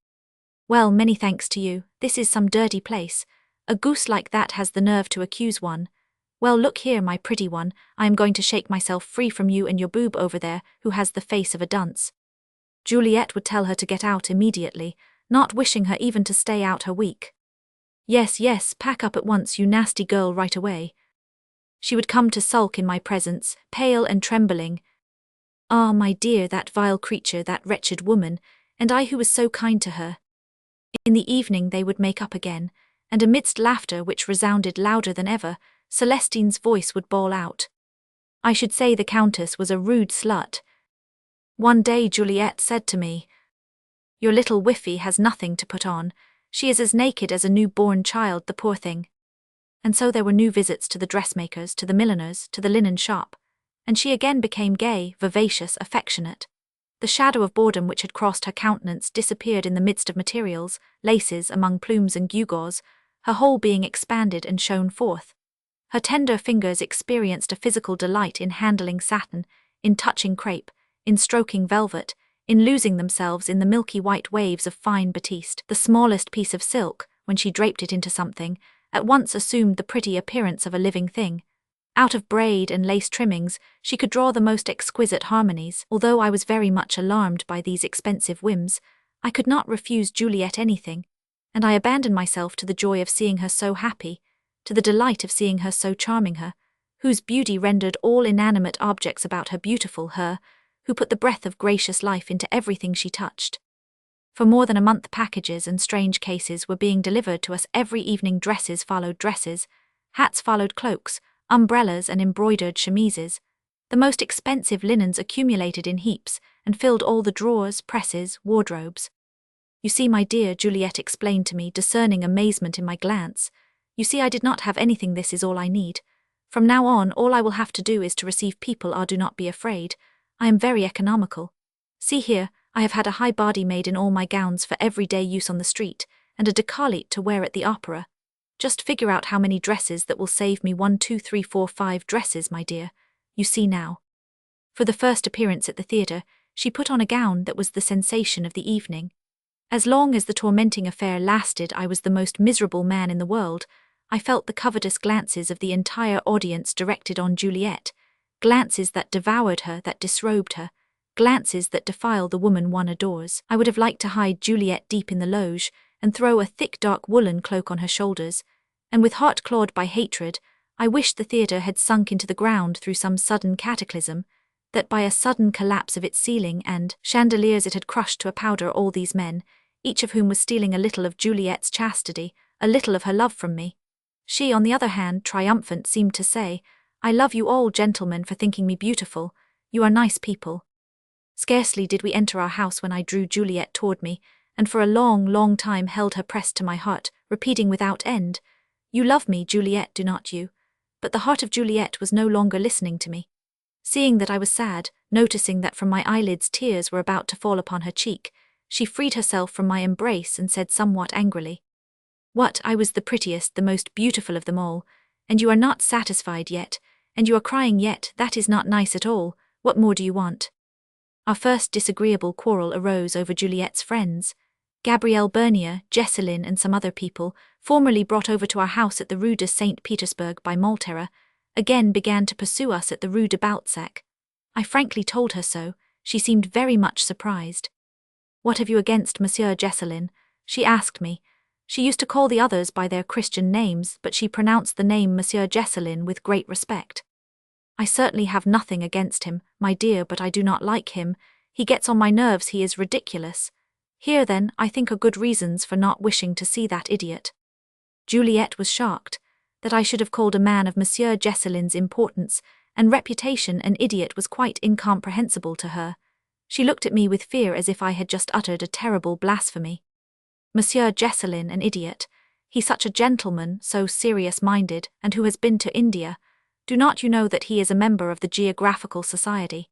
"Well, many thanks to you, this is some dirty place. A goose like that has the nerve to accuse one. Well, look here, my pretty one, I am going to shake myself free from you and your boob over there, who has the face of a dunce." Juliet would tell her to get out immediately, not wishing her even to stay out her week. "Yes, yes, pack up at once, you nasty girl, right away." She would come to sulk in my presence, pale and trembling. "Ah, my dear, that vile creature, that wretched woman, and I who was so kind to her." In the evening they would make up again, and amidst laughter which resounded louder than ever, Celestine's voice would bawl out. I should say the Countess was a rude slut. One day Juliet said to me, "Your little whiffy has nothing to put on. She is as naked as a new-born child, the poor thing." And so there were new visits to the dressmakers, to the milliners, to the linen shop, and she again became gay, vivacious, affectionate. The shadow of boredom which had crossed her countenance disappeared in the midst of materials, laces, among plumes and gewgaws, her whole being expanded and shone forth. Her tender fingers experienced a physical delight in handling satin, in touching crepe, in stroking velvet, in losing themselves in the milky white waves of fine batiste. The smallest piece of silk, when she draped it into something, at once assumed the pretty appearance of a living thing. Out of braid and lace trimmings, she could draw the most exquisite harmonies. Although I was very much alarmed by these expensive whims, I could not refuse Juliet anything, and I abandoned myself to the joy of seeing her so happy, to the delight of seeing her so charming, her, whose beauty rendered all inanimate objects about her beautiful, her, who put the breath of gracious life into everything she touched. For more than a month packages and strange cases were being delivered to us every evening. Dresses followed dresses, hats followed cloaks, umbrellas and embroidered chemises. The most expensive linens accumulated in heaps and filled all the drawers, presses, wardrobes. "You see, my dear," Juliet explained to me, discerning amazement in my glance, "you see, I did not have anything. This is all I need. From now on, all I will have to do is to receive people. Do not be afraid. I am very economical. See here, I have had a high body made in all my gowns for everyday use on the street, and a décolleté to wear at the opera. Just figure out how many dresses that will save me. 1, 2, 3, 4, 5 dresses, my dear. You see now." For the first appearance at the theatre, she put on a gown that was the sensation of the evening. As long as the tormenting affair lasted, I was the most miserable man in the world. I felt the covetous glances of the entire audience directed on Juliet, glances that devoured her, that disrobed her, glances that defile the woman one adores. I would have liked to hide Juliet deep in the loge and throw a thick dark woolen cloak on her shoulders, and with heart clawed by hatred, I wished the theatre had sunk into the ground through some sudden cataclysm, that by a sudden collapse of its ceiling and chandeliers it had crushed to a powder all these men, each of whom was stealing a little of Juliet's chastity, a little of her love from me. She, on the other hand, triumphant, seemed to say, "I love you all, gentlemen, for thinking me beautiful. You are nice people." Scarcely did we enter our house when I drew Juliet toward me, and for a long, long time held her pressed to my heart, repeating without end, "You love me, Juliet, do not you?" But the heart of Juliet was no longer listening to me. Seeing that I was sad, noticing that from my eyelids tears were about to fall upon her cheek, she freed herself from my embrace and said somewhat angrily, "What, I was the prettiest, the most beautiful of them all, and you are not satisfied yet, and you are crying yet. That is not nice at all. What more do you want?" Our first disagreeable quarrel arose over Juliet's friends. Gabrielle Bernier, Jesseline and some other people, formerly brought over to our house at the Rue de Saint Petersburg by Malterre, again began to pursue us at the Rue de Balzac. I frankly told her so. She seemed very much surprised. "What have you against Monsieur Jesseline?" she asked me. She used to call the others by their Christian names, but she pronounced the name Monsieur Jesseline with great respect. "I certainly have nothing against him, my dear, but I do not like him. He gets on my nerves. He is ridiculous. Here, then, I think are good reasons for not wishing to see that idiot." Juliet was shocked. That I should have called a man of Monsieur Jesseline's importance and reputation an idiot was quite incomprehensible to her. She looked at me with fear as if I had just uttered a terrible blasphemy. Monsieur Jesseline, an idiot? He's such a gentleman, so serious-minded, and who has been to India. Do not you know that he is a member of the Geographical Society?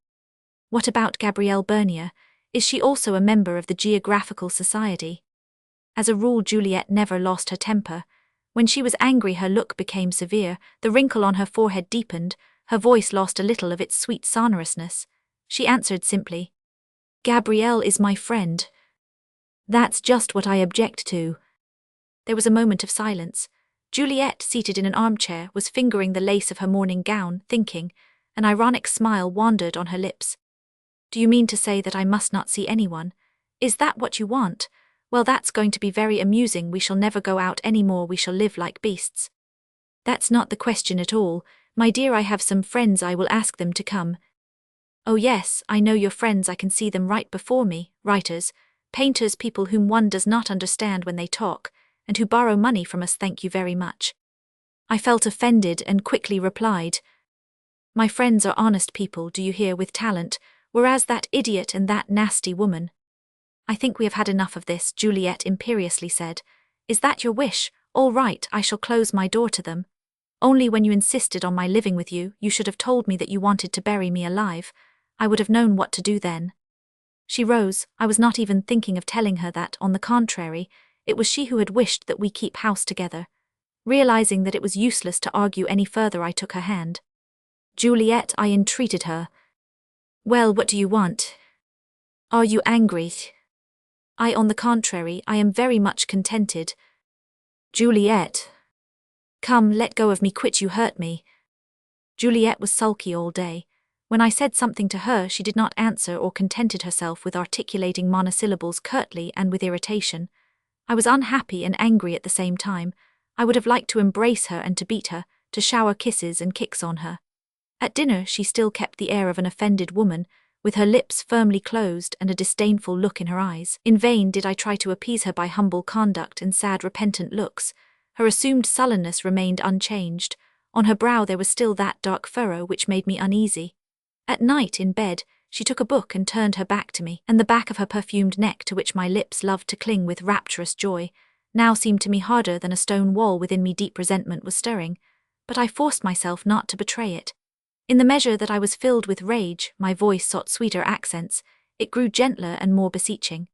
What about Gabrielle Bernier? Is she also a member of the Geographical Society? As a rule, Juliet never lost her temper. When she was angry, her look became severe, the wrinkle on her forehead deepened, her voice lost a little of its sweet sonorousness. She answered simply, "Gabrielle is my friend." "That's just what I object to." There was a moment of silence. Juliet, seated in an armchair, was fingering the lace of her morning gown, thinking. An ironic smile wandered on her lips. "Do you mean to say that I must not see anyone? Is that what you want? Well, that's going to be very amusing. We shall never go out any more. We shall live like beasts." "That's not the question at all. My dear, I have some friends. I will ask them to come." "Oh yes, I know your friends. I can see them right before me. Writers, painters, people whom one does not understand when they talk, and who borrow money from us. Thank you very much." I felt offended and quickly replied, "My friends are honest people, do you hear, with talent, whereas that idiot and that nasty woman—" "I think we have had enough of this," Juliet imperiously said. "Is that your wish? All right, I shall close my door to them. Only when you insisted on my living with you, you should have told me that you wanted to bury me alive. I would have known what to do then." She rose. I was not even thinking of telling her that, on the contrary, it was she who had wished that we keep house together. Realizing that it was useless to argue any further, I took her hand. "Juliet," I entreated her. "Well, what do you want? Are you angry?" On the contrary, I am very much contented." "Juliet. Come, let go of me, quit, you hurt me." Juliet was sulky all day. When I said something to her, she did not answer or contented herself with articulating monosyllables curtly and with irritation. I was unhappy and angry at the same time. I would have liked to embrace her and to beat her, to shower kisses and kicks on her. At dinner, she still kept the air of an offended woman, with her lips firmly closed and a disdainful look in her eyes. In vain did I try to appease her by humble conduct and sad repentant looks. Her assumed sullenness remained unchanged. On her brow there was still that dark furrow which made me uneasy. At night, in bed, she took a book and turned her back to me, and the back of her perfumed neck, to which my lips loved to cling with rapturous joy, now seemed to me harder than a stone wall. Within me deep resentment was stirring, but I forced myself not to betray it. In the measure that I was filled with rage, my voice sought sweeter accents. It grew gentler and more beseeching.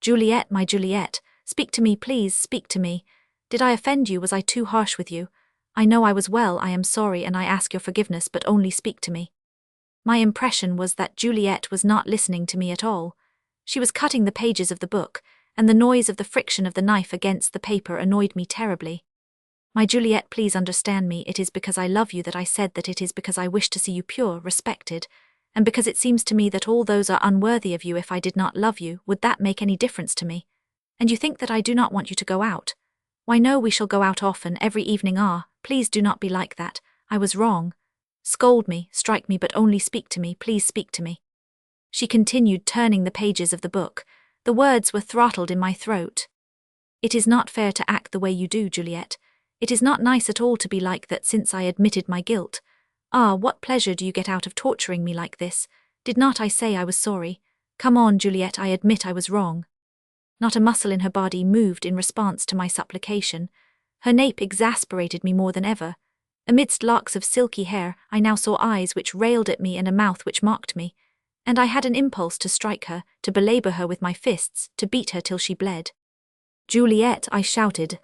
"Juliet, my Juliet, speak to me, please, speak to me. Did I offend you? Was I too harsh with you? I know I was. Well, I am sorry and I ask your forgiveness, but only speak to me." My impression was that Juliet was not listening to me at all. She was cutting the pages of the book, and the noise of the friction of the knife against the paper annoyed me terribly. "My Juliet, please understand me. It is because I love you that I said that. It is because I wish to see you pure, respected, and because it seems to me that all those are unworthy of you. If I did not love you, would that make any difference to me? And you think that I do not want you to go out? Why no, we shall go out often, every evening. Please do not be like that. I was wrong. Scold me, strike me, but only speak to me, please speak to me." She continued turning the pages of the book. The words were throttled in my throat. "It is not fair to act the way you do, Juliet. It is not nice at all to be like that since I admitted my guilt. What pleasure do you get out of torturing me like this? Did not I say I was sorry? Come on, Juliet, I admit I was wrong." Not a muscle in her body moved in response to my supplication. Her nape exasperated me more than ever. Amidst locks of silky hair, I now saw eyes which railed at me and a mouth which mocked me. And I had an impulse to strike her, to belabor her with my fists, to beat her till she bled. "Juliet," I shouted.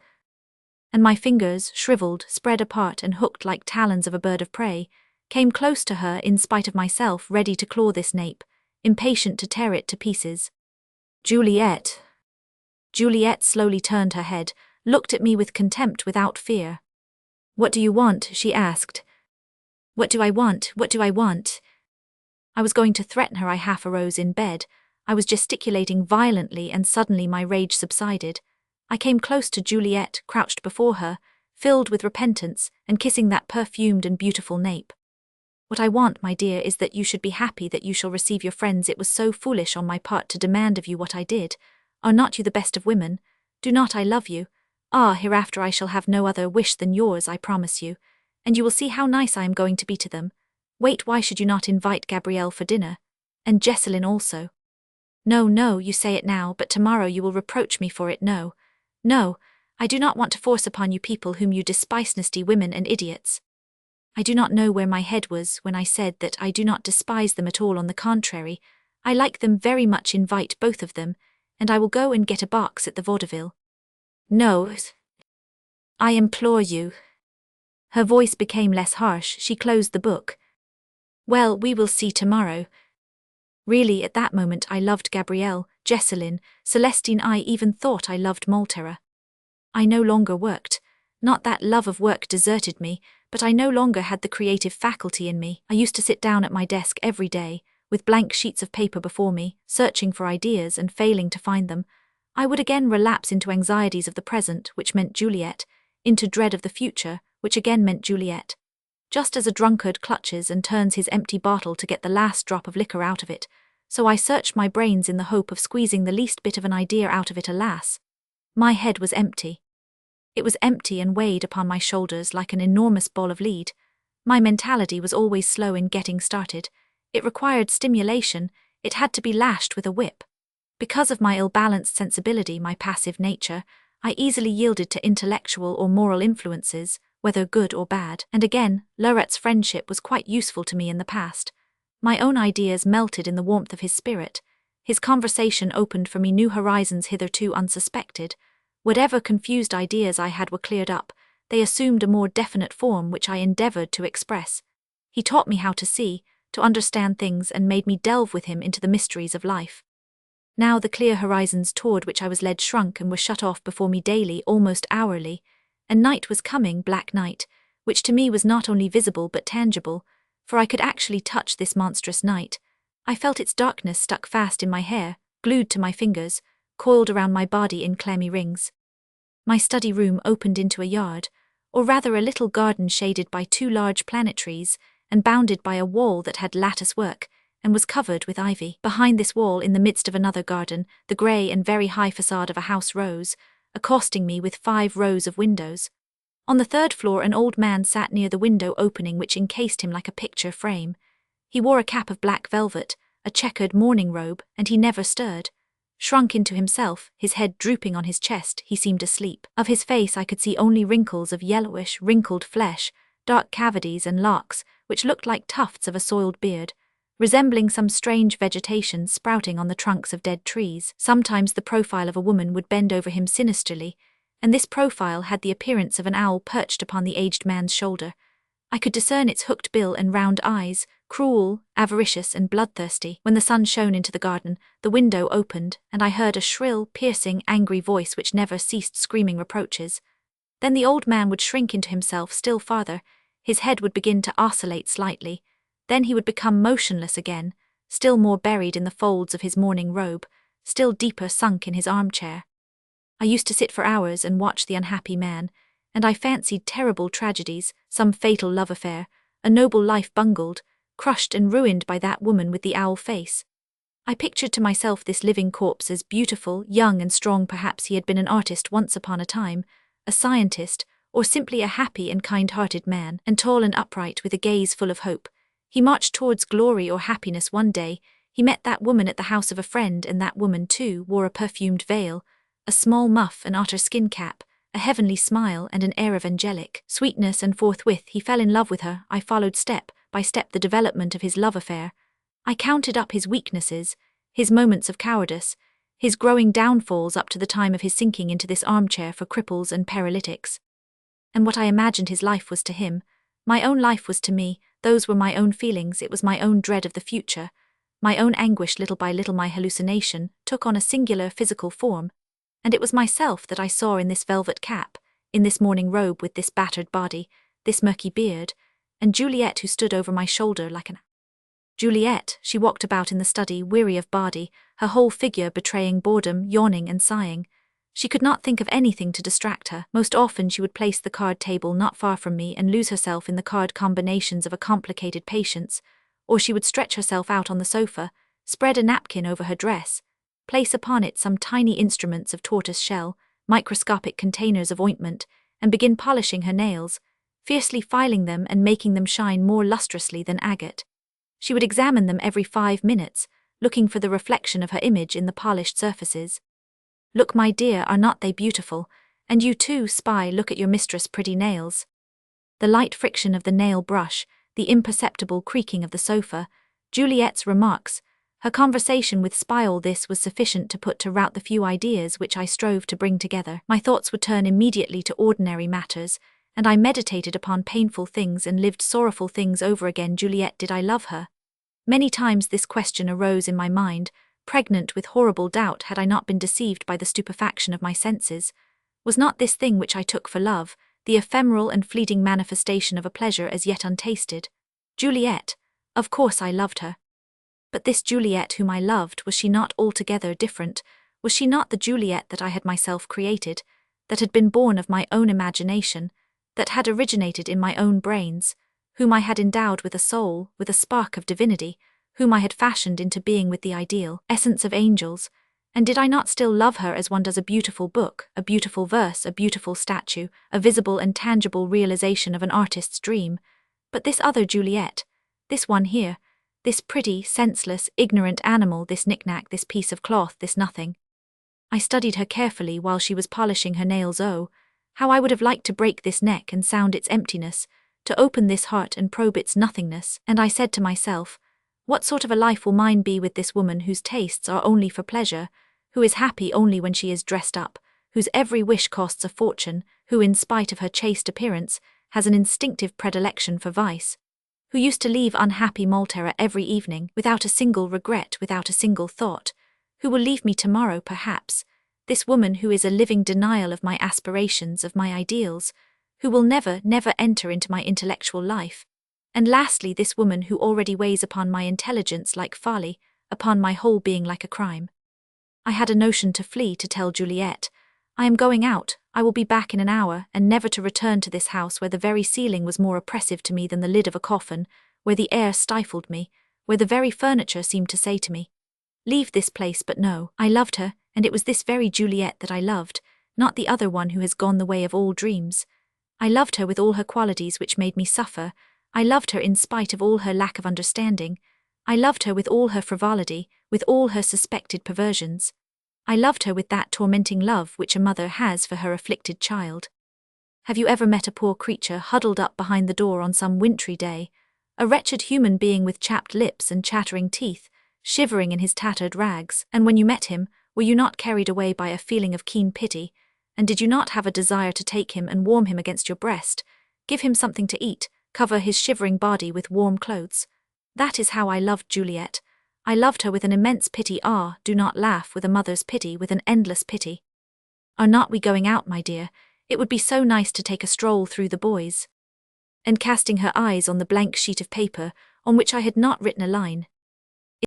And my fingers, shriveled, spread apart and hooked like talons of a bird of prey, came close to her in spite of myself, ready to claw this nape, impatient to tear it to pieces. "Juliet." Juliet slowly turned her head, looked at me with contempt without fear. "What do you want?" she asked. "What do I want? What do I want?" I was going to threaten her. I half arose in bed. I was gesticulating violently and suddenly my rage subsided. I came close to Juliet, crouched before her, filled with repentance, and kissing that perfumed and beautiful nape. "What I want, my dear, is that you should be happy, that you shall receive your friends. It was so foolish on my part to demand of you what I did. Are not you the best of women? Do not I love you? Hereafter I shall have no other wish than yours, I promise you. And you will see how nice I am going to be to them. Wait, why should you not invite Gabrielle for dinner? And Jesselyn also?" "No, no, you say it now, but tomorrow you will reproach me for it. No. No, I do not want to force upon you people whom you despise, nasty women and idiots." I do not know where my head was when I said that I do not despise them at all. On the contrary, I like them very much. Invite both of them, and I will go and get a box at the vaudeville. No. I implore you. Her voice became less harsh. She closed the book. Well, we will see tomorrow. Really, at that moment I loved Gabrielle, Jesseline, Celestine. I even thought I loved Maltera. I no longer worked. Not that love of work deserted me, but I no longer had the creative faculty in me. I used to sit down at my desk every day, with blank sheets of paper before me, searching for ideas and failing to find them. I would again relapse into anxieties of the present, which meant Juliet, into dread of the future, which again meant Juliet. Just as a drunkard clutches and turns his empty bottle to get the last drop of liquor out of it, so I searched my brains in the hope of squeezing the least bit of an idea out of it. Alas, my head was empty. It was empty and weighed upon my shoulders like an enormous ball of lead. My mentality was always slow in getting started. It required stimulation. It had to be lashed with a whip. Because of my ill-balanced sensibility, my passive nature, I easily yielded to intellectual or moral influences, whether good or bad. And again, Laurette's friendship was quite useful to me in the past. My own ideas melted in the warmth of his spirit. His conversation opened for me new horizons hitherto unsuspected. Whatever confused ideas I had were cleared up. They assumed a more definite form which I endeavored to express. He taught me how to see, to understand things, and made me delve with him into the mysteries of life. Now the clear horizons toward which I was led shrunk and were shut off before me daily, almost hourly, and night was coming, black night, which to me was not only visible but tangible, for I could actually touch this monstrous night. I felt its darkness stuck fast in my hair, glued to my fingers, coiled around my body in clammy rings. My study room opened into a yard, or rather a little garden shaded by 2 large planet trees, and bounded by a wall that had lattice work, and was covered with ivy. Behind this wall, in the midst of another garden, the grey and very high facade of a house rose, accosting me with 5 rows of windows. On the 3rd floor an old man sat near the window opening which encased him like a picture frame. He wore a cap of black velvet, a checkered morning robe, and he never stirred. Shrunk into himself, his head drooping on his chest, he seemed asleep. Of his face I could see only wrinkles of yellowish, wrinkled flesh, dark cavities and locks, which looked like tufts of a soiled beard, resembling some strange vegetation sprouting on the trunks of dead trees. Sometimes the profile of a woman would bend over him sinisterly, and this profile had the appearance of an owl perched upon the aged man's shoulder. I could discern its hooked bill and round eyes, cruel, avaricious and bloodthirsty. When the sun shone into the garden, the window opened, and I heard a shrill, piercing, angry voice which never ceased screaming reproaches. Then the old man would shrink into himself still farther, his head would begin to oscillate slightly, then he would become motionless again, still more buried in the folds of his mourning robe, still deeper sunk in his armchair. I used to sit for hours and watch the unhappy man, and I fancied terrible tragedies, some fatal love affair, a noble life bungled, crushed and ruined by that woman with the owl face. I pictured to myself this living corpse as beautiful, young and strong. Perhaps he had been an artist once upon a time, a scientist, or simply a happy and kind-hearted man, and tall and upright with a gaze full of hope. He marched towards glory or happiness one day. He met that woman at the house of a friend, and that woman, too, wore a perfumed veil, a small muff, an otter skin cap, a heavenly smile, and an air of angelic sweetness, and forthwith he fell in love with her. I followed step by step the development of his love affair. I counted up his weaknesses, his moments of cowardice, his growing downfalls up to the time of his sinking into this armchair for cripples and paralytics. And what I imagined his life was to him, my own life was to me. Those were my own feelings, it was my own dread of the future, my own anguish. Little by little my hallucination took on a singular physical form, and it was myself that I saw in this velvet cap, in this mourning robe with this battered body, this murky beard, and Juliet who stood over my shoulder like an... Juliet, she walked about in the study, weary of body, her whole figure betraying boredom, yawning and sighing. She could not think of anything to distract her. Most often she would place the card table not far from me and lose herself in the card combinations of a complicated patience, or she would stretch herself out on the sofa, spread a napkin over her dress, place upon it some tiny instruments of tortoise shell, microscopic containers of ointment, and begin polishing her nails, fiercely filing them and making them shine more lustrously than agate. She would examine them every 5 minutes, looking for the reflection of her image in the polished surfaces. Look, my dear, are not they beautiful? And you too, spy, look at your mistress' pretty nails. The light friction of the nail brush, the imperceptible creaking of the sofa, Juliet's remarks, Her conversation with Spy. All this was sufficient to put to rout the few ideas which I strove to bring together. My thoughts would turn immediately to ordinary matters, and I meditated upon painful things and lived sorrowful things over again. Juliet, did I love her? Many times this question arose in my mind, pregnant with horrible doubt. Had I not been deceived by the stupefaction of my senses? Was not this thing which I took for love, the ephemeral and fleeting manifestation of a pleasure as yet untasted? Juliet, of course I loved her. But this Juliet whom I loved, was she not altogether different? Was she not the Juliet that I had myself created, that had been born of my own imagination, that had originated in my own brains, whom I had endowed with a soul, with a spark of divinity, whom I had fashioned into being with the ideal essence of angels? And did I not still love her as one does a beautiful book, a beautiful verse, a beautiful statue, a visible and tangible realization of an artist's dream? But this other Juliet, this one here, this pretty, senseless, ignorant animal, this knick-knack, this piece of cloth, this nothing. I studied her carefully while she was polishing her nails. Oh, how I would have liked to break this neck and sound its emptiness, to open this heart and probe its nothingness. And I said to myself, what sort of a life will mine be with this woman whose tastes are only for pleasure, who is happy only when she is dressed up, whose every wish costs a fortune, who, in spite of her chaste appearance, has an instinctive predilection for vice, who used to leave unhappy Maltera every evening, without a single regret, without a single thought, who will leave me tomorrow perhaps, this woman who is a living denial of my aspirations, of my ideals, who will never, never enter into my intellectual life, and lastly this woman who already weighs upon my intelligence like folly, upon my whole being like a crime. I had a notion to flee, to tell Juliet, I am going out, I will be back in an hour, and never to return to this house where the very ceiling was more oppressive to me than the lid of a coffin, where the air stifled me, where the very furniture seemed to say to me, leave this place. But no, I loved her, and it was this very Juliet that I loved, not the other one who has gone the way of all dreams. I loved her with all her qualities which made me suffer. I loved her in spite of all her lack of understanding. I loved her with all her frivolity, with all her suspected perversions. I loved her with that tormenting love which a mother has for her afflicted child. Have you ever met a poor creature huddled up behind the door on some wintry day, a wretched human being with chapped lips and chattering teeth, shivering in his tattered rags? And when you met him, were you not carried away by a feeling of keen pity, and did you not have a desire to take him and warm him against your breast, give him something to eat, cover his shivering body with warm clothes? That is how I loved Juliet. I loved her with an immense pity. Ah, do not laugh, with a mother's pity, with an endless pity. Are not we going out, my dear? It would be so nice to take a stroll through the boys. And casting her eyes on the blank sheet of paper, on which I had not written a line.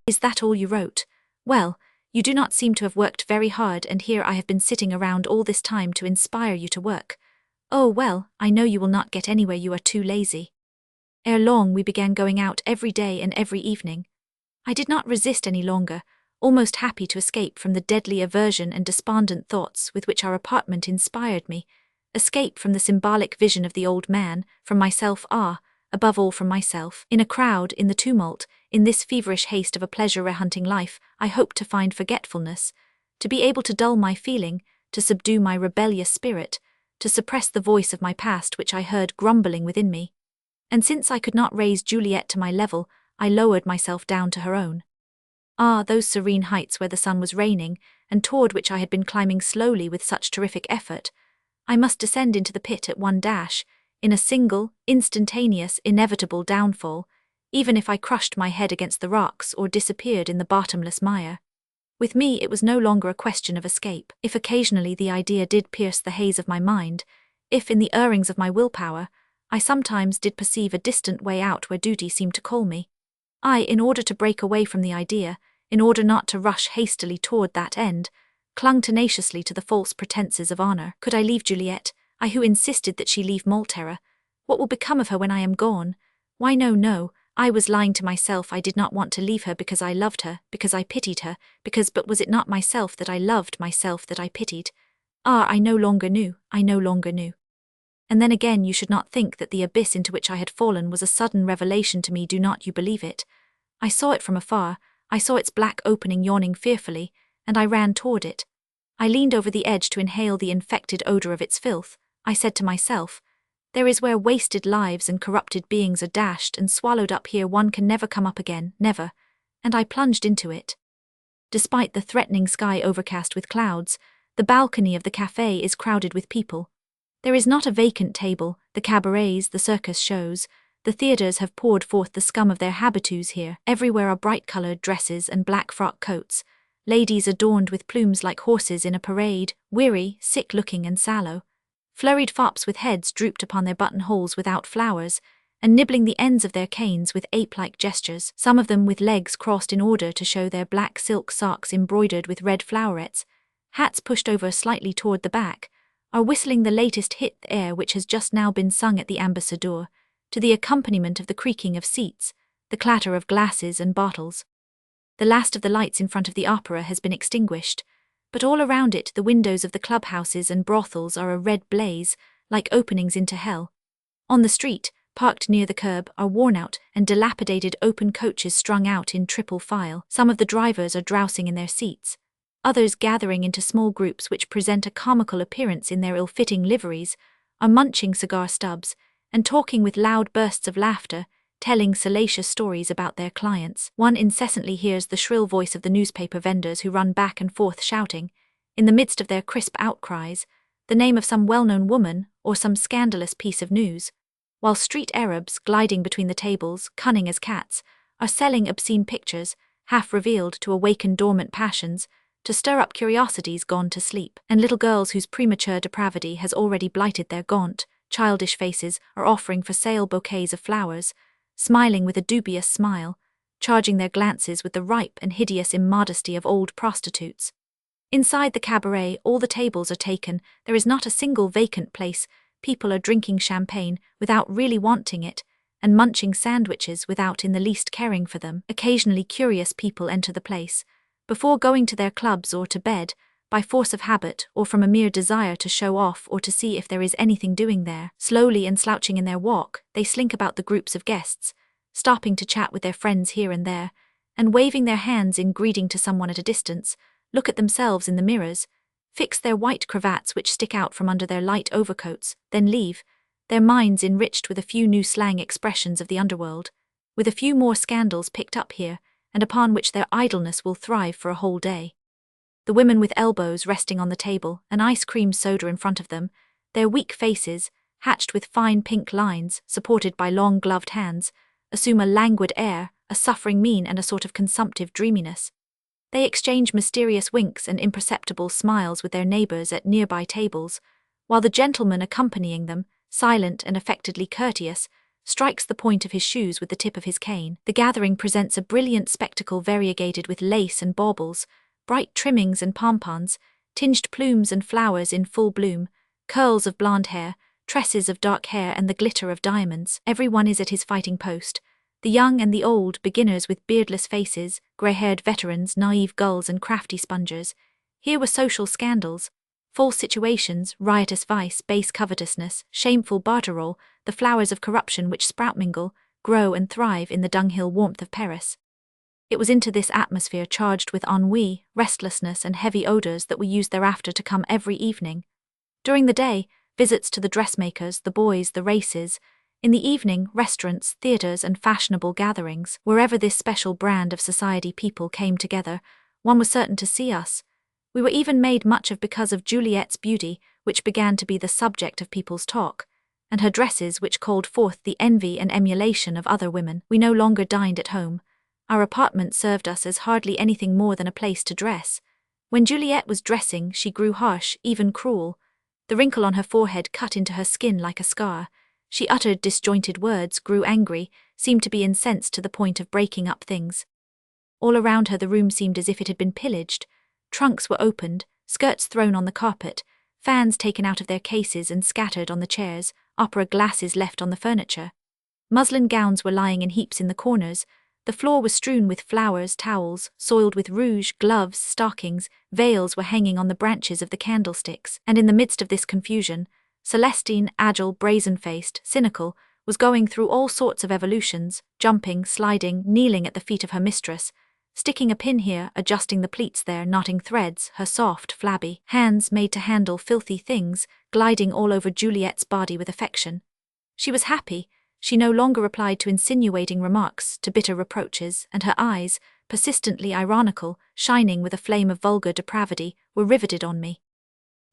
Is that all you wrote? Well, you do not seem to have worked very hard, and here I have been sitting around all this time to inspire you to work. Oh well, I know you will not get anywhere, you are too lazy. Ere long we began going out every day and every evening. I did not resist any longer, almost happy to escape from the deadly aversion and despondent thoughts with which our apartment inspired me, escape from the symbolic vision of the old man, from myself, above all from myself. In a crowd, in the tumult, in this feverish haste of a pleasure-hunting life, I hoped to find forgetfulness, to be able to dull my feeling, to subdue my rebellious spirit, to suppress the voice of my past which I heard grumbling within me. And since I could not raise Juliet to my level, I lowered myself down to her own. Ah, those serene heights where the sun was reigning, and toward which I had been climbing slowly with such terrific effort. I must descend into the pit at one dash, in a single, instantaneous, inevitable downfall, even if I crushed my head against the rocks or disappeared in the bottomless mire. With me it was no longer a question of escape. If occasionally the idea did pierce the haze of my mind, if in the errings of my willpower, I sometimes did perceive a distant way out where duty seemed to call me, I, in order to break away from the idea, in order not to rush hastily toward that end, clung tenaciously to the false pretenses of honor. Could I leave Juliet, I who insisted that she leave Maltera? What will become of her when I am gone? Why, no, I was lying to myself. I did not want to leave her because I loved her, because I pitied her, but was it not myself that I loved, myself that I pitied? Ah, I no longer knew. And then again, you should not think that the abyss into which I had fallen was a sudden revelation to me. Do not you believe it? I saw it from afar, I saw its black opening yawning fearfully, and I ran toward it. I leaned over the edge to inhale the infected odor of its filth. I said to myself, there is where wasted lives and corrupted beings are dashed and swallowed up. Here one can never come up again, never. and I plunged into it. Despite the threatening sky overcast with clouds, the balcony of the café is crowded with people. There is not a vacant table. The cabarets, the circus shows, the theatres have poured forth the scum of their habitus here. Everywhere are bright-coloured dresses and black frock coats, ladies adorned with plumes like horses in a parade, weary, sick-looking and sallow. Flurried fops with heads drooped upon their buttonholes without flowers, and nibbling the ends of their canes with ape-like gestures, some of them with legs crossed in order to show their black silk socks embroidered with red flowerets, hats pushed over slightly toward the back, are whistling the latest hit air which has just now been sung at the Ambassadeur, to the accompaniment of the creaking of seats, the clatter of glasses and bottles. The last of the lights in front of the opera has been extinguished, but all around it the windows of the clubhouses and brothels are a red blaze, like openings into hell. On the street, parked near the curb, are worn-out and dilapidated open coaches strung out in triple file. Some of the drivers are drowsing in their seats, others gathering into small groups which present a comical appearance in their ill-fitting liveries, are munching cigar stubs and talking with loud bursts of laughter, telling salacious stories about their clients. One incessantly hears the shrill voice of the newspaper vendors who run back and forth shouting, in the midst of their crisp outcries, the name of some well-known woman or some scandalous piece of news, while street Arabs, gliding between the tables, cunning as cats, are selling obscene pictures, half revealed to awaken dormant passions, to stir up curiosities gone to sleep, and little girls whose premature depravity has already blighted their gaunt, childish faces are offering for sale bouquets of flowers, smiling with a dubious smile, charging their glances with the ripe and hideous immodesty of old prostitutes. Inside the cabaret, all the tables are taken, there is not a single vacant place, people are drinking champagne without really wanting it, and munching sandwiches without in the least caring for them. Occasionally curious people enter the place, before going to their clubs or to bed, by force of habit or from a mere desire to show off or to see if there is anything doing there. Slowly and slouching in their walk, they slink about the groups of guests, stopping to chat with their friends here and there, and waving their hands in greeting to someone at a distance, look at themselves in the mirrors, fix their white cravats which stick out from under their light overcoats, then leave, their minds enriched with a few new slang expressions of the underworld, with a few more scandals picked up here, and upon which their idleness will thrive for a whole day. The women with elbows resting on the table, an ice cream soda in front of them, their weak faces, hatched with fine pink lines, supported by long gloved hands, assume a languid air, a suffering mien and a sort of consumptive dreaminess. They exchange mysterious winks and imperceptible smiles with their neighbours at nearby tables, while the gentleman accompanying them, silent and affectedly courteous, strikes the point of his shoes with the tip of his cane. The gathering presents a brilliant spectacle variegated with lace and baubles, bright trimmings and pompons, tinged plumes and flowers in full bloom, curls of blonde hair, tresses of dark hair and the glitter of diamonds. Everyone is at his fighting post, the young and the old, beginners with beardless faces, grey-haired veterans, naive gulls and crafty spongers. Here were social scandals, false situations, riotous vice, base covetousness, shameful barterol, the flowers of corruption which mingle, grow and thrive in the dunghill warmth of Paris. It was into this atmosphere charged with ennui, restlessness and heavy odours that we used thereafter to come every evening. During the day, visits to the dressmakers, the boys, the races. In the evening, restaurants, theatres and fashionable gatherings. Wherever this special brand of society people came together, one was certain to see us. We were even made much of because of Juliet's beauty, which began to be the subject of people's talk, and her dresses which called forth the envy and emulation of other women. We no longer dined at home. Our apartment served us as hardly anything more than a place to dress. When Juliet was dressing, she grew harsh, even cruel. The wrinkle on her forehead cut into her skin like a scar. She uttered disjointed words, grew angry, seemed to be incensed to the point of breaking up things. All around her the room seemed as if it had been pillaged. Trunks were opened, skirts thrown on the carpet, fans taken out of their cases and scattered on the chairs, opera glasses left on the furniture. Muslin gowns were lying in heaps in the corners. The floor was strewn with flowers, towels, soiled with rouge, gloves, stockings, veils were hanging on the branches of the candlesticks, and in the midst of this confusion, Celestine, agile, brazen-faced, cynical, was going through all sorts of evolutions, jumping, sliding, kneeling at the feet of her mistress, sticking a pin here, adjusting the pleats there, knotting threads, her soft, flabby hands made to handle filthy things, gliding all over Juliet's body with affection. She was happy. She no longer replied to insinuating remarks, to bitter reproaches, and her eyes, persistently ironical, shining with a flame of vulgar depravity, were riveted on me.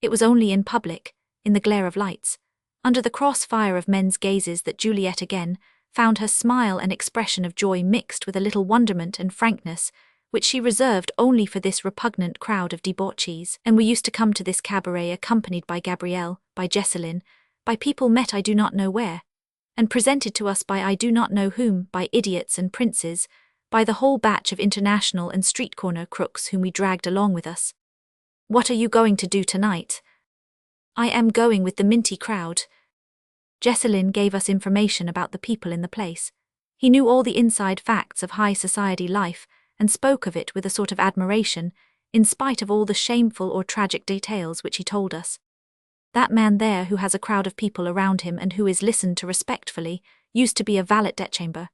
It was only in public, in the glare of lights, under the crossfire of men's gazes, that Juliet again found her smile and expression of joy mixed with a little wonderment and frankness, which she reserved only for this repugnant crowd of debauchees. And we used to come to this cabaret accompanied by Gabrielle, by Jessalyn, by people met I do not know where, and presented to us by I do not know whom, by idiots and princes, by the whole batch of international and street-corner crooks whom we dragged along with us. What are you going to do tonight? I am going with the minty crowd. Jessalyn gave us information about the people in the place. He knew all the inside facts of high society life, and spoke of it with a sort of admiration, in spite of all the shameful or tragic details which he told us. That man there, who has a crowd of people around him and who is listened to respectfully, used to be a valet-de-chambre.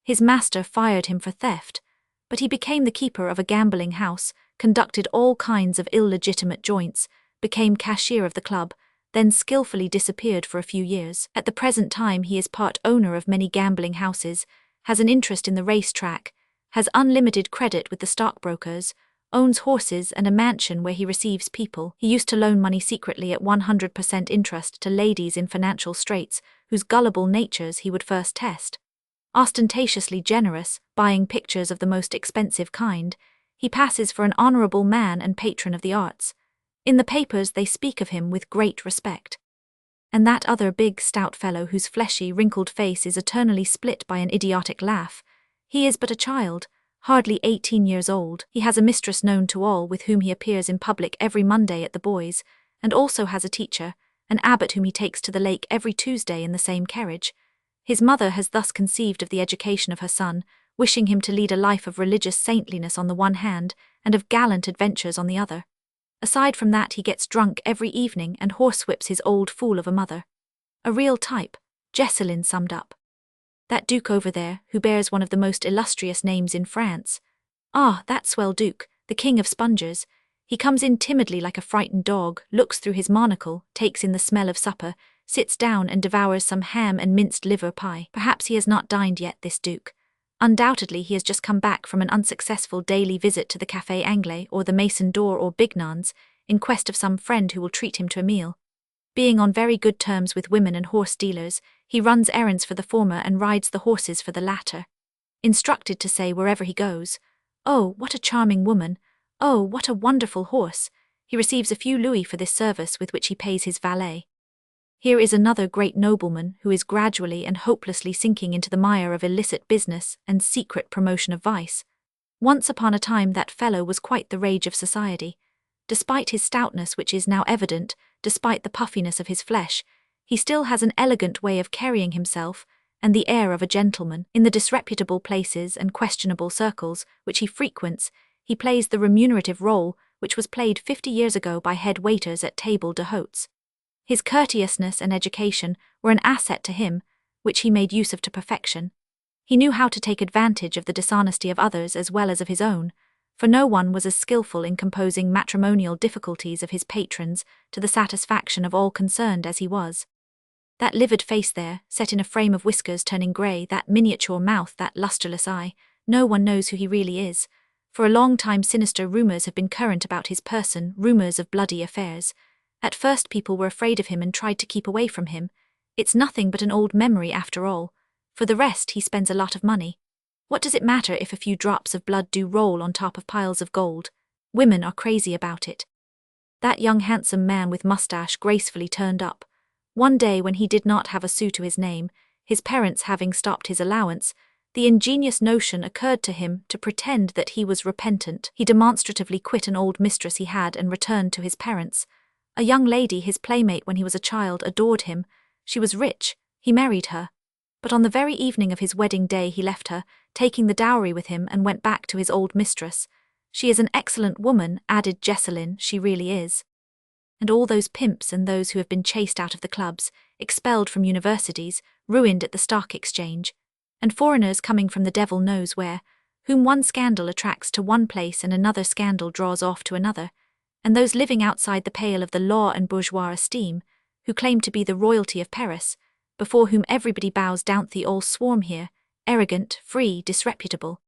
His master fired him for theft, but he became the keeper of a gambling house, conducted all kinds of illegitimate joints, became cashier of the club, then skillfully disappeared for a few years. At the present time he is part owner of many gambling houses, has an interest in the race track, has unlimited credit with the stockbrokers, owns horses and a mansion where he receives people. He used to loan money secretly at 100% interest to ladies in financial straits, whose gullible natures he would first test. Ostentatiously generous, buying pictures of the most expensive kind, he passes for an honorable man and patron of the arts. In the papers they speak of him with great respect. And that other big stout fellow whose fleshy, wrinkled face is eternally split by an idiotic laugh, he is but a child, hardly 18 years old. He has a mistress known to all, with whom he appears in public every Monday at the boys, and also has a teacher, an abbot whom he takes to the lake every Tuesday in the same carriage. His mother has thus conceived of the education of her son, wishing him to lead a life of religious saintliness on the one hand, and of gallant adventures on the other. Aside from that, he gets drunk every evening and horsewhips his old fool of a mother. A real type, Jessalyn summed up. That duke over there, who bears one of the most illustrious names in France. Ah, that swell duke, the king of spongers. He comes in timidly like a frightened dog, looks through his monocle, takes in the smell of supper, sits down and devours some ham and minced liver pie. Perhaps he has not dined yet, this duke. Undoubtedly he has just come back from an unsuccessful daily visit to the Café Anglais or the Maison d'Or or Bignon's, in quest of some friend who will treat him to a meal. Being on very good terms with women and horse dealers, he runs errands for the former and rides the horses for the latter. Instructed to say wherever he goes, "Oh, what a charming woman! Oh, what a wonderful horse!" he receives a few louis for this service with which he pays his valet. Here is another great nobleman who is gradually and hopelessly sinking into the mire of illicit business and secret promotion of vice. Once upon a time that fellow was quite the rage of society. Despite his stoutness, which is now evident, despite the puffiness of his flesh, he still has an elegant way of carrying himself and the air of a gentleman. In the disreputable places and questionable circles which he frequents, he plays the remunerative role which was played 50 years ago by head waiters at table d'hôtes. His courteousness and education were an asset to him, which he made use of to perfection. He knew how to take advantage of the dishonesty of others as well as of his own, for no one was as skillful in composing matrimonial difficulties of his patrons to the satisfaction of all concerned as he was. That livid face there, set in a frame of whiskers turning grey, that miniature mouth, that lustreless eye, no one knows who he really is. For a long time sinister rumours have been current about his person, rumours of bloody affairs. At first people were afraid of him and tried to keep away from him. It's nothing but an old memory after all. For the rest, he spends a lot of money. What does it matter if a few drops of blood do roll on top of piles of gold? Women are crazy about it. That young handsome man with moustache gracefully turned up. One day when he did not have a sou to his name, his parents having stopped his allowance, the ingenious notion occurred to him to pretend that he was repentant. He demonstratively quit an old mistress he had and returned to his parents. A young lady, his playmate when he was a child, adored him. She was rich. He married her. But on the very evening of his wedding day he left her, taking the dowry with him, and went back to his old mistress. She is an excellent woman, added Jessalyn, she really is. And all those pimps and those who have been chased out of the clubs, expelled from universities, ruined at the stock exchange, and foreigners coming from the devil knows where, whom one scandal attracts to one place and another scandal draws off to another, and those living outside the pale of the law and bourgeois esteem, who claim to be the royalty of Paris, before whom everybody bows down, they all swarm here, arrogant, free, disreputable.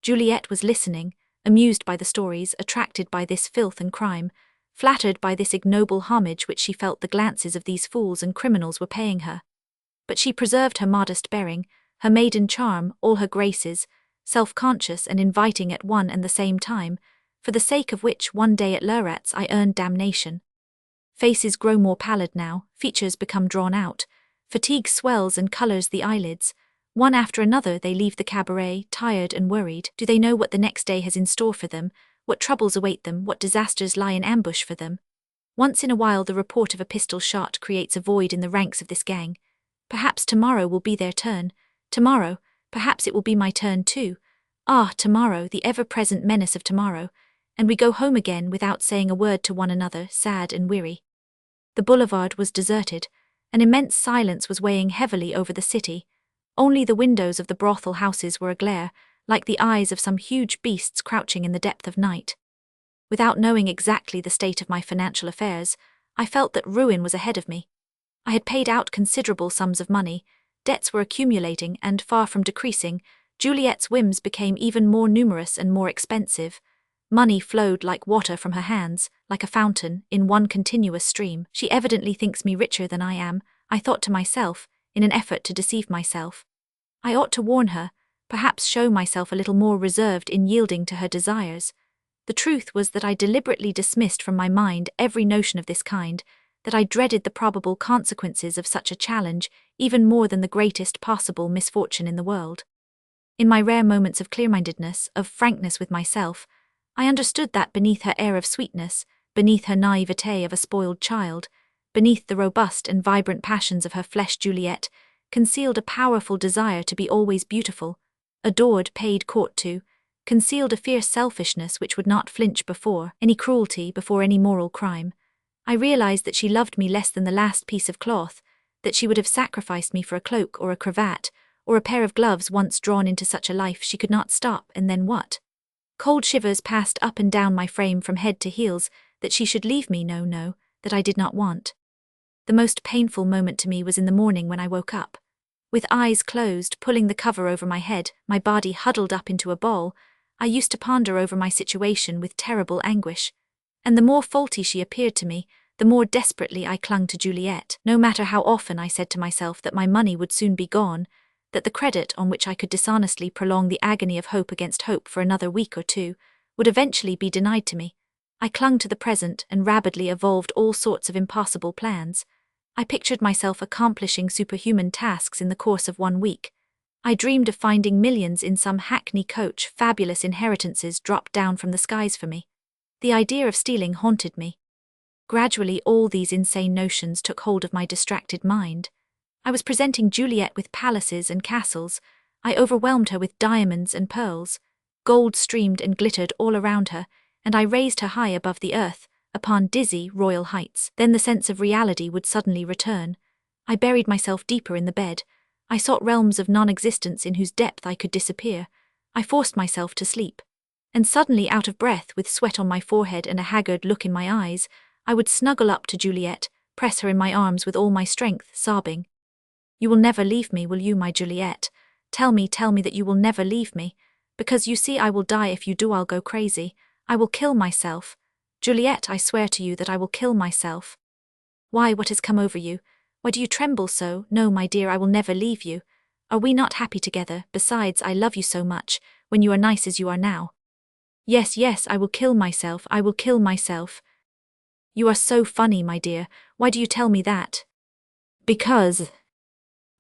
Juliet was listening, amused by the stories, attracted by this filth and crime, flattered by this ignoble homage which she felt the glances of these fools and criminals were paying her. But she preserved her modest bearing, her maiden charm, all her graces, self-conscious and inviting at one and the same time, for the sake of which one day at Leurat's I earned damnation. Faces grow more pallid now, features become drawn out, fatigue swells and colors the eyelids. One after another they leave the cabaret, tired and worried. Do they know what the next day has in store for them, what troubles await them, what disasters lie in ambush for them? Once in a while the report of a pistol shot creates a void in the ranks of this gang. Perhaps tomorrow will be their turn. Tomorrow, perhaps it will be my turn too. Ah, tomorrow, the ever-present menace of tomorrow. And we go home again without saying a word to one another, sad and weary. The boulevard was deserted. An immense silence was weighing heavily over the city. Only the windows of the brothel houses were aglare, like the eyes of some huge beasts crouching in the depth of night. Without knowing exactly the state of my financial affairs, I felt that ruin was ahead of me. I had paid out considerable sums of money, debts were accumulating and, far from decreasing, Juliet's whims became even more numerous and more expensive. Money flowed like water from her hands, like a fountain, in one continuous stream. She evidently thinks me richer than I am, I thought to myself, in an effort to deceive myself. I ought to warn her, perhaps show myself a little more reserved in yielding to her desires. The truth was that I deliberately dismissed from my mind every notion of this kind, that I dreaded the probable consequences of such a challenge even more than the greatest possible misfortune in the world. In my rare moments of clear-mindedness, of frankness with myself, I understood that beneath her air of sweetness, beneath her naivete of a spoiled child, beneath the robust and vibrant passions of her flesh Juliet, concealed a powerful desire to be always beautiful, adored, paid court to, concealed a fierce selfishness which would not flinch before any cruelty, before any moral crime. I realized that she loved me less than the last piece of cloth, that she would have sacrificed me for a cloak or a cravat, or a pair of gloves. Once drawn into such a life she could not stop, and then what? Cold shivers passed up and down my frame from head to heels, that she should leave me, no, that I did not want. The most painful moment to me was in the morning when I woke up. With eyes closed, pulling the cover over my head, my body huddled up into a ball, I used to ponder over my situation with terrible anguish. And the more faulty she appeared to me, the more desperately I clung to Juliet. No matter how often I said to myself that my money would soon be gone, that the credit on which I could dishonestly prolong the agony of hope against hope for another week or two would eventually be denied to me, I clung to the present and rapidly evolved all sorts of impossible plans. I pictured myself accomplishing superhuman tasks in the course of 1 week. I dreamed of finding millions in some hackney coach, fabulous inheritances dropped down from the skies for me. The idea of stealing haunted me. Gradually all these insane notions took hold of my distracted mind. I was presenting Juliet with palaces and castles. I overwhelmed her with diamonds and pearls. Gold streamed and glittered all around her, and I raised her high above the earth, upon dizzy, royal heights. Then the sense of reality would suddenly return. I buried myself deeper in the bed. I sought realms of non-existence in whose depth I could disappear. I forced myself to sleep. And suddenly, out of breath, with sweat on my forehead and a haggard look in my eyes, I would snuggle up to Juliet, press her in my arms with all my strength, sobbing. "You will never leave me, will you, my Juliet? Tell me that you will never leave me. Because you see, I will die if you do. I'll go crazy. I will kill myself. Juliet, I swear to you that I will kill myself." "Why, what has come over you? Why do you tremble so? No, my dear, I will never leave you. Are we not happy together? Besides, I love you so much, when you are nice as you are now." Yes, I will kill myself, I will kill myself." "You are so funny, my dear. Why do you tell me that?" "Because—"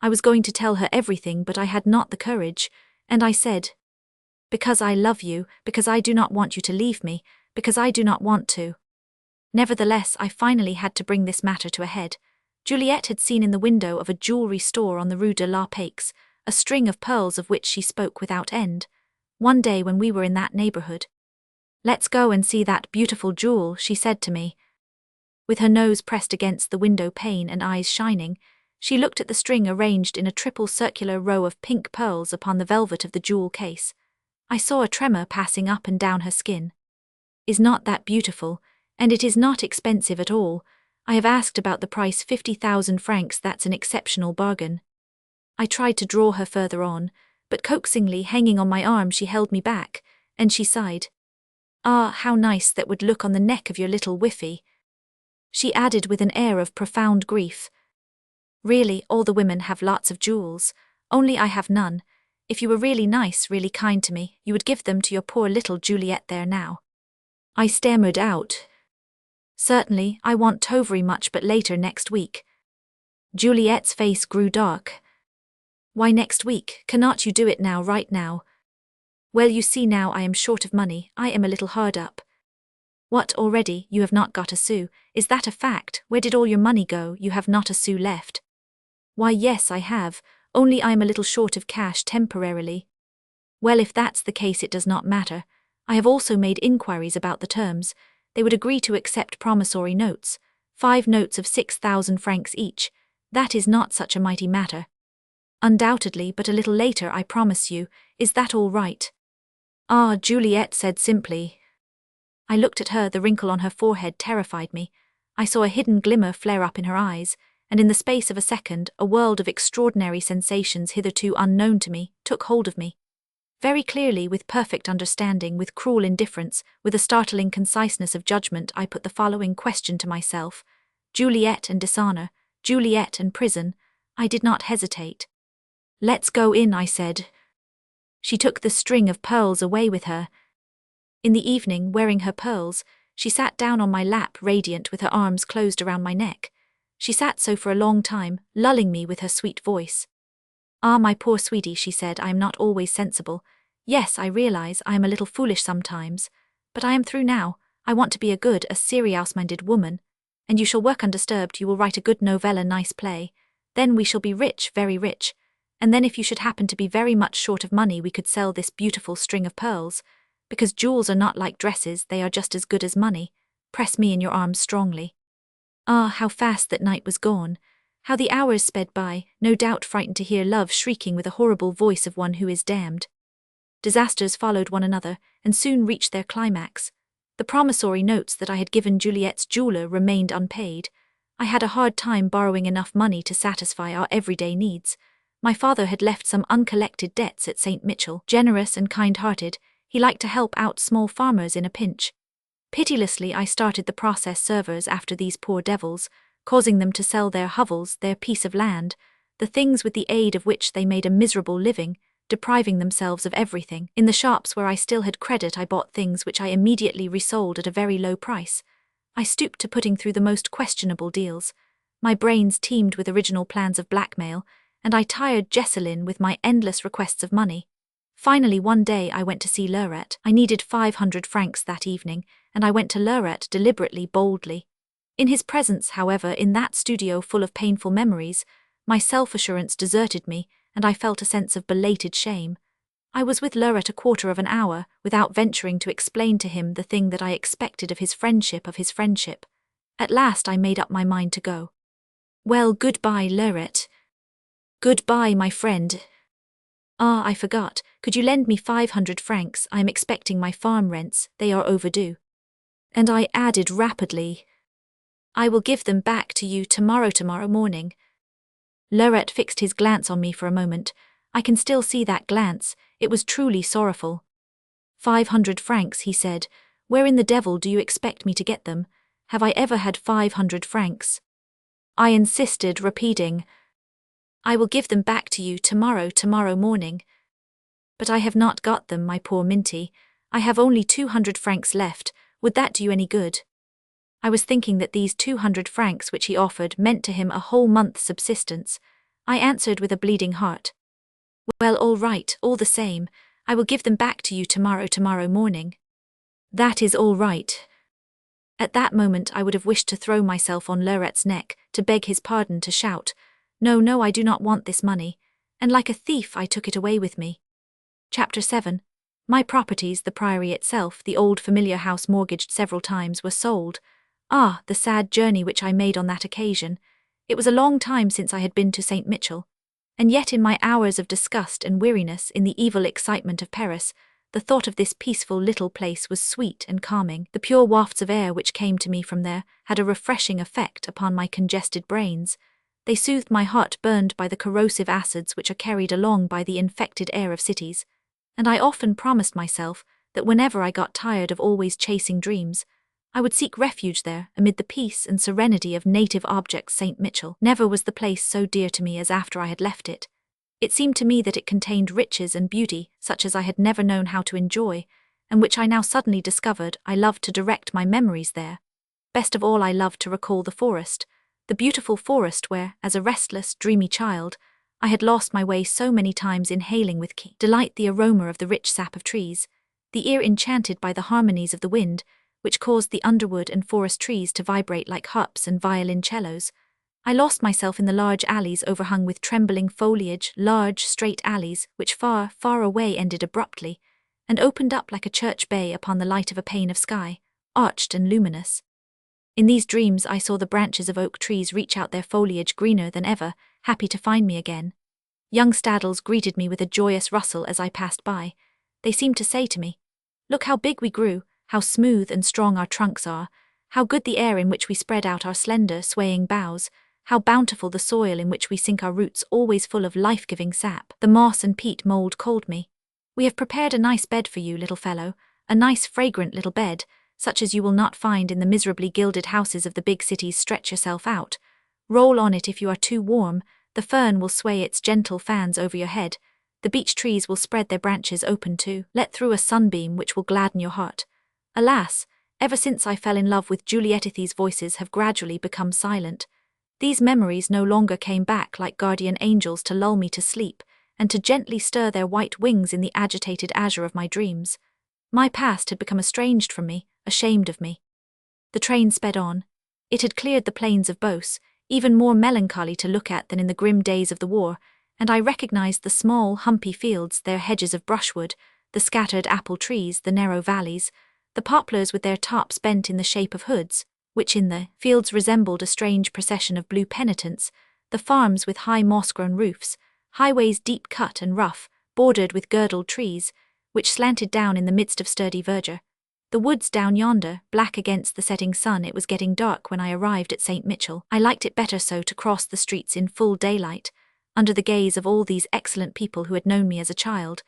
I was going to tell her everything, but I had not the courage, and I said, "Because I love you, because I do not want you to leave me, because I do not want to." Nevertheless, I finally had to bring this matter to a head. Juliet had seen in the window of a jewelry store on the Rue de la Paix a string of pearls of which she spoke without end, one day when we were in that neighborhood. "Let's go and see that beautiful jewel," she said to me. With her nose pressed against the window pane and eyes shining, she looked at the string arranged in a triple circular row of pink pearls upon the velvet of the jewel case. I saw a tremor passing up and down her skin. "Is not that beautiful? And it is not expensive at all. I have asked about the price, 50,000 francs, that's an exceptional bargain." I tried to draw her further on, but coaxingly hanging on my arm she held me back, and she sighed. "Ah, how nice that would look on the neck of your little Whiffy," she added with an air of profound grief. "Really, all the women have lots of jewels, only I have none. If you were really nice, really kind to me, you would give them to your poor little Juliet there now." I stammered out, "Certainly, I want to very much, but later next week." Juliet's face grew dark. "Why next week? Cannot you do it now, right now?" "Well, you see, now I am short of money, I am a little hard up." "What, already? You have not got a sou? Is that a fact? Where did all your money go? You have not a sou left?" "Why, yes, I have, only I am a little short of cash temporarily." "Well, if that's the case, it does not matter. I have also made inquiries about the terms. They would agree to accept promissory notes, 5 notes of 6,000 francs each. That is not such a mighty matter." "Undoubtedly, but a little later, I promise you. Is that all right?" "Ah," Juliet said simply. I looked at her, the wrinkle on her forehead terrified me. I saw a hidden glimmer flare up in her eyes, and in the space of a second, a world of extraordinary sensations hitherto unknown to me took hold of me. Very clearly, with perfect understanding, with cruel indifference, with a startling conciseness of judgment, I put the following question to myself: Juliet and dishonor, Juliet and prison. I did not hesitate. "Let's go in," I said. She took the string of pearls away with her. In the evening, wearing her pearls, she sat down on my lap, radiant, with her arms closed around my neck. She sat so for a long time, lulling me with her sweet voice. "Ah, my poor sweetie," she said, "I am not always sensible. Yes, I realize I am a little foolish sometimes. But I am through now. I want to be a good, a serious-minded woman. And you shall work undisturbed, you will write a good novella, nice play. Then we shall be rich, very rich. And then if you should happen to be very much short of money, we could sell this beautiful string of pearls. Because jewels are not like dresses, they are just as good as money. Press me in your arms strongly." Ah, how fast that night was gone. How the hours sped by, no doubt frightened to hear love shrieking with a horrible voice of one who is damned. Disasters followed one another, and soon reached their climax. The promissory notes that I had given Juliet's jeweler remained unpaid. I had a hard time borrowing enough money to satisfy our everyday needs. My father had left some uncollected debts at St. Mitchell. Generous and kind-hearted, he liked to help out small farmers in a pinch. Pitilessly, I started the process servers after these poor devils, causing them to sell their hovels, their piece of land, the things with the aid of which they made a miserable living, depriving themselves of everything. In the shops where I still had credit, I bought things which I immediately resold at a very low price. I stooped to putting through the most questionable deals. My brains teemed with original plans of blackmail, and I tired Jessalyn with my endless requests of money. Finally, one day I went to see Leuret. I needed 500 francs that evening, and I went to Leuret deliberately, boldly. In his presence, however, in that studio full of painful memories, my self-assurance deserted me, and I felt a sense of belated shame. I was with Leuret a quarter of an hour, without venturing to explain to him the thing that I expected of his friendship, At last I made up my mind to go. "Well, goodbye, Leuret." "Goodbye, my friend." "Ah, I forgot. Could you lend me 500 francs? I am expecting my farm rents, they are overdue." And I added rapidly, "I will give them back to you tomorrow morning." Leuret fixed his glance on me for a moment. I can still see that glance, it was truly sorrowful. 500 francs, he said. "Where in the devil do you expect me to get them? Have I ever had 500 francs? I insisted, repeating, "I will give them back to you tomorrow morning." "But I have not got them, my poor Minty. I have only 200 francs left. Would that do you any good?" I was thinking that these 200 francs which he offered meant to him a whole month's subsistence. I answered with a bleeding heart, "Well, all right, all the same. I will give them back to you tomorrow morning." "That is all right." At that moment I would have wished to throw myself on Leuret's neck, to beg his pardon, to shout, No, I do not want this money," and like a thief I took it away with me. Chapter 7. My properties, the priory itself, the old familiar house mortgaged several times, were sold. Ah, the sad journey which I made on that occasion. It was a long time since I had been to St. Mitchell. And yet in my hours of disgust and weariness, in the evil excitement of Paris, the thought of this peaceful little place was sweet and calming. The pure wafts of air which came to me from there had a refreshing effect upon my congested brains. They soothed my heart burned by the corrosive acids which are carried along by the infected air of cities, and I often promised myself that whenever I got tired of always chasing dreams, I would seek refuge there amid the peace and serenity of native objects. St. Mitchell. Never was the place so dear to me as after I had left it. It seemed to me that it contained riches and beauty such as I had never known how to enjoy, and which I now suddenly discovered I loved to direct my memories there. Best of all, I loved to recall the forest, the beautiful forest where, as a restless, dreamy child, I had lost my way so many times, inhaling with keen delight the aroma of the rich sap of trees, the ear enchanted by the harmonies of the wind, which caused the underwood and forest trees to vibrate like harps and violoncellos. I lost myself in the large alleys overhung with trembling foliage, large, straight alleys which far, far away ended abruptly, and opened up like a church bay upon the light of a pane of sky, arched and luminous. In these dreams I saw the branches of oak trees reach out their foliage greener than ever, happy to find me again. Young staddles greeted me with a joyous rustle as I passed by. They seemed to say to me, "Look how big we grew, how smooth and strong our trunks are, how good the air in which we spread out our slender, swaying boughs, how bountiful the soil in which we sink our roots, always full of life-giving sap." The moss and peat mold called me. "We have prepared a nice bed for you, little fellow, a nice fragrant little bed, such as you will not find in the miserably gilded houses of the big cities. Stretch yourself out. Roll on it if you are too warm. The fern will sway its gentle fans over your head. The beech trees will spread their branches open to let through a sunbeam which will gladden your heart." Alas, ever since I fell in love with Juliet, these voices have gradually become silent. These memories no longer came back like guardian angels to lull me to sleep, and to gently stir their white wings in the agitated azure of my dreams. My past had become estranged from me, ashamed of me. The train sped on. It had cleared the plains of Beauce, even more melancholy to look at than in the grim days of the war, and I recognized the small, humpy fields, their hedges of brushwood, the scattered apple trees, the narrow valleys, the poplars with their tops bent in the shape of hoods, which in the fields resembled a strange procession of blue penitents, the farms with high moss-grown roofs, highways deep cut and rough, bordered with girdled trees, which slanted down in the midst of sturdy verdure. The woods down yonder, black against the setting sun. It was getting dark when I arrived at St. Mitchell. I liked it better so to cross the streets in full daylight, under the gaze of all these excellent people who had known me as a child.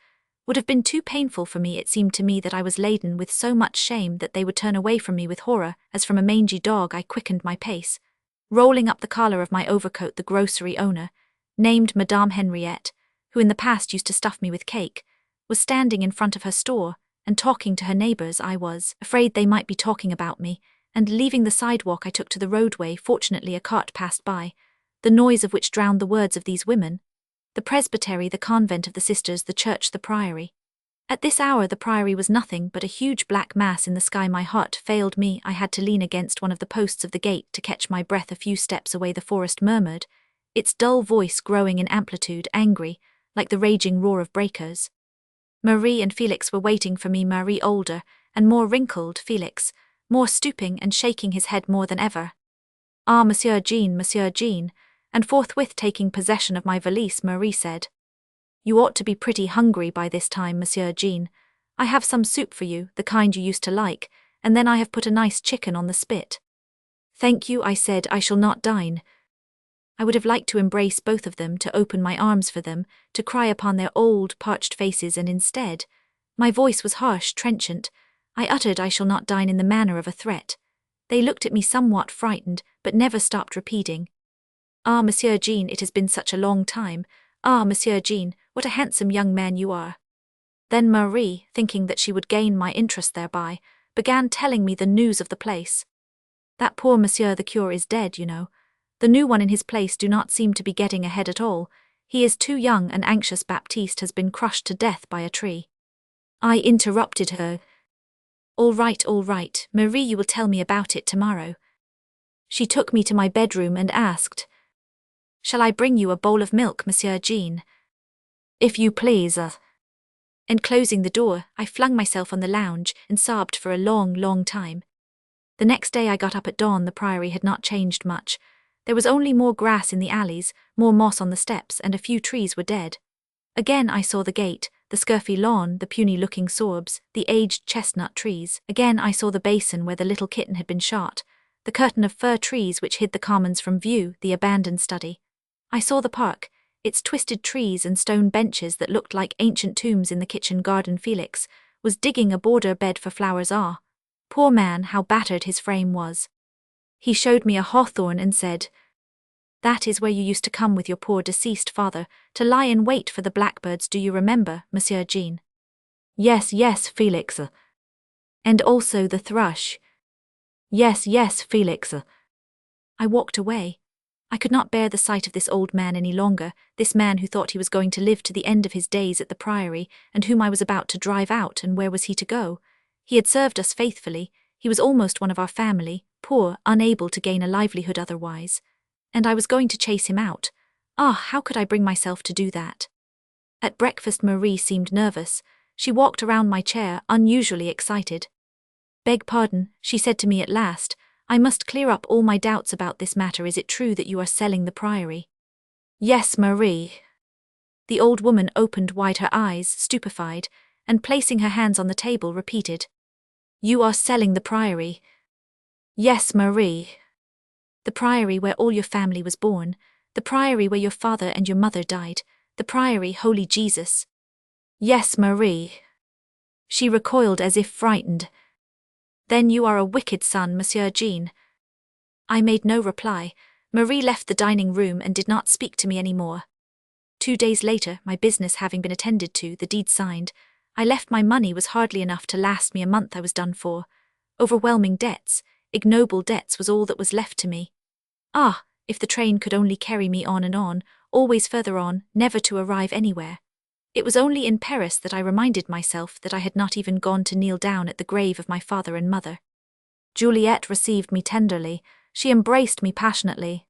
Would have been too painful for me. It seemed to me that I was laden with so much shame that they would turn away from me with horror. As from a mangy dog I quickened my pace. Rolling up the collar of my overcoat, the grocery owner, named Madame Henriette, who in the past used to stuff me with cake, was standing in front of her store and talking to her neighbors. I was afraid they might be talking about me, and leaving the sidewalk I took to the roadway. Fortunately a cart passed by, the noise of which drowned the words of these women. The presbytery, the convent of the sisters, the church, the priory. At this hour the priory was nothing but a huge black mass in the sky. My heart failed me. I had to lean against one of the posts of the gate to catch my breath. A few steps away the forest murmured, its dull voice growing in amplitude, angry, like the raging roar of breakers. Marie and Felix were waiting for me. Marie older and more wrinkled, Felix more stooping and shaking his head more than ever. "Ah, Monsieur Jean," and forthwith taking possession of my valise, Marie said, "You ought to be pretty hungry by this time, Monsieur Jean. I have some soup for you, the kind you used to like, and then I have put a nice chicken on the spit." "Thank you," I said, "I shall not dine." I would have liked to embrace both of them, to open my arms for them, to cry upon their old, parched faces, and instead, my voice was harsh, trenchant. I uttered "I shall not dine" in the manner of a threat. They looked at me somewhat frightened, but never stopped repeating, "Ah, Monsieur Jean, it has been such a long time. Ah, Monsieur Jean, what a handsome young man you are." Then Marie, thinking that she would gain my interest thereby, began telling me the news of the place. "That poor Monsieur the Cure is dead, you know. The new one in his place do not seem to be getting ahead at all. He is too young and anxious. Baptiste has been crushed to death by a tree." I interrupted her. All right, Marie, you will tell me about it tomorrow." She took me to my bedroom and asked, "Shall I bring you a bowl of milk, Monsieur Jean?" "If you please." And closing the door, I flung myself on the lounge and sobbed for a long, long time. The next day I got up at dawn. The priory had not changed much. There was only more grass in the alleys, more moss on the steps, and a few trees were dead. Again I saw the gate, the scurfy lawn, the puny-looking sorbs, the aged chestnut trees. Again I saw the basin where the little kitten had been shot, the curtain of fir trees which hid the commons from view, the abandoned study. I saw the park, its twisted trees and stone benches that looked like ancient tombs in the kitchen garden. Felix was digging a border bed for flowers. Ah, poor man, how battered his frame was. He showed me a hawthorn and said, "That is where you used to come with your poor deceased father, to lie in wait for the blackbirds. Do you remember, Monsieur Jean?" "Yes, yes, Felix. And also the thrush." "Yes, yes, Felix." I walked away. I could not bear the sight of this old man any longer, this man who thought he was going to live to the end of his days at the Priory, and whom I was about to drive out. And where was he to go? He had served us faithfully, he was almost one of our family, poor, unable to gain a livelihood otherwise. And I was going to chase him out. Ah, how could I bring myself to do that? At breakfast Marie seemed nervous. She walked around my chair, unusually excited. "Beg pardon," she said to me at last. "I must clear up all my doubts about this matter. Is it true that you are selling the Priory?" "Yes, Marie." The old woman opened wide her eyes, stupefied, and placing her hands on the table repeated, "You are selling the Priory?" "Yes, Marie." "The Priory where all your family was born, the Priory where your father and your mother died, the Priory, holy Jesus." "Yes, Marie." She recoiled as if frightened. "Then you are a wicked son, Monsieur Jean." I made no reply. Marie left the dining room and did not speak to me any more. 2 days later, my business having been attended to, the deed signed, I left. My money was hardly enough to last me a month. I was done for. Overwhelming debts, ignoble debts was all that was left to me. Ah, if the train could only carry me on and on, always further on, never to arrive anywhere. It was only in Paris that I reminded myself that I had not even gone to kneel down at the grave of my father and mother. Juliet received me tenderly. She embraced me passionately.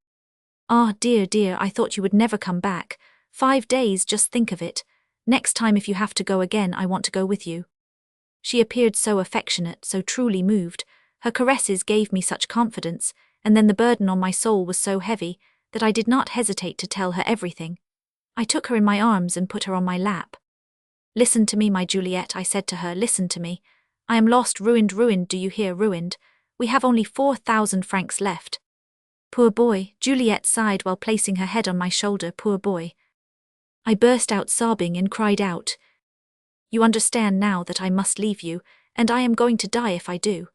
"Ah, dear, dear, I thought you would never come back. 5 days, just think of it. Next time if you have to go again, I want to go with you." She appeared so affectionate, so truly moved. Her caresses gave me such confidence, and then the burden on my soul was so heavy that I did not hesitate to tell her everything. I took her in my arms and put her on my lap. "Listen to me, my Juliet," I said to her, "listen to me. I am lost, ruined, ruined, do you hear, ruined. We have only 4,000 francs left." "Poor boy," Juliet sighed while placing her head on my shoulder, "poor boy." I burst out sobbing and cried out, "You understand now that I must leave you, and I am going to die if I do.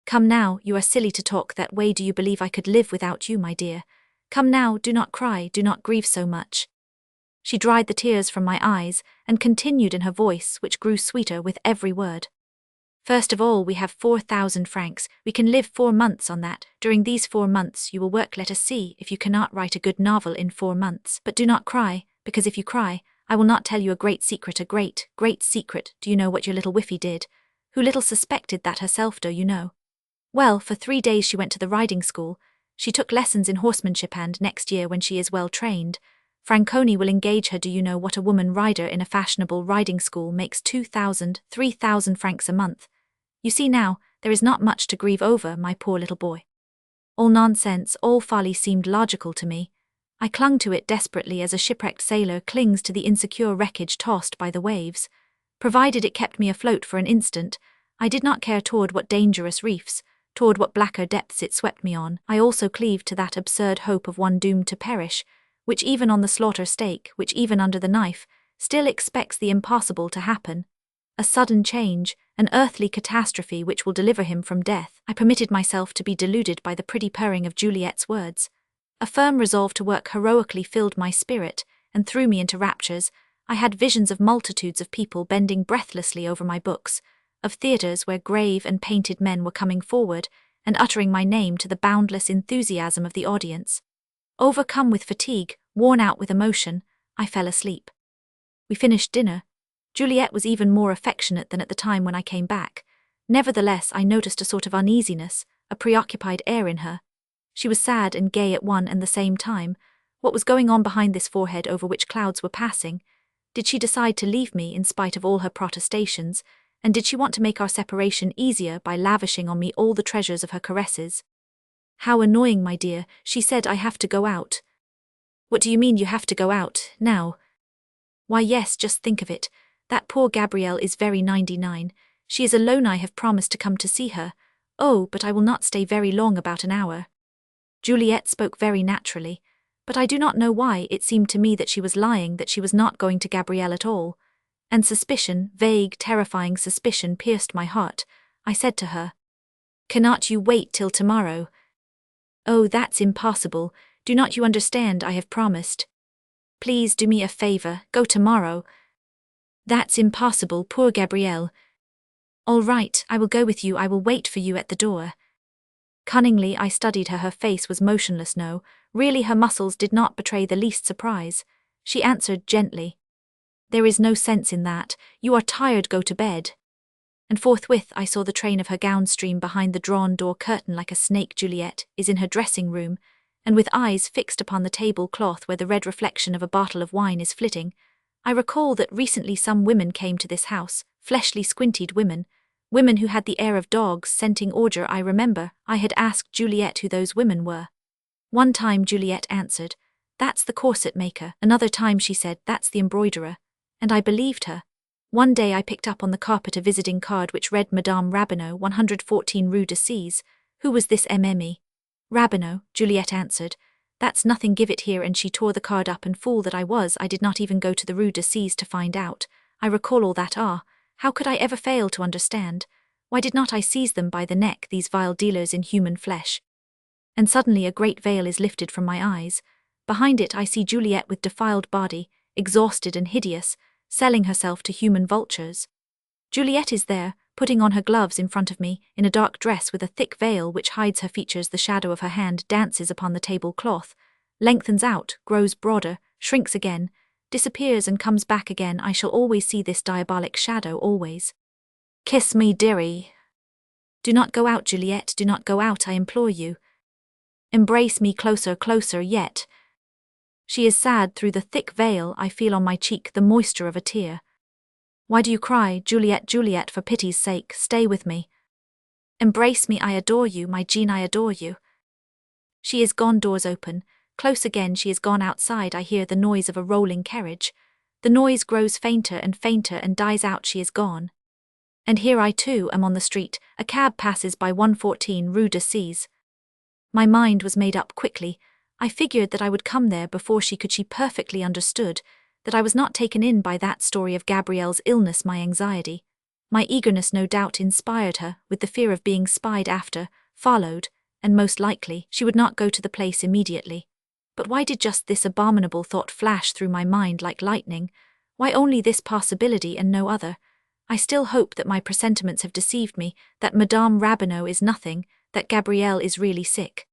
Come now, you are silly to talk that way. Do you believe I could live without you, my dear? Come now, do not cry, do not grieve so much." She dried the tears from my eyes and continued in her voice, which grew sweeter with every word. "First of all, we have 4,000 francs. We can live 4 months on that. During these 4 months you will work. Let us see if you cannot write a good novel in 4 months. But do not cry, because if you cry, I will not tell you a great secret, a great, great secret. Do you know what your little Whiffy did? Who little suspected that herself, do you know? Well, for 3 days she went to the riding school. She took lessons in horsemanship, and next year, when she is well trained, Franconi will engage her. Do you know what a woman rider in a fashionable riding school makes? 2,000, 3,000 francs a month. You see now, there is not much to grieve over, my poor little boy." All nonsense, all folly seemed logical to me. I clung to it desperately as a shipwrecked sailor clings to the insecure wreckage tossed by the waves. Provided it kept me afloat for an instant, I did not care toward what dangerous reefs, toward what blacker depths it swept me on. I also cleaved to that absurd hope of one doomed to perish, which even on the slaughter stake, which even under the knife, still expects the impossible to happen. A sudden change, an earthly catastrophe which will deliver him from death. I permitted myself to be deluded by the pretty purring of Juliet's words. A firm resolve to work heroically filled my spirit, and threw me into raptures. I had visions of multitudes of people bending breathlessly over my books, of theatres where grave and painted men were coming forward and uttering my name to the boundless enthusiasm of the audience. Overcome with fatigue, worn out with emotion, I fell asleep. We finished dinner. Juliet was even more affectionate than at the time when I came back. Nevertheless, I noticed a sort of uneasiness, a preoccupied air in her. She was sad and gay at one and the same time. What was going on behind this forehead over which clouds were passing? Did she decide to leave me in spite of all her protestations, and did she want to make our separation easier by lavishing on me all the treasures of her caresses? "How annoying, my dear," she said. "I have to go out." "What do you mean you have to go out, now?" "Why yes, just think of it. That poor Gabrielle is very 99. She is alone. I have promised to come to see her. Oh, but I will not stay very long, about an hour." Juliet spoke very naturally, But I do not know why it seemed to me that she was lying, that she was not going to Gabrielle at all. And suspicion, vague, terrifying suspicion, pierced my heart. I said to her, "Cannot you wait till tomorrow?" "Oh, that's impossible. Do not you understand? I have promised." "Please do me a favor, go tomorrow." "That's impossible, poor Gabrielle." "All right, I will go with you, I will wait for you at the door." Cunningly I studied her. Her face was motionless. No, really her muscles did not betray the least surprise. She answered gently, "There is no sense in that. You are tired, go to bed." And forthwith I saw the train of her gown stream behind the drawn door curtain like a snake. Juliet is in her dressing room, and with eyes fixed upon the table cloth where the red reflection of a bottle of wine is flitting. I recall that recently some women came to this house, fleshly squinted women who had the air of dogs scenting ordure. I remember I had asked Juliet who those women were. One time Juliet answered, "That's the corset maker." Another time she said, "That's the embroiderer." And I believed her. One day I picked up on the carpet a visiting card which read Madame Rabineau, 114 Rue de Cise. "Who was this Mme. Rabineau?" Juliet answered, "That's nothing, give it here." And she tore the card up, and fool that I was, I did not even go to the Rue de Cise to find out. I recall all that. How could I ever fail to understand? Why did not I seize them by the neck, these vile dealers in human flesh? And suddenly a great veil is lifted from my eyes. Behind it I see Juliet with defiled body, exhausted and hideous, selling herself to human vultures. Juliet is there, putting on her gloves in front of me, in a dark dress with a thick veil which hides her features. The shadow of her hand dances upon the table cloth, lengthens out, grows broader, shrinks again, disappears and comes back again. I shall always see this diabolic shadow, always. "Kiss me, dearie." "Do not go out, Juliet, do not go out, I implore you." "Embrace me closer, closer yet." She is sad. Through the thick veil I feel on my cheek the moisture of a tear. "Why do you cry, Juliet, Juliet, for pity's sake, stay with me. Embrace me, I adore you, my Jean, I adore you." She is gone. Doors open. Close again. She is gone. Outside I hear the noise of a rolling carriage. The noise grows fainter and fainter and dies out. She is gone. And here I too am on the street. A cab passes by 114 Rue de Cise. My mind was made up quickly. I figured that I would come there before she could. She perfectly understood that I was not taken in by that story of Gabrielle's illness. My anxiety, my eagerness no doubt inspired her with the fear of being spied after, followed, and most likely she would not go to the place immediately. But why did just this abominable thought flash through my mind like lightning? Why only this possibility and no other? I still hope that my presentiments have deceived me, that Madame Rabineau is nothing, that Gabrielle is really sick.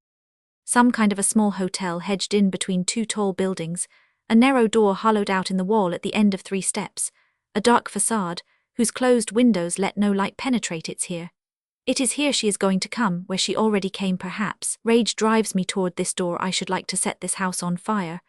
Some kind of a small hotel hedged in between two tall buildings, a narrow door hollowed out in the wall at the end of 3 steps, a dark facade, whose closed windows let no light penetrate. It's here. It is here she is going to come, where she already came perhaps. Rage drives me toward this door. I should like to set this house on fire.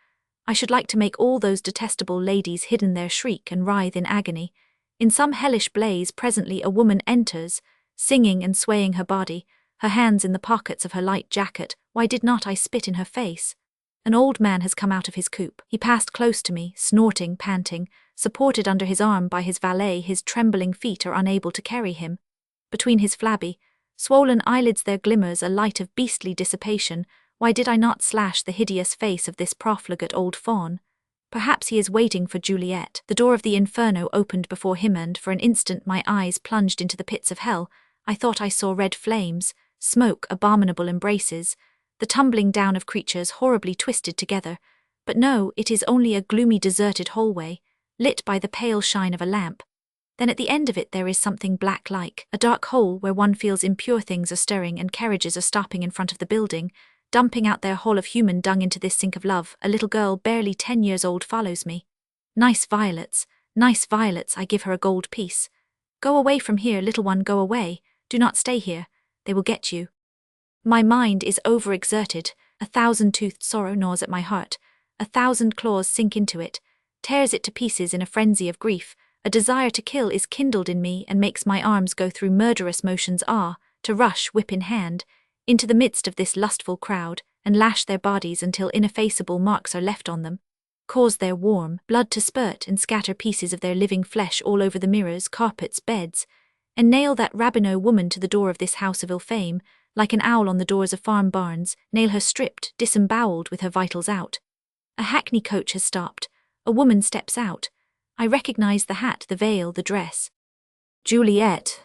I should like to make all those detestable ladies hidden there shriek and writhe in agony. In some hellish blaze presently a woman enters, singing and swaying her body, her hands in the pockets of her light jacket. Why did not I spit in her face? An old man has come out of his coupe. He passed close to me, snorting, panting, supported under his arm by his valet. His trembling feet are unable to carry him. Between his flabby, swollen eyelids there glimmers a light of beastly dissipation. Why did I not slash the hideous face of this profligate old faun? Perhaps he is waiting for Juliet. The door of the inferno opened before him, and for an instant my eyes plunged into the pits of hell. I thought I saw red flames, smoke, abominable embraces, the tumbling down of creatures horribly twisted together. But no, it is only a gloomy deserted hallway, lit by the pale shine of a lamp. Then at the end of it there is something black-like, a dark hole where one feels impure things are stirring and carriages are stopping in front of the building, dumping out their haul of human dung into this sink of love. A little girl barely 10 years old follows me. Nice violets, I give her a gold piece. Go away from here, little one, go away. Do not stay here. They will get you. My mind is overexerted. 1,000-toothed sorrow gnaws at my heart. 1,000 claws sink into it, tears it to pieces in a frenzy of grief. A desire to kill is kindled in me and makes my arms go through murderous motions. To rush, whip in hand, into the midst of this lustful crowd, and lash their bodies until ineffaceable marks are left on them, cause their warm blood to spurt and scatter pieces of their living flesh all over the mirrors, carpets, beds, and nail that Rabineau woman to the door of this house of ill fame, like an owl on the doors of farm barns, nail her stripped, disemboweled with her vitals out. A hackney coach has stopped. A woman steps out. I recognize the hat, the veil, the dress. Juliet.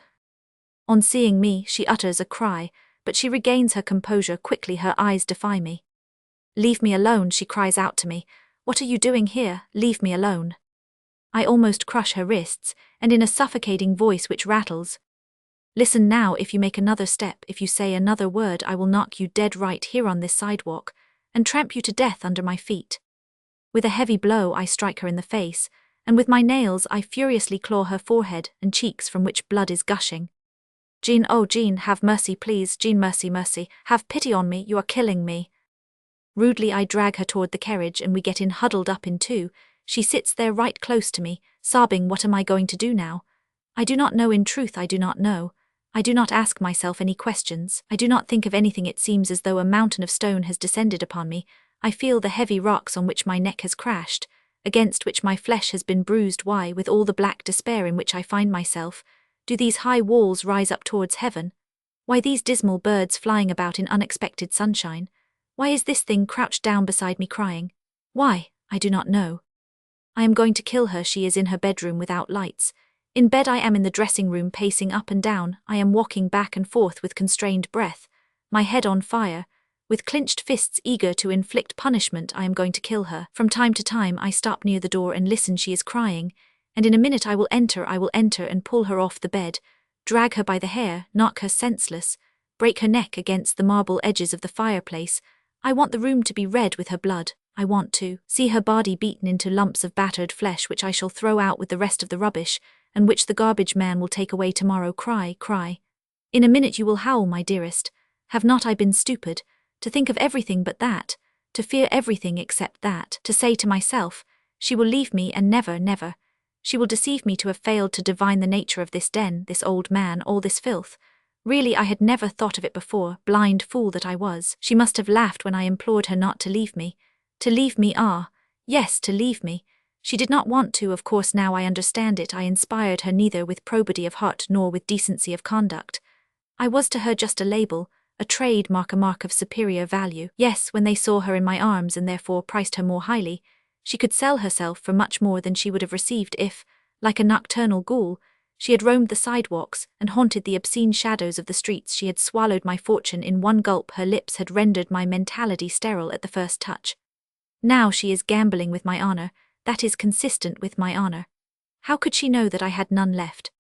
On seeing me, she utters a cry, but she regains her composure quickly. Her eyes defy me. Leave me alone, she cries out to me. What are you doing here? Leave me alone. I almost crush her wrists, and in a suffocating voice which rattles, listen now, if you make another step, if you say another word, I will knock you dead right here on this sidewalk, and tramp you to death under my feet. With a heavy blow I strike her in the face, and with my nails I furiously claw her forehead and cheeks from which blood is gushing. Jean, oh Jean, have mercy please, Jean, mercy, mercy, have pity on me, you are killing me. Rudely I drag her toward the carriage and we get in huddled up in two. She sits there right close to me, sobbing. What am I going to do now? I do not know, in truth I do not know. I do not ask myself any questions. I do not think of anything. It seems as though a mountain of stone has descended upon me. I feel the heavy rocks on which my neck has crashed, against which my flesh has been bruised. Why, with all the black despair in which I find myself, do these high walls rise up towards heaven? Why these dismal birds flying about in unexpected sunshine? Why is this thing crouched down beside me crying? Why? I do not know. I am going to kill her. She is in her bedroom without lights. In bed I am in the dressing room pacing up and down. I am walking back and forth with constrained breath, my head on fire, with clenched fists eager to inflict punishment. I am going to kill her. From time to time I stop near the door and listen. She is crying, and in a minute I will enter and pull her off the bed, drag her by the hair, knock her senseless, break her neck against the marble edges of the fireplace. I want the room to be red with her blood. I want to see her body beaten into lumps of battered flesh which I shall throw out with the rest of the rubbish, and which the garbage man will take away tomorrow. Cry, cry. In a minute you will howl, my dearest. Have not I been stupid, to think of everything but that, to fear everything except that, to say to myself, she will leave me and never, never. She will deceive me, to have failed to divine the nature of this den, this old man, all this filth. Really, I had never thought of it before, blind fool that I was. She must have laughed when I implored her not to leave me. To leave me, ah, yes, to leave me. She did not want to, of course. Now I understand it. I inspired her neither with probity of heart nor with decency of conduct. I was to her just a label, a trademark, a mark of superior value. Yes, when they saw her in my arms and therefore priced her more highly, she could sell herself for much more than she would have received if, like a nocturnal ghoul, she had roamed the sidewalks and haunted the obscene shadows of the streets. She had swallowed my fortune in one gulp. Her lips had rendered my mentality sterile at the first touch. Now she is gambling with my honor. That is consistent with my honor. How could she know that I had none left?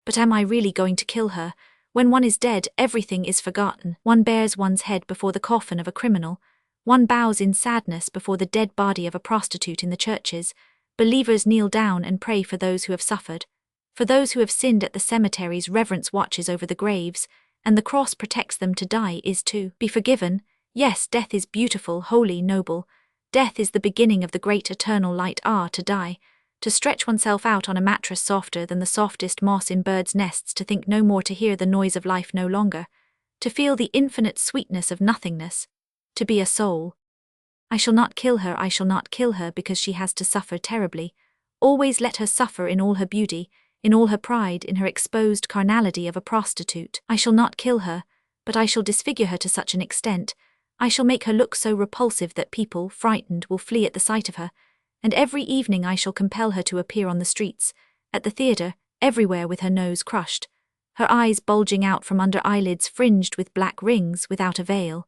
But am I really going to kill her? When one is dead, everything is forgotten. One bears one's head before the coffin of a criminal. One bows in sadness before the dead body of a prostitute in the churches. Believers kneel down and pray for those who have suffered. For those who have sinned at the cemeteries, reverence watches over the graves, and the cross protects them. To die is to be forgiven. Yes, death is beautiful, holy, noble. Death is the beginning of the great eternal light. Ah, to die, to stretch oneself out on a mattress softer than the softest moss in birds' nests, to think no more, to hear the noise of life no longer, to feel the infinite sweetness of nothingness, to be a soul. I shall not kill her. I shall not kill her because she has to suffer terribly. Always let her suffer in all her beauty, in all her pride, in her exposed carnality of a prostitute. I shall not kill her, but I shall disfigure her to such an extent. I shall make her look so repulsive that people, frightened, will flee at the sight of her, and every evening I shall compel her to appear on the streets, at the theatre, everywhere, with her nose crushed, her eyes bulging out from under eyelids fringed with black rings, without a veil.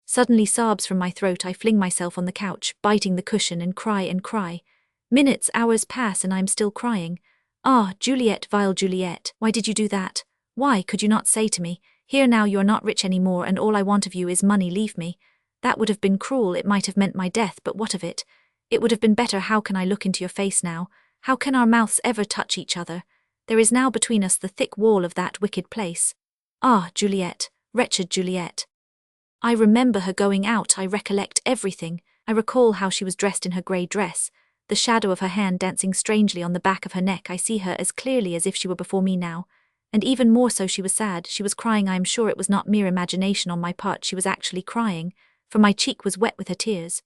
Suddenly sobs from my throat. I fling myself on the couch, biting the cushion, and cry and cry. Minutes, hours pass, and I am still crying. Ah, Juliet, vile Juliet, why did you do that? Why could you not say to me, here now you are not rich any more, and all I want of you is money, leave me? That would have been cruel. It might have meant my death, but what of it? It would have been better. How can I look into your face now? How can our mouths ever touch each other? There is now between us the thick wall of that wicked place. Ah, Juliet, wretched Juliet. I remember her going out. I recollect everything. I recall how she was dressed in her grey dress, the shadow of her hand dancing strangely on the back of her neck. I see her as clearly as if she were before me now. And even more so, she was sad, she was crying. I am sure it was not mere imagination on my part. She was actually crying, for my cheek was wet with her tears.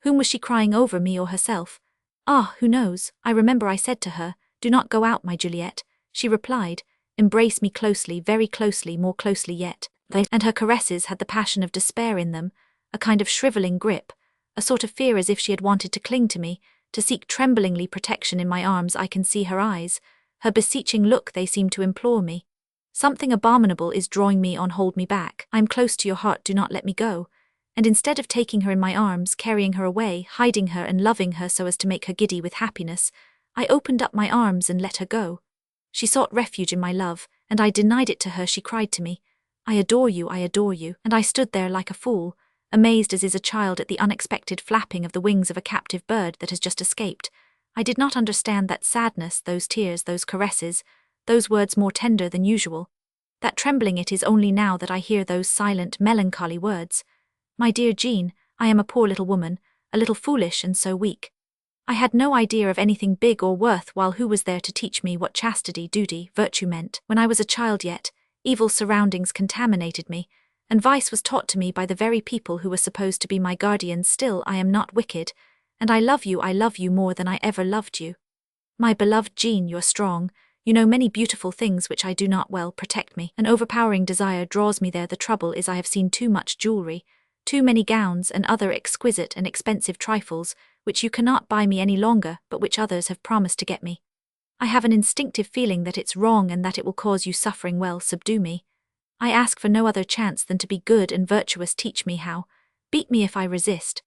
Whom was she crying over, me or herself? Ah, who knows? I remember I said to her, do not go out, my Juliet. She replied, embrace me closely, very closely, more closely yet. And her caresses had the passion of despair in them, a kind of shrivelling grip, a sort of fear, as if she had wanted to cling to me, to seek tremblingly protection in my arms. I can see her eyes, her beseeching look, they seem to implore me. Something abominable is drawing me on. Hold me back. I am close to your heart, do not let me go. And instead of taking her in my arms, carrying her away, hiding her and loving her so as to make her giddy with happiness, I opened up my arms and let her go. She sought refuge in my love, and I denied it to her. She cried to me, I adore you, and I stood there like a fool, amazed as is a child at the unexpected flapping of the wings of a captive bird that has just escaped. I did not understand that sadness, those tears, those caresses, those words more tender than usual. That trembling, it is only now that I hear those silent, melancholy words. My dear Jean, I am a poor little woman, a little foolish and so weak. I had no idea of anything big or worthwhile. Who was there to teach me what chastity, duty, virtue meant? When I was a child yet, evil surroundings contaminated me, and vice was taught to me by the very people who were supposed to be my guardians. Still, I am not wicked, and I love you more than I ever loved you. My beloved Jean, you are strong, you know many beautiful things which I do not well. Protect me. An overpowering desire draws me there. The trouble is I have seen too much jewelry, too many gowns and other exquisite and expensive trifles, which you cannot buy me any longer, but which others have promised to get me. I have an instinctive feeling that it's wrong and that it will cause you suffering. Well, subdue me. I ask for no other chance than to be good and virtuous. Teach me how. Beat me if I resist.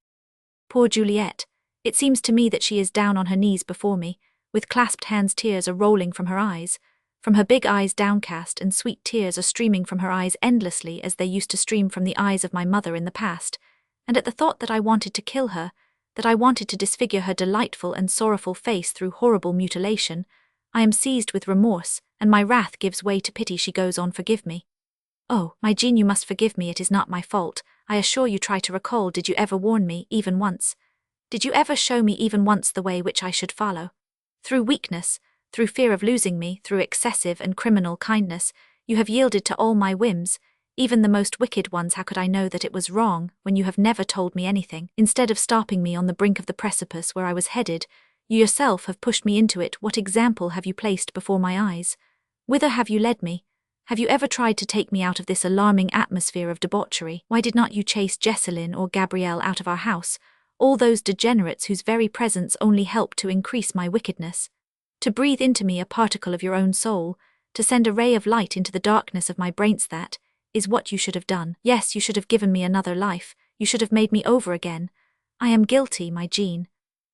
Poor Juliet. It seems to me that she is down on her knees before me, with clasped hands. Tears are rolling from her eyes, from her big eyes downcast, and sweet tears are streaming from her eyes endlessly as they used to stream from the eyes of my mother in the past. And at the thought that I wanted to kill her, that I wanted to disfigure her delightful and sorrowful face through horrible mutilation, I am seized with remorse, and my wrath gives way to pity. She goes on, forgive me. Oh, my Jean, you must forgive me. It is not my fault. I assure you. Try to recall. Did you ever warn me, even once? Did you ever show me even once the way which I should follow? Through weakness, through fear of losing me, through excessive and criminal kindness, you have yielded to all my whims, even the most wicked ones. How could I know that it was wrong, when you have never told me anything? Instead of stopping me on the brink of the precipice where I was headed, you yourself have pushed me into it. What example have you placed before my eyes? Whither have you led me? Have you ever tried to take me out of this alarming atmosphere of debauchery? Why did not you chase Jesseline or Gabrielle out of our house, all those degenerates whose very presence only helped to increase my wickedness? To breathe into me a particle of your own soul, to send a ray of light into the darkness of my brains, that is what you should have done. Yes, you should have given me another life, you should have made me over again. I am guilty, my Jean,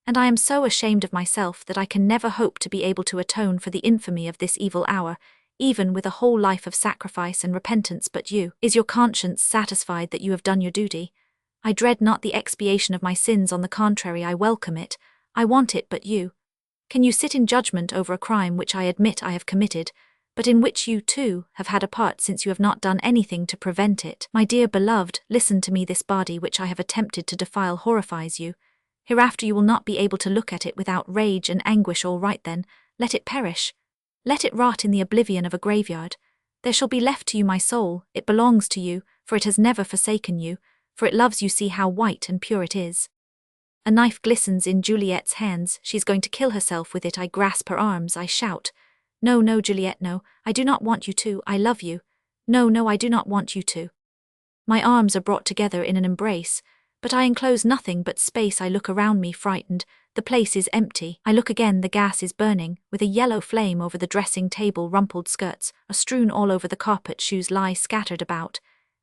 and I am so ashamed of myself that I can never hope to be able to atone for the infamy of this evil hour, even with a whole life of sacrifice and repentance. But you, is your conscience satisfied that you have done your duty? I dread not the expiation of my sins. On the contrary, I welcome it, I want it. But you, can you sit in judgment over a crime which I admit I have committed, but in which you, too, have had a part, since you have not done anything to prevent it? My dear beloved, listen to me. This body which I have attempted to defile horrifies you. Hereafter you will not be able to look at it without rage and anguish. All right then, let it perish. Let it rot in the oblivion of a graveyard. There shall be left to you my soul. It belongs to you, for it has never forsaken you, for it loves you. See how white and pure it is. A knife glistens in Juliet's hands. She is going to kill herself with it. I grasp her arms. I shout, no, no, Juliet, no, I do not want you to. I love you. No, no, I do not want you to. My arms are brought together in an embrace, but I enclose nothing but space. I look around me, frightened. The place is empty. I look again. The gas is burning, with a yellow flame over the dressing table. Rumpled skirts are strewn all over the carpet. Shoes lie scattered about,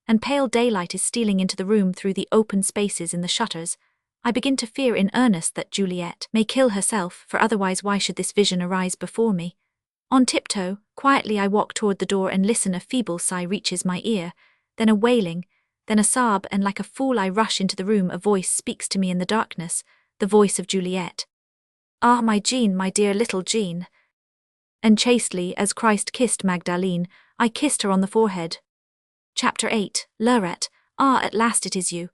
and pale daylight is stealing into the room through the open spaces in the shutters. I begin to fear in earnest that Juliet may kill herself, for otherwise why should this vision arise before me? On tiptoe, quietly I walk toward the door and listen. A feeble sigh reaches my ear, then a wailing, then a sob, and like a fool I rush into the room. A voice speaks to me in the darkness, the voice of Juliet. Ah, my Jean, my dear little Jean. And chastely as Christ kissed Magdalene, I kissed her on the forehead. Chapter 8, Lurette. Ah, at last it is you.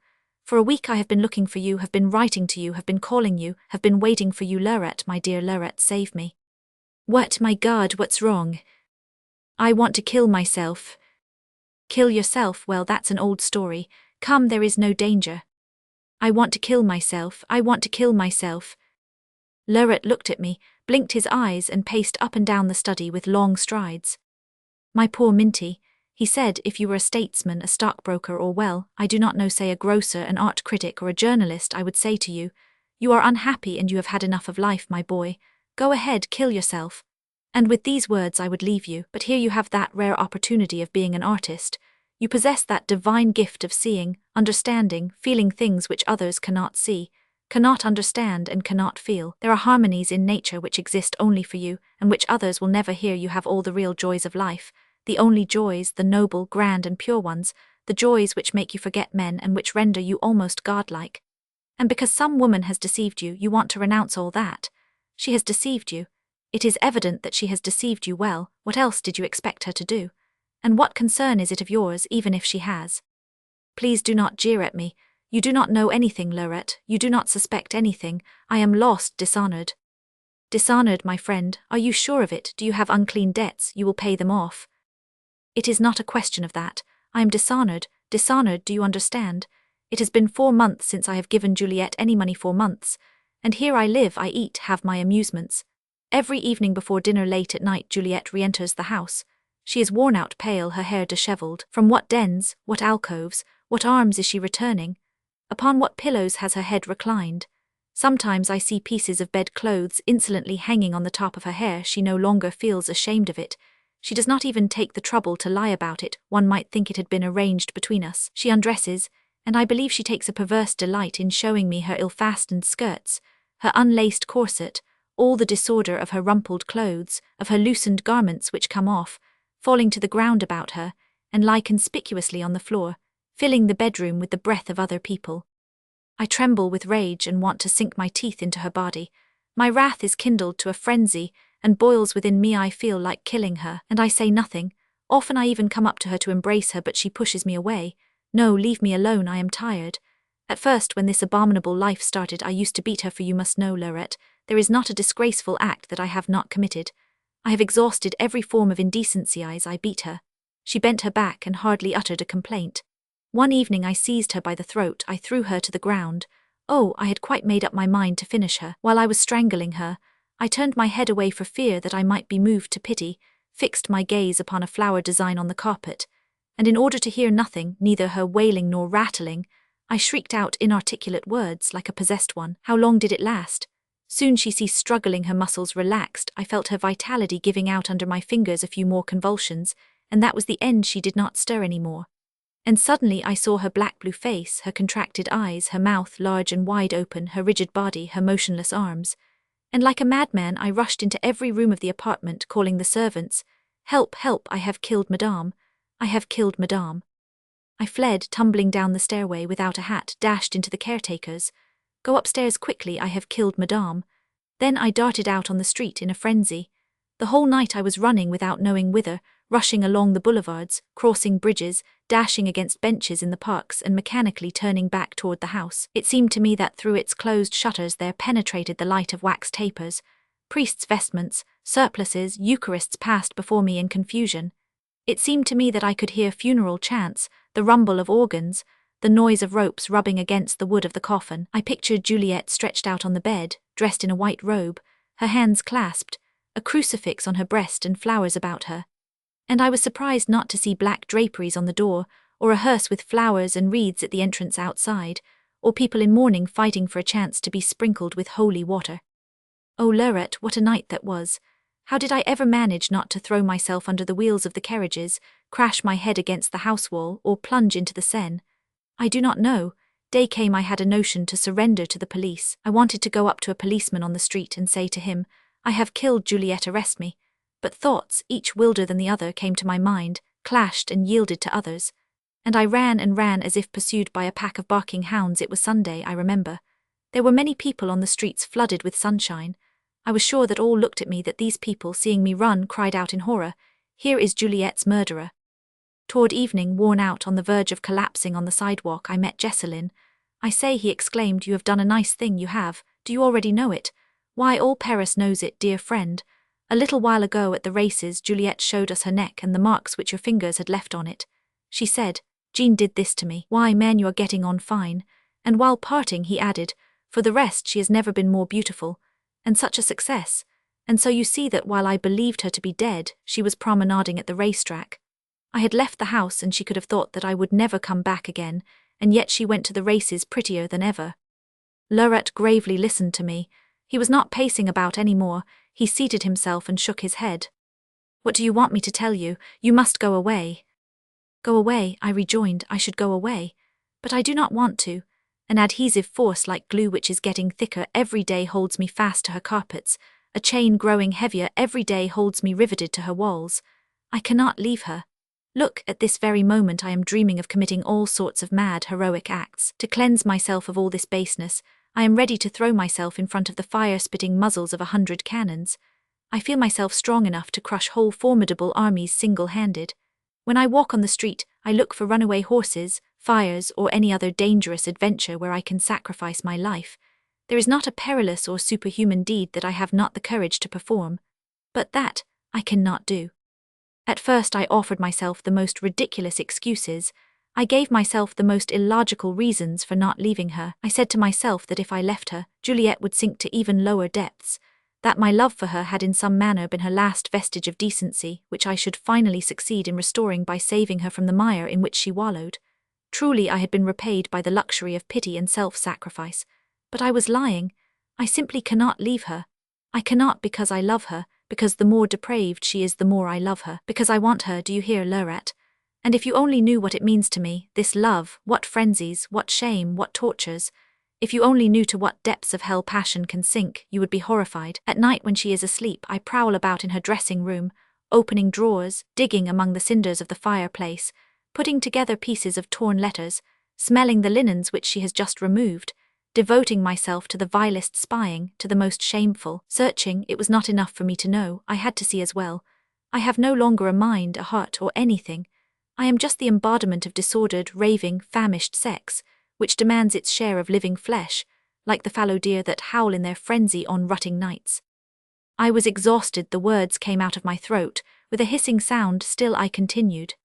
For a week I have been looking for you, have been writing to you, have been calling you, have been waiting for you. Lurette, my dear Lurette, save me. What, my God, what's wrong? I want to kill myself. Kill yourself? Well, that's an old story. Come, there is no danger. I want to kill myself. I want to kill myself. Lurette looked at me, blinked his eyes, and paced up and down the study with long strides. My poor Minty, He said, if you were a statesman, a stockbroker, or well, I do not know, say a grocer, an art critic, or a journalist, I would say to you, you are unhappy and you have had enough of life, my boy. Go ahead, kill yourself. And with these words I would leave you, but here you have that rare opportunity of being an artist. You possess that divine gift of seeing, understanding, feeling things which others cannot see, cannot understand, and cannot feel. There are harmonies in nature which exist only for you, and which others will never hear. You have all the real joys of life, the only joys, the noble, grand, and pure ones, the joys which make you forget men and which render you almost godlike. And because some woman has deceived you, you want to renounce all that. She has deceived you. It is evident that she has deceived you. Well, what else did you expect her to do? And what concern is it of yours, even if she has? Please do not jeer at me. You do not know anything, Lorette. You do not suspect anything. I am lost, dishonored. Dishonored, my friend, are you sure of it? Do you have unclean debts? You will pay them off. It is not a question of that. I am dishonored, do you understand? It has been 4 months since I have given Juliet any money. 4 months. And here I live, I eat, have my amusements. Every evening before dinner late at night Juliet re-enters the house. She is worn out, pale, her hair dishevelled. From what dens, what alcoves, what arms is she returning? Upon what pillows has her head reclined? Sometimes I see pieces of bed clothes insolently hanging on the top of her hair. She no longer feels ashamed of it. She does not even take the trouble to lie about it. One might think it had been arranged between us. She undresses, and I believe she takes a perverse delight in showing me her ill-fastened skirts, her unlaced corset, all the disorder of her rumpled clothes, of her loosened garments which come off, falling to the ground about her, and lie conspicuously on the floor, filling the bedroom with the breath of other people. I tremble with rage and want to sink my teeth into her body. My wrath is kindled to a frenzy, and boils within me. I feel like killing her, and I say nothing. Often I even come up to her to embrace her, but she pushes me away. No, leave me alone, I am tired. At first, when this abominable life started, I used to beat her, for you must know, Lorette, there is not a disgraceful act that I have not committed. I have exhausted every form of indecency as I beat her. She bent her back and hardly uttered a complaint. One evening I seized her by the throat, I threw her to the ground. Oh, I had quite made up my mind to finish her. While I was strangling her, I turned my head away for fear that I might be moved to pity, fixed my gaze upon a flower design on the carpet, and in order to hear nothing, neither her wailing nor rattling, I shrieked out inarticulate words like a possessed one. How long did it last? Soon she ceased struggling, her muscles relaxed, I felt her vitality giving out under my fingers. A few more convulsions, and that was the end. She did not stir any more. And suddenly I saw her black-blue face, her contracted eyes, her mouth large and wide open, her rigid body, her motionless arms. And like a madman I rushed into every room of the apartment, calling the servants, "Help, help, I have killed Madame. I have killed Madame." I fled, tumbling down the stairway without a hat, dashed into the caretaker's. "Go upstairs quickly, I have killed Madame." Then I darted out on the street in a frenzy. The whole night I was running without knowing whither, rushing along the boulevards, crossing bridges, dashing against benches in the parks, and mechanically turning back toward the house. It seemed to me that through its closed shutters there penetrated the light of wax tapers. Priests' vestments, surplices, Eucharists passed before me in confusion. It seemed to me that I could hear funeral chants, the rumble of organs, the noise of ropes rubbing against the wood of the coffin. I pictured Juliet stretched out on the bed, dressed in a white robe, her hands clasped, a crucifix on her breast and flowers about her. And I was surprised not to see black draperies on the door, or a hearse with flowers and wreaths at the entrance outside, or people in mourning fighting for a chance to be sprinkled with holy water. Oh, Lorette, what a night that was! How did I ever manage not to throw myself under the wheels of the carriages, crash my head against the house wall, or plunge into the Seine? I do not know. Day came I had a notion to surrender to the police. I wanted to go up to a policeman on the street and say to him, "I have killed Juliet, arrest me." But thoughts, each wilder than the other, came to my mind, clashed and yielded to others. And I ran as if pursued by a pack of barking hounds. It was Sunday, I remember. There were many people on the streets flooded with sunshine. I was sure that all looked at me, that these people, seeing me run, cried out in horror, "Here is Juliet's murderer." Toward evening, worn out, on the verge of collapsing on the sidewalk, I met Jesselyn. "I say," he exclaimed, "you have done a nice thing, you have. Do you already know it?" "Why, all Paris knows it, dear friend. A little while ago at the races, Juliet showed us her neck and the marks which your fingers had left on it. She said, 'Jean did this to me. Why, man, you are getting on fine.' And while parting, he added, 'For the rest, she has never been more beautiful. And such a success. And so you see that while I believed her to be dead, she was promenading at the racetrack." I had left the house and she could have thought that I would never come back again, and yet she went to the races prettier than ever. Lurette gravely listened to me. He was not pacing about any more. He seated himself and shook his head. What do you want me to tell you? You must go away. Go away, I rejoined. I should go away. But I do not want to. An adhesive force like glue which is getting thicker every day holds me fast to her carpets. A chain growing heavier every day holds me riveted to her walls. I cannot leave her. Look, at this very moment I am dreaming of committing all sorts of mad, heroic acts. To cleanse myself of all this baseness, I am ready to throw myself in front of the fire-spitting muzzles of 100 cannons. I feel myself strong enough to crush whole formidable armies single-handed. When I walk on the street, I look for runaway horses, fires, or any other dangerous adventure where I can sacrifice my life. There is not a perilous or superhuman deed that I have not the courage to perform. But that I cannot do. At first I offered myself the most ridiculous excuses. I gave myself the most illogical reasons for not leaving her. I said to myself that if I left her, Juliette would sink to even lower depths, that my love for her had in some manner been her last vestige of decency, which I should finally succeed in restoring by saving her from the mire in which she wallowed. Truly I had been repaid by the luxury of pity and self-sacrifice. But I was lying. I simply cannot leave her. I cannot because I love her, because the more depraved she is the more I love her, because I want her, do you hear, Lurette? And if you only knew what it means to me, this love, what frenzies, what shame, what tortures. If you only knew to what depths of hell passion can sink, you would be horrified. At night when she is asleep, I prowl about in her dressing room, opening drawers, digging among the cinders of the fireplace, putting together pieces of torn letters, smelling the linens which she has just removed, devoting myself to the vilest spying, to the most shameful searching. It was not enough for me to know, I had to see as well. I have no longer a mind, a heart, or anything. I am just the embodiment of disordered, raving, famished sex, which demands its share of living flesh, like the fallow deer that howl in their frenzy on rutting nights. I was exhausted, the words came out of my throat. With a hissing sound, still I continued.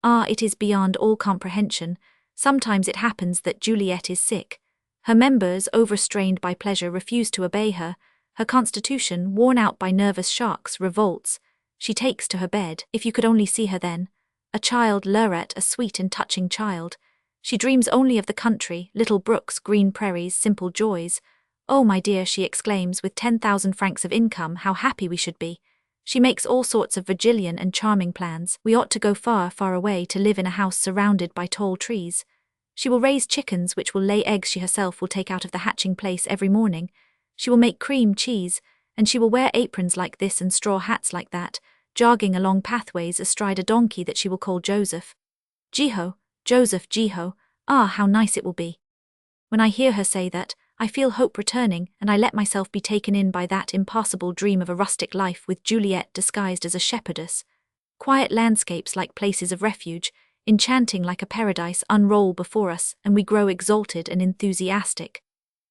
Ah, it is beyond all comprehension. Sometimes it happens that Juliette is sick. Her members, overstrained by pleasure, refuse to obey her. Her constitution, worn out by nervous shocks, revolts. She takes to her bed. If you could only see her then. A child, Lurette, a sweet and touching child. She dreams only of the country, little brooks, green prairies, simple joys. Oh, my dear, she exclaims, with 10,000 francs of income, how happy we should be. She makes all sorts of Virgilian and charming plans. We ought to go far, far away to live in a house surrounded by tall trees. She will raise chickens which will lay eggs she herself will take out of the hatching place every morning. She will make cream cheese, and she will wear aprons like this and straw hats like that, jogging along pathways astride a donkey that she will call Joseph. Jeho, Joseph, Jeho, ah, how nice it will be. When I hear her say that, I feel hope returning, and I let myself be taken in by that impossible dream of a rustic life with Juliette disguised as a shepherdess. Quiet landscapes like places of refuge, enchanting like a paradise, unroll before us, and we grow exalted and enthusiastic.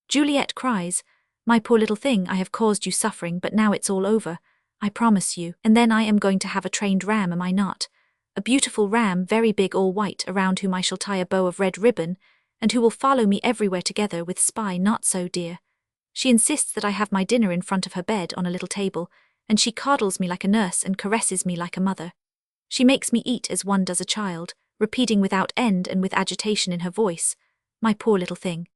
Juliette cries, "My poor little thing, I have caused you suffering, but now it's all over, I promise you, and then I am going to have a trained ram, am I not? A beautiful ram, very big, all white, around whom I shall tie a bow of red ribbon, and who will follow me everywhere together with Spy, not so, dear. She insists that I have my dinner in front of her bed on a little table, and she coddles me like a nurse and caresses me like a mother. She makes me eat as one does a child, repeating without end and with agitation in her voice, 'My poor little thing.'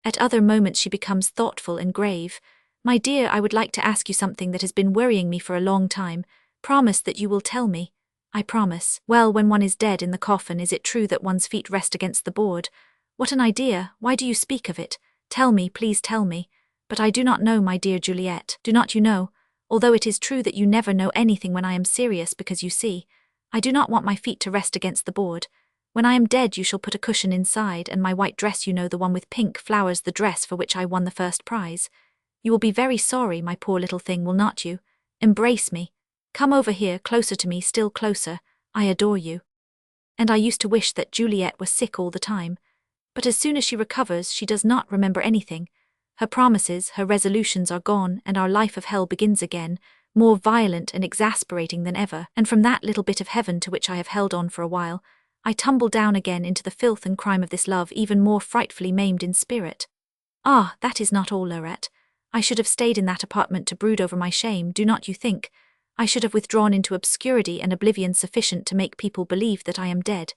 At other moments she becomes thoughtful and grave. 'My dear, I would like to ask you something that has been worrying me for a long time. Promise that you will tell me.' 'I promise.' 'Well, when one is dead in the coffin, is it true that one's feet rest against the board?' 'What an idea! Why do you speak of it? Tell me, please tell me.' 'But I do not know, my dear Juliette.' 'Do not you know? Although it is true that you never know anything when I am serious, because you see, I do not want my feet to rest against the board. When I am dead you shall put a cushion inside, and my white dress, you know, the one with pink flowers, the dress for which I won the first prize. You will be very sorry, my poor little thing, will not you? Embrace me. Come over here, closer to me, still closer. I adore you.' And I used to wish that Juliette was sick all the time. But as soon as she recovers, she does not remember anything. Her promises, her resolutions are gone, and our life of hell begins again, more violent and exasperating than ever, and from that little bit of heaven to which I have held on for a while, I tumble down again into the filth and crime of this love, even more frightfully maimed in spirit. Ah, that is not all, Lurette. I should have stayed in that apartment to brood over my shame, do not you think? I should have withdrawn into obscurity and oblivion sufficient to make people believe that I am dead.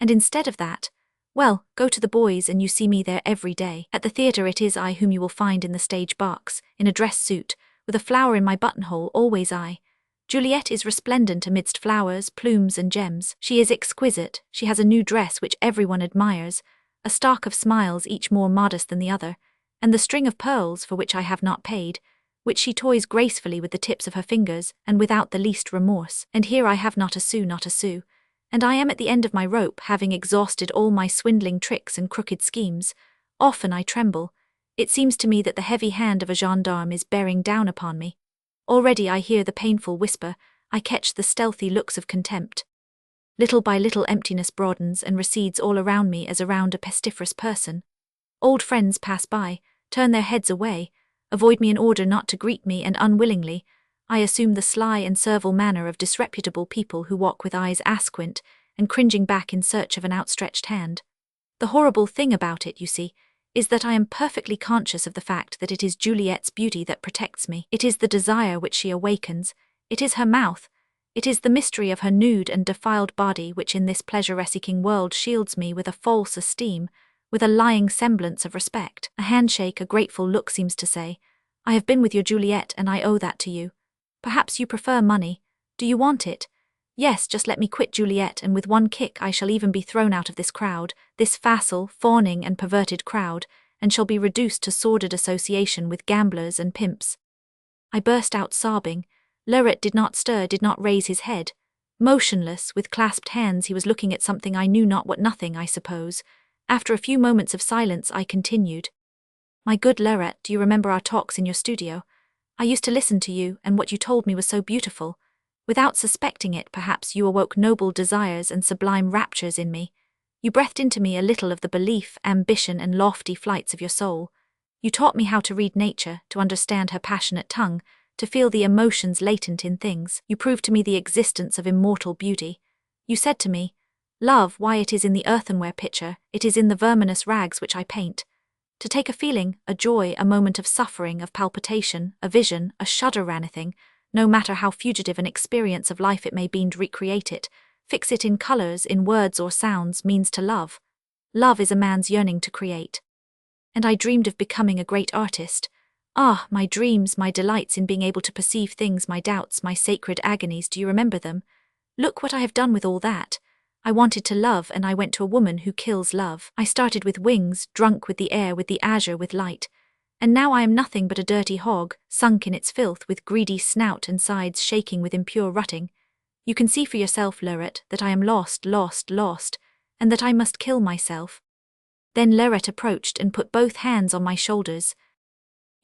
And instead of that, well, go to the boys and you see me there every day. At the theatre it is I whom you will find in the stage box, in a dress suit, with a flower in my buttonhole, always I. Juliet is resplendent amidst flowers, plumes and gems. She is exquisite, she has a new dress which everyone admires, a stock of smiles each more modest than the other, and the string of pearls for which I have not paid, which she toys gracefully with the tips of her fingers and without the least remorse. And here I have not a sou, not a sou. And I am at the end of my rope, having exhausted all my swindling tricks and crooked schemes. Often I tremble. It seems to me that the heavy hand of a gendarme is bearing down upon me. Already I hear the painful whisper, I catch the stealthy looks of contempt. Little by little emptiness broadens and recedes all around me as around a pestiferous person. Old friends pass by, turn their heads away, avoid me in order not to greet me, and unwillingly, I assume the sly and servile manner of disreputable people who walk with eyes asquint and cringing back in search of an outstretched hand. The horrible thing about it, you see, is that I am perfectly conscious of the fact that it is Juliet's beauty that protects me. It is the desire which she awakens, it is her mouth, it is the mystery of her nude and defiled body which in this pleasure-seeking world shields me with a false esteem, with a lying semblance of respect. A handshake, a grateful look seems to say, I have been with your Juliet and I owe that to you. Perhaps you prefer money. Do you want it? Yes, just let me quit Juliet, and with one kick I shall even be thrown out of this crowd, this facile, fawning and perverted crowd, and shall be reduced to sordid association with gamblers and pimps. I burst out sobbing. Leret did not stir, did not raise his head. Motionless, with clasped hands, he was looking at something I knew not what, nothing, I suppose. After a few moments of silence, I continued. My good Leret, do you remember our talks in your studio? I used to listen to you, and what you told me was so beautiful. Without suspecting it, perhaps you awoke noble desires and sublime raptures in me. You breathed into me a little of the belief, ambition, and lofty flights of your soul. You taught me how to read nature, to understand her passionate tongue, to feel the emotions latent in things. You proved to me the existence of immortal beauty. You said to me, Love, why it is in the earthenware pitcher, it is in the verminous rags which I paint. To take a feeling, a joy, a moment of suffering, of palpitation, a vision, a shudder, or anything, no matter how fugitive an experience of life it may be, and recreate it, fix it in colours, in words or sounds, means to love. Love is a man's yearning to create. And I dreamed of becoming a great artist. Ah, my dreams, my delights in being able to perceive things, my doubts, my sacred agonies, do you remember them? Look what I have done with all that. I wanted to love, and I went to a woman who kills love. I started with wings, drunk with the air, with the azure, with light. And now I am nothing but a dirty hog, sunk in its filth, with greedy snout and sides shaking with impure rutting. You can see for yourself, Leret, that I am lost, lost, lost, and that I must kill myself. Then Leret approached and put both hands on my shoulders.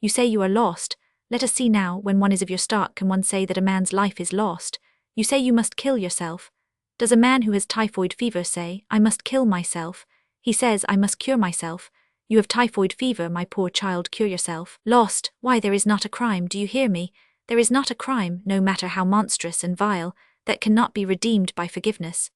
You say you are lost. Let us see now, when one is of your stock, can one say that a man's life is lost? You say you must kill yourself. Does a man who has typhoid fever say, I must kill myself? He says, I must cure myself. You have typhoid fever, my poor child, cure yourself. Lost, why there is not a crime, do you hear me? There is not a crime, no matter how monstrous and vile, that cannot be redeemed by forgiveness.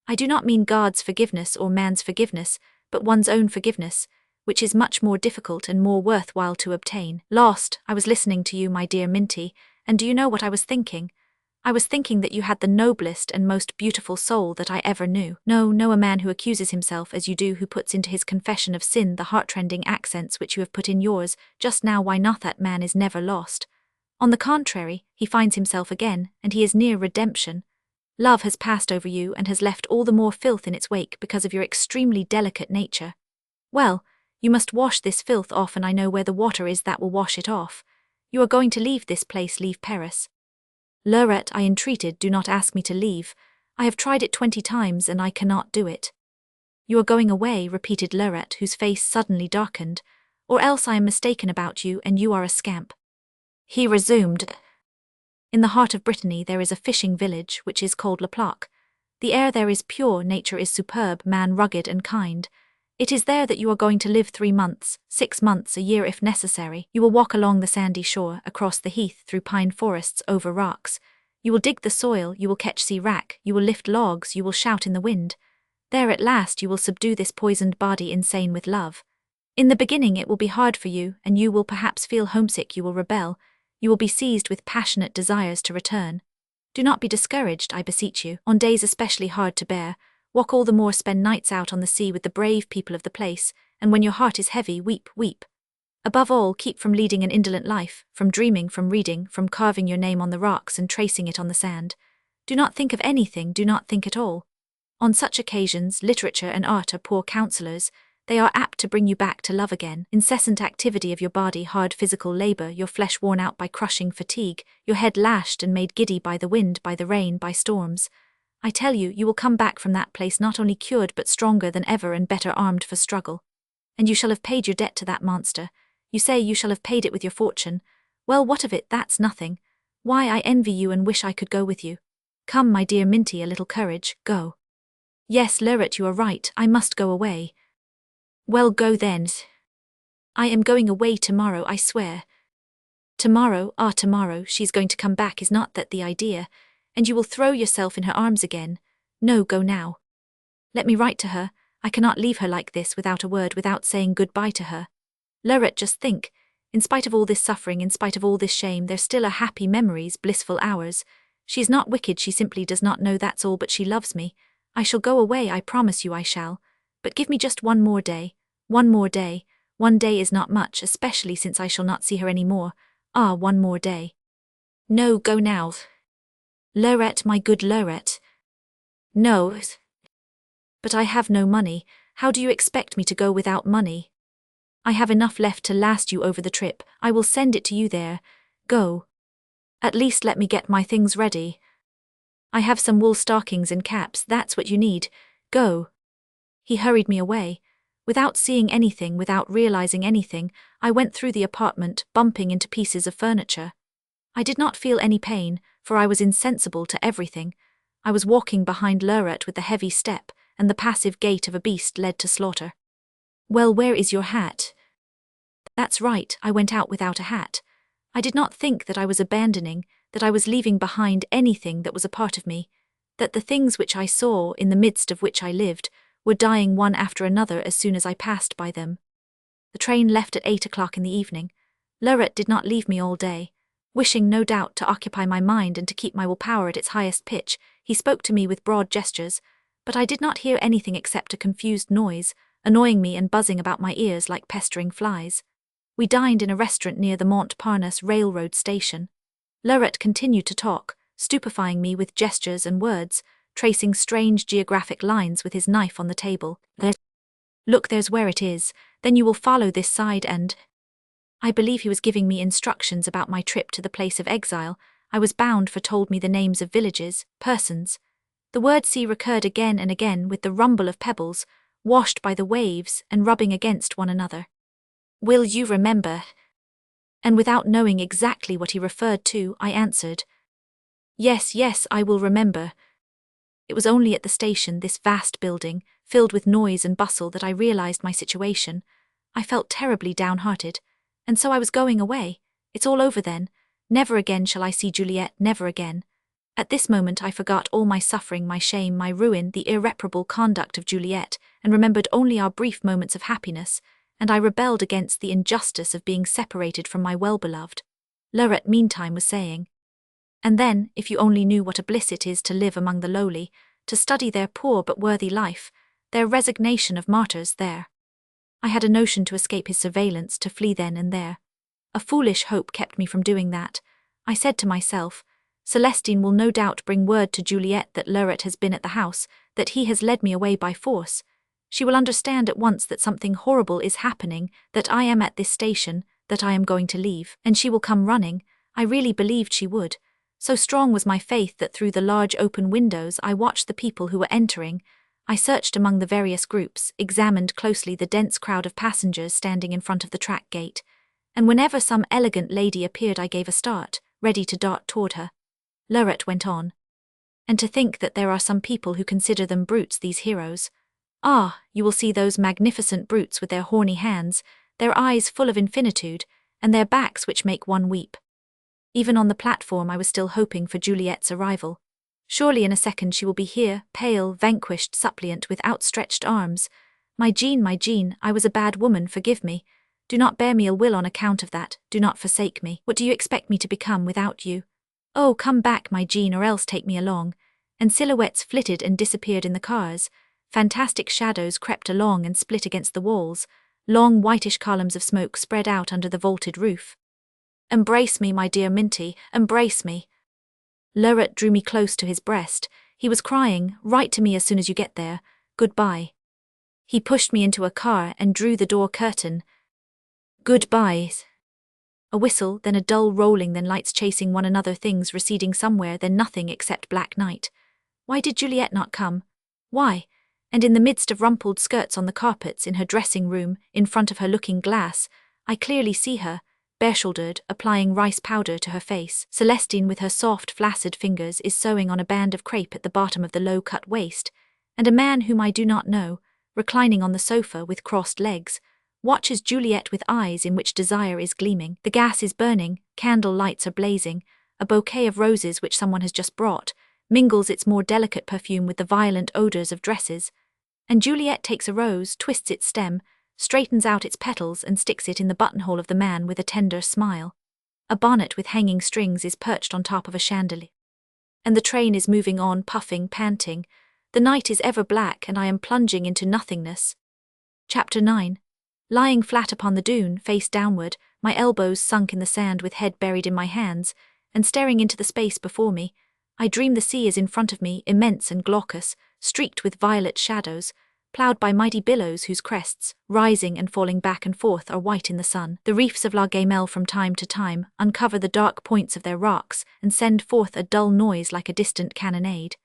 I do not mean God's forgiveness or man's forgiveness, but one's own forgiveness, which is much more difficult and more worthwhile to obtain. Lost, I was listening to you, my dear Minty, and do you know what I was thinking? I was thinking that you had the noblest and most beautiful soul that I ever knew. No, a man who accuses himself as you do, who puts into his confession of sin the heart-rending accents which you have put in yours just now, why not, that man is never lost. On the contrary, he finds himself again, and he is near redemption. Love has passed over you and has left all the more filth in its wake because of your extremely delicate nature. Well, you must wash this filth off, and I know where the water is that will wash it off. You are going to leave this place, leave Paris. Leret, I entreated, do not ask me to leave. I have tried it 20 times and I cannot do it. You are going away, repeated Leret, whose face suddenly darkened, or else I am mistaken about you and you are a scamp. He resumed, In the heart of Brittany there is a fishing village which is called La Plaque. The air there is pure, nature is superb, man rugged and kind. It is there that you are going to live 3 months, 6 months, a year if necessary. You will walk along the sandy shore, across the heath, through pine forests, over rocks. You will dig the soil, you will catch sea wrack, you will lift logs, you will shout in the wind. There at last you will subdue this poisoned body insane with love. In the beginning it will be hard for you, and you will perhaps feel homesick, you will rebel. You will be seized with passionate desires to return. Do not be discouraged, I beseech you, on days especially hard to bear. Walk all the more, spend nights out on the sea with the brave people of the place, and when your heart is heavy, weep, weep. Above all, keep from leading an indolent life, from dreaming, from reading, from carving your name on the rocks and tracing it on the sand. Do not think of anything, do not think at all. On such occasions, literature and art are poor counselors. They are apt to bring you back to love again. Incessant activity of your body, hard physical labor, your flesh worn out by crushing fatigue, your head lashed and made giddy by the wind, by the rain, by storms. I tell you, you will come back from that place not only cured but stronger than ever and better armed for struggle. And you shall have paid your debt to that monster. You say you shall have paid it with your fortune. Well, what of it? That's nothing. Why, I envy you and wish I could go with you. Come, my dear Minty, a little courage, go. Yes, Lyrit, you are right, I must go away. Well, go then. I am going away tomorrow, I swear. Tomorrow, tomorrow, she's going to come back, is not that the idea? And you will throw yourself in her arms again. No, go now. Let me write to her. I cannot leave her like this without a word, without saying goodbye to her. Lyrit, just think. In spite of all this suffering, in spite of all this shame, there still are happy memories, blissful hours. She is not wicked, she simply does not know, that's all, but she loves me. I shall go away, I promise you I shall. But give me just one more day. One more day. One day is not much, especially since I shall not see her any more. One more day. No, go now. Lyrit, my good Lyrit. No. But I have no money. How do you expect me to go without money? I have enough left to last you over the trip. I will send it to you there. Go. At least let me get my things ready. I have some wool stockings and caps, that's what you need. Go. He hurried me away. Without seeing anything, without realizing anything, I went through the apartment, bumping into pieces of furniture. I did not feel any pain, for I was insensible to everything. I was walking behind Lyrit with the heavy step, and the passive gait of a beast led to slaughter. Well, where is your hat? That's right, I went out without a hat. I did not think that I was abandoning, that I was leaving behind anything that was a part of me, that the things which I saw, in the midst of which I lived, were dying one after another as soon as I passed by them. The train left at 8 o'clock in the evening. Lyrit did not leave me all day. Wishing, no doubt, to occupy my mind and to keep my willpower at its highest pitch, he spoke to me with broad gestures, but I did not hear anything except a confused noise, annoying me and buzzing about my ears like pestering flies. We dined in a restaurant near the Montparnasse railroad station. Lyrit continued to talk, stupefying me with gestures and words, tracing strange geographic lines with his knife on the table. Look, there's where it is, then you will follow this side and… I believe he was giving me instructions about my trip to the place of exile. I was bound for told me the names of villages, persons. The word sea recurred again and again with the rumble of pebbles, washed by the waves and rubbing against one another. Will you remember? And without knowing exactly what he referred to, I answered, Yes, yes, I will remember. It was only at the station, this vast building, filled with noise and bustle, that I realized my situation. I felt terribly downhearted, and so I was going away. It's all over then. Never again shall I see Juliet, never again. At this moment I forgot all my suffering, my shame, my ruin, the irreparable conduct of Juliet, and remembered only our brief moments of happiness, and I rebelled against the injustice of being separated from my well-beloved. Lyrit meantime was saying, And then, if you only knew what a bliss it is to live among the lowly, to study their poor but worthy life, their resignation of martyrs there. I had a notion to escape his surveillance, to flee then and there. A foolish hope kept me from doing that. I said to myself, Celestine will no doubt bring word to Juliet that Lyrit has been at the house, that he has led me away by force. She will understand at once that something horrible is happening, that I am at this station, that I am going to leave, and she will come running. I really believed she would. So strong was my faith that through the large open windows I watched the people who were entering. I searched among the various groups, examined closely the dense crowd of passengers standing in front of the track gate, and whenever some elegant lady appeared I gave a start, ready to dart toward her. Lyrit went on. And to think that there are some people who consider them brutes, these heroes. You will see those magnificent brutes with their horny hands, their eyes full of infinitude, and their backs which make one weep. Even on the platform I was still hoping for Juliet's arrival. Surely in a second she will be here, pale, vanquished, suppliant, with outstretched arms. My Jean, I was a bad woman, forgive me. Do not bear me ill will on account of that, do not forsake me. What do you expect me to become without you? "Oh, come back, my Jean, or else take me along," and silhouettes flitted and disappeared in the cars. Fantastic shadows crept along and split against the walls. Long whitish columns of smoke spread out under the vaulted roof. "Embrace me, my dear Minty, embrace me." Lurette drew me close to his breast. He was crying, "Write to me as soon as you get there. Goodbye." He pushed me into a car and drew the door curtain. "Goodbye." A whistle, then a dull rolling, then lights chasing one another, things receding somewhere, then nothing except black night. Why did Juliet not come? Why? And in the midst of rumpled skirts on the carpets in her dressing room, in front of her looking-glass, I clearly see her, bare-shouldered, applying rice powder to her face. Celestine, with her soft, flaccid fingers, is sewing on a band of crepe at the bottom of the low-cut waist, and a man whom I do not know, reclining on the sofa with crossed legs, watches Juliet with eyes in which desire is gleaming. The gas is burning, candle lights are blazing, a bouquet of roses which someone has just brought mingles its more delicate perfume with the violent odors of dresses, and Juliet takes a rose, twists its stem, straightens out its petals and sticks it in the buttonhole of the man with a tender smile. A bonnet with hanging strings is perched on top of a chandelier. And the train is moving on, puffing, panting. The night is ever black and I am plunging into nothingness. Chapter 9. Lying flat upon the dune, face downward, my elbows sunk in the sand with head buried in my hands, and staring into the space before me, I dream the sea is in front of me, immense and glaucous, streaked with violet shadows, ploughed by mighty billows whose crests, rising and falling back and forth, are white in the sun. The reefs of La Gamelle from time to time uncover the dark points of their rocks and send forth a dull noise like a distant cannonade.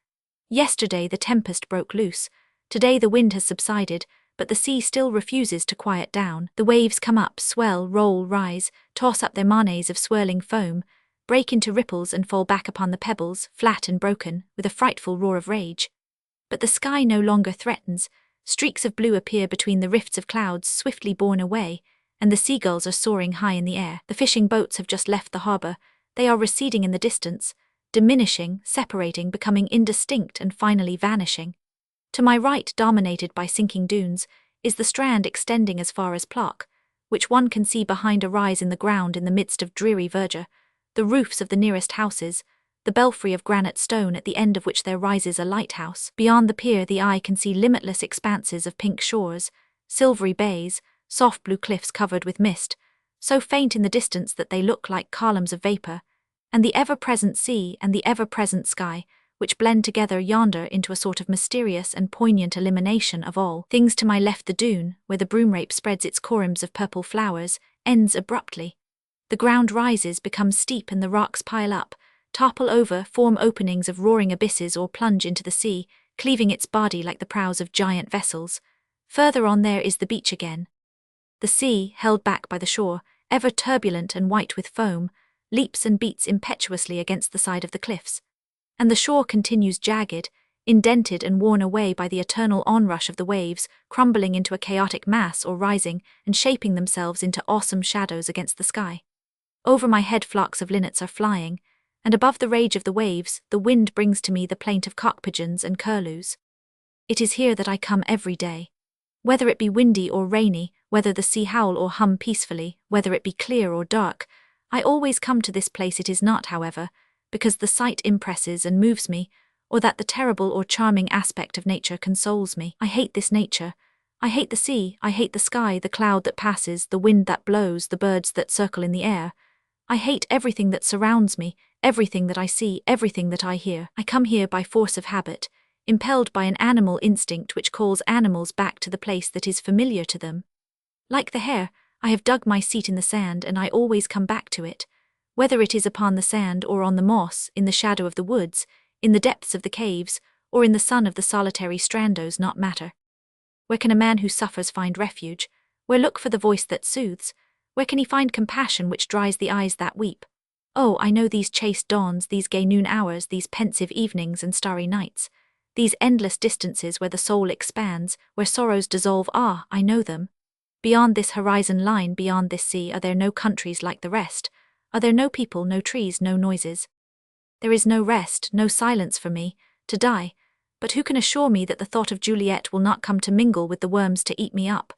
Yesterday the tempest broke loose. Today the wind has subsided, but the sea still refuses to quiet down. The waves come up, swell, roll, rise, toss up their manes of swirling foam, break into ripples and fall back upon the pebbles, flat and broken, with a frightful roar of rage. But the sky no longer threatens. Streaks of blue appear between the rifts of clouds swiftly borne away, and the seagulls are soaring high in the air. The fishing boats have just left the harbour. They are receding in the distance, diminishing, separating, becoming indistinct and finally vanishing. To my right, dominated by sinking dunes, is the strand extending as far as Plock, which one can see behind a rise in the ground in the midst of dreary verdure, the roofs of the nearest houses, the belfry of granite stone at the end of which there rises a lighthouse. Beyond the pier the eye can see limitless expanses of pink shores, silvery bays, soft blue cliffs covered with mist, so faint in the distance that they look like columns of vapour, and the ever-present sea and the ever-present sky, which blend together yonder into a sort of mysterious and poignant elimination of all things. To my left the dune, where the broomrape spreads its corymbs of purple flowers, ends abruptly. The ground rises, becomes steep, and the rocks pile up, topple over, form openings of roaring abysses, or plunge into the sea, cleaving its body like the prows of giant vessels. Further on there is the beach again. The sea, held back by the shore, ever turbulent and white with foam, leaps and beats impetuously against the side of the cliffs. And the shore continues jagged, indented and worn away by the eternal onrush of the waves, crumbling into a chaotic mass or rising and shaping themselves into awesome shadows against the sky. Over my head flocks of linnets are flying, and above the rage of the waves, the wind brings to me the plaint of cock-pigeons and curlews. It is here that I come every day. Whether it be windy or rainy, whether the sea howl or hum peacefully, whether it be clear or dark, I always come to this place. It is not, however, because the sight impresses and moves me, or that the terrible or charming aspect of nature consoles me. I hate this nature. I hate the sea, I hate the sky, the cloud that passes, the wind that blows, the birds that circle in the air. I hate everything that surrounds me, everything that I see, everything that I hear. I come here by force of habit, impelled by an animal instinct which calls animals back to the place that is familiar to them. Like the hare, I have dug my seat in the sand, and I always come back to it. Whether it is upon the sand or on the moss, in the shadow of the woods, in the depths of the caves, or in the sun of the solitary strand does not matter. Where can a man who suffers find refuge? Where look for the voice that soothes? Where can he find compassion which dries the eyes that weep? Oh, I know these chaste dawns, these gay noon hours, these pensive evenings and starry nights, these endless distances where the soul expands, where sorrows dissolve. Ah, I know them. Beyond this horizon line, beyond this sea, are there no countries like the rest? Are there no people, no trees, no noises? There is no rest, no silence for me, to die, but who can assure me that the thought of Juliet will not come to mingle with the worms to eat me up?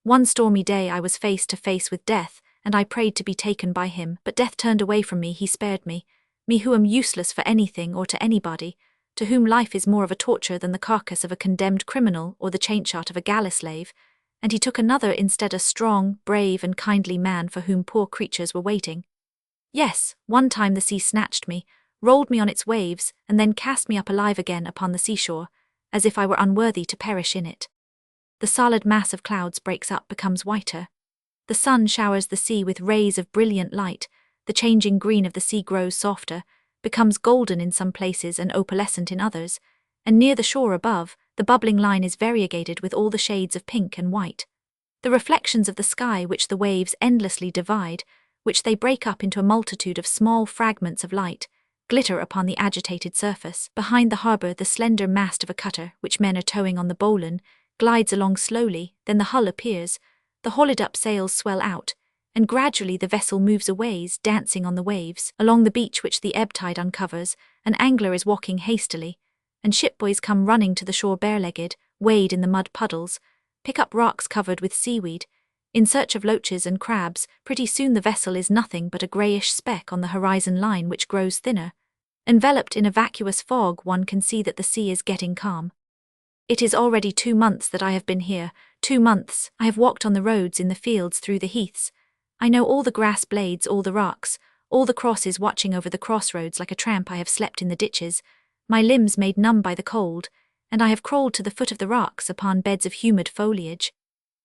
One stormy day I was face to face with death, and I prayed to be taken by him, but death turned away from me, he spared me. me who am useless for anything or to anybody, to whom life is more of a torture than the carcass of a condemned criminal or the chain-shot of a galley slave, and he took another instead, a strong, brave and kindly man for whom poor creatures were waiting. Yes, one time the sea snatched me, rolled me on its waves, and then cast me up alive again upon the seashore, as if I were unworthy to perish in it. The solid mass of clouds breaks up, becomes whiter. The sun showers the sea with rays of brilliant light, the changing green of the sea grows softer, becomes golden in some places and opalescent in others, and near the shore above, the bubbling line is variegated with all the shades of pink and white. The reflections of the sky which the waves endlessly divide, which they break up into a multitude of small fragments of light, glitter upon the agitated surface. Behind the harbour, the slender mast of a cutter, which men are towing on the bowline, glides along slowly, then the hull appears, the hauled-up sails swell out, and gradually the vessel moves away, dancing on the waves. Along the beach which the ebb tide uncovers, an angler is walking hastily, and shipboys come running to the shore bare-legged, wade in the mud puddles, pick up rocks covered with seaweed, in search of loaches and crabs. Pretty soon the vessel is nothing but a greyish speck on the horizon line which grows thinner. Enveloped in a vacuous fog, one can see that the sea is getting calm. It is already 2 months that I have been here, 2 months. I have walked on the roads, in the fields, through the heaths. I know all the grass blades, all the rocks, all the crosses, watching over the crossroads. Like a tramp I have slept in the ditches, my limbs made numb by the cold, and I have crawled to the foot of the rocks upon beds of humid foliage.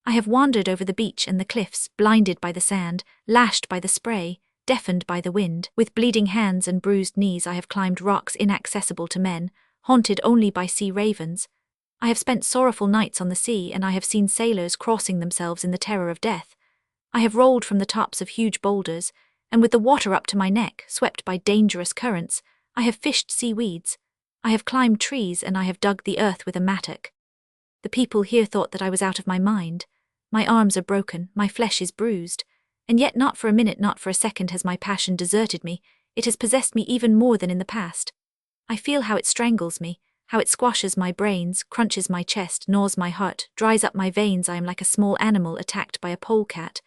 I have wandered over the beach and the cliffs, blinded by the sand, lashed by the spray, deafened by the wind. With bleeding hands and bruised knees I have climbed rocks inaccessible to men, haunted only by sea ravens. I have spent sorrowful nights on the sea, and I have seen sailors crossing themselves in the terror of death. I have rolled from the tops of huge boulders, and with the water up to my neck, swept by dangerous currents, I have fished seaweeds. I have climbed trees, and I have dug the earth with a mattock. The people here thought that I was out of my mind. My arms are broken, my flesh is bruised, and yet not for a minute, not for a second has my passion deserted me. It has possessed me even more than in the past. I feel how it strangles me, how it squashes my brains, crunches my chest, gnaws my heart, dries up my veins. I am like a small animal attacked by a polecat.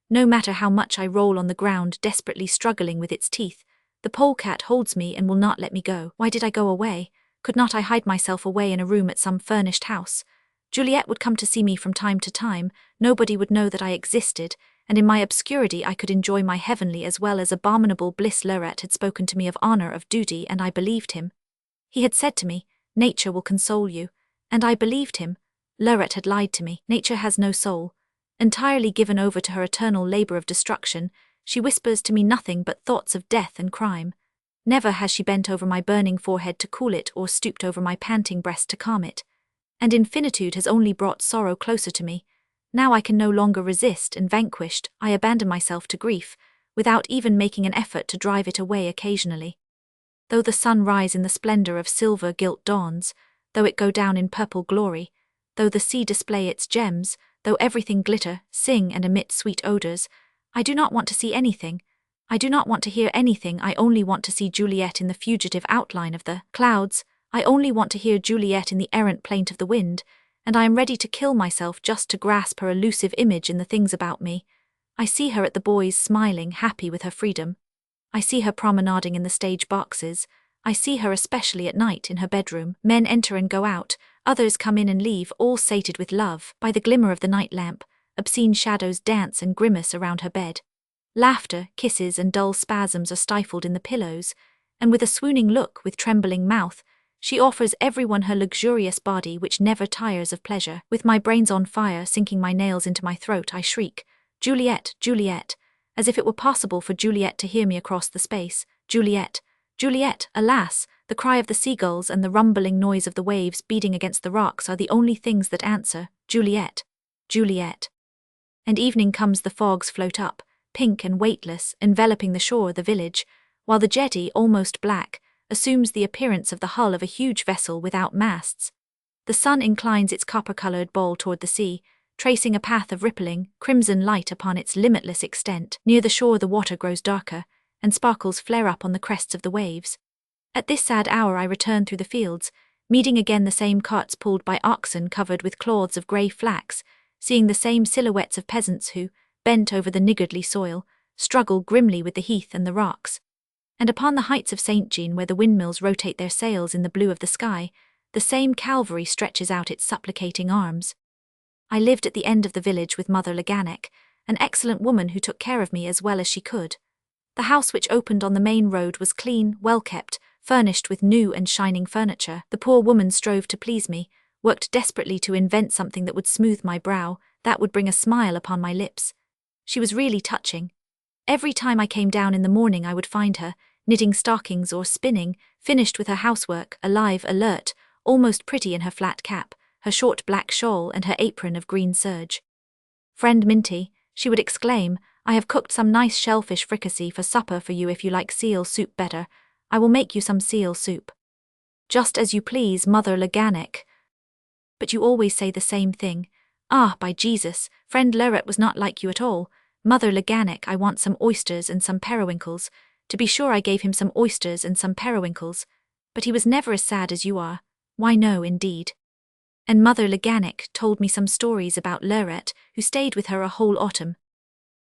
No matter how much I roll on the ground, desperately struggling with its teeth, the polecat holds me and will not let me go. Why did I go away? Could not I hide myself away in a room at some furnished house? Juliet would come to see me from time to time, nobody would know that I existed, and in my obscurity I could enjoy my heavenly as well as abominable bliss. Leuret had spoken to me of honour, of duty, and I believed him. He had said to me, "Nature will console you," and I believed him. Leuret had lied to me. Nature has no soul. Entirely given over to her eternal labour of destruction, she whispers to me nothing but thoughts of death and crime. Never has she bent over my burning forehead to cool it, or stooped over my panting breast to calm it. And infinitude has only brought sorrow closer to me. Now I can no longer resist, and vanquished, I abandon myself to grief, without even making an effort to drive it away occasionally. Though the sun rise in the splendour of silver-gilt dawns, though it go down in purple glory, though the sea display its gems, though everything glitter, sing and emit sweet odours, I do not want to see anything. I do not want to hear anything. I only want to see Juliet in the fugitive outline of the clouds. I only want to hear Juliet in the errant plaint of the wind, and I am ready to kill myself just to grasp her elusive image in the things about me. I see her at the boys, smiling, happy with her freedom. I see her promenading in the stage boxes. I see her especially at night in her bedroom. Men enter and go out, others come in and leave, all sated with love. By the glimmer of the night lamp, obscene shadows dance and grimace around her bed. Laughter, kisses and dull spasms are stifled in the pillows, and with a swooning look, with trembling mouth, she offers everyone her luxurious body which never tires of pleasure. With my brains on fire, sinking my nails into my throat, I shriek, "Juliet, Juliet," as if it were possible for Juliet to hear me across the space. Juliet, Juliet, alas! The cry of the seagulls and the rumbling noise of the waves beating against the rocks are the only things that answer. Juliet, Juliet. And evening comes, the fogs float up, pink and weightless, enveloping the shore, the village, while the jetty, almost black, assumes the appearance of the hull of a huge vessel without masts. The sun inclines its copper-coloured ball toward the sea, tracing a path of rippling, crimson light upon its limitless extent. Near the shore the water grows darker, and sparkles flare up on the crests of the waves. At this sad hour I return through the fields, meeting again the same carts pulled by oxen covered with cloths of grey flax, seeing the same silhouettes of peasants who, bent over the niggardly soil, struggle grimly with the heath and the rocks. And upon the heights of St. Jean, where the windmills rotate their sails in the blue of the sky, the same Calvary stretches out its supplicating arms. I lived at the end of the village with Mother Leganic, an excellent woman who took care of me as well as she could. The house which opened on the main road was clean, well kept, furnished with new and shining furniture. The poor woman strove to please me, worked desperately to invent something that would smooth my brow, that would bring a smile upon my lips. She was really touching. Every time I came down in the morning I would find her, knitting stockings or spinning, finished with her housework, alive, alert, almost pretty in her flat cap, her short black shawl and her apron of green serge. "Friend Minty," she would exclaim, "I have cooked some nice shellfish fricassee for supper for you. If you like seal soup better, I will make you some seal soup." "Just as you please, Mother Leganic." "But you always say the same thing." "Ah, by Jesus, friend Leret was not like you at all. Mother Leganic, I want some oysters and some periwinkles." To be sure I gave him some oysters and some periwinkles, but he was never as sad as you are. Why no, indeed. And Mother Leganic told me some stories about Leret, who stayed with her a whole autumn.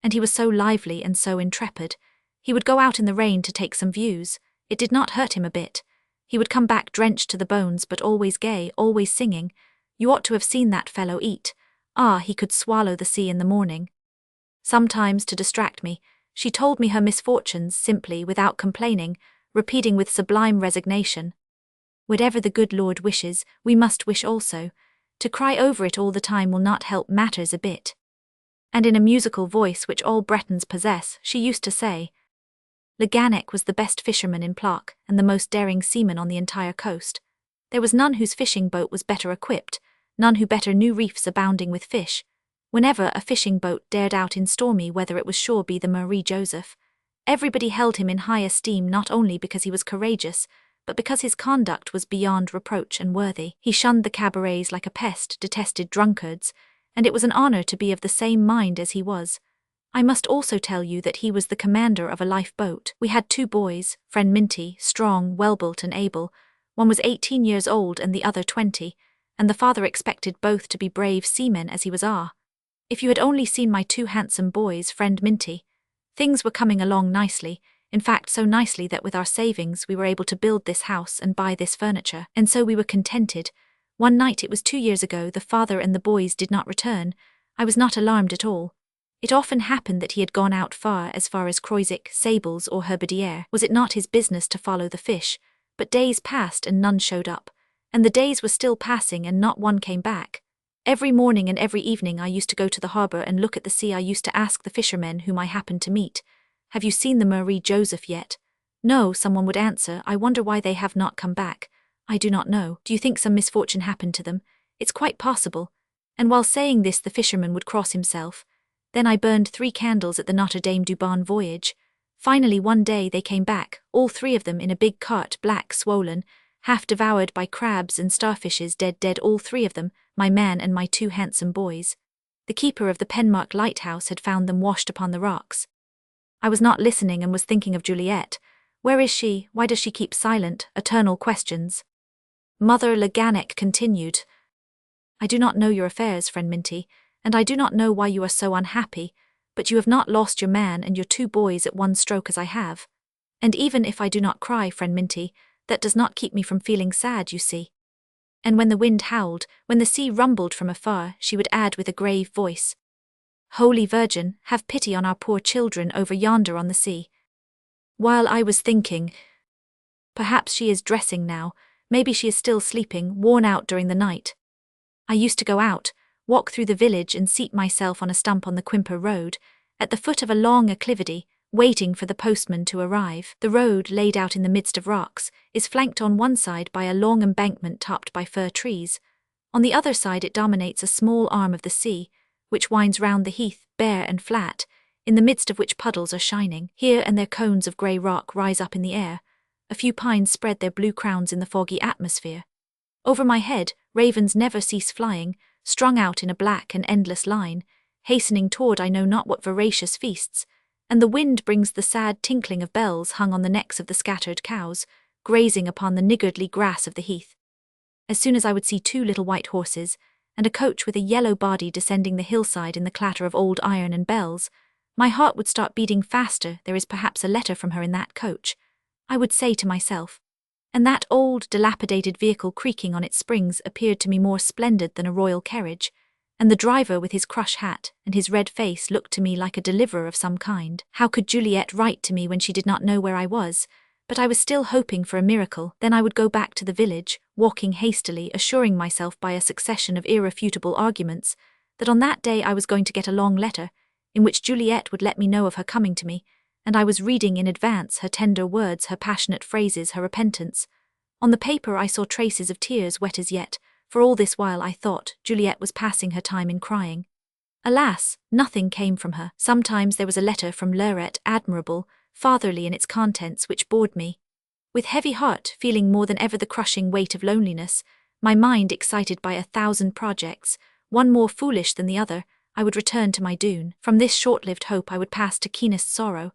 And he was so lively and so intrepid. He would go out in the rain to take some views. It did not hurt him a bit. He would come back drenched to the bones, but always gay, always singing. You ought to have seen that fellow eat. Ah, he could swallow the sea in the morning. Sometimes, to distract me, she told me her misfortunes simply, without complaining, repeating with sublime resignation, "Whatever the good Lord wishes, we must wish also. To cry over it all the time will not help matters a bit." And in a musical voice which all Bretons possess, she used to say, Leganic was the best fisherman in Plock and the most daring seaman on the entire coast. There was none whose fishing boat was better equipped, none who better knew reefs abounding with fish. Whenever a fishing boat dared out in stormy weather, it was sure be the Marie Joseph. Everybody held him in high esteem, not only because he was courageous, but because his conduct was beyond reproach and worthy. He shunned the cabarets like a pest, detested drunkards, and it was an honor to be of the same mind as he was. I must also tell you that he was the commander of a lifeboat. We had 2 boys, friend Minty, strong, well-built and able. One was 18 years old and the other 20, and the father expected both to be brave seamen as he was our. If you had only seen my 2 handsome boys, friend Minty. Things were coming along nicely, in fact so nicely that with our savings we were able to build this house and buy this furniture, and so we were contented. One night, it was 2 years ago, the father and the boys did not return. I was not alarmed at all. It often happened that he had gone out far as Croisic, Sables or Herbidiere. Was it not his business to follow the fish? But days passed and none showed up, and the days were still passing and not one came back. Every morning and every evening I used to go to the harbour and look at the sea. I used to ask the fishermen whom I happened to meet, "Have you seen the Marie Joseph yet?" "No," someone would answer. "I wonder why they have not come back." "I do not know." "Do you think some misfortune happened to them?" "It's quite possible." And while saying this the fisherman would cross himself. Then I burned 3 candles at the Notre Dame du Bon voyage. Finally one day they came back, all 3 of them in a big cart, black, swollen, half devoured by crabs and starfishes, dead, all 3 of them, my man and my 2 handsome boys. The keeper of the Penmark lighthouse had found them washed upon the rocks. I was not listening and was thinking of Juliet. Where is she? Why does she keep silent? Eternal questions. Mother Leganic continued, "I do not know your affairs, friend Minty, and I do not know why you are so unhappy, but you have not lost your man and your 2 boys at one stroke as I have. And even if I do not cry, friend Minty, that does not keep me from feeling sad, you see." And when the wind howled, when the sea rumbled from afar, she would add with a grave voice, "Holy Virgin, have pity on our poor children over yonder on the sea." While I was thinking, perhaps she is dressing now, maybe she is still sleeping, worn out during the night. I used to go out, walk through the village and seat myself on a stump on the Quimper road, at the foot of a long acclivity, waiting for the postman to arrive. The road, laid out in the midst of rocks, is flanked on one side by a long embankment topped by fir trees. On the other side it dominates a small arm of the sea, which winds round the heath, bare and flat, in the midst of which puddles are shining. Here and there cones of grey rock rise up in the air. A few pines spread their blue crowns in the foggy atmosphere. Over my head, ravens never cease flying, strung out in a black and endless line, hastening toward I know not what voracious feasts, and the wind brings the sad tinkling of bells hung on the necks of the scattered cows, grazing upon the niggardly grass of the heath. As soon as I would see 2 little white horses, and a coach with a yellow body descending the hillside in the clatter of old iron and bells, my heart would start beating faster. There is perhaps a letter from her in that coach. I would say to myself. And that old, dilapidated vehicle creaking on its springs appeared to me more splendid than a royal carriage, and the driver with his crush hat and his red face looked to me like a deliverer of some kind. How could Juliet write to me when she did not know where I was? But I was still hoping for a miracle. Then I would go back to the village, walking hastily, assuring myself by a succession of irrefutable arguments that on that day I was going to get a long letter, in which Juliet would let me know of her coming to me, and I was reading in advance her tender words, her passionate phrases, her repentance. On the paper I saw traces of tears wet as yet, for all this while I thought Juliet was passing her time in crying. Alas, nothing came from her. Sometimes there was a letter from Lirette, admirable, fatherly in its contents, which bored me. With heavy heart, feeling more than ever the crushing weight of loneliness, my mind excited by 1,000 projects, one more foolish than the other, I would return to my dune. From this short-lived hope I would pass to keenest sorrow,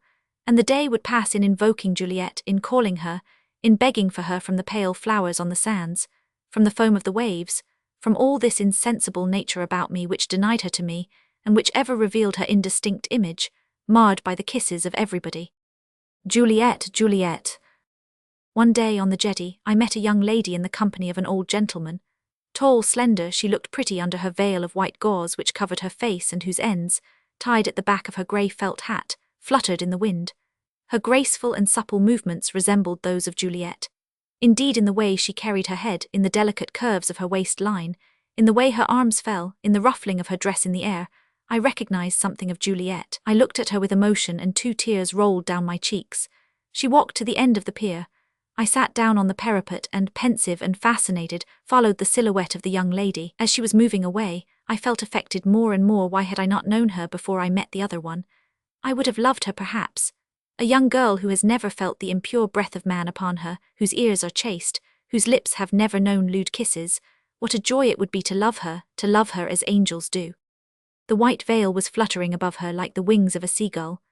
and the day would pass in invoking Juliet, in calling her, in begging for her from the pale flowers on the sands, from the foam of the waves, from all this insensible nature about me which denied her to me, and which ever revealed her indistinct image, marred by the kisses of everybody. Juliet, Juliet. One day on the jetty, I met a young lady in the company of an old gentleman. Tall, slender, she looked pretty under her veil of white gauze which covered her face and whose ends, tied at the back of her grey felt hat, fluttered in the wind. Her graceful and supple movements resembled those of Juliet. Indeed, in the way she carried her head, in the delicate curves of her waist-line, in the way her arms fell, in the ruffling of her dress in the air, I recognized something of Juliet. I looked at her with emotion and 2 tears rolled down my cheeks. She walked to the end of the pier. I sat down on the parapet and, pensive and fascinated, followed the silhouette of the young lady. As she was moving away, I felt affected more and more. Why had I not known her before I met the other one? I would have loved her perhaps. A young girl who has never felt the impure breath of man upon her, whose ears are chaste, whose lips have never known lewd kisses. What a joy it would be to love her as angels do. The white veil was fluttering above her like the wings of a seagull,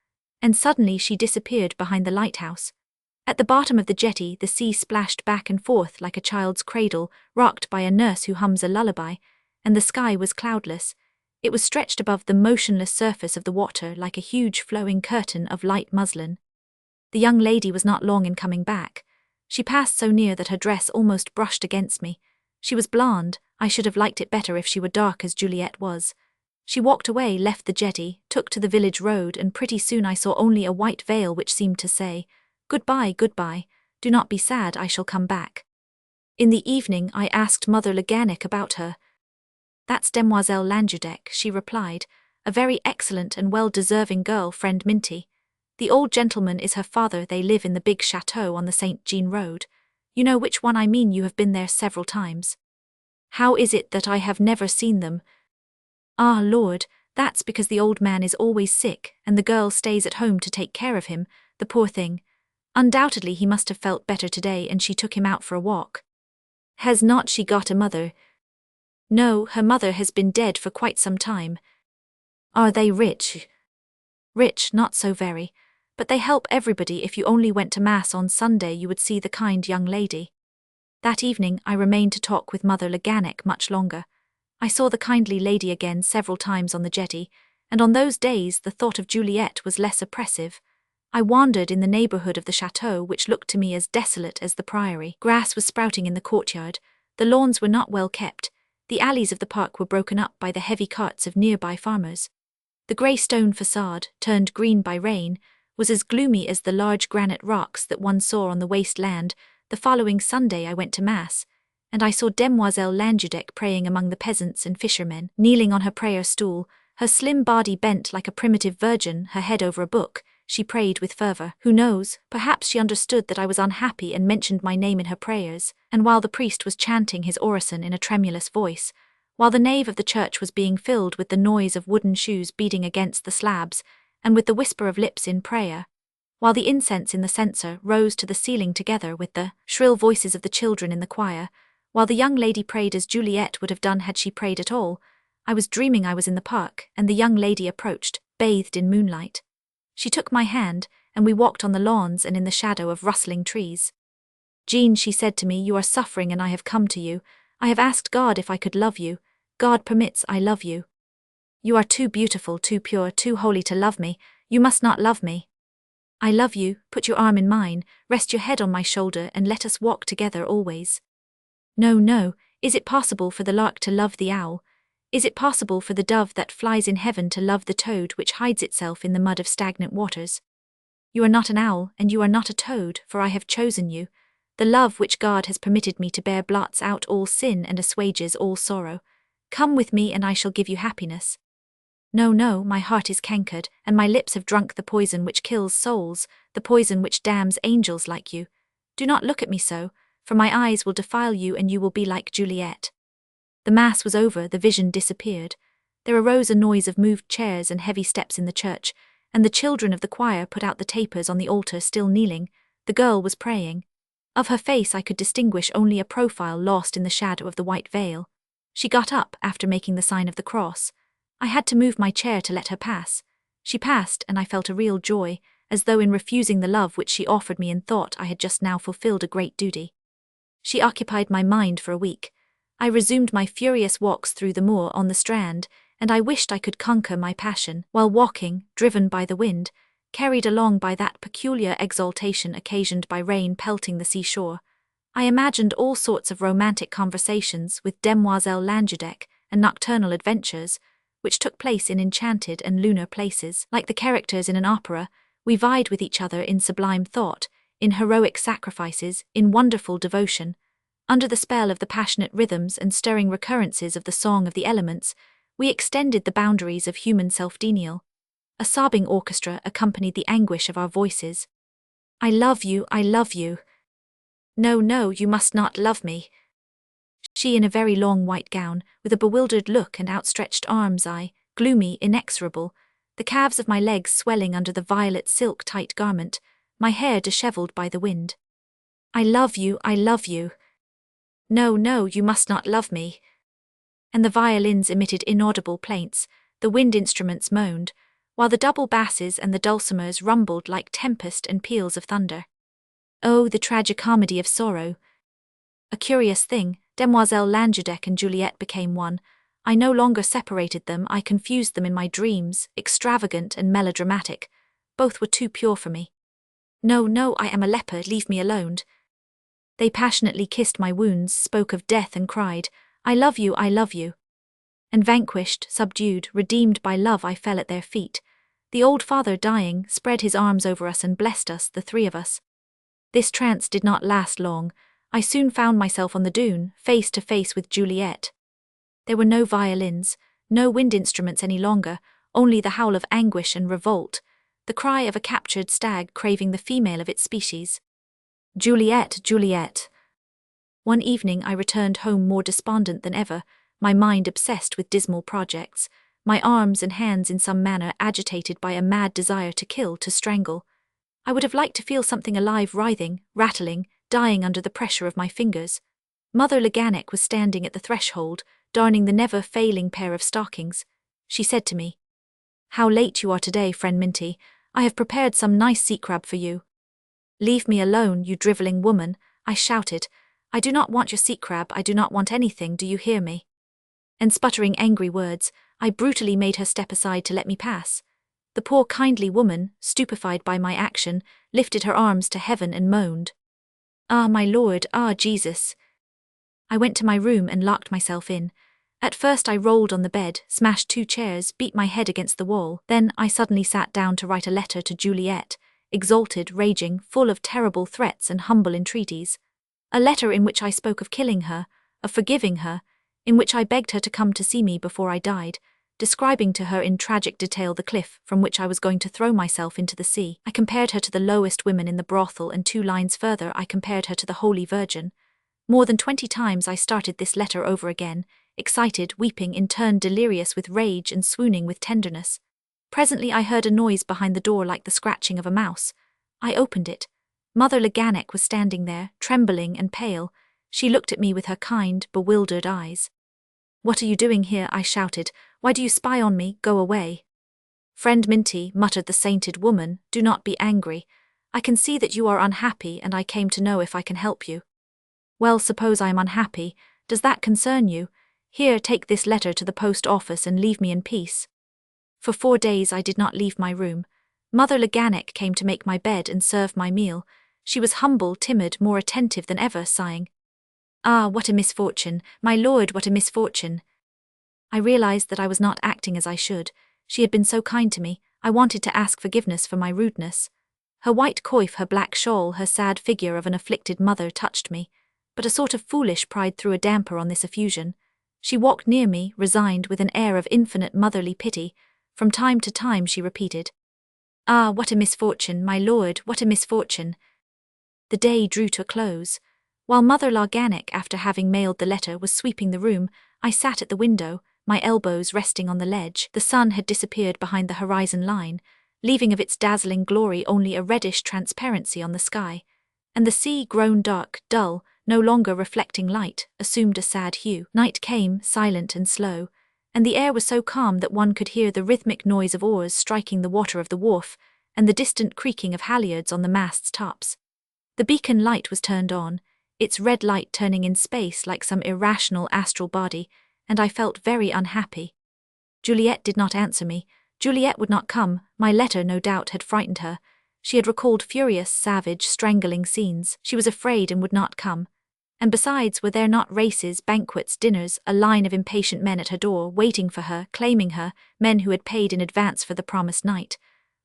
and suddenly she disappeared behind the lighthouse. At the bottom of the jetty, the sea splashed back and forth like a child's cradle, rocked by a nurse who hums a lullaby, and the sky was cloudless. It was stretched above the motionless surface of the water like a huge flowing curtain of light muslin. The young lady was not long in coming back. She passed so near that her dress almost brushed against me. She was blonde. I should have liked it better if she were dark as Juliet was. She walked away, left the jetty, took to the village road, and pretty soon I saw only a white veil which seemed to say, "Goodbye, goodbye, do not be sad, I shall come back." In the evening I asked Mother Leganic about her. "That's Demoiselle Languedec," she replied, "a very excellent and well-deserving girl, friend Minty. The old gentleman is her father. They live in the big chateau on the St. Jean road. You know which one I mean, you have been there several times." "How is it that I have never seen them?" "Ah, Lord, that's because the old man is always sick, and the girl stays at home to take care of him, the poor thing. Undoubtedly he must have felt better today, and she took him out for a walk." "Has not she got a mother?" "No, her mother has been dead for quite some time." "Are they rich?" "Rich, not so very. But they help everybody. If you only went to Mass on Sunday you would see the kind young lady." That evening I remained to talk with Mother Leganic much longer. I saw the kindly lady again several times on the jetty, and on those days the thought of Juliet was less oppressive. I wandered in the neighbourhood of the chateau, which looked to me as desolate as the priory. Grass was sprouting in the courtyard, the lawns were not well kept, the alleys of the park were broken up by the heavy carts of nearby farmers. The grey stone facade, turned green by rain, was as gloomy as the large granite rocks that one saw on the waste land. The following Sunday I went to Mass, and I saw Demoiselle Languedec praying among the peasants and fishermen. Kneeling on her prayer stool, her slim body bent like a primitive virgin, her head over a book, she prayed with fervour. Who knows, perhaps she understood that I was unhappy and mentioned my name in her prayers, and while the priest was chanting his orison in a tremulous voice, while the nave of the church was being filled with the noise of wooden shoes beating against the slabs, and with the whisper of lips in prayer, while the incense in the censer rose to the ceiling together with the shrill voices of the children in the choir, while the young lady prayed as Juliet would have done had she prayed at all, I was dreaming I was in the park, and the young lady approached, bathed in moonlight. She took my hand, and we walked on the lawns and in the shadow of rustling trees. "Jean," she said to me, "you are suffering and I have come to you. I have asked God if I could love you. God permits, I love you. You are too beautiful, too pure, too holy to love me. You must not love me." I love you, put your arm in mine, rest your head on my shoulder and let us walk together always. No, no, is it possible for the lark to love the owl? Is it possible for the dove that flies in heaven to love the toad which hides itself in the mud of stagnant waters? You are not an owl, and you are not a toad, for I have chosen you. The love which God has permitted me to bear blots out all sin and assuages all sorrow. Come with me and I shall give you happiness. No, no, my heart is cankered, and my lips have drunk the poison which kills souls, the poison which damns angels like you. Do not look at me so, for my eyes will defile you and you will be like Juliet. The mass was over, the vision disappeared. There arose a noise of moved chairs and heavy steps in the church, and the children of the choir put out the tapers on the altar still kneeling. The girl was praying. Of her face I could distinguish only a profile lost in the shadow of the white veil. She got up after making the sign of the cross. I had to move my chair to let her pass. She passed, and I felt a real joy, as though in refusing the love which she offered me in thought I had just now fulfilled a great duty. She occupied my mind for a week. I resumed my furious walks through the moor on the Strand, and I wished I could conquer my passion, while walking, driven by the wind, carried along by that peculiar exaltation occasioned by rain pelting the seashore. I imagined all sorts of romantic conversations with Demoiselle Languedoc and nocturnal adventures, which took place in enchanted and lunar places. Like the characters in an opera, we vied with each other in sublime thought, in heroic sacrifices, in wonderful devotion. Under the spell of the passionate rhythms and stirring recurrences of the song of the elements, we extended the boundaries of human self-denial. A sobbing orchestra accompanied the anguish of our voices. I love you, I love you. No, no, you must not love me. She in a very long white gown, with a bewildered look and outstretched arms, I, gloomy, inexorable, the calves of my legs swelling under the violet silk tight garment, my hair dishevelled by the wind. I love you, I love you. No, no, you must not love me. And the violins emitted inaudible plaints, the wind instruments moaned, while the double basses and the dulcimers rumbled like tempest and peals of thunder. Oh, the tragicomedy of sorrow! A curious thing, Demoiselle Languedoc and Juliet became one. I no longer separated them, I confused them in my dreams, extravagant and melodramatic. Both were too pure for me. No, no, I am a leper, leave me alone. They passionately kissed my wounds, spoke of death and cried, I love you, I love you. And vanquished, subdued, redeemed by love, I fell at their feet. The old father, dying, spread his arms over us and blessed us, the three of us. This trance did not last long. I soon found myself on the dune, face to face with Juliet. There were no violins, no wind instruments any longer, only the howl of anguish and revolt, the cry of a captured stag craving the female of its species. Juliet, Juliet. One evening I returned home more despondent than ever, my mind obsessed with dismal projects, my arms and hands in some manner agitated by a mad desire to kill, to strangle. I would have liked to feel something alive writhing, rattling, dying under the pressure of my fingers. Mother Leganic was standing at the threshold, darning the never-failing pair of stockings. She said to me, How late you are today, friend Minty. I have prepared some nice sea crab for you. Leave me alone, you drivelling woman, I shouted. I do not want your sea crab, I do not want anything, do you hear me? And sputtering angry words, I brutally made her step aside to let me pass. The poor kindly woman, stupefied by my action, lifted her arms to heaven and moaned. Ah, my Lord, ah, Jesus. I went to my room and locked myself in. At first I rolled on the bed, smashed 2 chairs, beat my head against the wall. Then I suddenly sat down to write a letter to Juliet, exalted, raging, full of terrible threats and humble entreaties. A letter in which I spoke of killing her, of forgiving her, in which I begged her to come to see me before I died, describing to her in tragic detail the cliff from which I was going to throw myself into the sea. I compared her to the lowest women in the brothel, and 2 lines further I compared her to the Holy Virgin. More than 20 times I started this letter over again, excited, weeping, in turn delirious with rage and swooning with tenderness. Presently I heard a noise behind the door like the scratching of a mouse. I opened it. Mother Leganic was standing there, trembling and pale. She looked at me with her kind, bewildered eyes. What are you doing here? I shouted. Why do you spy on me? Go away. Friend Minty, muttered the sainted woman, do not be angry. I can see that you are unhappy, and I came to know if I can help you. Well, suppose I am unhappy. Does that concern you? Here, take this letter to the post office and leave me in peace. For 4 days I did not leave my room. Mother Leganic came to make my bed and serve my meal. She was humble, timid, more attentive than ever, sighing. "Ah, what a misfortune, my lord, what a misfortune." I realized that I was not acting as I should. She had been so kind to me, I wanted to ask forgiveness for my rudeness. Her white coif, her black shawl, her sad figure of an afflicted mother touched me, but a sort of foolish pride threw a damper on this effusion. She walked near me, resigned, with an air of infinite motherly pity. From time to time she repeated, "Ah, what a misfortune, my lord, what a misfortune." The day drew to a close. While Mother Leganic, after having mailed the letter, was sweeping the room, I sat at the window, my elbows resting on the ledge. The sun had disappeared behind the horizon line, leaving of its dazzling glory only a reddish transparency on the sky, and the sea, grown dark, dull, no longer reflecting light, assumed a sad hue. Night came, silent and slow, and the air was so calm that one could hear the rhythmic noise of oars striking the water of the wharf, and the distant creaking of halyards on the masts' tops. The beacon light was turned on, its red light turning in space like some irrational astral body, and I felt very unhappy. Juliet did not answer me. Juliet would not come. My letter, no doubt, had frightened her. She had recalled furious, savage, strangling scenes. She was afraid and would not come. And besides, were there not races, banquets, dinners, a line of impatient men at her door, waiting for her, claiming her, men who had paid in advance for the promised night?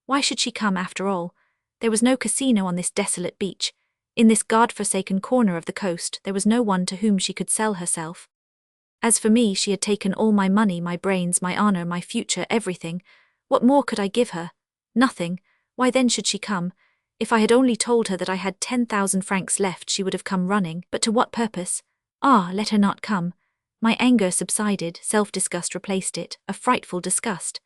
Why should she come after all? There was no casino on this desolate beach. In this God-forsaken corner of the coast, there was no one to whom she could sell herself. As for me, she had taken all my money, my brains, my honor, my future, everything. What more could I give her? Nothing. Why then should she come? If I had only told her that I had 10,000 francs left, she would have come running. But to what purpose? Ah, let her not come. My anger subsided, self-disgust replaced it, a frightful disgust.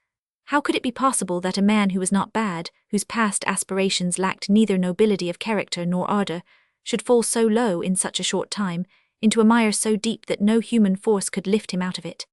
How could it be possible that a man who was not bad, whose past aspirations lacked neither nobility of character nor ardor, should fall so low in such a short time, into a mire so deep that no human force could lift him out of it?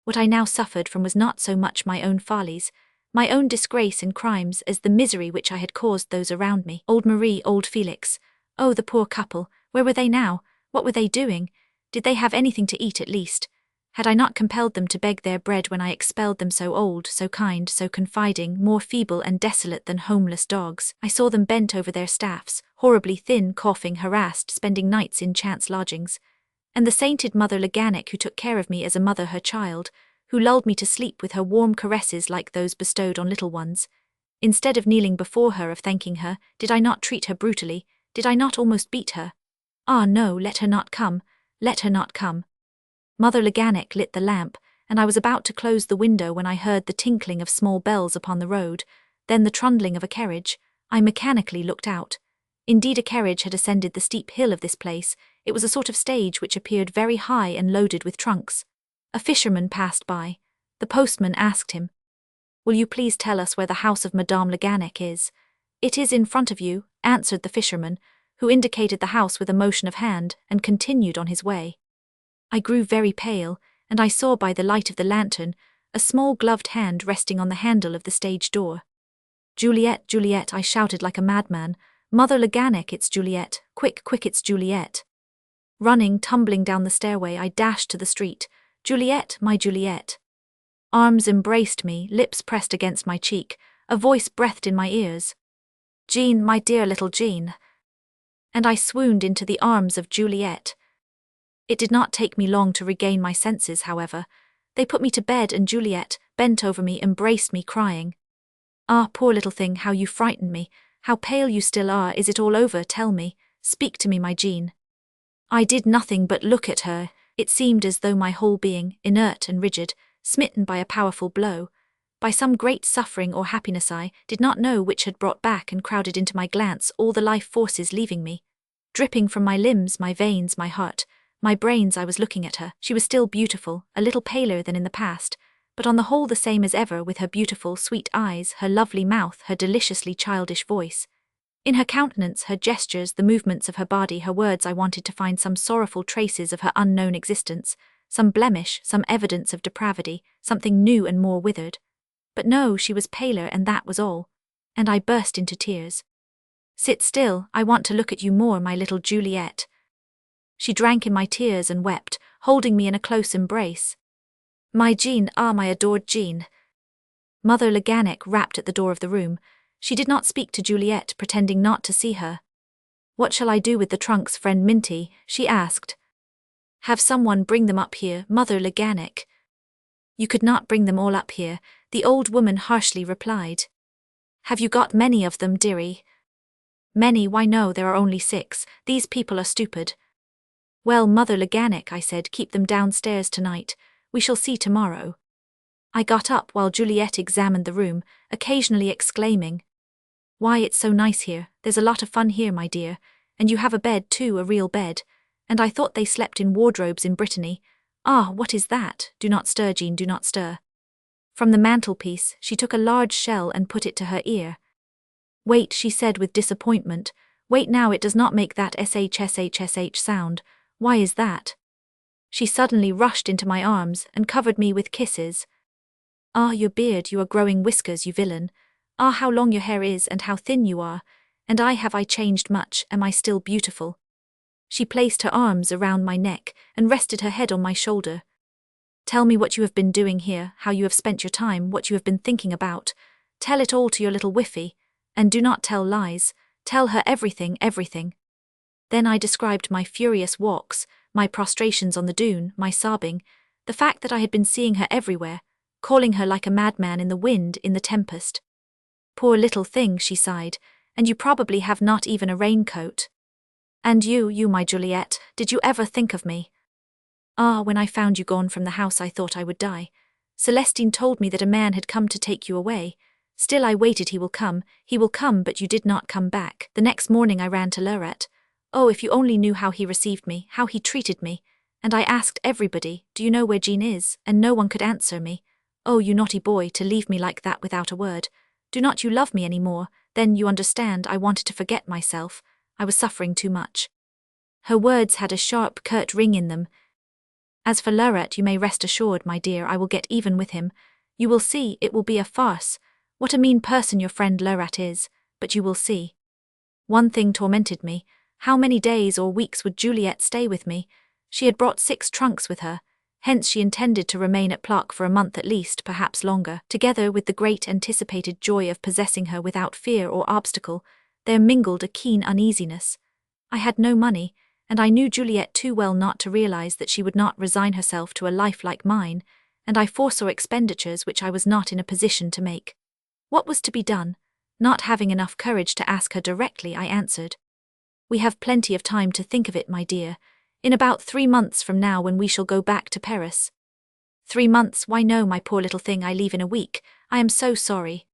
What I now suffered from was not so much my own follies, my own disgrace and crimes, as the misery which I had caused those around me. Old Marie, old Felix. Oh, the poor couple, where were they now? What were they doing? Did they have anything to eat at least? Had I not compelled them to beg their bread when I expelled them, so old, so kind, so confiding, more feeble and desolate than homeless dogs? I saw them bent over their staffs, horribly thin, coughing, harassed, spending nights in chance lodgings. And the sainted Mother Leganic, who took care of me as a mother her child, who lulled me to sleep with her warm caresses like those bestowed on little ones. Instead of kneeling before her, of thanking her, did I not treat her brutally? Did I not almost beat her? Ah, no, let her not come. Let her not come. Mother Leganic lit the lamp, and I was about to close the window when I heard the tinkling of small bells upon the road, then the trundling of a carriage. I mechanically looked out. Indeed, a carriage had ascended the steep hill of this place. It was a sort of stage which appeared very high and loaded with trunks. A fisherman passed by. The postman asked him, "Will you please tell us where the house of Madame Leganic is?" "It is in front of you," answered the fisherman, who indicated the house with a motion of hand, and continued on his way. I grew very pale, and I saw by the light of the lantern a small gloved hand resting on the handle of the stage door. "Juliet, Juliet," I shouted like a madman. "Mother Leganic, it's Juliet. Quick, quick, it's Juliet." Running, tumbling down the stairway, I dashed to the street. "Juliet, my Juliet." Arms embraced me, lips pressed against my cheek, a voice breathed in my ears. "Jean, my dear little Jean." And I swooned into the arms of Juliet. It did not take me long to regain my senses, however. They put me to bed, and Juliet, bent over me, embraced me, crying, "Ah, poor little thing, how you frightened me. How pale you still are. Is it all over? Tell me. Speak to me, my Jean." I did nothing but look at her. It seemed as though my whole being, inert and rigid, smitten by a powerful blow, by some great suffering or happiness, I did not know which, had brought back and crowded into my glance all the life forces leaving me. Dripping from my limbs, my veins, my heart, my brains, I was looking at her. She was still beautiful, a little paler than in the past, but on the whole the same as ever, with her beautiful, sweet eyes, her lovely mouth, her deliciously childish voice. In her countenance, her gestures, the movements of her body, her words, I wanted to find some sorrowful traces of her unknown existence, some blemish, some evidence of depravity, something new and more withered. But no, she was paler, and that was all. And I burst into tears. "Sit still, I want to look at you more, my little Juliet." She drank in my tears and wept, holding me in a close embrace. "My Jean, ah, my adored Jean." Mother Leganic rapped at the door of the room. She did not speak to Juliet, pretending not to see her. What shall I do with the trunks, friend Minty? She asked. Have someone bring them up here, Mother Leganic. You could not bring them all up here, the old woman harshly replied. Have you got many of them, dearie? Many? Why no, there are only 6, these people are stupid. Well, Mother Leganic, I said, keep them downstairs tonight, we shall see tomorrow. I got up while Juliet examined the room, occasionally exclaiming, Why, it's so nice here, there's a lot of fun here, my dear, and you have a bed too, a real bed, and I thought they slept in wardrobes in Brittany. Ah, what is that? Do not stir, Jean, do not stir. From the mantelpiece, she took a large shell and put it to her ear. Wait, she said with disappointment, wait now, it does not make that shshsh sound. Why is that? She suddenly rushed into my arms and covered me with kisses. Ah, your beard, you are growing whiskers, you villain. Ah, how long your hair is and how thin you are, and have I changed much, am I still beautiful? She placed her arms around my neck and rested her head on my shoulder. Tell me what you have been doing here, how you have spent your time, what you have been thinking about. Tell it all to your little Whiffy, and do not tell lies, tell her everything, everything. Then I described my furious walks, my prostrations on the dune, my sobbing, the fact that I had been seeing her everywhere, calling her like a madman in the wind, in the tempest. Poor little thing, she sighed, and you probably have not even a raincoat. And you, my Juliet, did you ever think of me? Ah, when I found you gone from the house I thought I would die. Celestine told me that a man had come to take you away. Still I waited, he will come, but you did not come back. The next morning I ran to Lorette. Oh, if you only knew how he received me, how he treated me. And I asked everybody, do you know where Jean is? And no one could answer me. Oh, you naughty boy, to leave me like that without a word. Do not you love me any more? Then you understand, I wanted to forget myself. I was suffering too much. Her words had a sharp, curt ring in them. As for Lorette, you may rest assured, my dear, I will get even with him. You will see, it will be a farce. What a mean person your friend Lorette is, but you will see. One thing tormented me. How many days or weeks would Juliet stay with me? She had brought 6 trunks with her, hence she intended to remain at Plaque for a month at least, perhaps longer. Together with the great anticipated joy of possessing her without fear or obstacle, there mingled a keen uneasiness. I had no money, and I knew Juliet too well not to realize that she would not resign herself to a life like mine, and I foresaw expenditures which I was not in a position to make. What was to be done? Not having enough courage to ask her directly, I answered. We have plenty of time to think of it, my dear. In about 3 months from now, when we shall go back to Paris. 3 months? Why no, my poor little thing, I leave in a week. I am so sorry.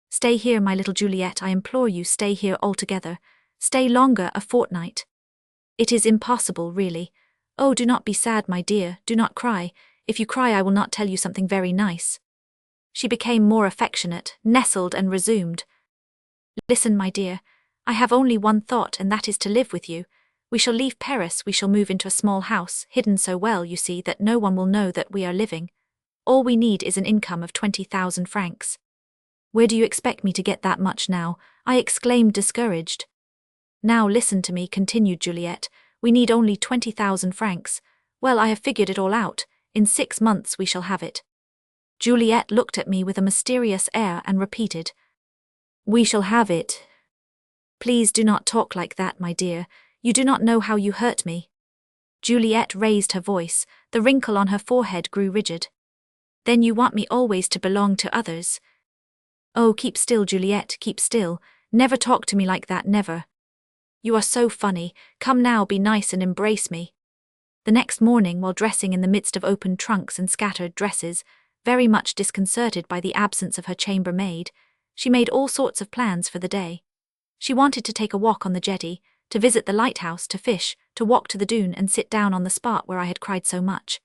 Stay here, my little Juliet, I implore you, stay here altogether. Stay longer, a fortnight. It is impossible, really. Oh, do not be sad, my dear, do not cry. If you cry I will not tell you something very nice. She became more affectionate, nestled and resumed. Listen, my dear, I have only one thought, and that is to live with you. We shall leave Paris, we shall move into a small house, hidden so well, you see, that no one will know that we are living. All we need is an income of 20,000 francs. Where do you expect me to get that much now? I exclaimed, discouraged. Now listen to me, continued Juliet. We need only 20,000 francs. Well, I have figured it all out. In 6 months we shall have it. Juliet looked at me with a mysterious air and repeated, We shall have it. Please do not talk like that, my dear. You do not know how you hurt me. Juliet raised her voice. The wrinkle on her forehead grew rigid. Then you want me always to belong to others. Oh, keep still, Juliet, keep still. Never talk to me like that, never. You are so funny. Come now, be nice and embrace me. The next morning, while dressing in the midst of open trunks and scattered dresses, very much disconcerted by the absence of her chambermaid, she made all sorts of plans for the day. She wanted to take a walk on the jetty, to visit the lighthouse, to fish, to walk to the dune and sit down on the spot where I had cried so much.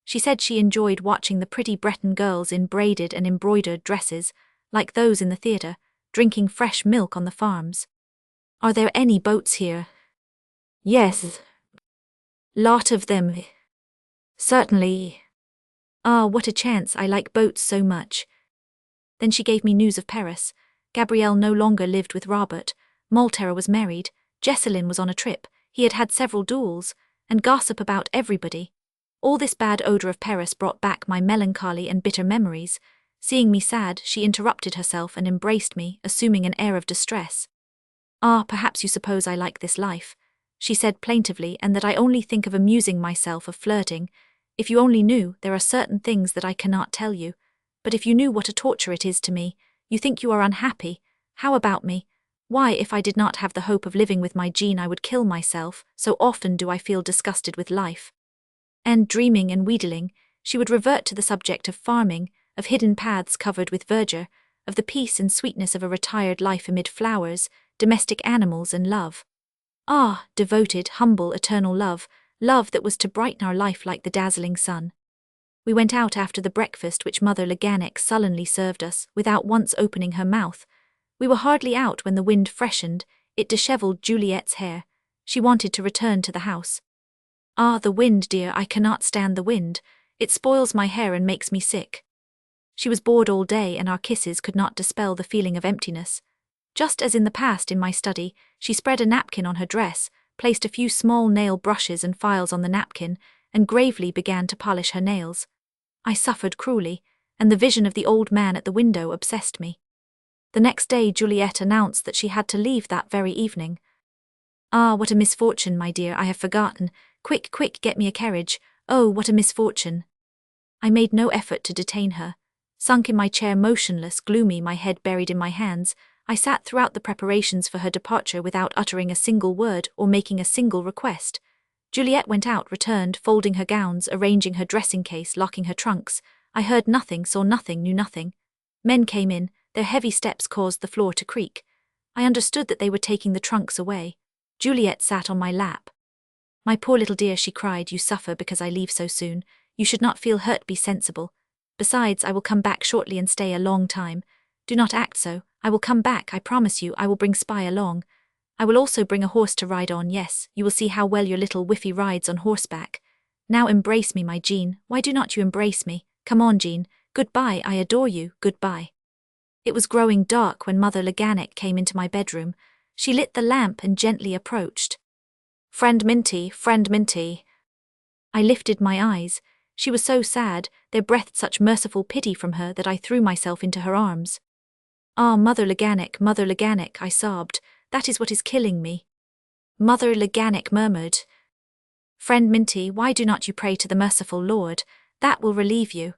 She said she enjoyed watching the pretty Breton girls in braided and embroidered dresses, like those in the theatre, drinking fresh milk on the farms. Are there any boats here? Yes. Lot of them. Certainly. Ah, what a chance, I like boats so much. Then she gave me news of Paris. Gabrielle no longer lived with Robert, Maltera was married, Jesselyn was on a trip, he had had several duels, and gossip about everybody. All this bad odour of Paris brought back my melancholy and bitter memories. Seeing me sad, she interrupted herself and embraced me, assuming an air of distress. "Ah, perhaps you suppose I like this life," she said plaintively, "and that I only think of amusing myself, of flirting. If you only knew, there are certain things that I cannot tell you. But if you knew what a torture it is to me, you think you are unhappy. How about me? Why, if I did not have the hope of living with my Jean, I would kill myself, so often do I feel disgusted with life." And dreaming and wheedling, she would revert to the subject of farming, of hidden paths covered with verdure, of the peace and sweetness of a retired life amid flowers, domestic animals and love. Ah, devoted, humble, eternal love, love that was to brighten our life like the dazzling sun. We went out after the breakfast which Mother Leganic sullenly served us, without once opening her mouth. We were hardly out when the wind freshened, it dishevelled Juliet's hair. She wanted to return to the house. "Ah, the wind, dear, I cannot stand the wind. It spoils my hair and makes me sick." She was bored all day, and our kisses could not dispel the feeling of emptiness. Just as in the past in my study, she spread a napkin on her dress, placed a few small nail brushes and files on the napkin, and gravely began to polish her nails. I suffered cruelly, and the vision of the old man at the window obsessed me. The next day Juliet announced that she had to leave that very evening. "Ah, what a misfortune, my dear, I have forgotten. Quick, quick, get me a carriage. Oh, what a misfortune." I made no effort to detain her. Sunk in my chair, motionless, gloomy, my head buried in my hands, I sat throughout the preparations for her departure without uttering a single word or making a single request. Juliet went out, returned, folding her gowns, arranging her dressing case, locking her trunks. I heard nothing, saw nothing, knew nothing. Men came in, their heavy steps caused the floor to creak. I understood that they were taking the trunks away. Juliet sat on my lap. "My poor little dear," she cried, "you suffer because I leave so soon. You should not feel hurt, be sensible. Besides, I will come back shortly and stay a long time. Do not act so. I will come back, I promise you. I will bring Spy along. I will also bring a horse to ride on. Yes, you will see how well your little Whiffy rides on horseback. Now embrace me, my Jean. Why do not you embrace me? Come on, Jean. Goodbye, I adore you, goodbye." It was growing dark when Mother Leganic came into my bedroom. She lit the lamp and gently approached. Friend Minty." I lifted my eyes. She was so sad, there breathed such merciful pity from her that I threw myself into her arms. "Ah, Mother Leganic," I sobbed. "That is what is killing me." Mother Leganic murmured, "Friend Minty, why do not you pray to the merciful Lord? That will relieve you."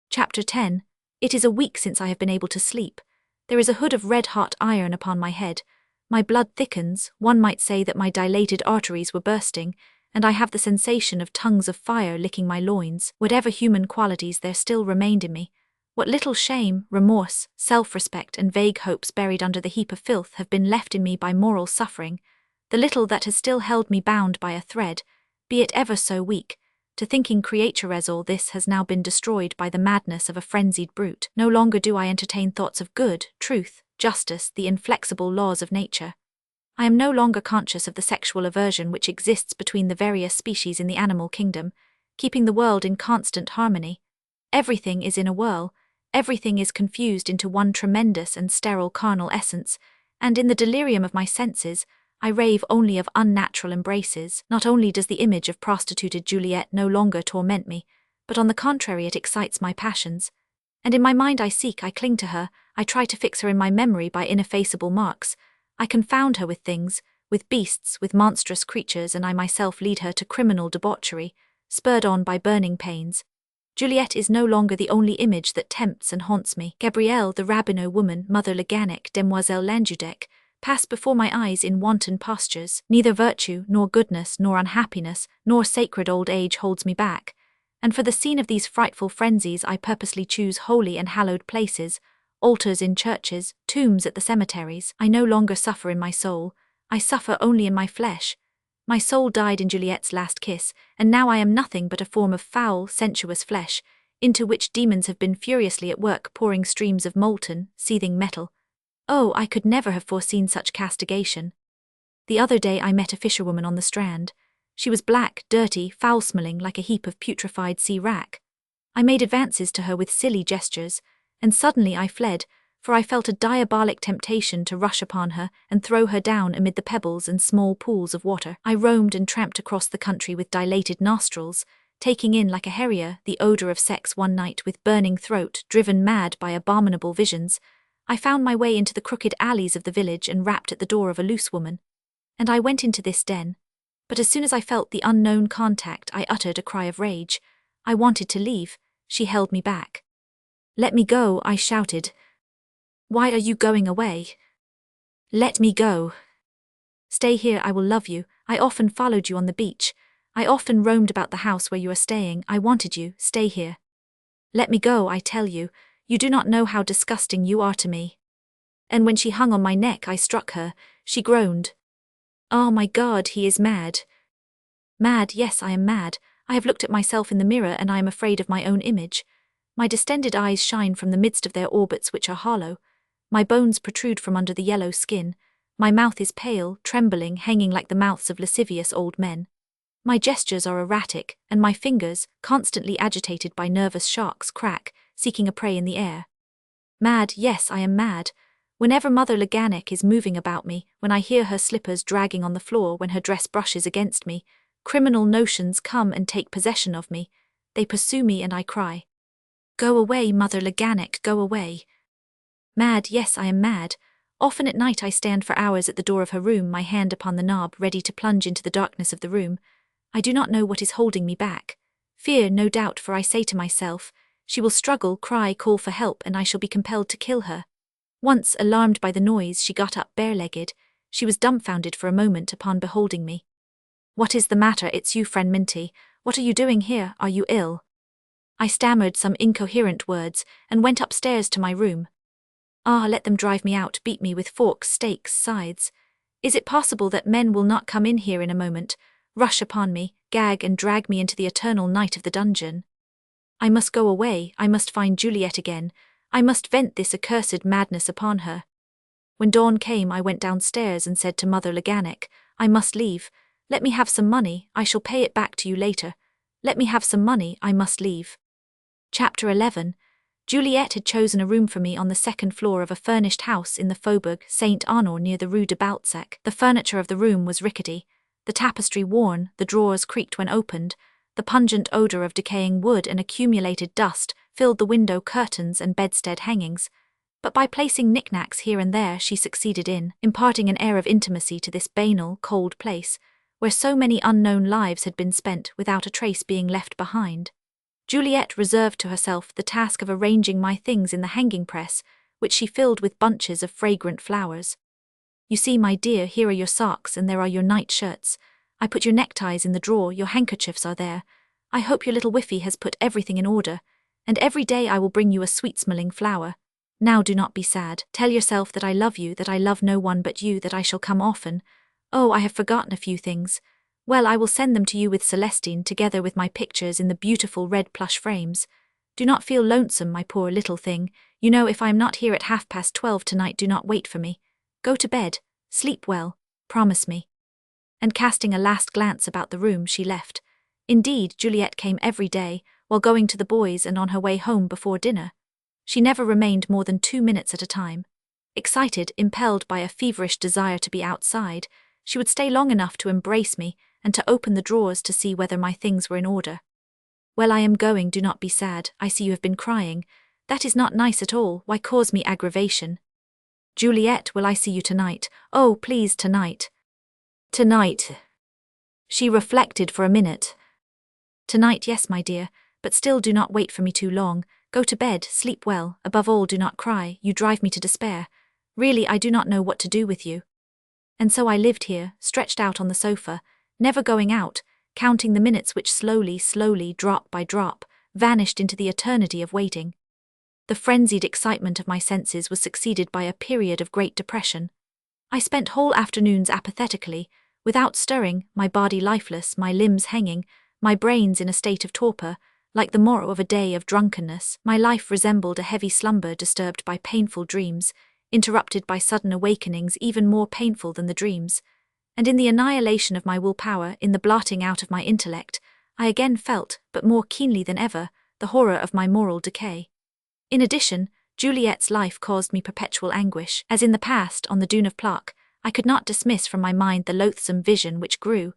Chapter 10. It is a week since I have been able to sleep. There is a hood of red-hot iron upon my head. My blood thickens, one might say that my dilated arteries were bursting, and I have the sensation of tongues of fire licking my loins. Whatever human qualities there still remained in me, what little shame, remorse, self-respect, and vague hopes buried under the heap of filth have been left in me by moral suffering, the little that has still held me bound by a thread, be it ever so weak, to thinking creatures, all this has now been destroyed by the madness of a frenzied brute. No longer do I entertain thoughts of good, truth, justice, the inflexible laws of nature. I am no longer conscious of the sexual aversion which exists between the various species in the animal kingdom, keeping the world in constant harmony. Everything is in a whirl, everything is confused into one tremendous and sterile carnal essence, and in the delirium of my senses, I rave only of unnatural embraces. Not only does the image of prostituted Juliet no longer torment me, but on the contrary it excites my passions. And in my mind I cling to her, I try to fix her in my memory by ineffaceable marks. I confound her with things, with beasts, with monstrous creatures, and I myself lead her to criminal debauchery, spurred on by burning pains. Juliet is no longer the only image that tempts and haunts me. Gabrielle, the Rabineau woman, Mother Leganic, Demoiselle Lanjudec, pass before my eyes in wanton postures. Neither virtue, nor goodness, nor unhappiness, nor sacred old age holds me back, and for the scene of these frightful frenzies I purposely choose holy and hallowed places, altars in churches, tombs at the cemeteries. I no longer suffer in my soul, I suffer only in my flesh. My soul died in Juliet's last kiss, and now I am nothing but a form of foul, sensuous flesh, into which demons have been furiously at work pouring streams of molten, seething metal. Oh, I could never have foreseen such castigation. The other day I met a fisherwoman on the strand. She was black, dirty, foul-smelling like a heap of putrefied sea wrack. I made advances to her with silly gestures, and suddenly I fled, for I felt a diabolic temptation to rush upon her and throw her down amid the pebbles and small pools of water. I roamed and tramped across the country with dilated nostrils, taking in like a harrier the odor of sex one night with burning throat, driven mad by abominable visions, I found my way into the crooked alleys of the village and rapped at the door of a loose woman. And I went into this den. But as soon as I felt the unknown contact, I uttered a cry of rage. I wanted to leave. She held me back. "Let me go," I shouted. "Why are you going away? Let me go. Stay here, I will love you. I often followed you on the beach. I often roamed about the house where you are staying. I wanted you. Stay here. Let me go, I tell you. You do not know how disgusting you are to me." And when she hung on my neck, I struck her. She groaned. "Oh my God, he is mad." Mad, yes, I am mad. I have looked at myself in the mirror and I am afraid of my own image. My distended eyes shine from the midst of their orbits which are hollow. My bones protrude from under the yellow skin. My mouth is pale, trembling, hanging like the mouths of lascivious old men. My gestures are erratic, and my fingers, constantly agitated by nervous sharks, crack, seeking a prey in the air. Mad, yes, I am mad. Whenever Mother Leganic is moving about me, when I hear her slippers dragging on the floor, when her dress brushes against me, criminal notions come and take possession of me. They pursue me and I cry, "Go away, Mother Leganic, go away." Mad, yes, I am mad. Often at night I stand for hours at the door of her room, my hand upon the knob, ready to plunge into the darkness of the room. I do not know what is holding me back. Fear, no doubt, for I say to myself, she will struggle, cry, call for help, and I shall be compelled to kill her. Once, alarmed by the noise, she got up bare-legged. She was dumbfounded for a moment upon beholding me. "What is the matter? It's you, friend Minty. What are you doing here? Are you ill?" I stammered some incoherent words, and went upstairs to my room. Ah, let them drive me out, beat me with forks, stakes, scythes. Is it possible that men will not come in here in a moment, rush upon me, gag and drag me into the eternal night of the dungeon? I must go away, I must find Juliet again, I must vent this accursed madness upon her. When dawn came, I went downstairs and said to Mother Leganic, "I must leave. Let me have some money, I shall pay it back to you later. Let me have some money, I must leave." Chapter 11. Juliet had chosen a room for me on the second floor of a furnished house in the Faubourg Saint-Honor near the Rue de Balzac. The furniture of the room was rickety, the tapestry worn, the drawers creaked when opened, the pungent odor of decaying wood and accumulated dust filled the window curtains and bedstead hangings. But by placing knickknacks here and there, she succeeded in imparting an air of intimacy to this banal, cold place, where so many unknown lives had been spent without a trace being left behind. Juliet reserved to herself the task of arranging my things in the hanging press, which she filled with bunches of fragrant flowers. "You see, my dear, here are your socks and there are your night shirts. I put your neckties in the drawer, your handkerchiefs are there. I hope your little Whiffy has put everything in order, and every day I will bring you a sweet-smelling flower. Now do not be sad. Tell yourself that I love you, that I love no one but you, that I shall come often. Oh, I have forgotten a few things. Well, I will send them to you with Celestine, together with my pictures in the beautiful red plush frames. Do not feel lonesome, my poor little thing. You know, if I am not here at 12:30 tonight, do not wait for me. Go to bed. Sleep well. Promise me." And casting a last glance about the room, she left. Indeed, Juliet came every day, while going to the boys and on her way home before dinner. She never remained more than 2 minutes at a time. Excited, impelled by a feverish desire to be outside, she would stay long enough to embrace me and to open the drawers to see whether my things were in order. "Well, I am going, do not be sad. I see you have been crying. That is not nice at all. Why cause me aggravation? Juliet, will I see you tonight? Oh, please, tonight." "Tonight." She reflected for a minute. "Tonight, yes, my dear, but still do not wait for me too long. Go to bed, sleep well, above all do not cry, you drive me to despair. Really, I do not know what to do with you." And so I lived here, stretched out on the sofa, never going out, counting the minutes which slowly, drop by drop, vanished into the eternity of waiting. The frenzied excitement of my senses was succeeded by a period of great depression. I spent whole afternoons apathetically, without stirring, my body lifeless, my limbs hanging, my brains in a state of torpor. Like the morrow of a day of drunkenness, my life resembled a heavy slumber disturbed by painful dreams, interrupted by sudden awakenings even more painful than the dreams. And in the annihilation of my willpower, in the blotting out of my intellect, I again felt, but more keenly than ever, the horror of my moral decay. In addition, Juliet's life caused me perpetual anguish. As in the past, on the dune of Plaque, I could not dismiss from my mind the loathsome vision which grew,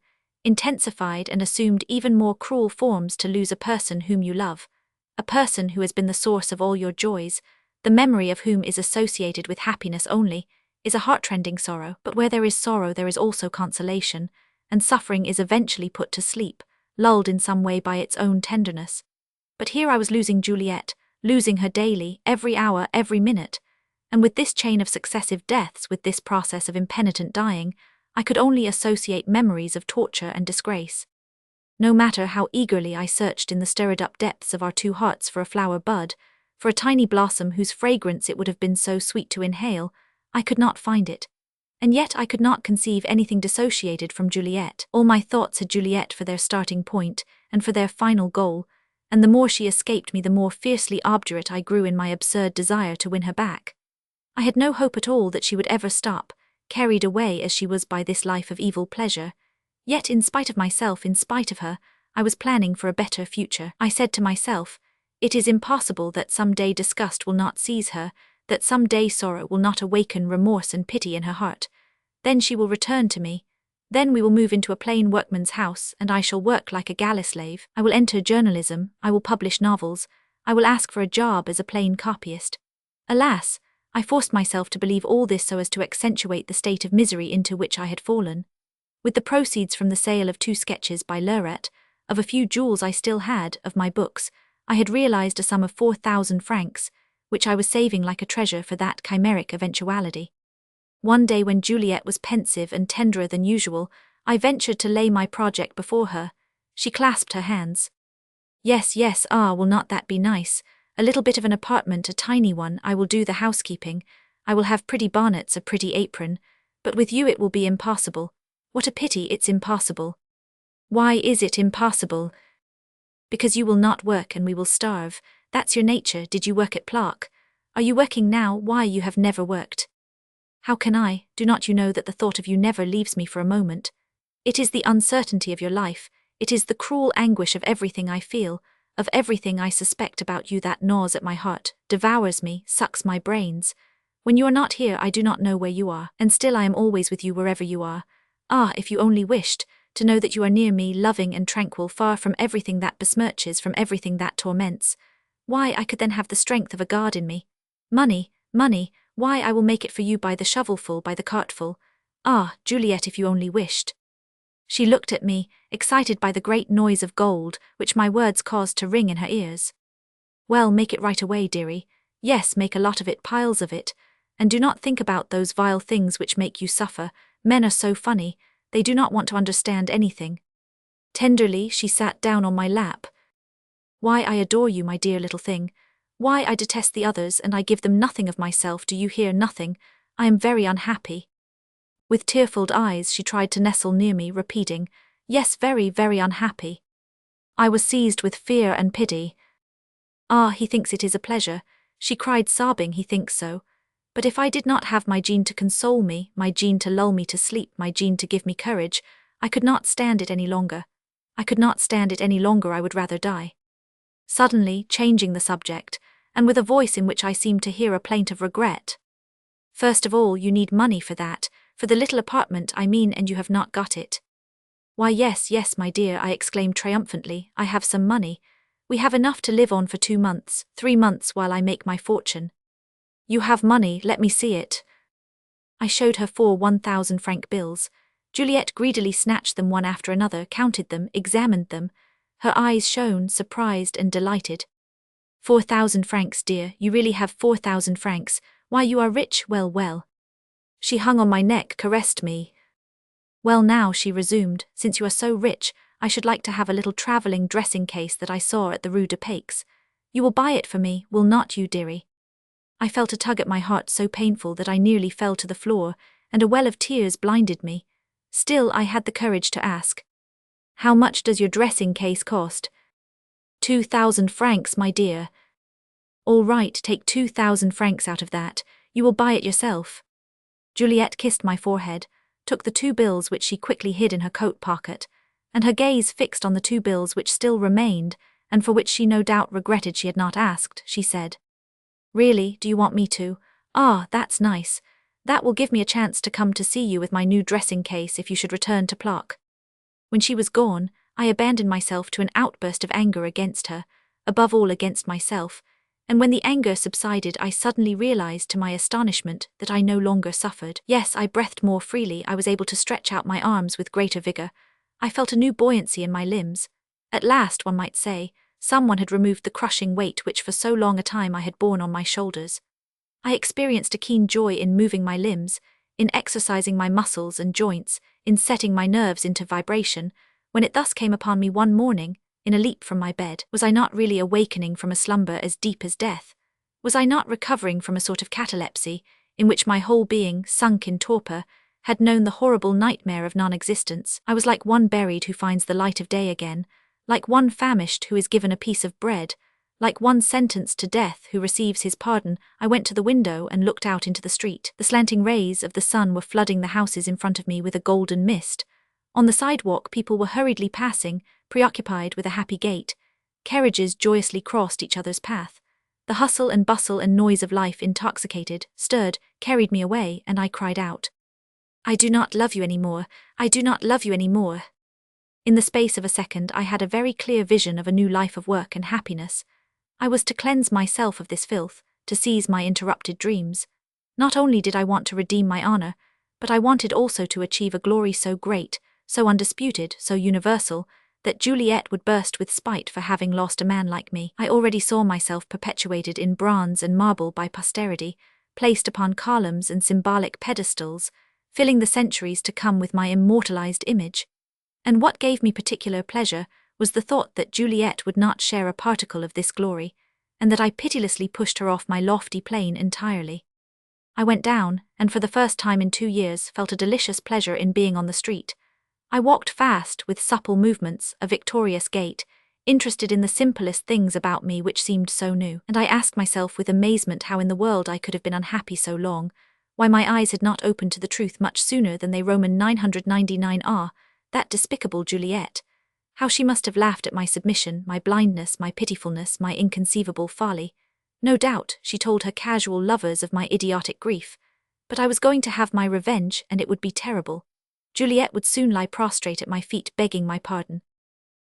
intensified and assumed even more cruel forms to lose a person whom you love, a person who has been the source of all your joys, the memory of whom is associated with happiness only, is a heart-rending sorrow. But where there is sorrow there is also consolation, and suffering is eventually put to sleep, lulled in some way by its own tenderness. But here I was losing Juliet, losing her daily, every hour, every minute, and with this chain of successive deaths, with this process of impenitent dying, I could only associate memories of torture and disgrace. No matter how eagerly I searched in the stirred-up depths of our two hearts for a flower bud, for a tiny blossom whose fragrance it would have been so sweet to inhale, I could not find it. And yet I could not conceive anything dissociated from Juliet. All my thoughts had Juliet for their starting point, and for their final goal, and the more she escaped me the more fiercely obdurate I grew in my absurd desire to win her back. I had no hope at all that she would ever stop, carried away as she was by this life of evil pleasure. Yet in spite of myself, in spite of her, I was planning for a better future. I said to myself, it is impossible that some day disgust will not seize her, that some day sorrow will not awaken remorse and pity in her heart. Then she will return to me. Then we will move into a plain workman's house, and I shall work like a galley slave. I will enter journalism, I will publish novels, I will ask for a job as a plain copyist. Alas, I forced myself to believe all this so as to accentuate the state of misery into which I had fallen. With the proceeds from the sale of 2 sketches by Leuret, of a few jewels I still had, of my books, I had realized a sum of 4,000 francs, which I was saving like a treasure for that chimeric eventuality. One day when Juliet was pensive and tenderer than usual, I ventured to lay my project before her. She clasped her hands. Yes, will not that be nice? A little bit of an apartment, a tiny one, I will do the housekeeping, I will have pretty bonnets, a pretty apron, but with you it will be impossible. What a pity it's impossible. Why is it impossible? Because you will not work and we will starve. That's your nature. Did you work at Plock? Are you working now? Why, you have never worked. How can I? Do not you know that the thought of you never leaves me for a moment? It is the uncertainty of your life, it is the cruel anguish of everything I feel, of everything I suspect about you that gnaws at my heart, devours me, sucks my brains. When you are not here I do not know where you are, and still I am always with you wherever you are. Ah, if you only wished to know that you are near me, loving and tranquil, far from everything that besmirches, from everything that torments. Why, I could then have the strength of a god in me. Money, why, I will make it for you by the shovelful, by the cartful. Ah, Juliet, if you only wished. She looked at me, excited by the great noise of gold, which my words caused to ring in her ears. Well, make it right away, dearie. Yes, make a lot of it, piles of it. And do not think about those vile things which make you suffer. Men are so funny, they do not want to understand anything. Tenderly, she sat down on my lap. Why, I adore you, my dear little thing. Why, I detest the others, and I give them nothing of myself, do you hear? Nothing. I am very unhappy. With tear-filled eyes she tried to nestle near me, repeating, yes, very, very unhappy. I was seized with fear and pity. Ah, he thinks it is a pleasure, she cried, sobbing, he thinks so. But if I did not have my Jean to console me, my Jean to lull me to sleep, my Jean to give me courage, I could not stand it any longer. I could not stand it any longer, I would rather die. Suddenly, changing the subject, and with a voice in which I seemed to hear a plaint of regret. First of all, you need money for that, for the little apartment, I mean, and you have not got it. Why, yes, my dear, I exclaimed triumphantly, I have some money. We have enough to live on for 2 months, 3 months while I make my fortune. You have money, let me see it. I showed her 4 1,000-franc bills. Juliet greedily snatched them one after another, counted them, examined them. Her eyes shone, surprised and delighted. 4,000 francs, dear, you really have 4,000 francs, why, you are rich, well. She hung on my neck, caressed me. Well now, she resumed, since you are so rich, I should like to have a little travelling dressing case that I saw at the Rue de Paix. You will buy it for me, will not you, dearie? I felt a tug at my heart so painful that I nearly fell to the floor, and a well of tears blinded me. Still, I had the courage to ask, how much does your dressing case cost? 2,000 francs, my dear. All right, take 2,000 francs out of that, you will buy it yourself. Juliet kissed my forehead, took the 2 bills which she quickly hid in her coat pocket, and her gaze fixed on the 2 bills which still remained, and for which she no doubt regretted she had not asked, she said, really, do you want me to? Ah, that's nice. That will give me a chance to come to see you with my new dressing case if you should return to Plock. When she was gone, I abandoned myself to an outburst of anger against her, above all against myself, and when the anger subsided I suddenly realized to my astonishment that I no longer suffered. Yes, I breathed more freely, I was able to stretch out my arms with greater vigor. I felt a new buoyancy in my limbs. At last, one might say, someone had removed the crushing weight which for so long a time I had borne on my shoulders. I experienced a keen joy in moving my limbs, in exercising my muscles and joints, in setting my nerves into vibration, when it thus came upon me one morning, in a leap from my bed. Was I not really awakening from a slumber as deep as death? Was I not recovering from a sort of catalepsy, in which my whole being, sunk in torpor, had known the horrible nightmare of non-existence? I was like one buried who finds the light of day again, like one famished who is given a piece of bread, like one sentenced to death who receives his pardon. I went to the window and looked out into the street. The slanting rays of the sun were flooding the houses in front of me with a golden mist. On the sidewalk people were hurriedly passing, preoccupied with a happy gait. Carriages joyously crossed each other's path. The hustle and bustle and noise of life intoxicated, stirred, carried me away, and I cried out, "I do not love you any more, I do not love you any more." In the space of a second I had a very clear vision of a new life of work and happiness. I was to cleanse myself of this filth, to seize my interrupted dreams. Not only did I want to redeem my honor, but I wanted also to achieve a glory so great, so undisputed, so universal, that Juliet would burst with spite for having lost a man like me. I already saw myself perpetuated in bronze and marble by posterity, placed upon columns and symbolic pedestals, filling the centuries to come with my immortalized image. And what gave me particular pleasure was the thought that Juliet would not share a particle of this glory, and that I pitilessly pushed her off my lofty plane entirely. I went down, and for the first time in 2 years felt a delicious pleasure in being on the street. I walked fast, with supple movements, a victorious gait, interested in the simplest things about me which seemed so new, and I asked myself with amazement how in the world I could have been unhappy so long, why my eyes had not opened to the truth much sooner than they Roman 999 are, that despicable Juliet. How she must have laughed at my submission, my blindness, my pitifulness, my inconceivable folly. No doubt, she told her casual lovers of my idiotic grief. But I was going to have my revenge, and it would be terrible. Juliet would soon lie prostrate at my feet begging my pardon.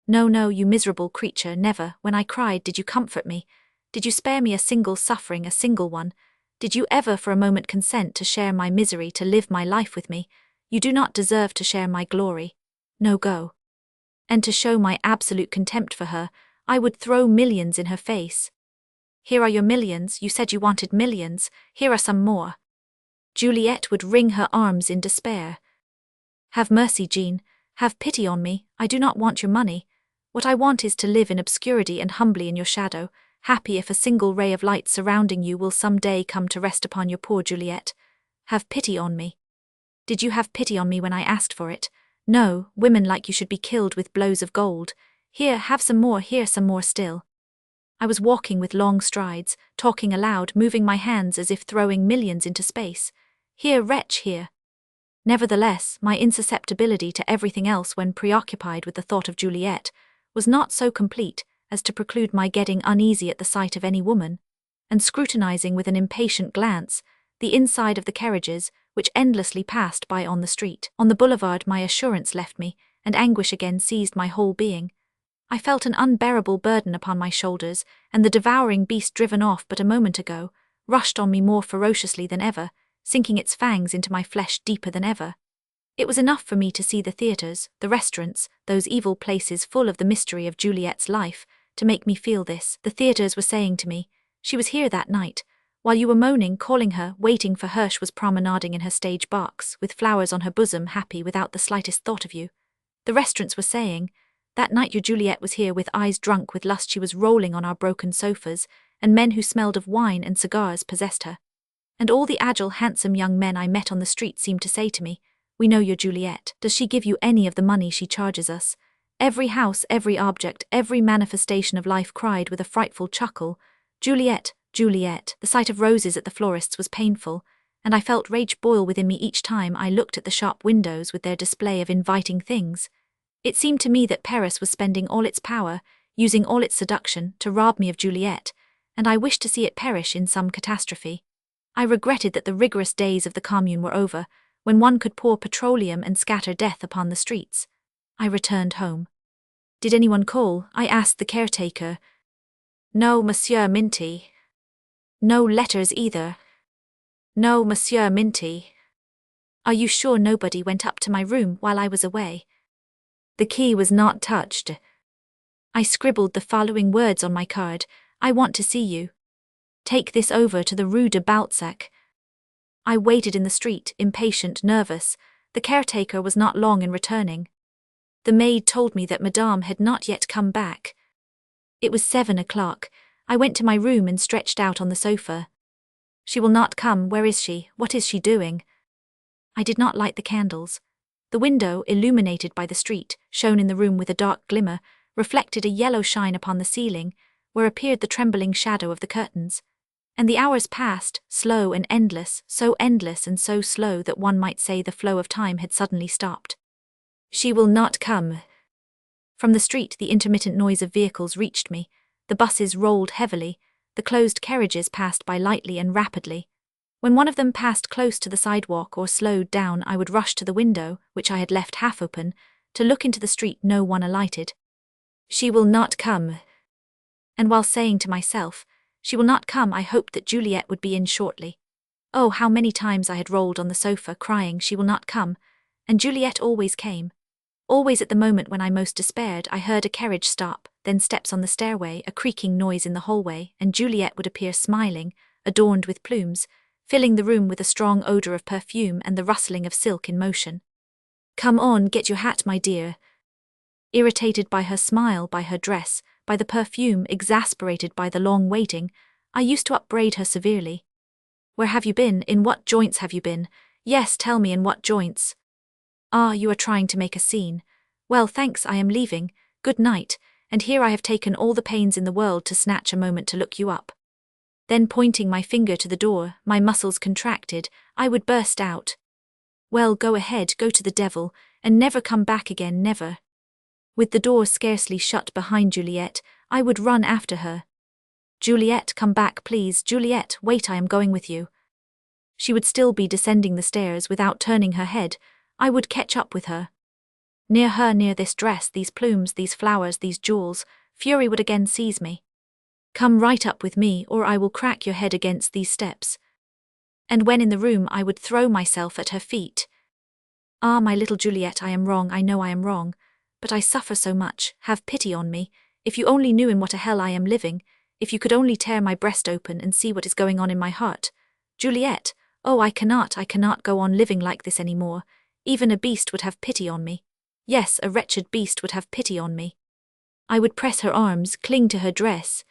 "No, no, you miserable creature, never, when I cried, did you comfort me? Did you spare me a single suffering, a single one? Did you ever for a moment consent to share my misery, to live my life with me? You do not deserve to share my glory. No, go." And to show my absolute contempt for her, I would throw millions in her face. "Here are your millions, you said you wanted millions, here are some more." Juliet would wring her arms in despair. "Have mercy, Jean, have pity on me, I do not want your money. What I want is to live in obscurity and humbly in your shadow, happy if a single ray of light surrounding you will some day come to rest upon your poor Juliet. Have pity on me." Did you have pity on me when I asked for it? No, women like you should be killed with blows of gold. Here, have some more, here some more still. I was walking with long strides, talking aloud, moving my hands as if throwing millions into space. Here, wretch, here. Nevertheless, my insusceptibility to everything else when preoccupied with the thought of Juliet was not so complete as to preclude my getting uneasy at the sight of any woman, and scrutinizing with an impatient glance the inside of the carriages which endlessly passed by on the street. On the boulevard my assurance left me, and anguish again seized my whole being. I felt an unbearable burden upon my shoulders, and the devouring beast driven off but a moment ago rushed on me more ferociously than ever, sinking its fangs into my flesh deeper than ever. It was enough for me to see the theatres, the restaurants, those evil places full of the mystery of Juliet's life, to make me feel this. The theatres were saying to me, "She was here that night. While you were moaning, calling her, waiting for her, she was promenading in her stage box, with flowers on her bosom, happy without the slightest thought of you." The restaurants were saying, "That night your Juliet was here with eyes drunk with lust, she was rolling on our broken sofas, and men who smelled of wine and cigars possessed her." And all the agile, handsome young men I met on the street seemed to say to me, "We know your Juliet. Does she give you any of the money she charges us?" Every house, every object, every manifestation of life cried with a frightful chuckle, "Juliet, Juliet." The sight of roses at the florist's was painful, and I felt rage boil within me each time I looked at the shop windows with their display of inviting things. It seemed to me that Paris was spending all its power, using all its seduction, to rob me of Juliet, and I wished to see it perish in some catastrophe. I regretted that the rigorous days of the Commune were over, when one could pour petroleum and scatter death upon the streets. I returned home. Did anyone call? I asked the caretaker. No, Monsieur Minty. No letters either. No, Monsieur Minty. Are you sure nobody went up to my room while I was away? The key was not touched. I scribbled the following words on my card. I want to see you. Take this over to the Rue de Balzac. I waited in the street, impatient, nervous. The caretaker was not long in returning. The maid told me that Madame had not yet come back. It was 7 o'clock. I went to my room and stretched out on the sofa. She will not come. Where is she? What is she doing? I did not light the candles. The window, illuminated by the street, shone in the room with a dark glimmer, reflected a yellow shine upon the ceiling, where appeared the trembling shadow of the curtains. And the hours passed, slow and endless, so endless and so slow that one might say the flow of time had suddenly stopped. She will not come. From the street the intermittent noise of vehicles reached me. The buses rolled heavily, the closed carriages passed by lightly and rapidly. When one of them passed close to the sidewalk or slowed down, I would rush to the window, which I had left half open, to look into the street. No one alighted. She will not come. And while saying to myself, she will not come, I hoped that Juliet would be in shortly. Oh, how many times I had rolled on the sofa crying, she will not come, and Juliet always came. Always at the moment when I most despaired, I heard a carriage stop, then steps on the stairway, a creaking noise in the hallway, and Juliet would appear smiling, adorned with plumes, filling the room with a strong odor of perfume and the rustling of silk in motion. Come on, get your hat, my dear. Irritated by her smile, by her dress, by the perfume, exasperated by the long waiting, I used to upbraid her severely. Where have you been? In what joints have you been? Yes, tell me in what joints. Ah, you are trying to make a scene. Well, thanks, I am leaving. Good night, and here I have taken all the pains in the world to snatch a moment to look you up. Then pointing my finger to the door, my muscles contracted, I would burst out. Well, go ahead, go to the devil, and never come back again, never. With the door scarcely shut behind Juliet, I would run after her. Juliet, come back, please. Juliet, wait, I am going with you. She would still be descending the stairs without turning her head. I would catch up with her. Near her, near this dress, these plumes, these flowers, these jewels, fury would again seize me. Come right up with me, or I will crack your head against these steps. And when in the room, I would throw myself at her feet. Ah, my little Juliet, I am wrong, I know I am wrong, but I suffer so much. Have pity on me. If you only knew in what a hell I am living, if you could only tear my breast open and see what is going on in my heart. Juliet, oh, I cannot go on living like this any more. Even a beast would have pity on me. Yes, a wretched beast would have pity on me. I would press her arms, cling to her dress.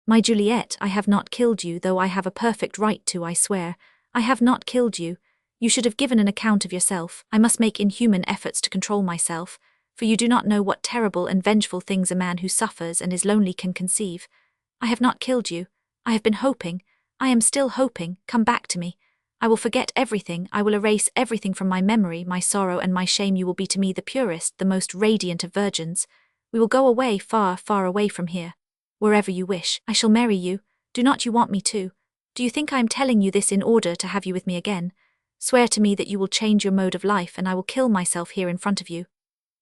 My Juliet, I have not killed you, though I have a perfect right to, I swear. I have not killed you. You should have given an account of yourself. I must make inhuman efforts to control myself, for you do not know what terrible and vengeful things a man who suffers and is lonely can conceive. I have not killed you. I have been hoping. I am still hoping. Come back to me. I will forget everything. I will erase everything from my memory. My sorrow and my shame. You will be to me the purest, the most radiant of virgins. We will go away, far, far away from here. Wherever you wish. I shall marry you. Do not you want me to? Do you think I am telling you this in order to have you with me again? Swear to me that you will change your mode of life, and I will kill myself here in front of you.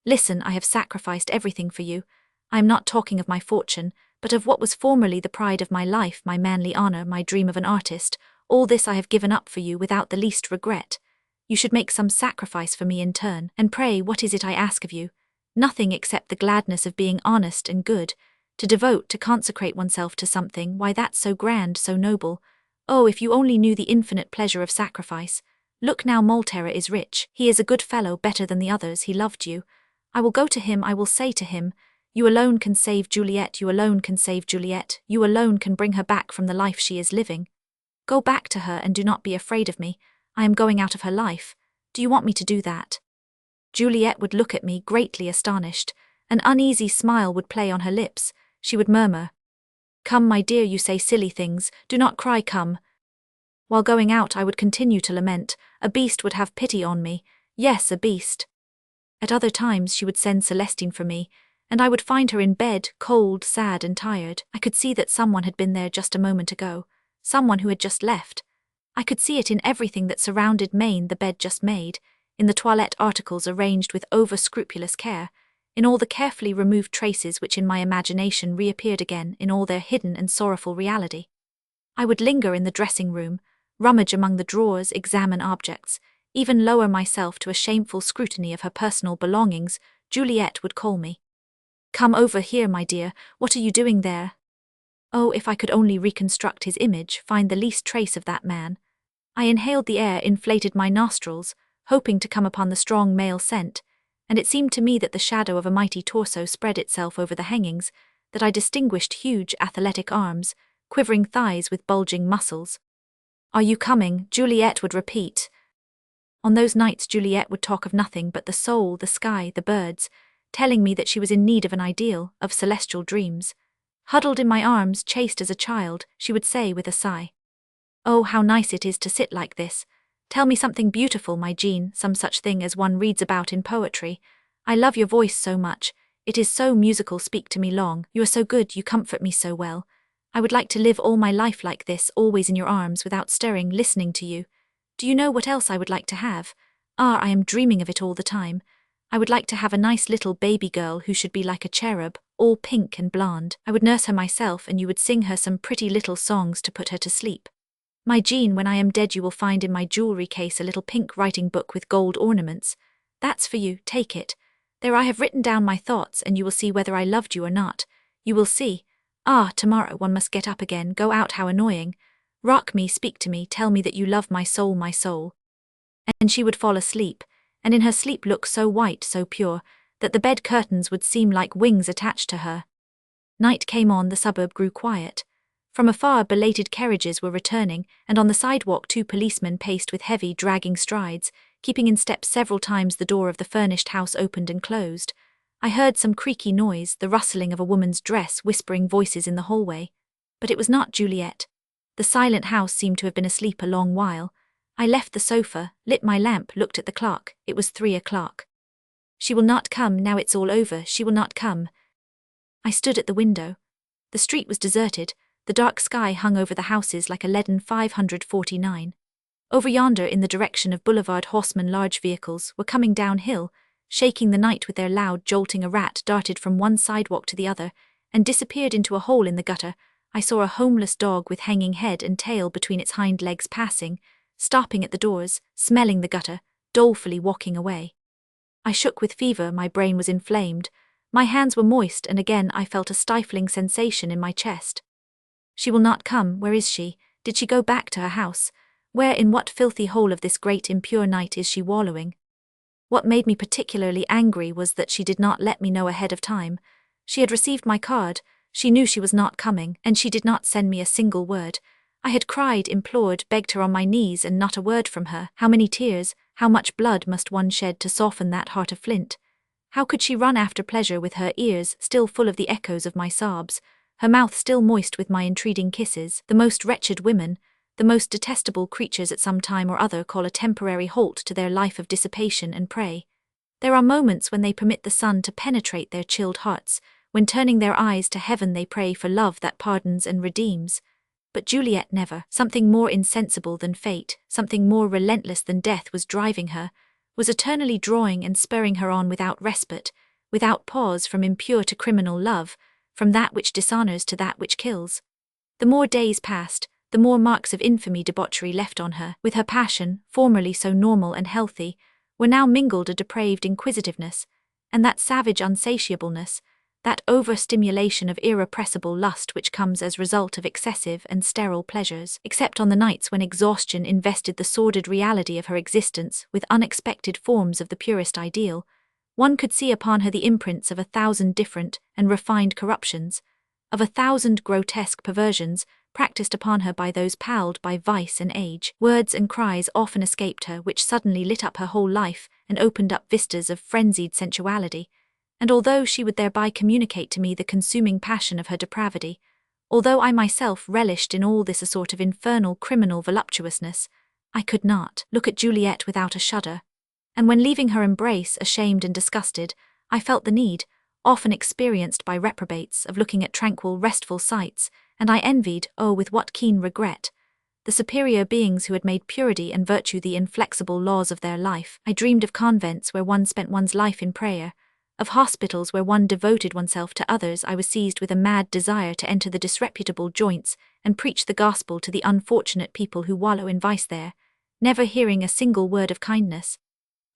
Listen, I have sacrificed everything for you. I am not talking of my fortune, but of what was formerly the pride of my life, my manly honor, my dream of an artist. All this I have given up for you without the least regret. You should make some sacrifice for me in turn, and pray, what is it I ask of you? Nothing except the gladness of being honest and good. To devote, to consecrate oneself to something, why that's so grand, so noble. Oh, if you only knew the infinite pleasure of sacrifice. Look now, Molterra is rich, he is a good fellow, better than the others, he loved you. I will go to him, I will say to him, you alone can save Juliet, you alone can save Juliet, you alone can bring her back from the life she is living. Go back to her and do not be afraid of me, I am going out of her life. Do you want me to do that? Juliet would look at me, greatly astonished. An uneasy smile would play on her lips. She would murmur, "Come, my dear, you say silly things, do not cry, come." While going out I would continue to lament, a beast would have pity on me, yes, a beast. At other times she would send Celestine for me, and I would find her in bed, cold, sad and tired. I could see that someone had been there just a moment ago, someone who had just left. I could see it in everything that surrounded Maine, the bed just made, in the toilette articles arranged with over-scrupulous care, in all the carefully removed traces which in my imagination reappeared again in all their hidden and sorrowful reality. I would linger in the dressing room, rummage among the drawers, examine objects, even lower myself to a shameful scrutiny of her personal belongings. Juliet would call me. "Come over here, my dear, what are you doing there?" Oh, if I could only reconstruct his image, find the least trace of that man. I inhaled the air, inflated my nostrils, hoping to come upon the strong male scent, and it seemed to me that the shadow of a mighty torso spread itself over the hangings, that I distinguished huge athletic arms, quivering thighs with bulging muscles. "Are you coming?" Juliet would repeat. On those nights Juliet would talk of nothing but the soul, the sky, the birds, telling me that she was in need of an ideal, of celestial dreams. Huddled in my arms, chaste as a child, she would say with a sigh, "Oh, how nice it is to sit like this. Tell me something beautiful, my Jean, some such thing as one reads about in poetry. I love your voice so much. It is so musical. Speak to me long. You are so good, you comfort me so well. I would like to live all my life like this, always in your arms, without stirring, listening to you. Do you know what else I would like to have? Ah, I am dreaming of it all the time. I would like to have a nice little baby girl who should be like a cherub, all pink and blonde. I would nurse her myself, and you would sing her some pretty little songs to put her to sleep. My Jean, when I am dead you will find in my jewelry case a little pink writing book with gold ornaments. That's for you, take it. There I have written down my thoughts, and you will see whether I loved you or not. You will see. Ah, tomorrow one must get up again, go out, how annoying. Rock me, speak to me, tell me that you love my soul, my soul." And she would fall asleep, and in her sleep look so white, so pure, that the bed curtains would seem like wings attached to her. Night came on, the suburb grew quiet. From afar belated carriages were returning, and on the sidewalk 2 policemen paced with heavy, dragging strides, keeping in step. Several times the door of the furnished house opened and closed. I heard some creaky noise, the rustling of a woman's dress, whispering voices in the hallway. But it was not Juliet. The silent house seemed to have been asleep a long while. I left the sofa, lit my lamp, looked at the clock. It was 3 o'clock. She will not come, now it's all over, she will not come. I stood at the window. The street was deserted, the dark sky hung over the houses like a leaden 549. Over yonder in the direction of Boulevard horsemen, large vehicles were coming downhill, shaking the night with their loud jolting. A rat darted from one sidewalk to the other, and disappeared into a hole in the gutter. I saw a homeless dog with hanging head and tail between its hind legs passing, stopping at the doors, smelling the gutter, dolefully walking away. I shook with fever, my brain was inflamed, my hands were moist, and again I felt a stifling sensation in my chest. She will not come, where is she? Did she go back to her house? Where, in what filthy hole of this great impure night is she wallowing? What made me particularly angry was that she did not let me know ahead of time. She had received my card, she knew she was not coming, and she did not send me a single word. I had cried, implored, begged her on my knees, and not a word from her. How many tears, how much blood must one shed to soften that heart of flint? How could she run after pleasure with her ears still full of the echoes of my sobs, her mouth still moist with my entreating kisses? The most wretched women, the most detestable creatures at some time or other call a temporary halt to their life of dissipation and pray. There are moments when they permit the sun to penetrate their chilled hearts, when turning their eyes to heaven they pray for love that pardons and redeems. But Juliet never. Something more insensible than fate, something more relentless than death was driving her, was eternally drawing and spurring her on without respite, without pause, from impure to criminal love, from that which dishonors to that which kills. The more days passed, the more marks of infamy, debauchery left on her. With her passion, formerly so normal and healthy, were now mingled a depraved inquisitiveness, and that savage unsatiableness, that overstimulation of irrepressible lust which comes as result of excessive and sterile pleasures. Except on the nights when exhaustion invested the sordid reality of her existence with unexpected forms of the purest ideal, one could see upon her the imprints of 1,000 different and refined corruptions, of 1,000 grotesque perversions, practiced upon her by those palled by vice and age. Words and cries often escaped her which suddenly lit up her whole life and opened up vistas of frenzied sensuality, and although she would thereby communicate to me the consuming passion of her depravity, although I myself relished in all this a sort of infernal criminal voluptuousness, I could not look at Juliet without a shudder, and when leaving her embrace, ashamed and disgusted, I felt the need, often experienced by reprobates, of looking at tranquil, restful sights, and I envied, oh, with what keen regret, the superior beings who had made purity and virtue the inflexible laws of their life. I dreamed of convents where one spent one's life in prayer, of hospitals where one devoted oneself to others. I was seized with a mad desire to enter the disreputable joints and preach the gospel to the unfortunate people who wallow in vice there, never hearing a single word of kindness.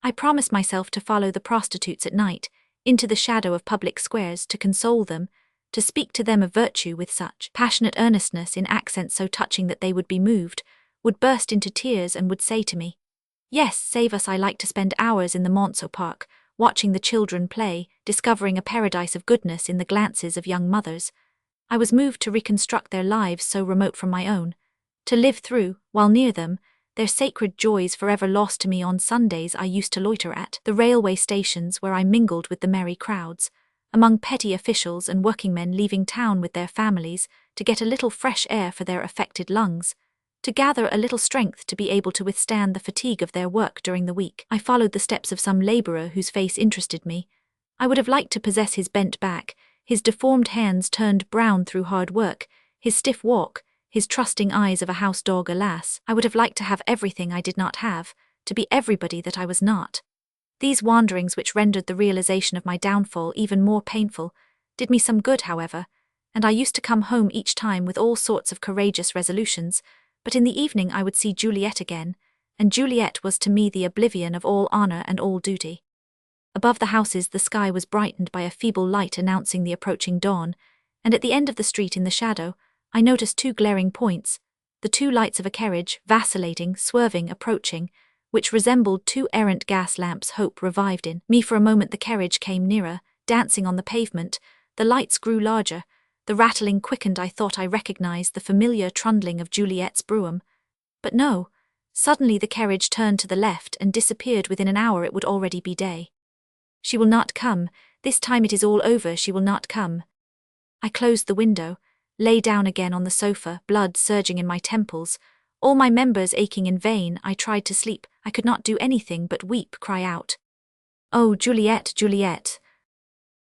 I promised myself to follow the prostitutes at night, into the shadow of public squares, to console them, to speak to them of virtue with such passionate earnestness in accents so touching that they would be moved, would burst into tears and would say to me, "Yes, save us." I like to spend hours in the Monceau Park, watching the children play, discovering a paradise of goodness in the glances of young mothers. I was moved to reconstruct their lives so remote from my own, to live through, while near them, their sacred joys forever lost to me. On Sundays I used to loiter at the railway stations where I mingled with the merry crowds, among petty officials and working men leaving town with their families to get a little fresh air for their affected lungs, to gather a little strength to be able to withstand the fatigue of their work during the week. I followed the steps of some labourer whose face interested me. I would have liked to possess his bent back, his deformed hands turned brown through hard work, his stiff walk, his trusting eyes of a house dog. Alas, I would have liked to have everything I did not have, to be everybody that I was not. These wanderings, which rendered the realization of my downfall even more painful, did me some good, however, and I used to come home each time with all sorts of courageous resolutions. But in the evening I would see Juliet again, and Juliet was to me the oblivion of all honour and all duty. Above the houses the sky was brightened by a feeble light announcing the approaching dawn, and at the end of the street in the shadow I noticed two glaring points, the two lights of a carriage, vacillating, swerving, approaching, which resembled two errant gas lamps. Hope revived in me for a moment. The carriage came nearer, dancing on the pavement, the lights grew larger, the rattling quickened. I thought I recognized the familiar trundling of Juliet's brougham. But no, suddenly the carriage turned to the left and disappeared. Within an hour it would already be day. She will not come, this time it is all over. She will not come. I closed the window, lay down again on the sofa, blood surging in my temples, all my members aching in vain. I tried to sleep. I could not do anything but weep, cry out, "Oh, Juliet, Juliet!"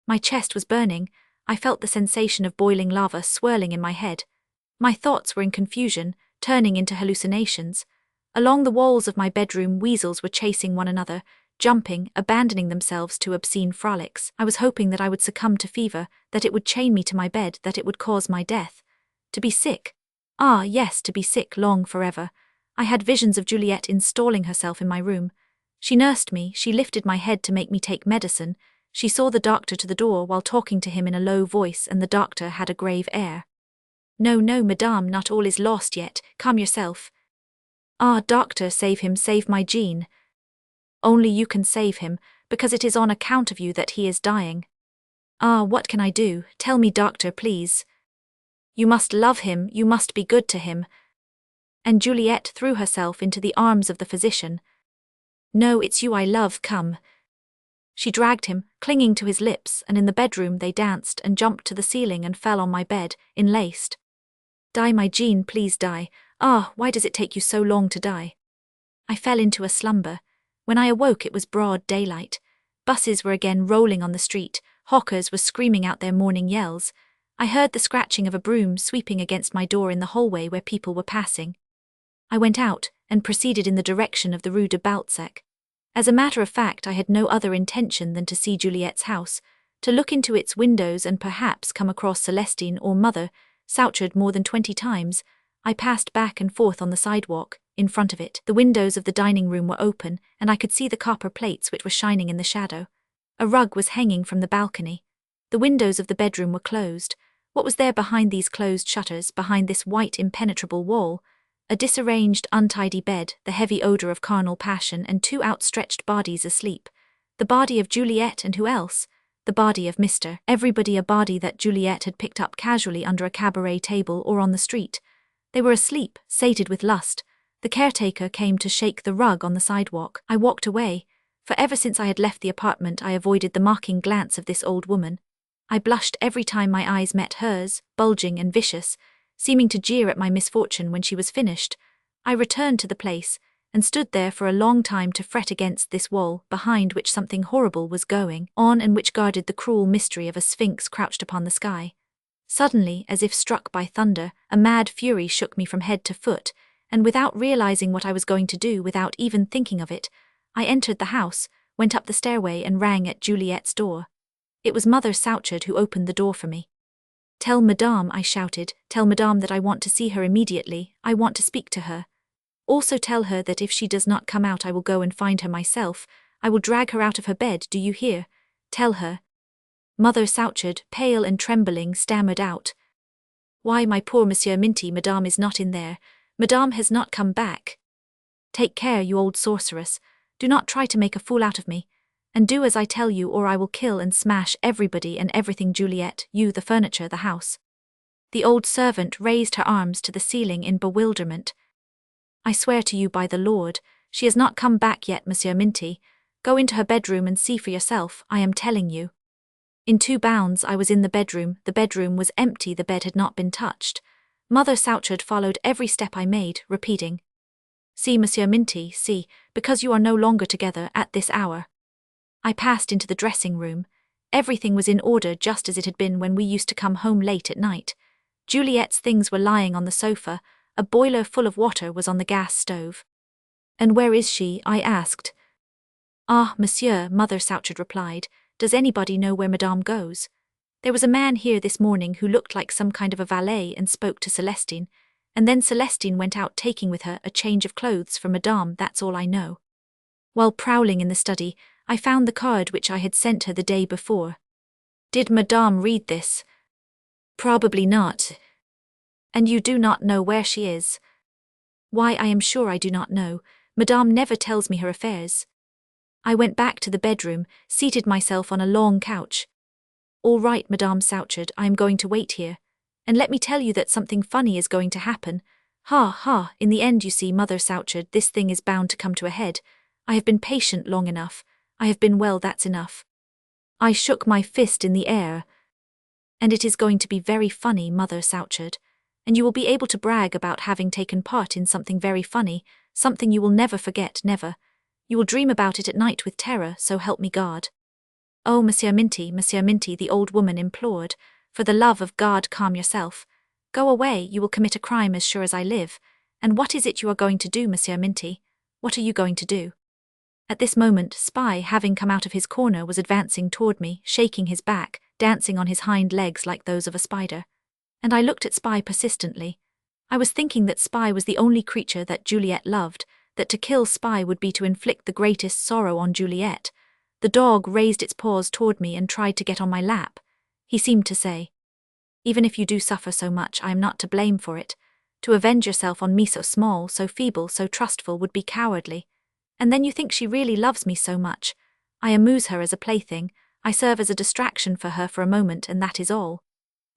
My chest was burning. I felt the sensation of boiling lava swirling in my head. My thoughts were in confusion, turning into hallucinations. Along the walls of my bedroom weasels were chasing one another, jumping, abandoning themselves to obscene frolics. I was hoping that I would succumb to fever, that it would chain me to my bed, that it would cause my death. To be sick. Ah, yes, to be sick long forever. I had visions of Juliet installing herself in my room. She nursed me, she lifted my head to make me take medicine. She saw the doctor to the door while talking to him in a low voice, and the doctor had a grave air. "No, no, madame, not all is lost yet. Calm yourself." "Ah, doctor, save him, save my Jean." "Only you can save him, because it is on account of you that he is dying." "Ah, what can I do? Tell me, doctor, please." "You must love him, you must be good to him." And Juliet threw herself into the arms of the physician. "No, it's you I love, come." She dragged him, clinging to his lips, and in the bedroom they danced and jumped to the ceiling and fell on my bed, enlaced. "Die, my Jean, please die. Ah, why does it take you so long to die?" I fell into a slumber. When I awoke it was broad daylight. Buses were again rolling on the street, hawkers were screaming out their morning yells. I heard the scratching of a broom sweeping against my door in the hallway where people were passing. I went out and proceeded in the direction of the Rue de Balzac. As a matter of fact, I had no other intention than to see Juliet's house, to look into its windows and perhaps come across Celestine or Mother. Soutured more than 20 times, I passed back and forth on the sidewalk. In front of it, the windows of the dining room were open, and I could see the copper plates which were shining in the shadow. A rug was hanging from the balcony. The windows of the bedroom were closed. What was there behind these closed shutters, behind this white impenetrable wall? A disarranged, untidy bed, the heavy odour of carnal passion, and two outstretched bodies asleep. The body of Juliet, and who else? The body of Mr. Everybody, a body that Juliet had picked up casually under a cabaret table or on the street. They were asleep, sated with lust. The caretaker came to shake the rug on the sidewalk. I walked away, for ever since I had left the apartment I avoided the mocking glance of this old woman. I blushed every time my eyes met hers, bulging and vicious, seeming to jeer at my misfortune. When she was finished, I returned to the place, and stood there for a long time to fret against this wall, behind which something horrible was going on and which guarded the cruel mystery of a sphinx crouched upon the sky. Suddenly, as if struck by thunder, a mad fury shook me from head to foot, and without realizing what I was going to do, without even thinking of it, I entered the house, went up the stairway and rang at Juliet's door. It was Mother Souchard who opened the door for me. "Tell Madame," I shouted, "tell Madame that I want to see her immediately, I want to speak to her. Also tell her that if she does not come out I will go and find her myself, I will drag her out of her bed, do you hear? Tell her." Mother Souchard, pale and trembling, stammered out, "Why, my poor Monsieur Minty, Madame is not in there. Madame has not come back." "Take care, you old sorceress. Do not try to make a fool out of me. And do as I tell you, or I will kill and smash everybody and everything, Juliet, you, the furniture, the house." The old servant raised her arms to the ceiling in bewilderment. "I swear to you by the Lord, she has not come back yet, Monsieur Minty. Go into her bedroom and see for yourself, I am telling you." In 2 bounds I was in the bedroom. The bedroom was empty, the bed had not been touched. Mother Souchard followed every step I made, repeating, "See, Monsieur Minty, see, because you are no longer together at this hour." I passed into the dressing room. Everything was in order just as it had been when we used to come home late at night. Juliet's things were lying on the sofa, a boiler full of water was on the gas stove. "And where is she?" I asked. "Ah, Monsieur," Mother Souchard replied, "does anybody know where Madame goes? There was a man here this morning who looked like some kind of a valet and spoke to Celestine, and then Celestine went out taking with her a change of clothes for Madame, that's all I know. While prowling in the study, I found the card which I had sent her the day before." "Did Madame read this?" "Probably not." "And you do not know where she is?" "Why, I am sure I do not know. Madame never tells me her affairs." I went back to the bedroom, seated myself on a long couch. "All right, Madame Souchard, I am going to wait here. And let me tell you that something funny is going to happen. Ha, ha, in the end, you see, Mother Souchard, this thing is bound to come to a head. I have been patient long enough. I have been, well, that's enough." I shook my fist in the air. "And it is going to be very funny, Mother Souchard. And you will be able to brag about having taken part in something very funny, something you will never forget, never. You will dream about it at night with terror, so help me God." "Oh, Monsieur Minty," the old woman implored, "for the love of God, calm yourself. Go away, you will commit a crime as sure as I live. And what is it you are going to do, Monsieur Minty? What are you going to do?" At this moment, Spy, having come out of his corner, was advancing toward me, shaking his back, dancing on his hind legs like those of a spider. And I looked at Spy persistently. I was thinking that Spy was the only creature that Juliet loved, that to kill Spy would be to inflict the greatest sorrow on Juliet. The dog raised its paws toward me and tried to get on my lap. He seemed to say, "Even if you do suffer so much, I am not to blame for it. To avenge yourself on me so small, so feeble, so trustful would be cowardly. And then you think she really loves me so much. I amuse her as a plaything, I serve as a distraction for her for a moment, and that is all.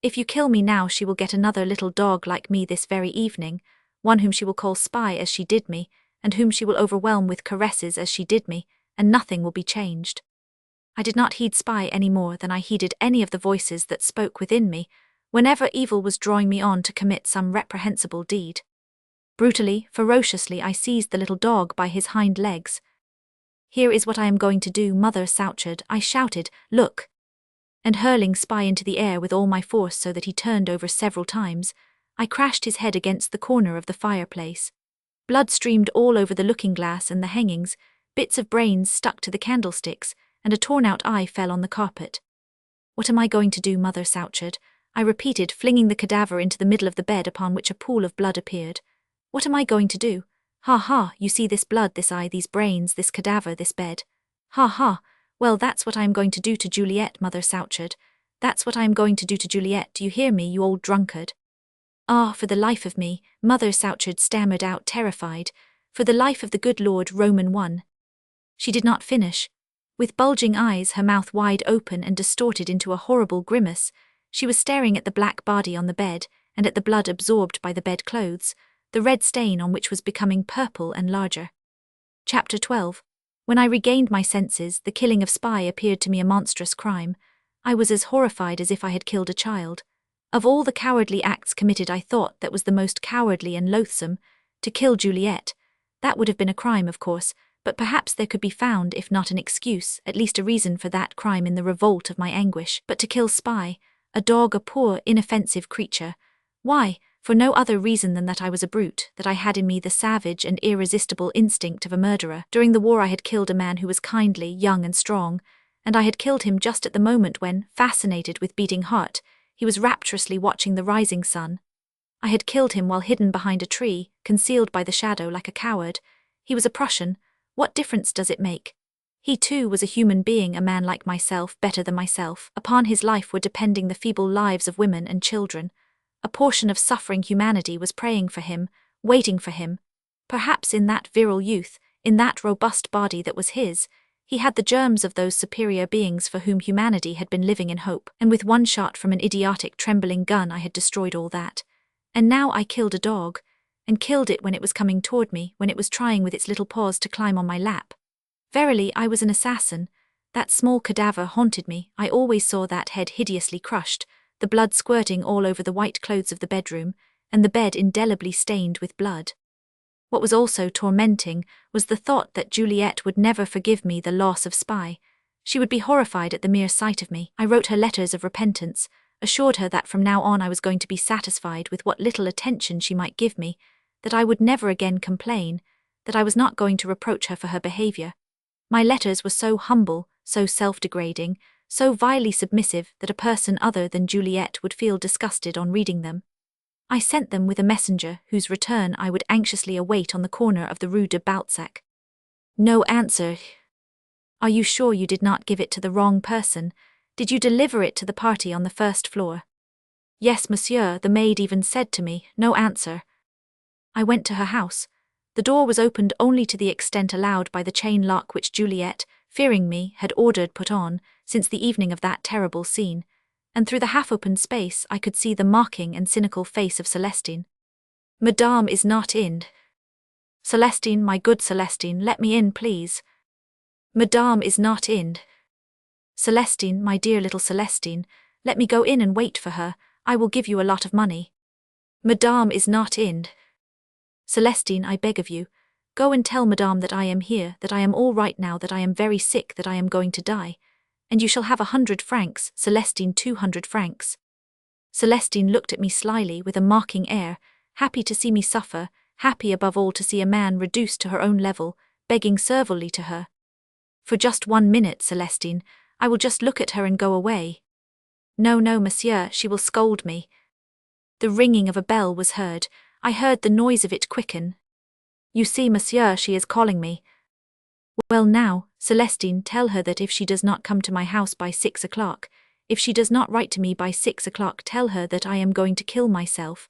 If you kill me now, she will get another little dog like me this very evening, one whom she will call Spy as she did me, and whom she will overwhelm with caresses as she did me, and nothing will be changed." I did not heed Spy any more than I heeded any of the voices that spoke within me, whenever evil was drawing me on to commit some reprehensible deed. Brutally, ferociously, I seized the little dog by his hind legs. "Here is what I am going to do, Mother Souchard," I shouted, "look!" And hurling Spy into the air with all my force so that he turned over several times, I crashed his head against the corner of the fireplace. Blood streamed all over the looking-glass and the hangings, bits of brains stuck to the candlesticks, and a torn-out eye fell on the carpet. "What am I going to do, Mother Souchard?" I repeated, flinging the cadaver into the middle of the bed, upon which a pool of blood appeared. "What am I going to do? Ha ha, you see this blood, this eye, these brains, this cadaver, this bed. Ha ha, well, that's what I am going to do to Juliet, Mother Souchard. That's what I am going to do to Juliet, do you hear me, you old drunkard?" "Ah, for the life of me," Mother Souchard stammered out, terrified. "For the life of the good Lord, Roman 1. She did not finish. With bulging eyes, her mouth wide open and distorted into a horrible grimace, she was staring at the black body on the bed, and at the blood absorbed by the bedclothes, the red stain on which was becoming purple and larger. Chapter 12. When I regained my senses, the killing of Spy appeared to me a monstrous crime. I was as horrified as if I had killed a child. Of all the cowardly acts committed, I thought that was the most cowardly and loathsome. To kill Juliet. That would have been a crime, of course, but perhaps there could be found, if not an excuse, at least a reason for that crime in the revolt of my anguish. But to kill Spy, a dog, a poor, inoffensive creature. Why, For no other reason than that I was a brute, that I had in me the savage and irresistible instinct of a murderer. During the war I had killed a man who was kindly, young and strong, and I had killed him just at the moment when, fascinated with beating heart, he was rapturously watching the rising sun. I had killed him while hidden behind a tree, concealed by the shadow like a coward. He was a Prussian. What difference does it make? He too was a human being, a man like myself, better than myself. Upon his life were depending the feeble lives of women and children. A portion of suffering humanity was praying for him, waiting for him. Perhaps in that virile youth, in that robust body that was his, he had the germs of those superior beings for whom humanity had been living in hope, and with one shot from an idiotic trembling gun I had destroyed all that. And now I killed a dog, and killed it when it was coming toward me, when it was trying with its little paws to climb on my lap. Verily, I was an assassin. That small cadaver haunted me. I always saw that head hideously crushed, the blood squirting all over the white clothes of the bedroom, and the bed indelibly stained with blood. What was also tormenting was the thought that Juliet would never forgive me the loss of Spy. She would be horrified at the mere sight of me. I wrote her letters of repentance, assured her that from now on I was going to be satisfied with what little attention she might give me, that I would never again complain, that I was not going to reproach her for her behavior. My letters were so humble, so self-degrading, so vilely submissive that a person other than Juliet would feel disgusted on reading them. I sent them with a messenger whose return I would anxiously await on the corner of the Rue de Balzac. No answer. Are you sure you did not give it to the wrong person? Did you deliver it to the party on the first floor? Yes, monsieur, the maid even said to me, no answer. I went to her house. The door was opened only to the extent allowed by the chain lock which Juliet, fearing me, had ordered put on, since the evening of that terrible scene, and through the half-opened space I could see the mocking and cynical face of Celestine. Madame is not in. Celestine, my good Celestine, let me in, please. Madame is not in. Celestine, my dear little Celestine, let me go in and wait for her. I will give you a lot of money. Madame is not in. Celestine, I beg of you, go and tell Madame that I am here, that I am all right now, that I am very sick, that I am going to die. And you shall have 100 francs, Celestine, 200 francs. Celestine looked at me slyly with a mocking air, happy to see me suffer, happy above all to see a man reduced to her own level, begging servilely to her. For just 1 minute, Celestine, I will just look at her and go away. No, no, monsieur, she will scold me. The ringing of a bell was heard. I heard the noise of it quicken. You see, monsieur, she is calling me. Well now, Celestine, tell her that if she does not come to my house by 6 o'clock, if she does not write to me by 6 o'clock, tell her that I am going to kill myself.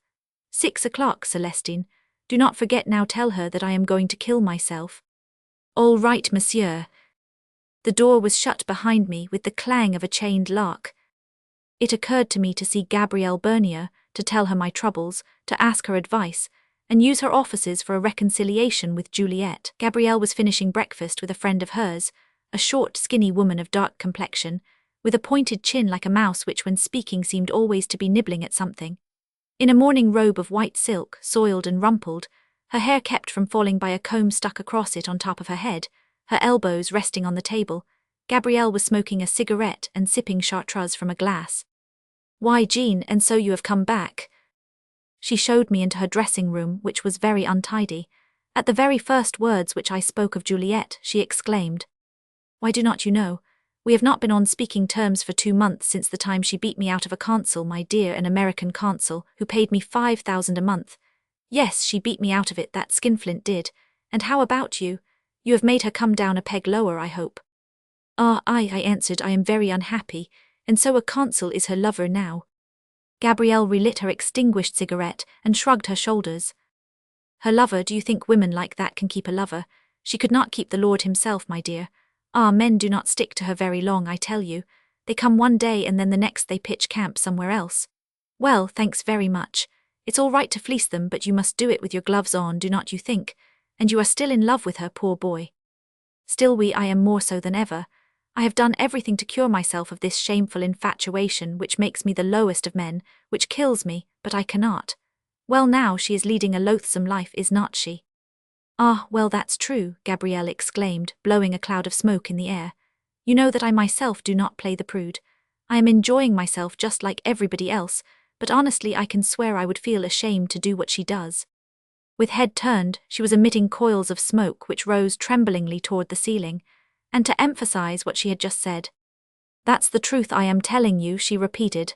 6 o'clock, Celestine. Do not forget now, tell her that I am going to kill myself. All right, monsieur. The door was shut behind me with the clang of a chained lock. It occurred to me to see Gabrielle Bernier, to tell her my troubles, to ask her advice, and use her offices for a reconciliation with Juliet. Gabrielle was finishing breakfast with a friend of hers, a short, skinny woman of dark complexion, with a pointed chin like a mouse which when speaking seemed always to be nibbling at something. In a morning robe of white silk, soiled and rumpled, her hair kept from falling by a comb stuck across it on top of her head, her elbows resting on the table, Gabrielle was smoking a cigarette and sipping chartreuse from a glass. Why, Jean, and so you have come back? She showed me into her dressing room, which was very untidy. At the very first words which I spoke of Juliet, she exclaimed, Why, do not you know? We have not been on speaking terms for 2 months since the time she beat me out of a consul, my dear, an American consul, who paid me 5,000 a month. Yes, she beat me out of it, that skinflint did. And how about you? You have made her come down a peg lower, I hope. Ah, I answered, I am very unhappy, and so a consul is her lover now. Gabrielle relit her extinguished cigarette and shrugged her shoulders. Her lover, do you think women like that can keep a lover? She could not keep the Lord himself, my dear. Ah, men do not stick to her very long, I tell you. They come one day and then the next they pitch camp somewhere else. Well, thanks very much. It's all right to fleece them, but you must do it with your gloves on, do not you think? And you are still in love with her, poor boy. Still I am more so than ever. I have done everything to cure myself of this shameful infatuation which makes me the lowest of men, which kills me, but I cannot. Well now, she is leading a loathsome life, is not she? Ah, well that's true, Gabrielle exclaimed, blowing a cloud of smoke in the air. You know that I myself do not play the prude. I am enjoying myself just like everybody else, but honestly I can swear I would feel ashamed to do what she does. With head turned, she was emitting coils of smoke which rose tremblingly toward the ceiling, and to emphasize what she had just said. "That's the truth I am telling you," she repeated.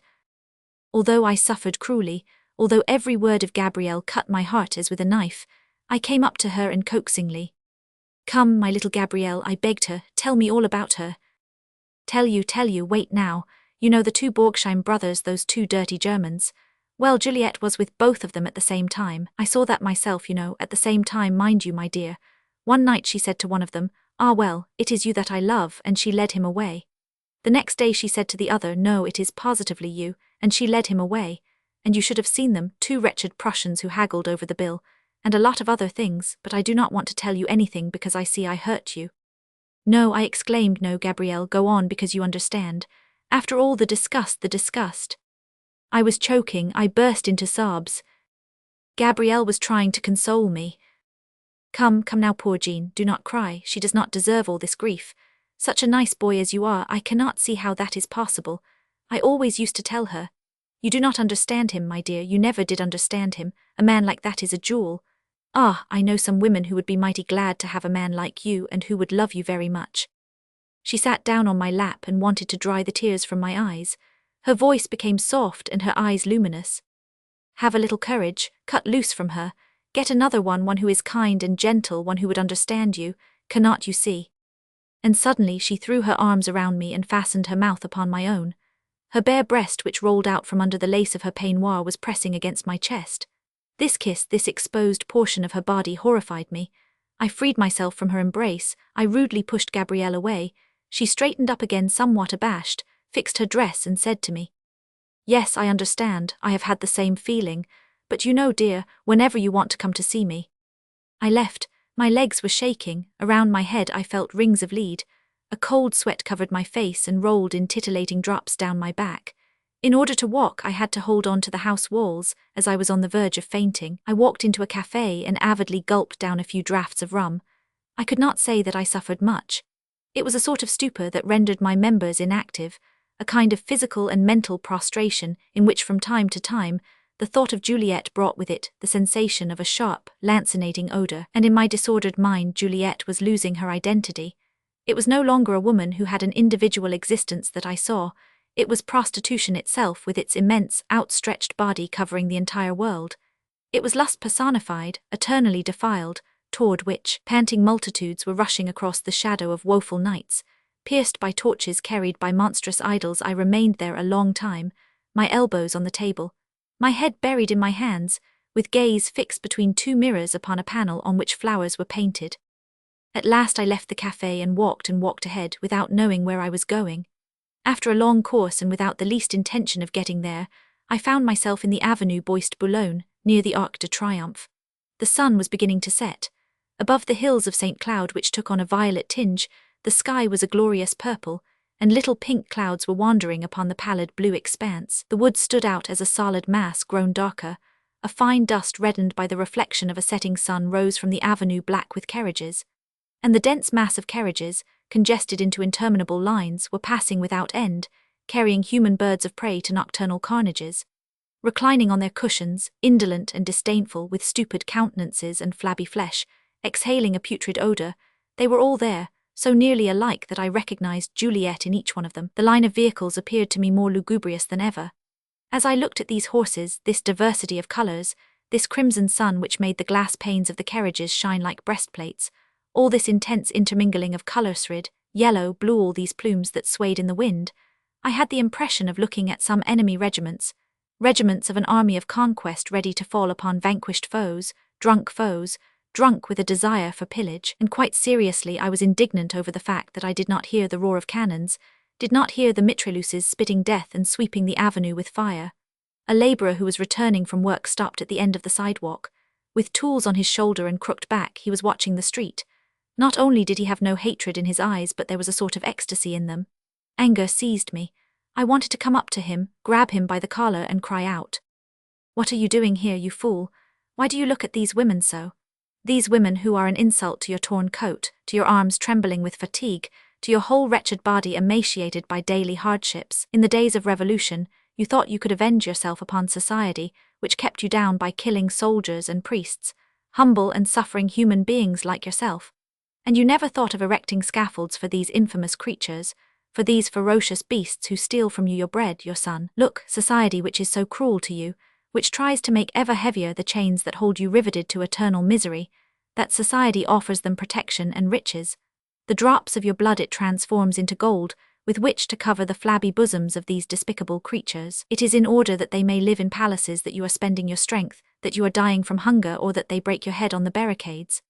Although I suffered cruelly, although every word of Gabrielle cut my heart as with a knife, I came up to her and coaxingly. "Come, my little Gabrielle," I begged her, "tell me all about her." Tell you, wait now. You know the two Borgsheim brothers, those two dirty Germans. Well, Juliet was with both of them at the same time. I saw that myself, at the same time, mind you, my dear. One night she said to one of them, "Ah well, it is you that I love," and she led him away. The next day she said to the other, "No, it is positively you," and she led him away. And you should have seen them, two wretched Prussians who haggled over the bill, and a lot of other things, but I do not want to tell you anything because I see I hurt you. "No," I exclaimed, "no, Gabrielle, go on because you understand. After all the disgust. I was choking, I burst into sobs. Gabrielle was trying to console me. Come now, poor Jean, do not cry, she does not deserve all this grief. Such a nice boy as you are, I cannot see how that is possible. I always used to tell her. You do not understand him, my dear, you never did understand him. A man like that is a jewel. Ah, I know some women who would be mighty glad to have a man like you and who would love you very much." She sat down on my lap and wanted to dry the tears from my eyes. Her voice became soft and her eyes luminous. "Have a little courage, cut loose from her. Get another one who is kind and gentle, one who would understand you. Cannot you see?" And suddenly she threw her arms around me and fastened her mouth upon my own. Her bare breast, which rolled out from under the lace of her peignoir, was pressing against my chest. This kiss, this exposed portion of her body, horrified me. I freed myself from her embrace. I rudely pushed Gabrielle away. She straightened up again, somewhat abashed, fixed her dress and said to me, "Yes, I understand, I have had the same feeling, but you know, dear, whenever you want to come to see me." I left. My legs were shaking, around my head I felt rings of lead. A cold sweat covered my face and rolled in titillating drops down my back. In order to walk, I had to hold on to the house walls. As I was on the verge of fainting, I walked into a cafe and avidly gulped down a few draughts of rum. I could not say that I suffered much. It was a sort of stupor that rendered my members inactive, a kind of physical and mental prostration in which from time to time the thought of Juliet brought with it the sensation of a sharp, lancinating odor, and in my disordered mind Juliet was losing her identity. It was no longer a woman who had an individual existence that I saw. It was prostitution itself, with its immense, outstretched body covering the entire world. It was lust personified, eternally defiled, toward which panting multitudes were rushing across the shadow of woeful nights. Pierced by torches carried by monstrous idols, I remained there a long time, my elbows on the table, my head buried in my hands, with gaze fixed between two mirrors upon a panel on which flowers were painted. At last I left the cafe and walked ahead without knowing where I was going. After a long course and without the least intention of getting there, I found myself in the Avenue Boist Boulogne, near the Arc de Triomphe. The sun was beginning to set. Above the hills of St. Cloud, which took on a violet tinge, the sky was a glorious purple, and little pink clouds were wandering upon the pallid blue expanse. The woods stood out as a solid mass grown darker. A fine dust reddened by the reflection of a setting sun rose from the avenue black with carriages. And the dense mass of carriages, congested into interminable lines, were passing without end, carrying human birds of prey to nocturnal carnages. Reclining on their cushions, indolent and disdainful, with stupid countenances and flabby flesh, exhaling a putrid odor, they were all there, so nearly alike that I recognized Juliet in each one of them. The line of vehicles appeared to me more lugubrious than ever. As I looked at these horses, this diversity of colors, this crimson sun which made the glass panes of the carriages shine like breastplates, all this intense intermingling of color-thrid, yellow, blue, all these plumes that swayed in the wind, I had the impression of looking at some enemy regiments of an army of conquest ready to fall upon vanquished foes, drunk with a desire for pillage, and quite seriously I was indignant over the fact that I did not hear the roar of cannons, did not hear the mitrailleuses spitting death and sweeping the avenue with fire. A laborer who was returning from work stopped at the end of the sidewalk. With tools on his shoulder and crooked back, he was watching the street. Not only did he have no hatred in his eyes, but there was a sort of ecstasy in them. Anger seized me. I wanted to come up to him, grab him by the collar and cry out, "What are you doing here, you fool? Why do you look at these women so? These women who are an insult to your torn coat, to your arms trembling with fatigue, to your whole wretched body emaciated by daily hardships. In the days of revolution, You thought you could avenge yourself upon society, which kept you down by killing soldiers and priests, humble and suffering human beings like yourself. And you never thought of erecting scaffolds for these infamous creatures, for these ferocious beasts who steal from you your bread, your son. Look, society which is so cruel to you, which tries to make ever heavier the chains that hold you riveted to eternal misery, that society offers them protection and riches. The drops of your blood it transforms into gold, with which to cover the flabby bosoms of these despicable creatures. It is in order that they may live in palaces that you are spending your strength, that you are dying from hunger, or that they break your head on the barricades.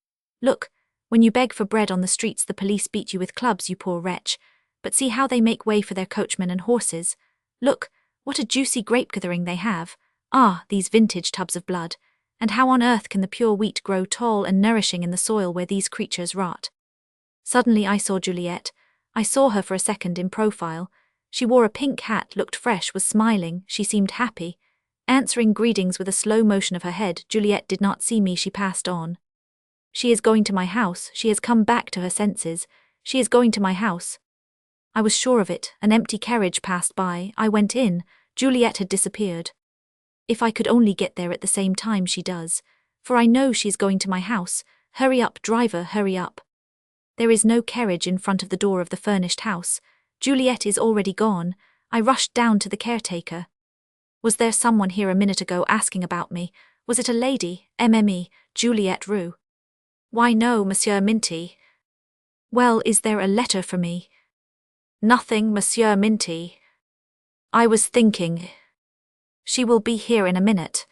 Look, when you beg for bread on the streets the police beat you with clubs, you poor wretch, but see how they make way for their coachmen and horses. Look, what a juicy grape gathering they have. Ah, these vintage tubs of blood. And how on earth can the pure wheat grow tall and nourishing in the soil where these creatures rot? Suddenly I saw Juliet. I saw her for a second in profile. She wore a pink hat, looked fresh, was smiling, she seemed happy. Answering greetings with a slow motion of her head, Juliet did not see me, she passed on. She is going to my house, she has come back to her senses. She is going to my house. I was sure of it. An empty carriage passed by, I went in. Juliet had disappeared. If I could only get there at the same time she does, for I know she is going to my house. Hurry up, driver, hurry up. There is no carriage in front of the door of the furnished house. Juliet is already gone. I rushed down to the caretaker. Was there someone here a minute ago asking about me? Was it a lady? MME, Juliet Roux. Why no, Monsieur Minty. Well, is there a letter for me? Nothing, Monsieur Minty. I was thinking. She will be here in a minute.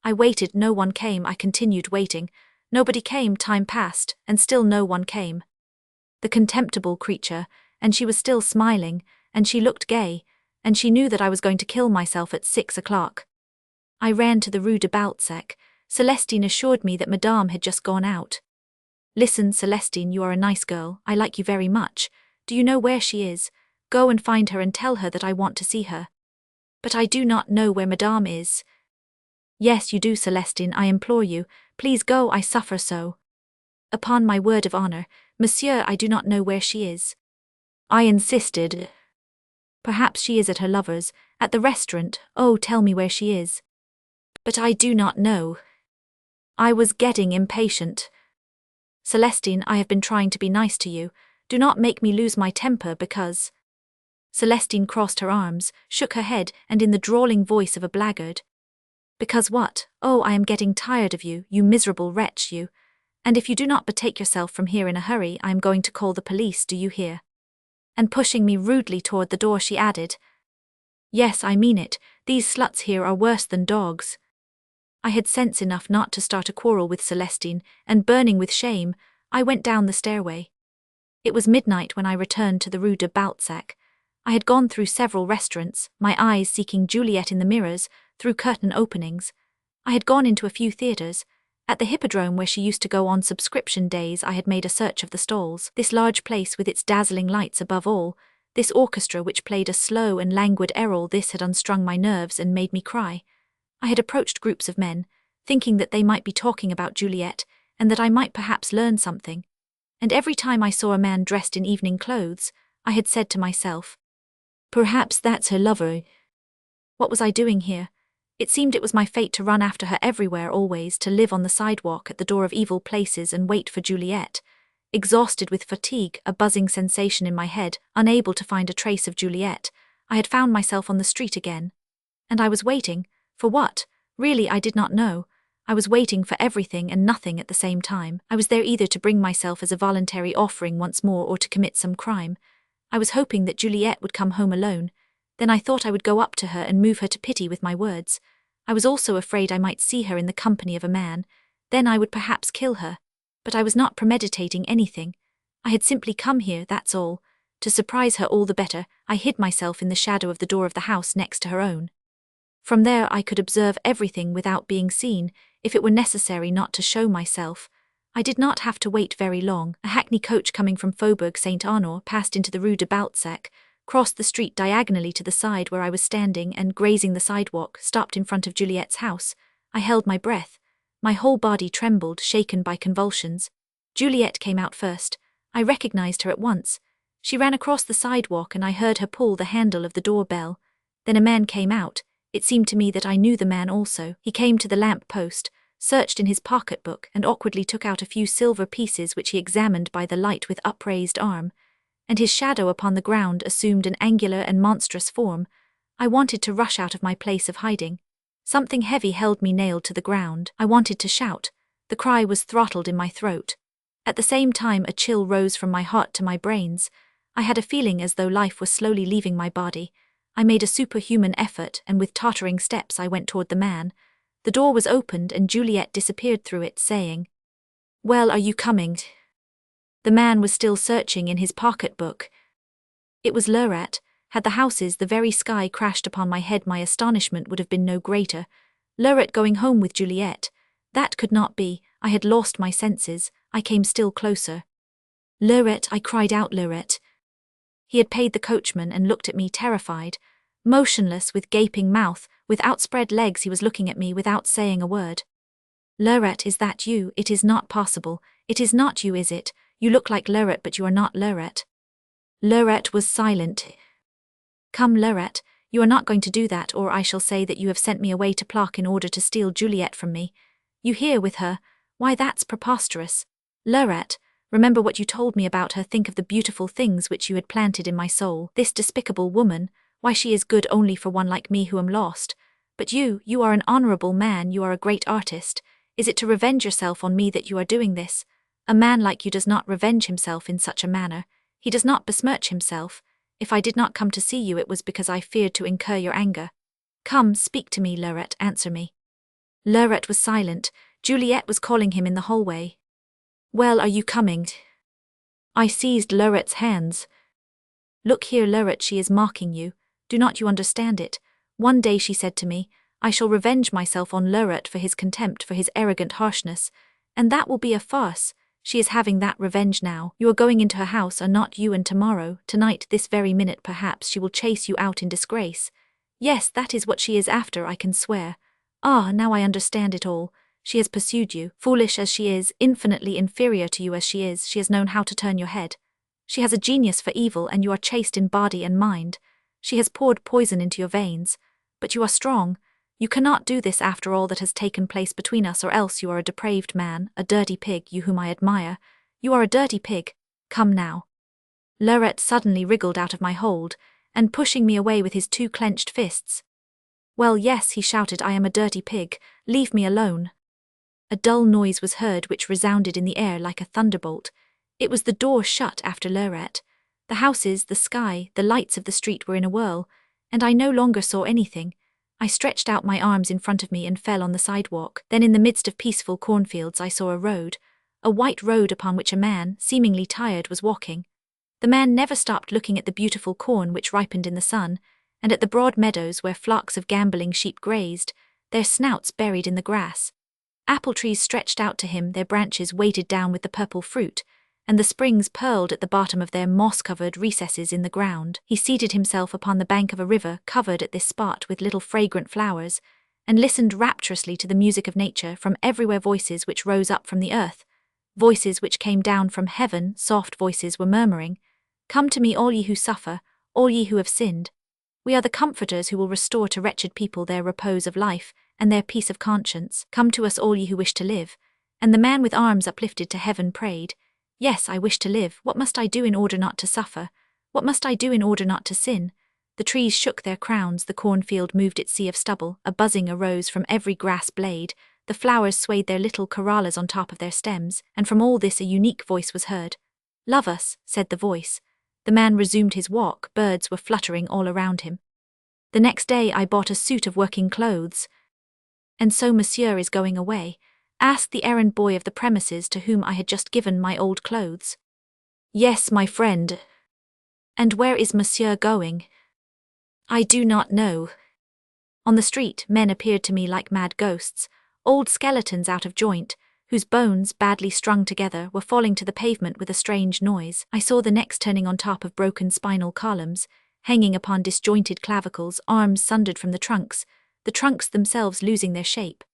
I waited, no one came, I continued waiting. Nobody came, time passed, and still no one came. The contemptible creature, and she was still smiling, and she looked gay, and she knew that I was going to kill myself at 6 o'clock. I ran to the Rue de Balzac. Celestine assured me that Madame had just gone out. Listen, Celestine, you are a nice girl, I like you very much. Do you know where she is? Go and find her and tell her that I want to see her. But I do not know where Madame is. Yes, you do, Celestine, I implore you. Please go, I suffer so. Upon my word of honor, Monsieur, I do not know where she is. I insisted. Perhaps she is at her lover's, at the restaurant. Oh, tell me where she is. But I do not know. I was getting impatient. Celestine, I have been trying to be nice to you. Do not make me lose my temper because... Celestine crossed her arms, shook her head, and in the drawling voice of a blackguard. Because what? Oh, I am getting tired of you, you miserable wretch, you. And if you do not betake yourself from here in a hurry, I am going to call the police, do you hear? And pushing me rudely toward the door, she added, Yes, I mean it, these sluts here are worse than dogs. I had sense enough not to start a quarrel with Celestine, and burning with shame, I went down the stairway. It was midnight when I returned to the Rue de Balzac. I had gone through several restaurants, my eyes seeking Juliet in the mirrors, through curtain openings. I had gone into a few theatres. At the Hippodrome where she used to go on subscription days I had made a search of the stalls. This large place with its dazzling lights above all, this orchestra which played a slow and languid air, this had unstrung my nerves and made me cry. I had approached groups of men, thinking that they might be talking about Juliet, and that I might perhaps learn something. And every time I saw a man dressed in evening clothes, I had said to myself, Perhaps that's her lover. What was I doing here? It seemed it was my fate to run after her everywhere always, to live on the sidewalk at the door of evil places and wait for Juliet. Exhausted with fatigue, a buzzing sensation in my head, unable to find a trace of Juliet, I had found myself on the street again. And I was waiting. For what? Really, I did not know. I was waiting for everything and nothing at the same time. I was there either to bring myself as a voluntary offering once more or to commit some crime. I was hoping that Juliet would come home alone. Then I thought I would go up to her and move her to pity with my words. I was also afraid I might see her in the company of a man. Then I would perhaps kill her. But I was not premeditating anything. I had simply come here, that's all. To surprise her all the better, I hid myself in the shadow of the door of the house next to her own. From there I could observe everything without being seen, if it were necessary not to show myself. I did not have to wait very long. A hackney coach coming from Faubourg Saint-Honor passed into the Rue de Balzac, crossed the street diagonally to the side where I was standing and, grazing the sidewalk, stopped in front of Juliet's house. I held my breath. My whole body trembled, shaken by convulsions. Juliet came out first. I recognized her at once. She ran across the sidewalk and I heard her pull the handle of the doorbell. Then a man came out. It seemed to me that I knew the man also. He came to the lamp post, searched in his pocketbook, and awkwardly took out a few silver pieces which he examined by the light with upraised arm, and his shadow upon the ground assumed an angular and monstrous form. I wanted to rush out of my place of hiding. Something heavy held me nailed to the ground. I wanted to shout. The cry was throttled in my throat. At the same time a chill rose from my heart to my brains. I had a feeling as though life was slowly leaving my body. I made a superhuman effort, and with tottering steps I went toward the man. The door was opened and Juliet disappeared through it, saying, "Well, are you coming?" The man was still searching in his pocketbook. It was Leurat. Had the houses, the very sky crashed upon my head, my astonishment would have been no greater. Leurat going home with Juliet. That could not be. I had lost my senses. I came still closer. "Leurat," I cried out, "Leurat." He had paid the coachman and looked at me terrified. Motionless, with gaping mouth, with outspread legs, he was looking at me without saying a word. "Leurat, is that you? It is not possible. It is not you, is it? You look like Leurat, but you are not Leurat." Leurat was silent. "Come, Leurat, you are not going to do that, or I shall say that you have sent me away to Plock in order to steal Juliet from me. You here with her? Why, that's preposterous. Leurat, remember what you told me about her. Think of the beautiful things which you had planted in my soul. This despicable woman, why, she is good only for one like me who am lost. But you are an honorable man, you are a great artist. Is it to revenge yourself on me that you are doing this? A man like you does not revenge himself in such a manner. He does not besmirch himself. If I did not come to see you, it was because I feared to incur your anger. Come, speak to me, Leurat, answer me." Leurat was silent. Juliet was calling him in the hallway. "Well, are you coming?" I seized Leurat's hands. "Look here, Leurat, she is mocking you. Do not you understand it? One day she said to me, I shall revenge myself on Leurat for his contempt, for his arrogant harshness. And that will be a farce. She is having that revenge now. You are going into her house, are not you, and tomorrow, tonight, this very minute perhaps, she will chase you out in disgrace. Yes, that is what she is after, I can swear. Ah, now I understand it all. She has pursued you. Foolish as she is, infinitely inferior to you as she has known how to turn your head. She has a genius for evil, and you are chaste in body and mind. She has poured poison into your veins. But you are strong. You cannot do this after all that has taken place between us, or else you are a depraved man, a dirty pig, you whom I admire. You are a dirty pig. Come now." Leurat suddenly wriggled out of my hold, and pushing me away with his two clenched fists. "Well, yes," he shouted, "I am a dirty pig. Leave me alone." A dull noise was heard which resounded in the air like a thunderbolt. It was the door shut after Leurat. The houses, the sky, the lights of the street were in a whirl, and I no longer saw anything. I stretched out my arms in front of me and fell on the sidewalk. Then in the midst of peaceful cornfields I saw a white road upon which a man, seemingly tired, was walking. The man never stopped looking at the beautiful corn which ripened in the sun, and at the broad meadows where flocks of gambolling sheep grazed, their snouts buried in the grass. Apple trees stretched out to him, their branches weighted down with the purple fruit, and the springs purled at the bottom of their moss-covered recesses in the ground. He seated himself upon the bank of a river covered at this spot with little fragrant flowers, and listened rapturously to the music of nature, from everywhere voices which rose up from the earth, voices which came down from heaven. Soft voices were murmuring, "Come to me, all ye who suffer, all ye who have sinned. We are the comforters who will restore to wretched people their repose of life and their peace of conscience. Come to us, all ye who wish to live." And the man with arms uplifted to heaven prayed, "Yes, I wish to live. What must I do in order not to suffer? What must I do in order not to sin?" The trees shook their crowns, the cornfield moved its sea of stubble, a buzzing arose from every grass blade, the flowers swayed their little corollas on top of their stems, and from all this a unique voice was heard. "Love us," said the voice. The man resumed his walk, birds were fluttering all around him. The next day I bought a suit of working clothes. "And so monsieur is going away?" asked the errand boy of the premises to whom I had just given my old clothes. "Yes, my friend." "And where is monsieur going?" "I do not know." On the street, men appeared to me like mad ghosts, old skeletons out of joint, whose bones, badly strung together, were falling to the pavement with a strange noise. I saw the necks turning on top of broken spinal columns, hanging upon disjointed clavicles, arms sundered from the trunks themselves losing their shape.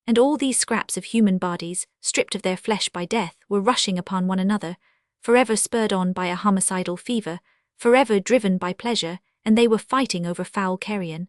And all these scraps of human bodies, stripped of their flesh by death, were rushing upon one another, forever spurred on by a homicidal fever, forever driven by pleasure, and they were fighting over foul carrion.